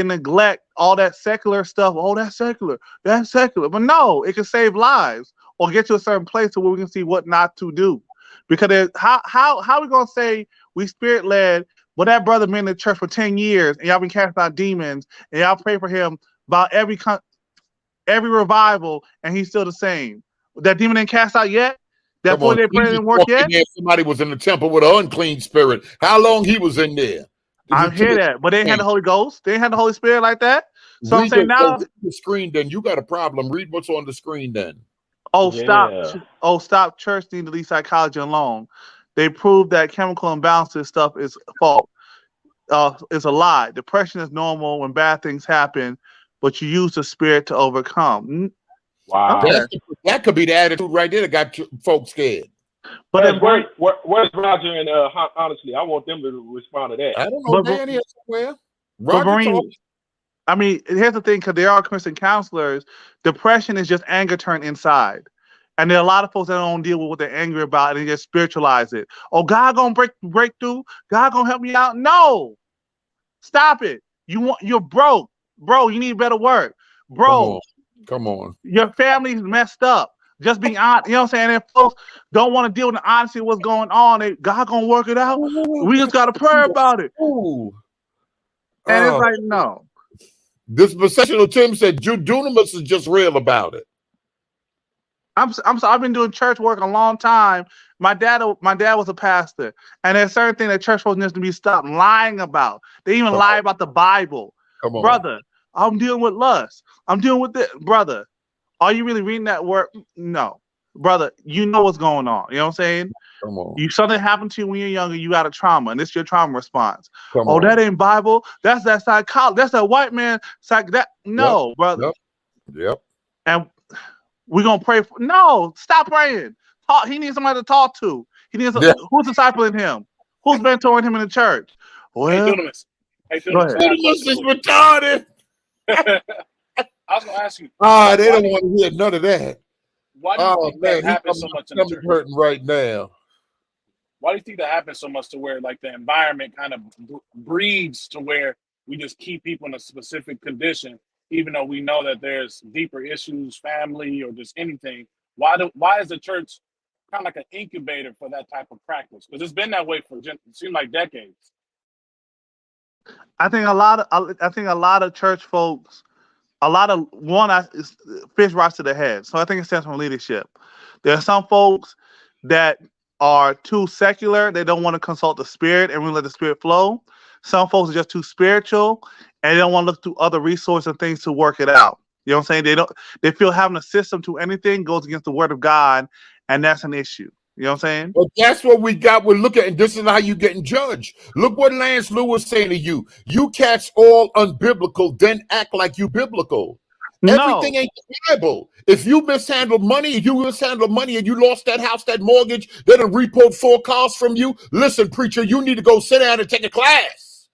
neglect all that secular stuff. Oh, that's secular. But no, it can save lives or get to a certain place to where we can see what not to do. Because how are we gonna say we spirit led, but that brother been in the church for 10 years and y'all been casting out demons and y'all pray for him about every revival and he's still the same? That demon ain't cast out yet? That 40-day prayer didn't work yet? Somebody was in the temple with an unclean spirit. How long he was in there? I hear that, but they ain't had the Holy Ghost. They ain't had the Holy Spirit like that. So I'm saying now, read the screen. Then you got a problem. Read what's on the screen. Then. Stop. Church need to leave psychology alone. They proved that chemical imbalances stuff is fault. It's a lie. Depression is normal when bad things happen, but you use the spirit to overcome. Wow. Okay. That could be the attitude right there that got folks scared. But then where's Roger and honestly, I want them to respond to that. I don't know. They're in here somewhere. Here's the thing, because there are Christian counselors. Depression is just anger turned inside. And there are a lot of folks that don't deal with what they're angry about and they just spiritualize it. Oh, God gonna break through? God gonna help me out? No. Stop it. You're broke. Bro, you need better work. Bro. Come on. Your family's messed up. Just be honest. You know what I'm saying? And folks don't want to deal with the honesty of what's going on. God gonna work it out. We just gotta pray about it. And it's like, no. This processional Tim said Dunamis is just real about it. I'm sorry. I've been doing church work a long time. My dad was a pastor, and there's certain things that church folks need to be stopped lying about. They even lie about the Bible. Come on, brother. I'm dealing with lust. I'm dealing with this, brother. Are you really reading that word? No, brother. You know what's going on. You know what I'm saying? Come on. Something happened to you when you're younger. You got a trauma, and this is your trauma response. That ain't Bible. That's that psychology. That's that white man brother. Yep. And we're gonna pray for. No, stop praying. He needs somebody to talk to. He needs who's discipling him? Who's mentoring him in the church? Well, hey, Dunamis. Dunamis is retarded. I was gonna ask you. They don't want to hear none of that. Why do you think that happens so much in the church? Hurting right now. Why do you think that happens so much to where like the environment kind of breeds to where we just keep people in a specific condition, even though we know that there's deeper issues, family, or just anything? Why is the church kind of like an incubator for that type of practice? Because it's been that way for it seems like decades. I think a lot of church folks, fish rots to the head. So I think it stems from leadership. There are some folks that are too secular. They don't want to consult the spirit and really let the spirit flow. Some folks are just too spiritual and they don't want to look to other resources and things to work it out. You know what I'm saying? They feel having a system to anything goes against the word of God, and that's an issue. You know what I'm saying? But that's what we got. We're looking at, and this is how you getting judged. Look what Lance Lewis saying to you. You cats all unbiblical, then act like you biblical. Everything No. ain't the Bible. If you mishandled money, and you lost that house, that mortgage, they done repoed 4 cars from you. Listen, preacher, you need to go sit down and take a class.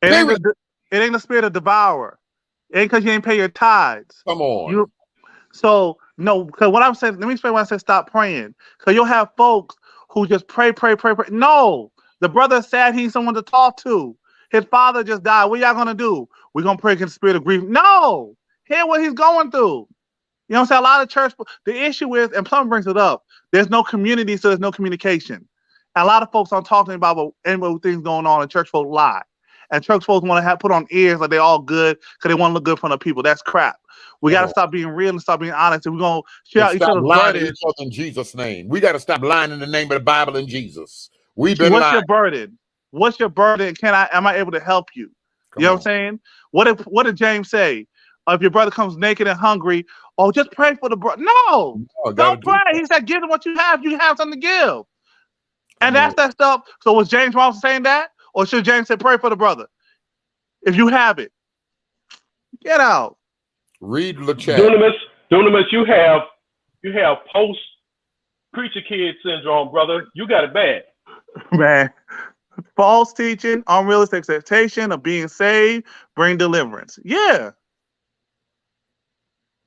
It Period. ain't the spirit of devourer. It ain't because you ain't pay your tithes. Come on. So no, because what I'm saying, let me explain why I said stop praying. Because you'll have folks who just pray. No, the brother sad he needs someone to talk to. His father just died. What y'all gonna do? We're gonna pray against the spirit of grief. No, hear what he's going through. You know what I'm saying? A lot of church, the issue is, and Plum brings it up, there's no community, so there's no communication. And a lot of folks aren't talking about what things going on, and church folk lie. And church folks want to put on ears like they're all good because they want to look good in front of people. That's crap. We got to stop being real and stop being honest. And we're going to share each stop other's lying to burdens. each other in Jesus' name. We got to stop lying in the name of the Bible and Jesus. We've been What's lying. your burden? What's your burden? Am I able to help you? You know what I'm saying? What did James say? If your brother comes naked and hungry, just pray for the brother. No, don't pray. He said, give them what you have. You have something to give. And that's that stuff. So was James wrong saying that? Or should James say, pray for the brother? If you have it, get out. Read the chat. Dunamis, you have post preacher kid syndrome, brother. You got it bad. Man. False teaching, unrealistic expectation of being saved, bring deliverance. Yeah.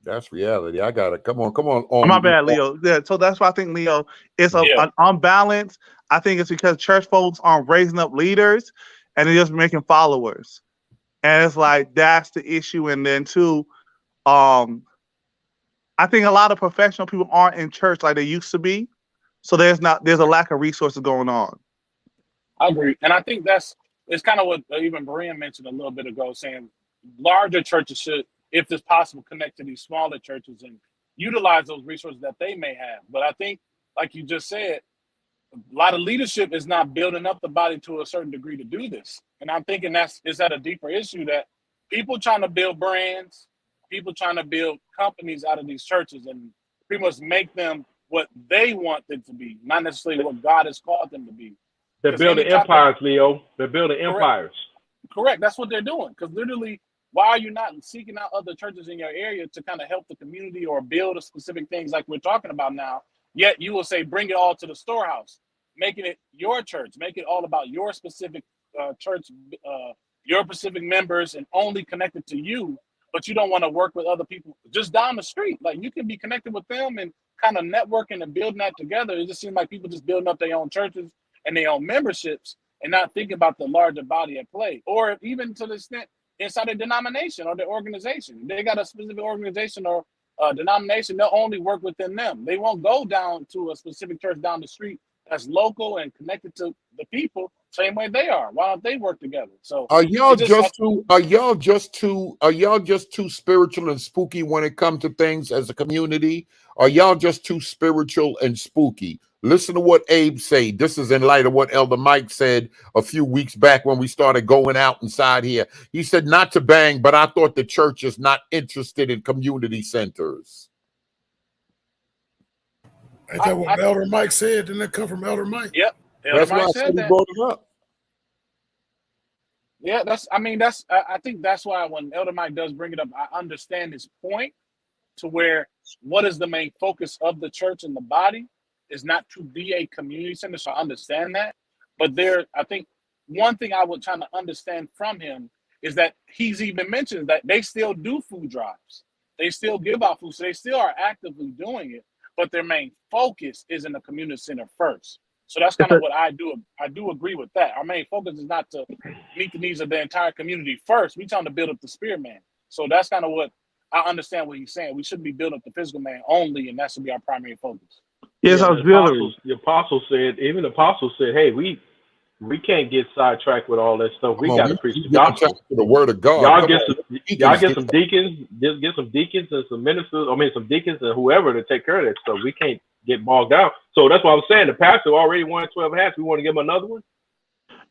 That's reality. I got it. Come on. My bad, Leo. Yeah, so that's why I think, Leo, it's an unbalance. I think it's because church folks aren't raising up leaders and they're just making followers. And it's like, that's the issue. And then too, I think a lot of professional people aren't in church like they used to be. So there's a lack of resources going on. I agree. And I think it's kind of what even Berean mentioned a little bit ago, saying larger churches should, if it's possible, connect to these smaller churches and utilize those resources that they may have. But I think, like you just said, a lot of leadership is not building up the body to a certain degree to do this. And I'm thinking is that a deeper issue, that people trying to build brands, people trying to build companies out of these churches and pretty much make them what they want them to be, not necessarily what God has called them to be. They're building empires, Leo. They're building empires. Correct. That's what they're doing. Because literally, why are you not seeking out other churches in your area to kind of help the community or build a specific things like we're talking about now? Yet you will say, bring it all to the storehouse, making it your church, make it all about your specific church, your specific members, and only connected to you. But you don't want to work with other people just down the street. Like, you can be connected with them and kind of networking and building that together. It just seems like people just building up their own churches and their own memberships and not thinking about the larger body at play, or even to the extent inside a denomination or the organization. They got a specific organization or denomination, they'll only work within them. They won't go down to a specific church down the street that's local and connected to the people same way they are. Why don't they work together? So are y'all just too spiritual and spooky when it comes to things as a community? Are y'all just too spiritual and spooky? Listen to what Abe said. This is in light of what Elder Mike said a few weeks back when we started going out inside here. He said, not to bang, but I thought the church is not interested in community centers. Ain't that what Elder Mike said? Didn't that come from Elder Mike? Yep. That's why I said he brought it up. Yeah, I think that's why when Elder Mike does bring it up, I understand his point, to where what is the main focus of the church and the body is not to be a community center. So I understand that. But I think one thing I would try to understand from him is that he's even mentioned that they still do food drives. They still give out food. So they still are actively doing it, but their main focus is in the community center first. So that's kind of what I do. I do agree with that. Our main focus is not to meet the needs of the entire community first. We're trying to build up the spirit man. So that's kind of what I understand what he's saying. We shouldn't be building up the physical man only, and that should be our primary focus. Yes, the apostle said, hey, we can't get sidetracked with all that stuff. We got to preach the gospel. The word of God. Y'all get some deacons, get some deacons and some ministers, some deacons and whoever to take care of that stuff. We can't get bogged down. So that's what I was saying. The pastor already won 12 hats. We want to give him another one.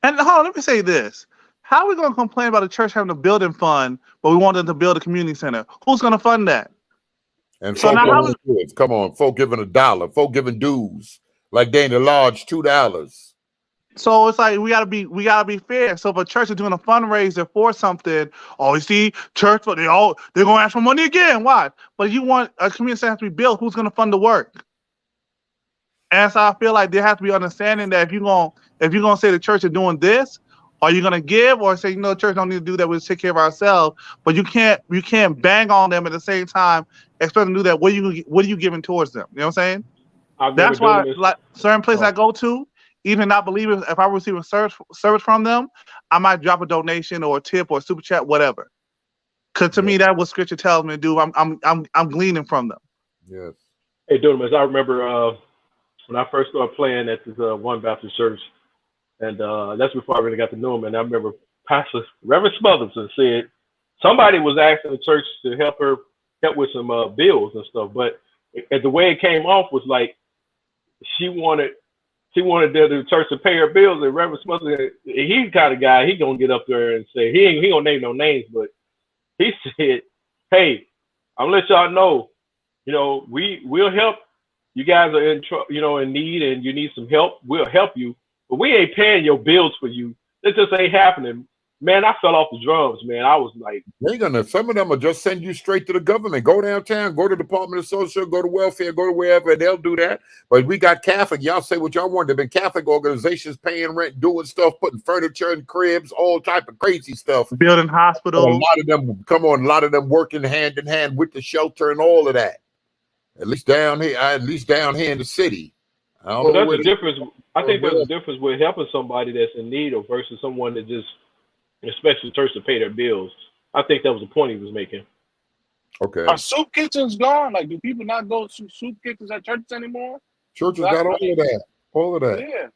And hold on, let me say this. How are we going to complain about the church having a building fund, but we want them to build a community center? Who's going to fund that? And so come on, folk giving $1, folk giving dues like they in the lodge $2. So it's like we gotta be fair. So if a church is doing a fundraiser for something, oh, you see, church, but they're gonna ask for money again. Why? But you want a community center to be built. Who's gonna fund the work? And so I feel like there has to be understanding that if you're gonna say the church is doing this, are you gonna give or say, the church don't need to do that, we'll take care of ourselves. But you can't bang on them at the same time, expect them to do that. What are you giving towards them? You know what I'm saying? That's why, like certain places I go to, even not believers, if I receive a service from them, I might drop a donation or a tip or a super chat, whatever. Because to me, that's what Scripture tells me to do. I'm gleaning from them. Yes. Hey, Dunamis, I remember when I first started playing at this one Baptist church, and that's before I really got to know him. And I remember Pastor Reverend Smotherson said somebody was asking the church to help with some bills and stuff, but the way it came off was like she wanted the church to pay her bills, and Reverend Smotherson, he's the kind of guy, he gonna get up there and say, he ain't gonna name no names, but he said, hey, I'm gonna let y'all know, we'll help. You guys are in need and you need some help. We'll help you, but we ain't paying your bills for you. It just ain't happening. Man, I fell off the drums, man. I was like, some of them will just send you straight to the government. Go downtown, go to the Department of Social, go to welfare, go to wherever, and they'll do that. But we got Catholic. Y'all say what y'all want. There been Catholic organizations paying rent, doing stuff, putting furniture in cribs, all type of crazy stuff. Building hospitals. A lot of them working hand in hand with the shelter and all of that. At least down here in the city. Well, that's the difference. I think there's a difference with helping somebody that's in need or versus someone that just expects the church to pay their bills. I think that was the point he was making. Okay. Are soup kitchens gone? Like, do people not go to soup kitchens at churches anymore? Churches got all of that. All of that. Yeah.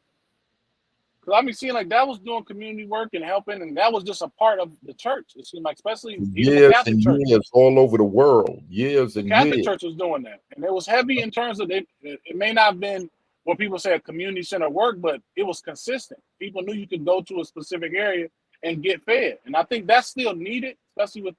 Because I mean, seeing like that was doing community work and helping, and that was just a part of the church. It seemed like, especially Years and years all over the world. Years and Catholic years. church was doing that, and it was heavy in terms of it may not have been what people say a community center work, but it was consistent. People knew you could go to a specific area and get fed, and I think that's still needed, especially with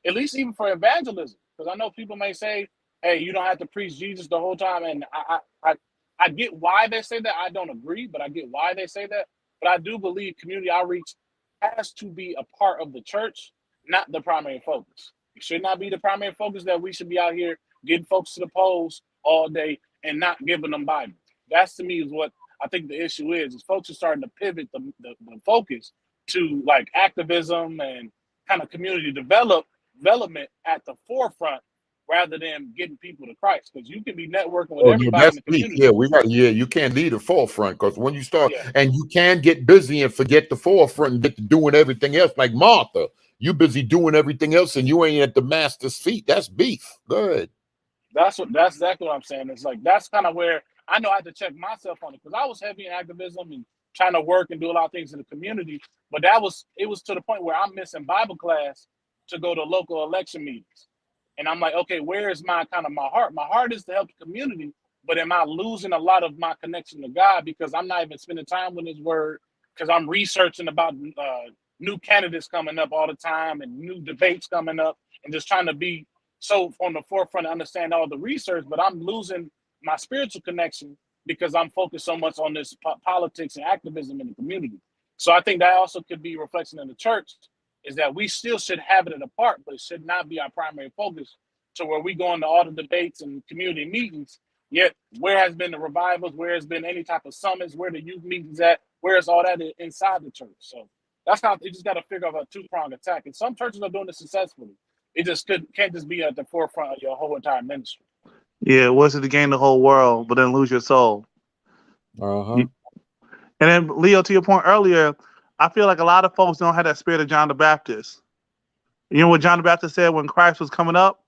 at least even for evangelism. Because I know people may say, "Hey, you don't have to preach Jesus the whole time," and I get why they say that. I don't agree, but I get why they say that. But I do believe community outreach has to be a part of the church, not the primary focus. It should not be the primary focus that we should be out here getting folks to the polls all day and not giving them Bible. That's to me is what I think the issue is folks are starting to pivot the focus to like activism and kind of community development at the forefront rather than getting people to Christ. Because you can be networking with everybody in the community. You can't lead the forefront because when you start and you can get busy and forget the forefront and get to doing everything else, like Martha, you busy doing everything else and you ain't at the master's feet. That's beef. Good. That's exactly what I'm saying. It's like that's kind of where I know I had to check myself on it because I was heavy in activism and trying to work and do a lot of things in the community. But it was to the point where I'm missing Bible class to go to local election meetings. And I'm like, okay, where is my heart? My heart is to help the community, but am I losing a lot of my connection to God because I'm not even spending time with His Word because I'm researching about new candidates coming up all the time and new debates coming up and just trying to be so on the forefront to understand all the research, but I'm losing my spiritual connection because I'm focused so much on this politics and activism in the community. So I think that also could be a reflection in the church is that we still should have it apart, but it should not be our primary focus to where we go into all the debates and community meetings. Yet, where has been the revivals? Where has been any type of summits? Where the youth meetings at? Where is all that inside the church? So that's how you just got to figure out a two-pronged attack. And some churches are doing it successfully. It just can't just be at the forefront of your whole entire ministry. Yeah, what's it to gain the whole world, but then lose your soul? Uh-huh. And then, Leo, to your point earlier, I feel like a lot of folks don't have that spirit of John the Baptist. You know what John the Baptist said when Christ was coming up?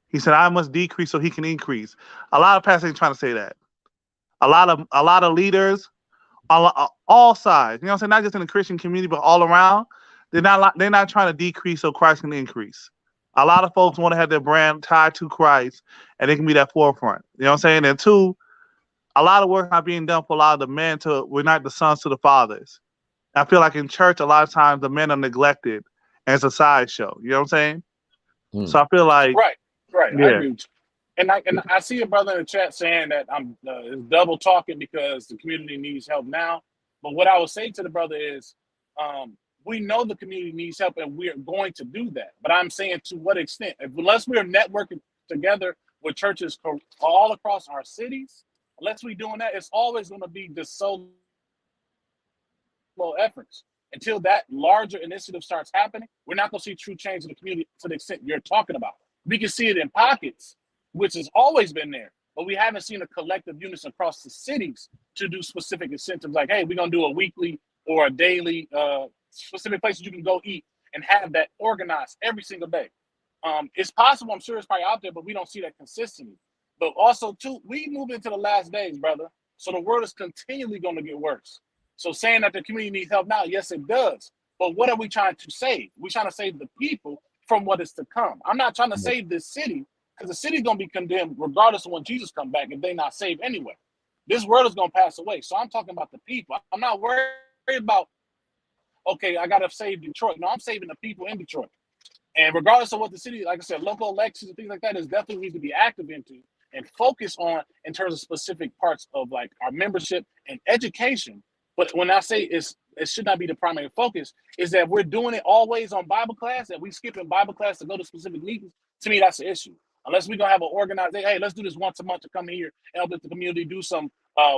He said, "I must decrease so He can increase." A lot of pastors ain't trying to say that. A lot of leaders, all sides, you know what I'm saying? Not just in the Christian community, but all around. They're not trying to decrease so Christ can increase. A lot of folks want to have their brand tied to Christ, and they can be that forefront. You know what I'm saying? And two, a lot of work not being done for a lot of the men to unite the sons to the fathers. I feel like in church, a lot of times the men are neglected, and it's a sideshow. You know what I'm saying? So I feel like right. Yeah. I agree with you. And I see a brother in the chat saying that I'm double talking because the community needs help now. But what I would say to the brother is, we know the community needs help, and we're going to do that. But I'm saying, to what extent? Unless we're networking together with churches all across our cities, unless we're doing that, it's always going to be just solo efforts. Until that larger initiative starts happening, we're not going to see true change in the community to the extent you're talking about. We can see it in pockets, which has always been there, but we haven't seen a collective unison across the cities to do specific incentives like, hey, we're going to do a weekly or a daily specific places you can go eat and have that organized every single day. It's possible, I'm sure it's probably out there, but we don't see that consistently. But also, too, we move into the last days, brother, so the world is continually going to get worse. So saying that the community needs help now, yes, it does. But what are we trying to save? We're trying to save the people from what is to come. I'm not trying to save this city, because the city's going to be condemned regardless of when Jesus comes back if they're not saved anyway. This world is going to pass away. So I'm talking about the people. I'm not worried about, okay, I got to save Detroit. No, I'm saving the people in Detroit. And regardless of what the city, like I said, local elections and things like that is definitely need to be active into and focus on in terms of specific parts of like our membership and education. But when I say it should not be the primary focus, is that we're doing it always on Bible class, that we skipping Bible class to go to specific meetings. To me, that's the issue. Unless we're going to have an organized, hey, let's do this once a month to come here and help the community do some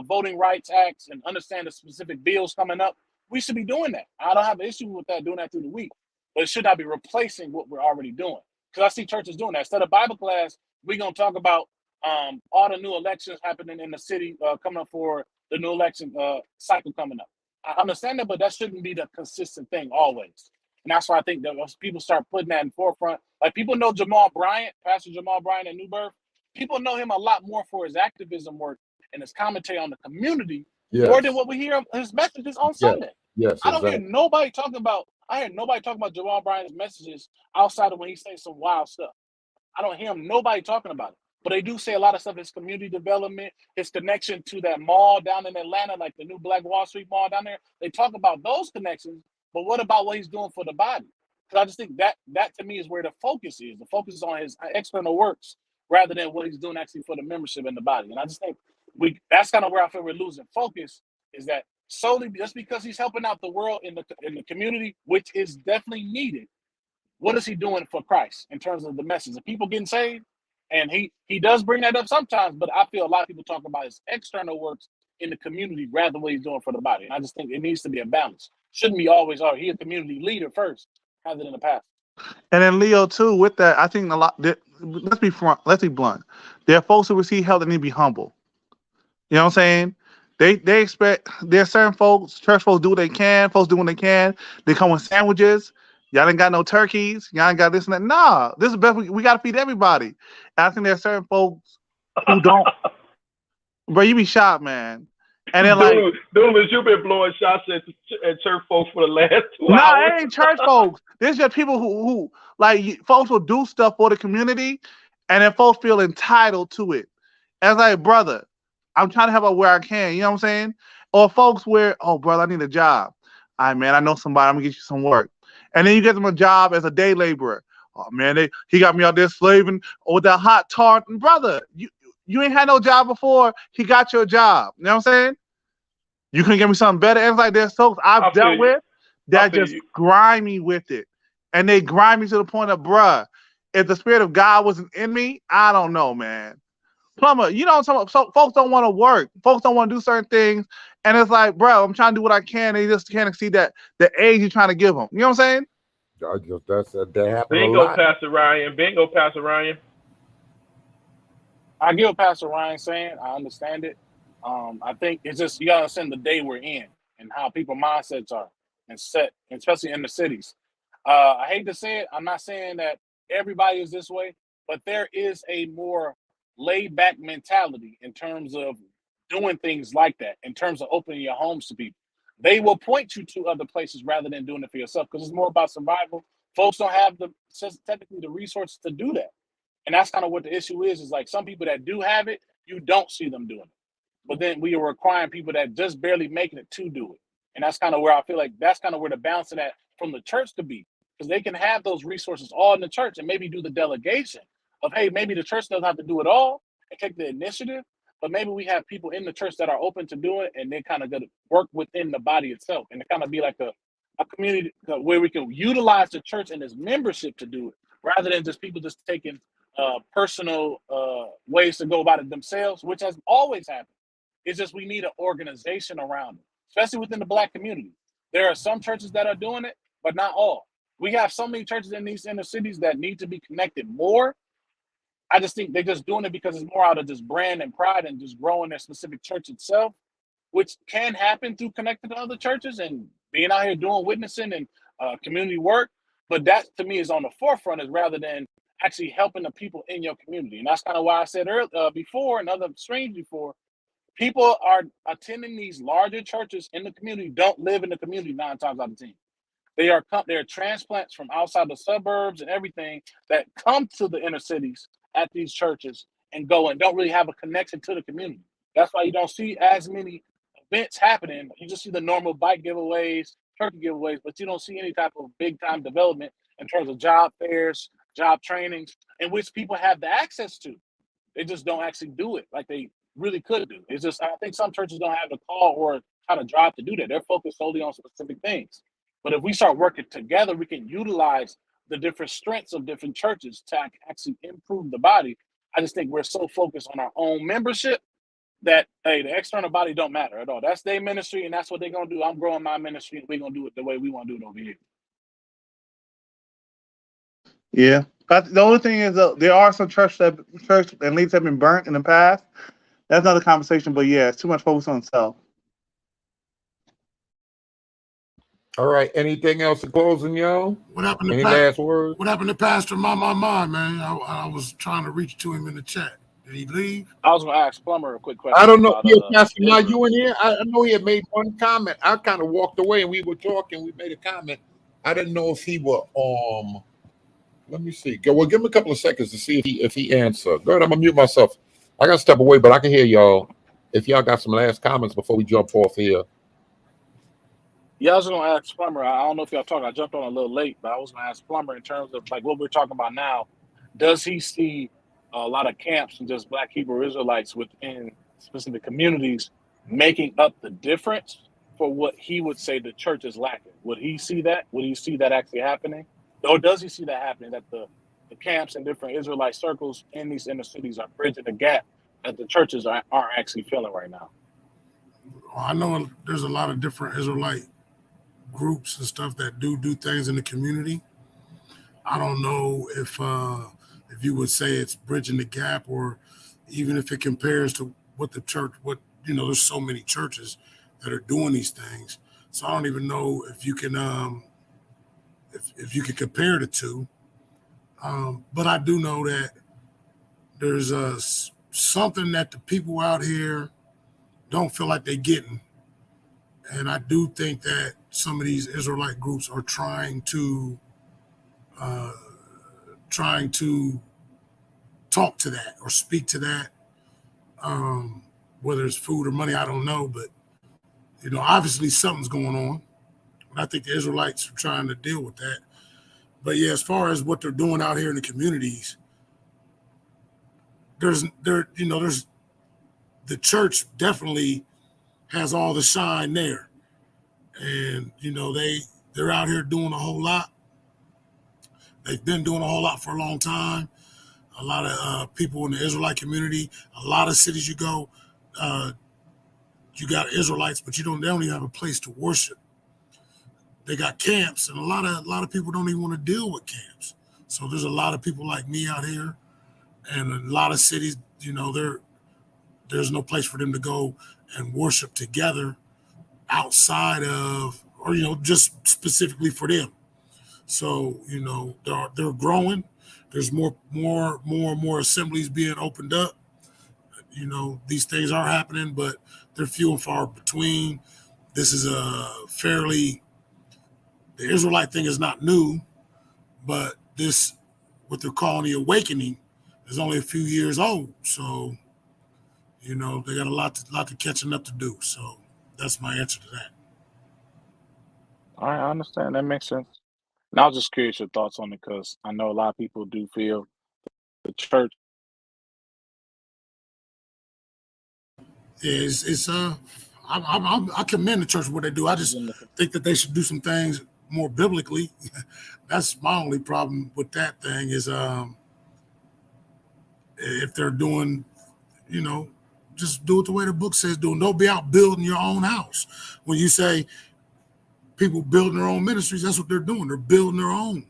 voting rights acts and understand the specific bills coming up. We should be doing that. I don't have an issue with that, doing that through the week. But it should not be replacing what we're already doing. Because I see churches doing that. Instead of Bible class, we're going to talk about all the new elections happening in the city coming up for the new election cycle coming up. I understand that, but that shouldn't be the consistent thing always. And that's why I think that once people start putting that in forefront, like people know Jamal Bryant, Pastor Jamal Bryant at New Birth. People know him a lot more for his activism work and his commentary on the community more than what we hear his messages on Sunday. Yes, I don't hear nobody talking about. I hear nobody talking about Jamal Bryant's messages outside of when he says some wild stuff. I don't hear nobody talking about it. But they do say a lot of stuff, his community development, his connection to that mall down in Atlanta, like the new Black Wall Street Mall down there. They talk about those connections, but what about what he's doing for the body? Because I just think that to me is where the focus is. The focus is on his external works rather than what he's doing actually for the membership in the body. And I just think that's kind of where I feel we're losing focus, is that solely just because he's helping out the world in the community, which is definitely needed, what is he doing for Christ in terms of the message? Are people getting saved? And he does bring that up sometimes, but I feel a lot of people talk about his external works in the community rather than what he's doing for the body. And I just think it needs to be a balance. Shouldn't be always, he a community leader first, rather than the pastor. And then Leo too, with that, I think a lot. Let's be blunt. There are folks who receive help that need to be humble. You know what I'm saying? They expect, there's certain folks, church folks do what they can, folks do what they can. They come with sandwiches. Y'all ain't got no turkeys. Y'all ain't got this and that. Nah, this is best. We got to feed everybody. And I think there's certain folks who don't. Bro, you be shocked, man. And then like, Dumas, you've been blowing shots at church folks for the last 2 hours. No, it ain't church folks. There's just people who like, folks will do stuff for the community, and then folks feel entitled to it. And it's like, brother, I'm trying to help out where I can. You know what I'm saying? Or folks where, oh, brother, I need a job. All right, man, I know somebody. I'm gonna get you some work. And then you get them a job as a day laborer. Oh man, he got me out there slaving with that hot tar. Brother, you ain't had no job before. He got your job. You know what I'm saying? You couldn't give me something better. And it's like there's folks I've dealt with that just grimy with it. And they grind me to the point of, bruh, if the Spirit of God wasn't in me, I don't know, man. Plumber, you know, so folks don't want to work. Folks don't want to do certain things. And it's like, bro, I'm trying to do what I can. And you just can't exceed the age you're trying to give them. You know what I'm saying? That happens Bingo, a lot. Pastor Ryan. Bingo, Pastor Ryan. I get what Pastor Ryan's saying. I understand it. I think it's just, you got to understand the day we're in and how people mindsets are and set, especially in the cities. I hate to say it. I'm not saying that everybody is this way, but there is a more laid back mentality in terms of doing things like that, in terms of opening your homes to people. They will point you to other places rather than doing it for yourself, because it's more about survival. Folks don't have technically the resources to do that. And that's kind of what the issue is like some people that do have it, you don't see them doing it. But then we are requiring people that just barely making it to do it. And that's kind of where I feel like that's kind of where the balance of that from the church to be, because they can have those resources all in the church and maybe do the delegation of, hey, maybe the church doesn't have to do it all and take the initiative, but maybe we have people in the church that are open to do it, and they kind of going to work within the body itself, and it kind of be like a community where we can utilize the church and its membership to do it, rather than just people just taking personal ways to go about it themselves, which has always happened. It's just we need an organization around it, especially within the Black community. There are some churches that are doing it, but not all. We have so many churches in these inner cities that need to be connected more. I just think they're just doing it because it's more out of just brand and pride and just growing their specific church itself, which can happen through connecting to other churches and being out here doing witnessing and community work. But that to me is on the forefront, is rather than actually helping the people in your community. And that's kind of why I said earlier, before, and other streams before, people are attending these larger churches in the community, don't live in the community 9 times out of 10. They're transplants from outside the suburbs and everything that come to the inner cities at these churches and go and don't really have a connection to the community. That's why you don't see as many events happening. You just see the normal bike giveaways, turkey giveaways, but you don't see any type of big time development in terms of job fairs, job trainings, in which people have the access to. They just don't actually do it like they really could do. It's just, I think some churches don't have the call or kind of drive to do that. They're focused solely on specific things. But if we start working together, we can utilize the different strengths of different churches to actually improve the body. I just think we're so focused on our own membership that, hey, the external body don't matter at all. That's their ministry, and that's what they're going to do. I'm growing my ministry, and we're going to do it the way we want to do it over here. Yeah. But the only thing is, there are some church and leads have been burnt in the past. That's another conversation, but yeah, it's too much focus on self. All right. Anything else in closing, y'all? What happened to Any last words? What happened to Pastor My, man? I was trying to reach to him in the chat. Did he leave? I was going to ask Plumber a quick question. I don't know. About, Yeah, Pastor, now Israel. you in here? I know he had made one comment. I kind of walked away and we were talking. We made a comment. I didn't know if he were let me see. Well, give him a couple of seconds to see if he answered. Go ahead, I'm gonna mute myself. I gotta step away, but I can hear y'all. If y'all got some last comments before we jump off here. Yeah, I was going to ask Plumber. I don't know if y'all talking. I jumped on a little late, but I was going to ask Plumber in terms of like what we're talking about now. Does he see a lot of camps and just Black Hebrew Israelites within specific communities making up the difference for what he would say the church is lacking? Would he see that? Would he see that actually happening? Or does he see that happening, that the camps and different Israelite circles in these inner cities are bridging the gap that the churches aren't actually feeling right now? I know there's a lot of different Israelite groups and stuff that do things in the community. I don't know if you would say it's bridging the gap, or even if it compares to what the church, there's so many churches that are doing these things. So I don't even know if you can if you could compare the two. But I do know that there's something that the people out here don't feel like they're getting. And I do think that some of these Israelite groups are trying to talk to that or speak to that. Whether it's food or money, I don't know. But, obviously something's going on. And I think the Israelites are trying to deal with that. But yeah, as far as what they're doing out here in the communities, there's the church definitely has all the shine there. And, they're out here doing a whole lot. They've been doing a whole lot for a long time. A lot of people in the Israelite community, a lot of cities you go, you got Israelites, but they don't even have a place to worship. They got camps, and a lot of people don't even want to deal with camps. So there's a lot of people like me out here, and a lot of cities, there's no place for them to go and worship together outside of, or just specifically for them. So they're growing. There's more assemblies being opened up. These things are happening, but they're few and far between. This is the Israelite thing is not new, but this, what they're calling the awakening, is only a few years old. So, they got a lot to catching up to do. So that's my answer to that. All right, I understand. That makes sense. And I was just curious your thoughts on it, because I know a lot of people do feel the church I commend the church for what they do. I just think that they should do some things more biblically. That's my only problem with that thing is if they're doing, just do it the way the book says do. Don't be out building your own house. When you say people building their own ministries, that's what they're doing. They're building their own.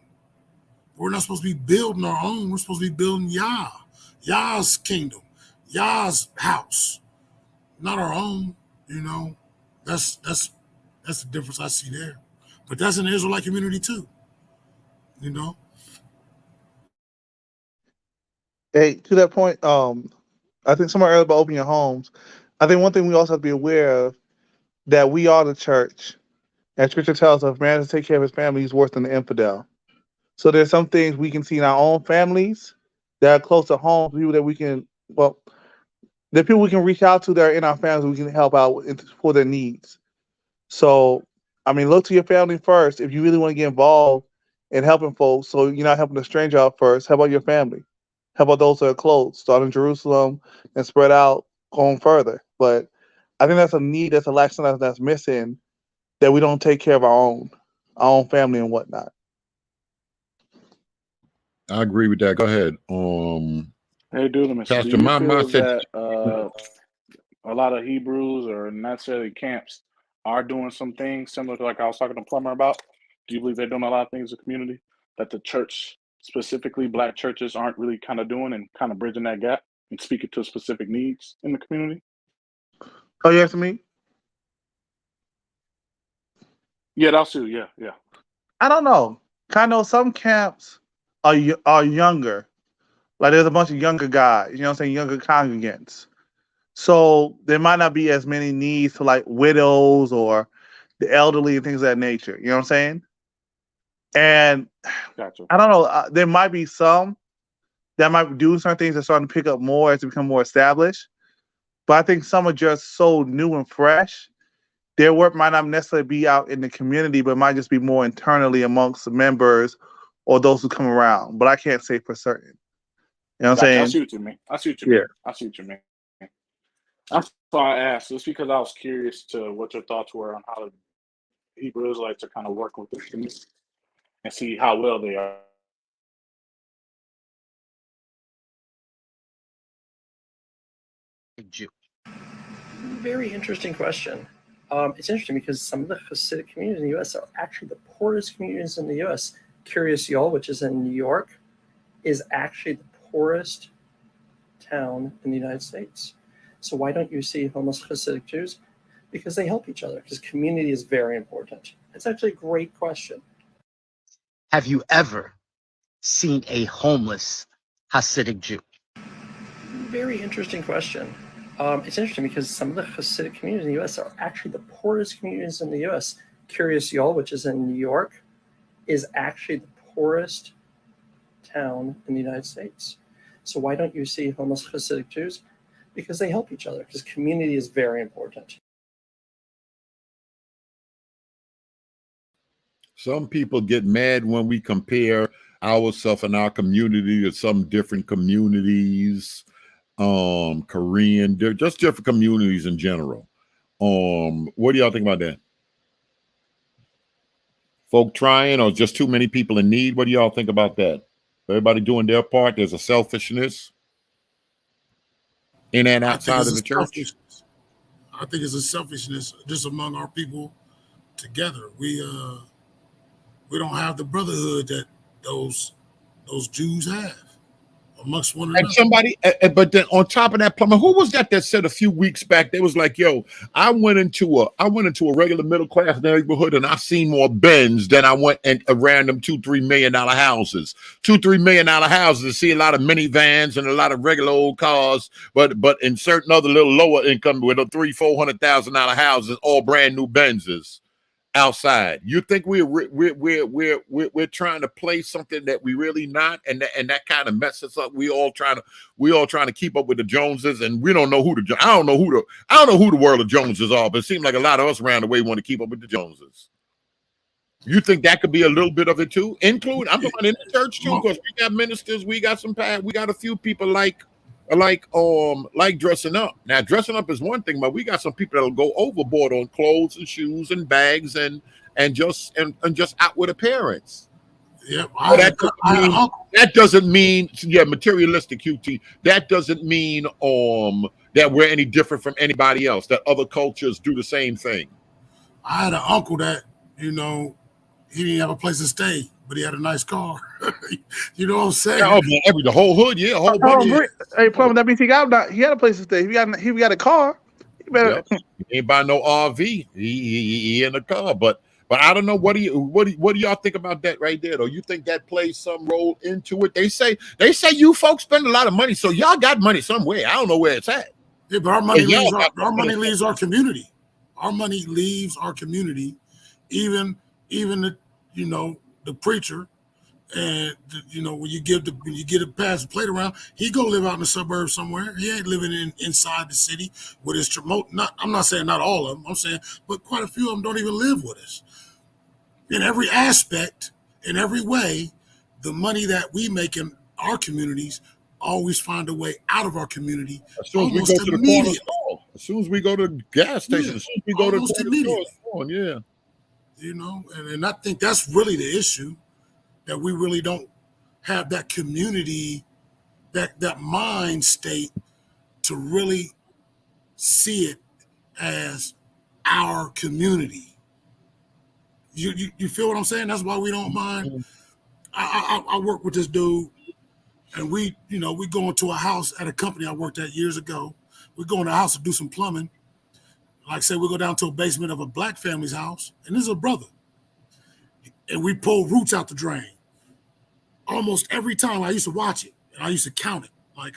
We're not supposed to be building our own. We're supposed to be building Yah's kingdom, Yah's house, not our own. That's the difference I see there. But that's in the Israelite community too. Hey, to that point, I think somewhere earlier about opening your homes, I think one thing we also have to be aware of that we are the church, and Scripture tells us, man to take care of his family is worse than the infidel. So there's some things we can see in our own families that are close to home, people that we can, the people we can reach out to that are in our families, we can help out for their needs. So, look to your family first. If you really want to get involved in helping folks, so you're not helping a stranger out first, how about your family? How about those that are close, start in Jerusalem and spread out, going further? But I think that's a need, that's a lack that's missing, that we don't take care of our own family and whatnot. I agree with that. Go ahead. Hey, Dudamus, Pastor, do you my feel said that a lot of Hebrews or necessarily camps are doing some things similar to like I was talking to Plummer about? Do you believe they're doing a lot of things in the community that the church, specifically black churches, aren't really kind of doing and kind of bridging that gap and speaking to specific needs in the community? Oh, you asking me? Yeah, that's true. Yeah. I don't know. I know some camps are younger. Like there's a bunch of younger guys, younger congregants. So there might not be as many needs to like widows or the elderly and things of that nature. You know what I'm saying? And Gotcha. I don't know. There might be some that might do certain things that's starting to pick up more as they become more established. But I think some are just so new and fresh. Their work might not necessarily be out in the community, but it might just be more internally amongst the members or those who come around. But I can't say for certain. You know what I'm saying? I see what you mean. I see what you mean. That's why I asked. Just because I was curious to what your thoughts were on how the Hebrew Israelites are kind of working with the community and see how well they are. Jew? Very interesting question. It's interesting because some of the Hasidic communities in the U.S. are actually the poorest communities in the U.S. Kiryas Yol, which is in New York, is actually the poorest town in the United States. So why don't you see homeless Hasidic Jews? Because they help each other, because community is very important. It's actually a great question. Have you ever seen a homeless Hasidic Jew? Very interesting question. It's interesting because some of the Hasidic communities in the U.S. are actually the poorest communities in the U.S. Kiryas Yol, which is in New York, is actually the poorest town in the United States. So why don't you see homeless Hasidic Jews? Because they help each other, because community is very important. Some people get mad when we compare ourselves and our community to some different communities, Korean, they're just different communities in general. What do y'all think about that? Folk trying or just too many people in need? What do y'all think about that? Everybody doing their part. There's a selfishness in and outside of the church. I think it's a selfishness just among our people together. We don't have the brotherhood that those Jews have amongst one another. And somebody, but then on top of that, Plumber, who was that said a few weeks back? They was like, "Yo, I went into a regular middle class neighborhood and I seen more Benz than I went and around them $2-3 million houses. $2-3 million houses. I see a lot of minivans and a lot of regular old cars, but in certain other little lower income with a $300,000-$400,000 houses, all brand new Benzes outside." You think we're trying to play something that we really not, and that kind of messes up. We all trying to keep up with the Joneses, and we don't know who I don't know who the world of Joneses are, but it seems like a lot of us around the way want to keep up with the Joneses. You think that could be a little bit of it too? I'm talking in the church too, because we got ministers, we got some we got a few people like like dressing up. Now, dressing up is one thing, but we got some people that'll go overboard on clothes and shoes and bags and just out with appearance. Yeah, that doesn't mean materialistic QT. That doesn't mean that we're any different from anybody else. That other cultures do the same thing. I had an uncle that, he didn't have a place to stay, but he had a nice car. You know what I'm saying? Oh man, the whole hood, yeah, a whole bunch. Hey, Plumber, that means he got a place to stay. He got a car. He better. Yep. He ain't buy no RV. He in a car, but I don't know. What do y'all think about that right there? Though, you think that plays some role into it? They say you folks spend a lot of money, so y'all got money somewhere. I don't know where it's at. Yeah, but our money leaves our community. Our money leaves our community. Even the preacher, and when you get a pass the plate around, he go live out in the suburbs somewhere. He ain't living inside the city with his I'm not saying not all of them. I'm saying, but quite a few of them don't even live with us. In every aspect, in every way, the money that we make in our communities always find a way out of our community. As soon as we go to the corner store, as soon as we go to the gas station, as soon as we go to the store, yeah. And I think that's really the issue, that we really don't have that community, that mind state to really see it as our community. You feel what I'm saying? That's why we don't mind. I work with this dude, and we go into a house at a company I worked at years ago. We go in the house to do some plumbing. Like I said, we go down to a basement of a black family's house, and this is a brother. And we pull roots out the drain. Almost every time I used to watch it, and I used to count it. Like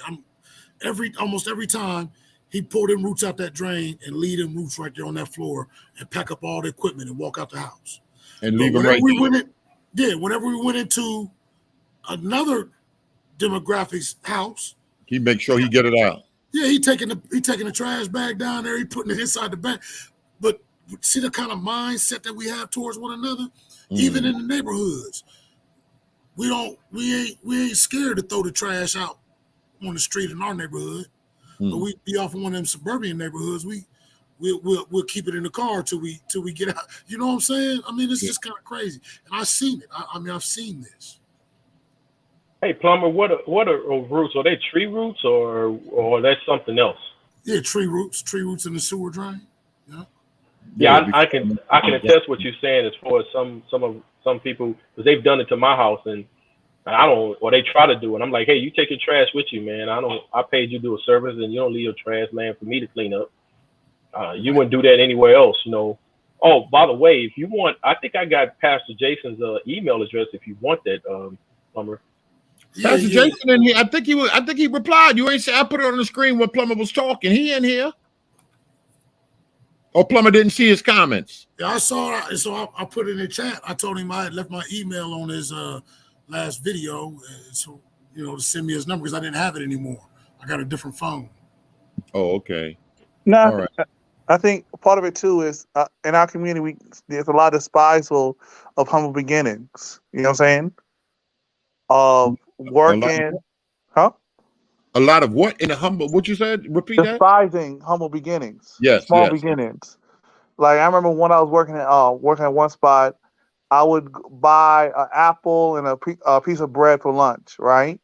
almost every time he pulled them roots out that drain and leave them roots right there on that floor and pack up all the equipment and walk out the house. And leave them right there. Whenever we went into another demographic's house, he make sure he get it out. Yeah, he taking the trash bag down there, he putting it inside the bag. But see the kind of mindset that we have towards one another, even in the neighborhoods. We ain't scared to throw the trash out on the street in our neighborhood. But we be off in one of them suburban neighborhoods. We'll keep it in the car till we get out. You know what I'm saying? I mean, it's just kind of crazy. And I've seen it. I've seen this. Hey, Plumber, what are roots? Are they tree roots or that's something else? Yeah, tree roots in the sewer drain. Yeah, I can attest what you're saying as far as some people, because they've done it to my house and or they try to do it. I'm like, hey, you take your trash with you, man. I paid you to do a service and you don't leave your trash laying for me to clean up. You wouldn't do that anywhere else, Oh, by the way, if you want, I think I got Pastor Jason's email address if you want that, Plumber. Pastor Jason in here. I think he replied. You ain't say I put it on the screen when Plumber was talking. He in here. Or Plumber didn't see his comments. Yeah, I saw it. So I put it in the chat. I told him I had left my email on his last video, so to send me his number because I didn't have it anymore. I got a different phone. Oh, okay. No, right. I think part of it too is in our community there's a lot of despisal of humble beginnings. You know what I'm saying? Working, huh? A lot of what in a humble? What you said? Repeat that. Despising humble beginnings. Yes, small beginnings. Like I remember when I was working at one spot, I would buy an apple and a piece of bread for lunch, right?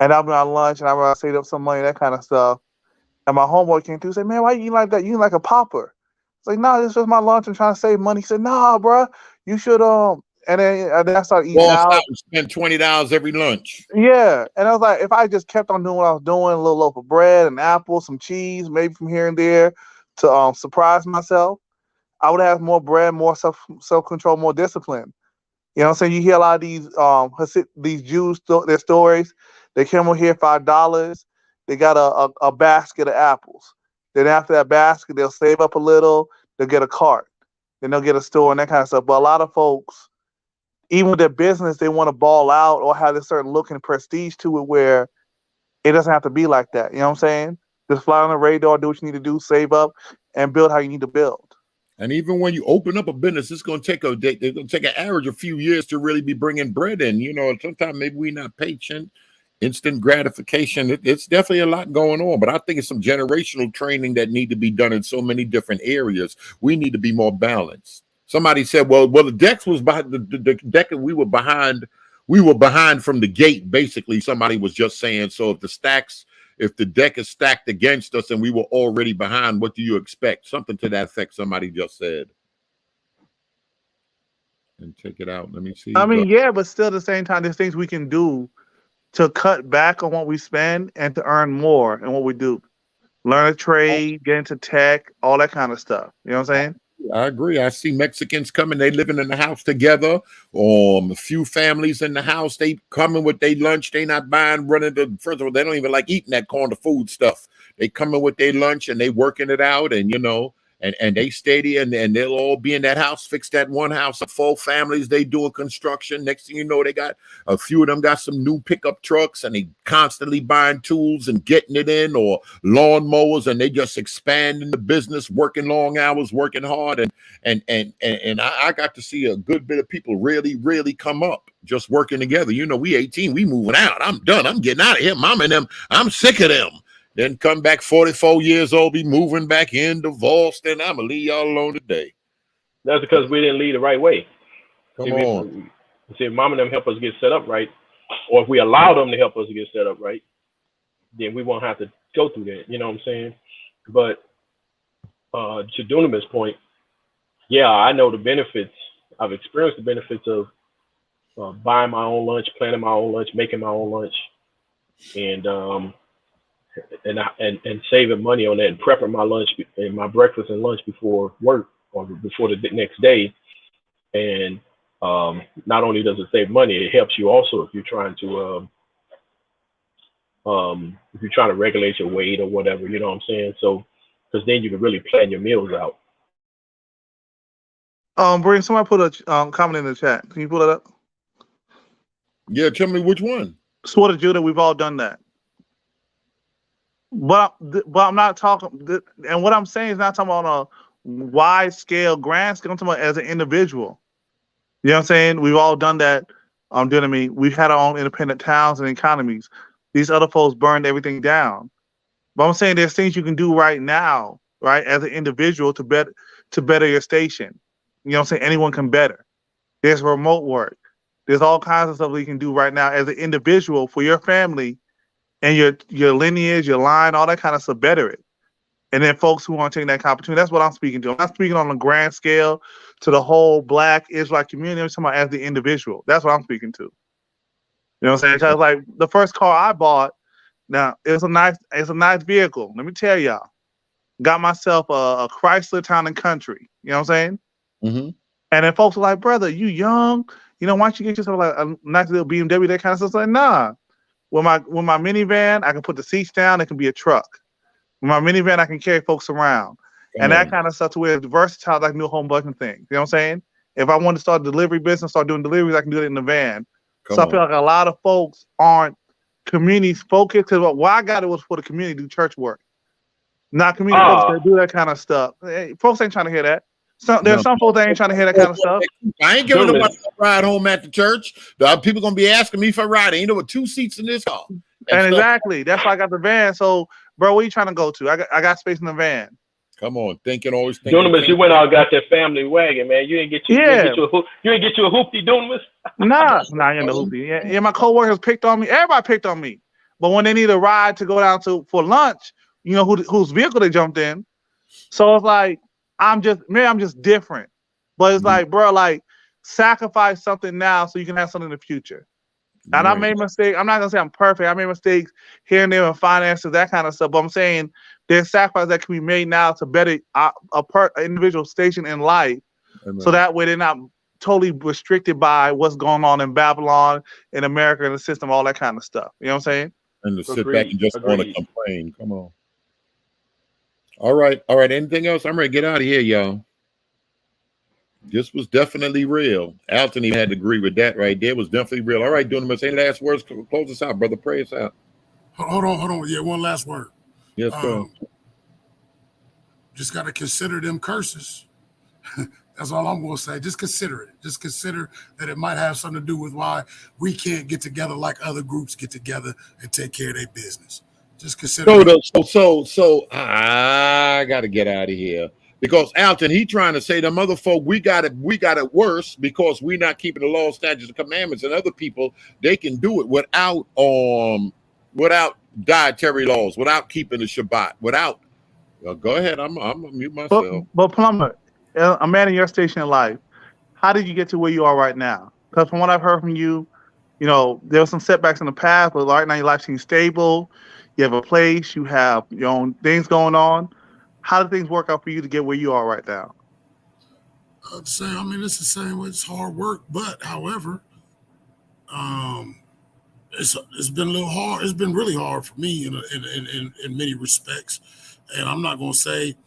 And I'll be on lunch, and I saved up some money, that kind of stuff. And my homeboy came through and said, "Man, why you eat like that? You eat like a pauper." It's like, "No, this is just my lunch. I'm trying to save money." He said, "Nah, bro, you should And then I started eating out. And spend $20 every lunch. Yeah, and I was like, if I just kept on doing what I was doing, a little loaf of bread, an apple, some cheese, maybe from here and there, to surprise myself, I would have more bread, more self-control, more discipline. You know what I'm saying? You hear a lot of these Jews, their stories. They come over here $5. They got a basket of apples. Then after that basket, they'll save up a little. They'll get a cart. Then they'll get a store and that kind of stuff. But a lot of folks, even with their business, they want to ball out or have a certain look and prestige to it where it doesn't have to be like that. You know what I'm saying? Just fly on the radar, do what you need to do, save up, and build how you need to build. And even when you open up a business, it's going to take an average a few years to really be bringing bread in. Sometimes maybe we're not patient instant gratification. It's definitely a lot going on, but I think it's some generational training that need to be done in so many different areas. We need to be more balanced. Somebody said, well, the decks was behind the deck, and we were behind from the gate. Basically, somebody was just saying, so if the deck is stacked against us and we were already behind, what do you expect? Something to that effect. Somebody just said. And check it out. Let me see. I mean, yeah, but still at the same time, there's things we can do to cut back on what we spend and to earn more in what we do. Learn a trade, get into tech, all that kind of stuff. You know what I'm saying? I agree. I see Mexicans coming. They living in the house together. A few families in the house. They coming with their lunch. They not buying, running to. First of all, they don't even like eating that corner food stuff. They coming with their lunch and they working it out. And and they steady and they'll all be in that house. Fix that one house. 4 families. They doing construction. Next thing you know, they got a few of them got some new pickup trucks and they constantly buying tools and getting it in, or lawn mowers, and they just expanding the business, working long hours, working hard. And I got to see a good bit of people really come up just working together. We 18, we moving out. I'm done. I'm getting out of here. Mom and them, I'm sick of them. Then come back 44 years old, be moving back in, divorced, and I'm going to leave y'all alone today. That's because we didn't lead the right way. Come on. If mom and them help us get set up right, or if we allow them to help us get set up right, then we won't have to go through that. You know what I'm saying? But to Dunamis' point, yeah, I know the benefits. I've experienced the benefits of buying my own lunch, planning my own lunch, making my own lunch, and saving money on that and prepping my lunch and my breakfast and lunch before work or before the next day. And not only does it save money, it helps you also if you're trying to regulate your weight or whatever, you know what I'm saying? So, because then you can really plan your meals out. Bring somebody put a comment in the chat. Can you pull it up? Yeah, tell me which one. Sword of Judah, we've all done that. But I'm not talking, and what I'm saying is not talking about on a wide scale, grand scale. I'm talking about as an individual. You know what I'm saying? We've all done that. We've had our own independent towns and economies. These other folks burned everything down. But I'm saying there's things you can do right now, right, as an individual to better your station. You know what I'm saying? Anyone can better. There's remote work. There's all kinds of stuff that you can do right now as an individual for your family and your lineage, your line, all that kind of stuff, better it. And then folks who want to take that opportunity, that's what I'm speaking to. I'm not speaking on a grand scale to the whole Black Israelite community. I'm talking about as the individual. That's what I'm speaking to. You know what I'm saying? Because like the first car I bought, now it's a nice vehicle. Let me tell y'all. Got myself a Chrysler Town and Country. You know what I'm saying? Mm-hmm. And then folks are like, brother, you young. Why don't you get yourself like a nice little BMW, that kind of stuff? It's like, nah. With my minivan, I can put the seats down. It can be a truck. With my minivan, I can carry folks around. That kind of stuff to where it's versatile, like new home bucking thing. You know what I'm saying? If I want to start a delivery business, start doing deliveries, I can do it in the van. I feel like a lot of folks aren't community focused. Because why I got it was for the community to do church work. Not community focused to do that kind of stuff. Hey, folks ain't trying to hear that. There's some folks that ain't trying to hear that kind of stuff. I ain't giving nobody a ride home at the church. People gonna be asking me for a ride. Ain't no 2 seats in this car. And exactly, that's why I got the van. So, bro, where you trying to go to? I got space in the van. Come on, always thinking. Dunamis, you went out and got that family wagon, man. You didn't get you a hoopty, Dunamis? Nah, I ain't no hoopty. Yeah, my coworkers picked on me. Everybody picked on me. But when they need a ride to go down for lunch, whose vehicle they jumped in. So it's like I'm just different. But it's like, bro, like sacrifice something now so you can have something in the future. And I made mistakes. I'm not gonna say I'm perfect. I made mistakes here and there in finances, that kind of stuff. But I'm saying there's sacrifices that can be made now to better an individual station in life. Amen. So that way they're not totally restricted by what's going on in Babylon, in America, in the system, all that kind of stuff. You know what I'm saying? And to sit back and just want to complain. Come on. All right. Anything else? I'm ready to get out of here, y'all. This was definitely real. Alton even had to agree with that right there. It was definitely real. All right, Dunamis, any last words? Close us out, brother. Pray us out. Hold on. Yeah, one last word. Yes, sir. Just got to consider them curses. That's all I'm going to say. Just consider it. Just consider that it might have something to do with why we can't get together like other groups get together and take care of their business. Just consider So I got to get out of here because Alton, he trying to say them other folk we got it worse because we not keeping the law, statutes, and commandments, and other people they can do it without dietary laws, without keeping the Shabbat, without. Well, go ahead. I'm gonna mute myself. But Plumber, a man in your station in life, how did you get to where you are right now? Because from what I've heard from you, there were some setbacks in the past, but right now your life seems stable. You have a place, you have your own things going on. How did things work out for you to get where you are right now? I'd say, it's the same way. It's hard work, but however, it's been a little hard. It's been really hard for me in many respects, and I'm not gonna say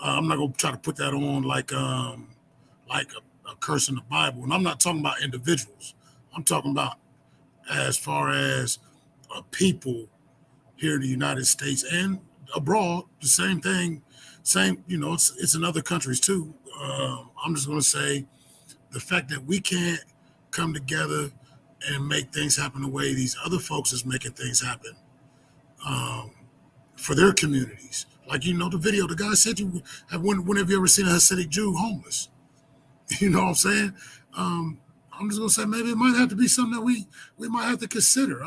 I'm not gonna try to put that on like a curse in the Bible. And I'm not talking about individuals. I'm talking about as far as people here in the United States and abroad. The same thing. It's in other countries too. I'm just gonna say the fact that we can't come together and make things happen the way these other folks is making things happen for their communities. Like, the video, the guy said, when have you ever seen a Hasidic Jew homeless? You know what I'm saying? I'm just going to say maybe it might have to be something that we might have to consider.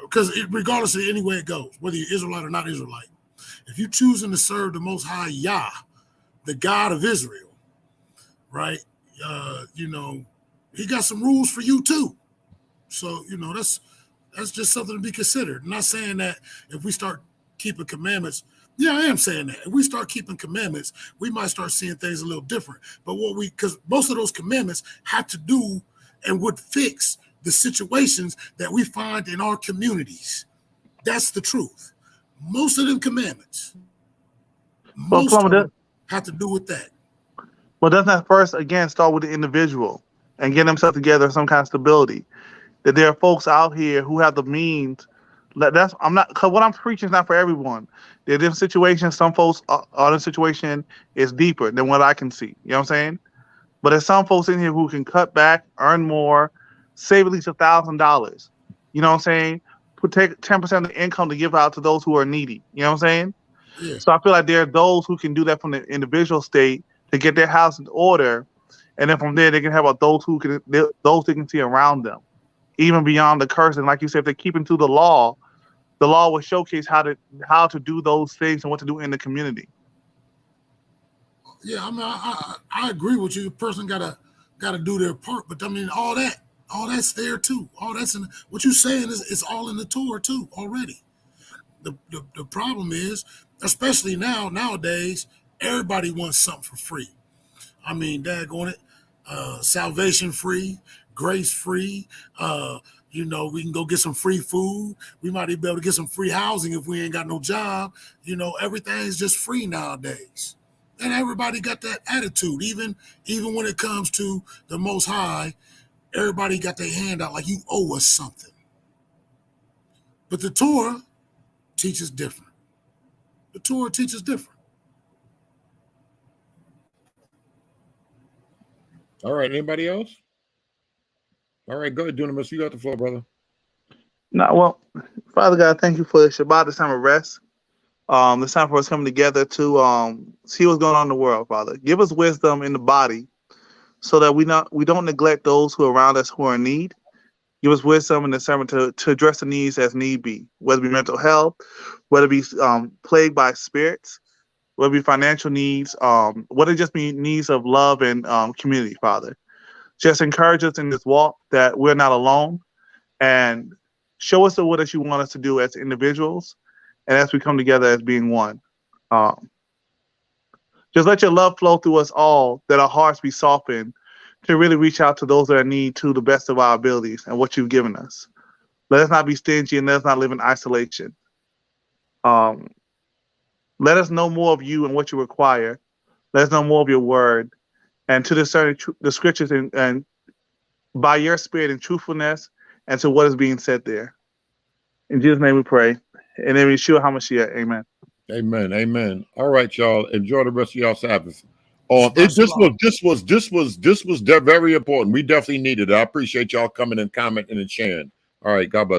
Because regardless of any way it goes, whether you're Israelite or not Israelite, if you're choosing to serve the Most High Yah, the God of Israel, right? He got some rules for you too. So, that's just something to be considered. I'm not saying that if we start keeping commandments, yeah, I am saying that. If we start keeping commandments, we might start seeing things a little different. But because most of those commandments have to do and would fix the situations that we find in our communities. That's the truth. Most of them commandments, most of them have to do with that. Well, doesn't that first, again, start with the individual and get themselves together, some kind of stability? That there are folks out here who have the means. Because what I'm preaching is not for everyone. There are different situations. Some folks are in a situation is deeper than what I can see. You know what I'm saying? But there's some folks in here who can cut back, earn more, save at least $1,000. You know what I'm saying? Take 10% of the income to give out to those who are needy. You know what I'm saying? Yeah. So I feel like there are those who can do that from the individual state to get their house in order, and then from there they can have those they can see around them, even beyond the curse. And like you said, if they're keeping to the law will showcase how to do those things and what to do in the community. Yeah, I agree with you. The person gotta do their part, but all that's there too. All that's in what you're saying is it's all in the Torah too already. The problem is, especially nowadays, everybody wants something for free. Daggone it, salvation free, grace free. We can go get some free food. We might even be able to get some free housing if we ain't got no job. Everything's just free nowadays. And everybody got that attitude. Even when it comes to the Most High, everybody got their hand out like you owe us something. But the Torah teaches different. The Torah teaches different. All right. Anybody else? All right. Go ahead, Dunamis. You got the floor, brother. No, well, Father God, thank you for the Shabbat, this time of rest. This time for us coming together to see what's going on in the world, Father. Give us wisdom in the body so that we don't neglect those who are around us who are in need. Give us wisdom and discernment to address the needs as need be, whether it be mental health, whether it be plagued by spirits, whether it be financial needs, whether it just be needs of love and community, Father. Just encourage us in this walk that we're not alone, and show us what you want us to do as individuals and as we come together as being one. Just let your love flow through us all, that our hearts be softened to really reach out to those that are in need to the best of our abilities and what you've given us. Let us not be stingy and let us not live in isolation. Let us know more of you and what you require. Let us know more of your word and to discern the scriptures and by your spirit and truthfulness and to what is being said there. In Jesus' name we pray. And then Yeshua HaMashiach. Amen. Amen. Amen. All right, y'all. Enjoy the rest of y'all Sabbath. This was very important. We definitely needed it. I appreciate y'all coming and commenting and sharing. All right, God bless.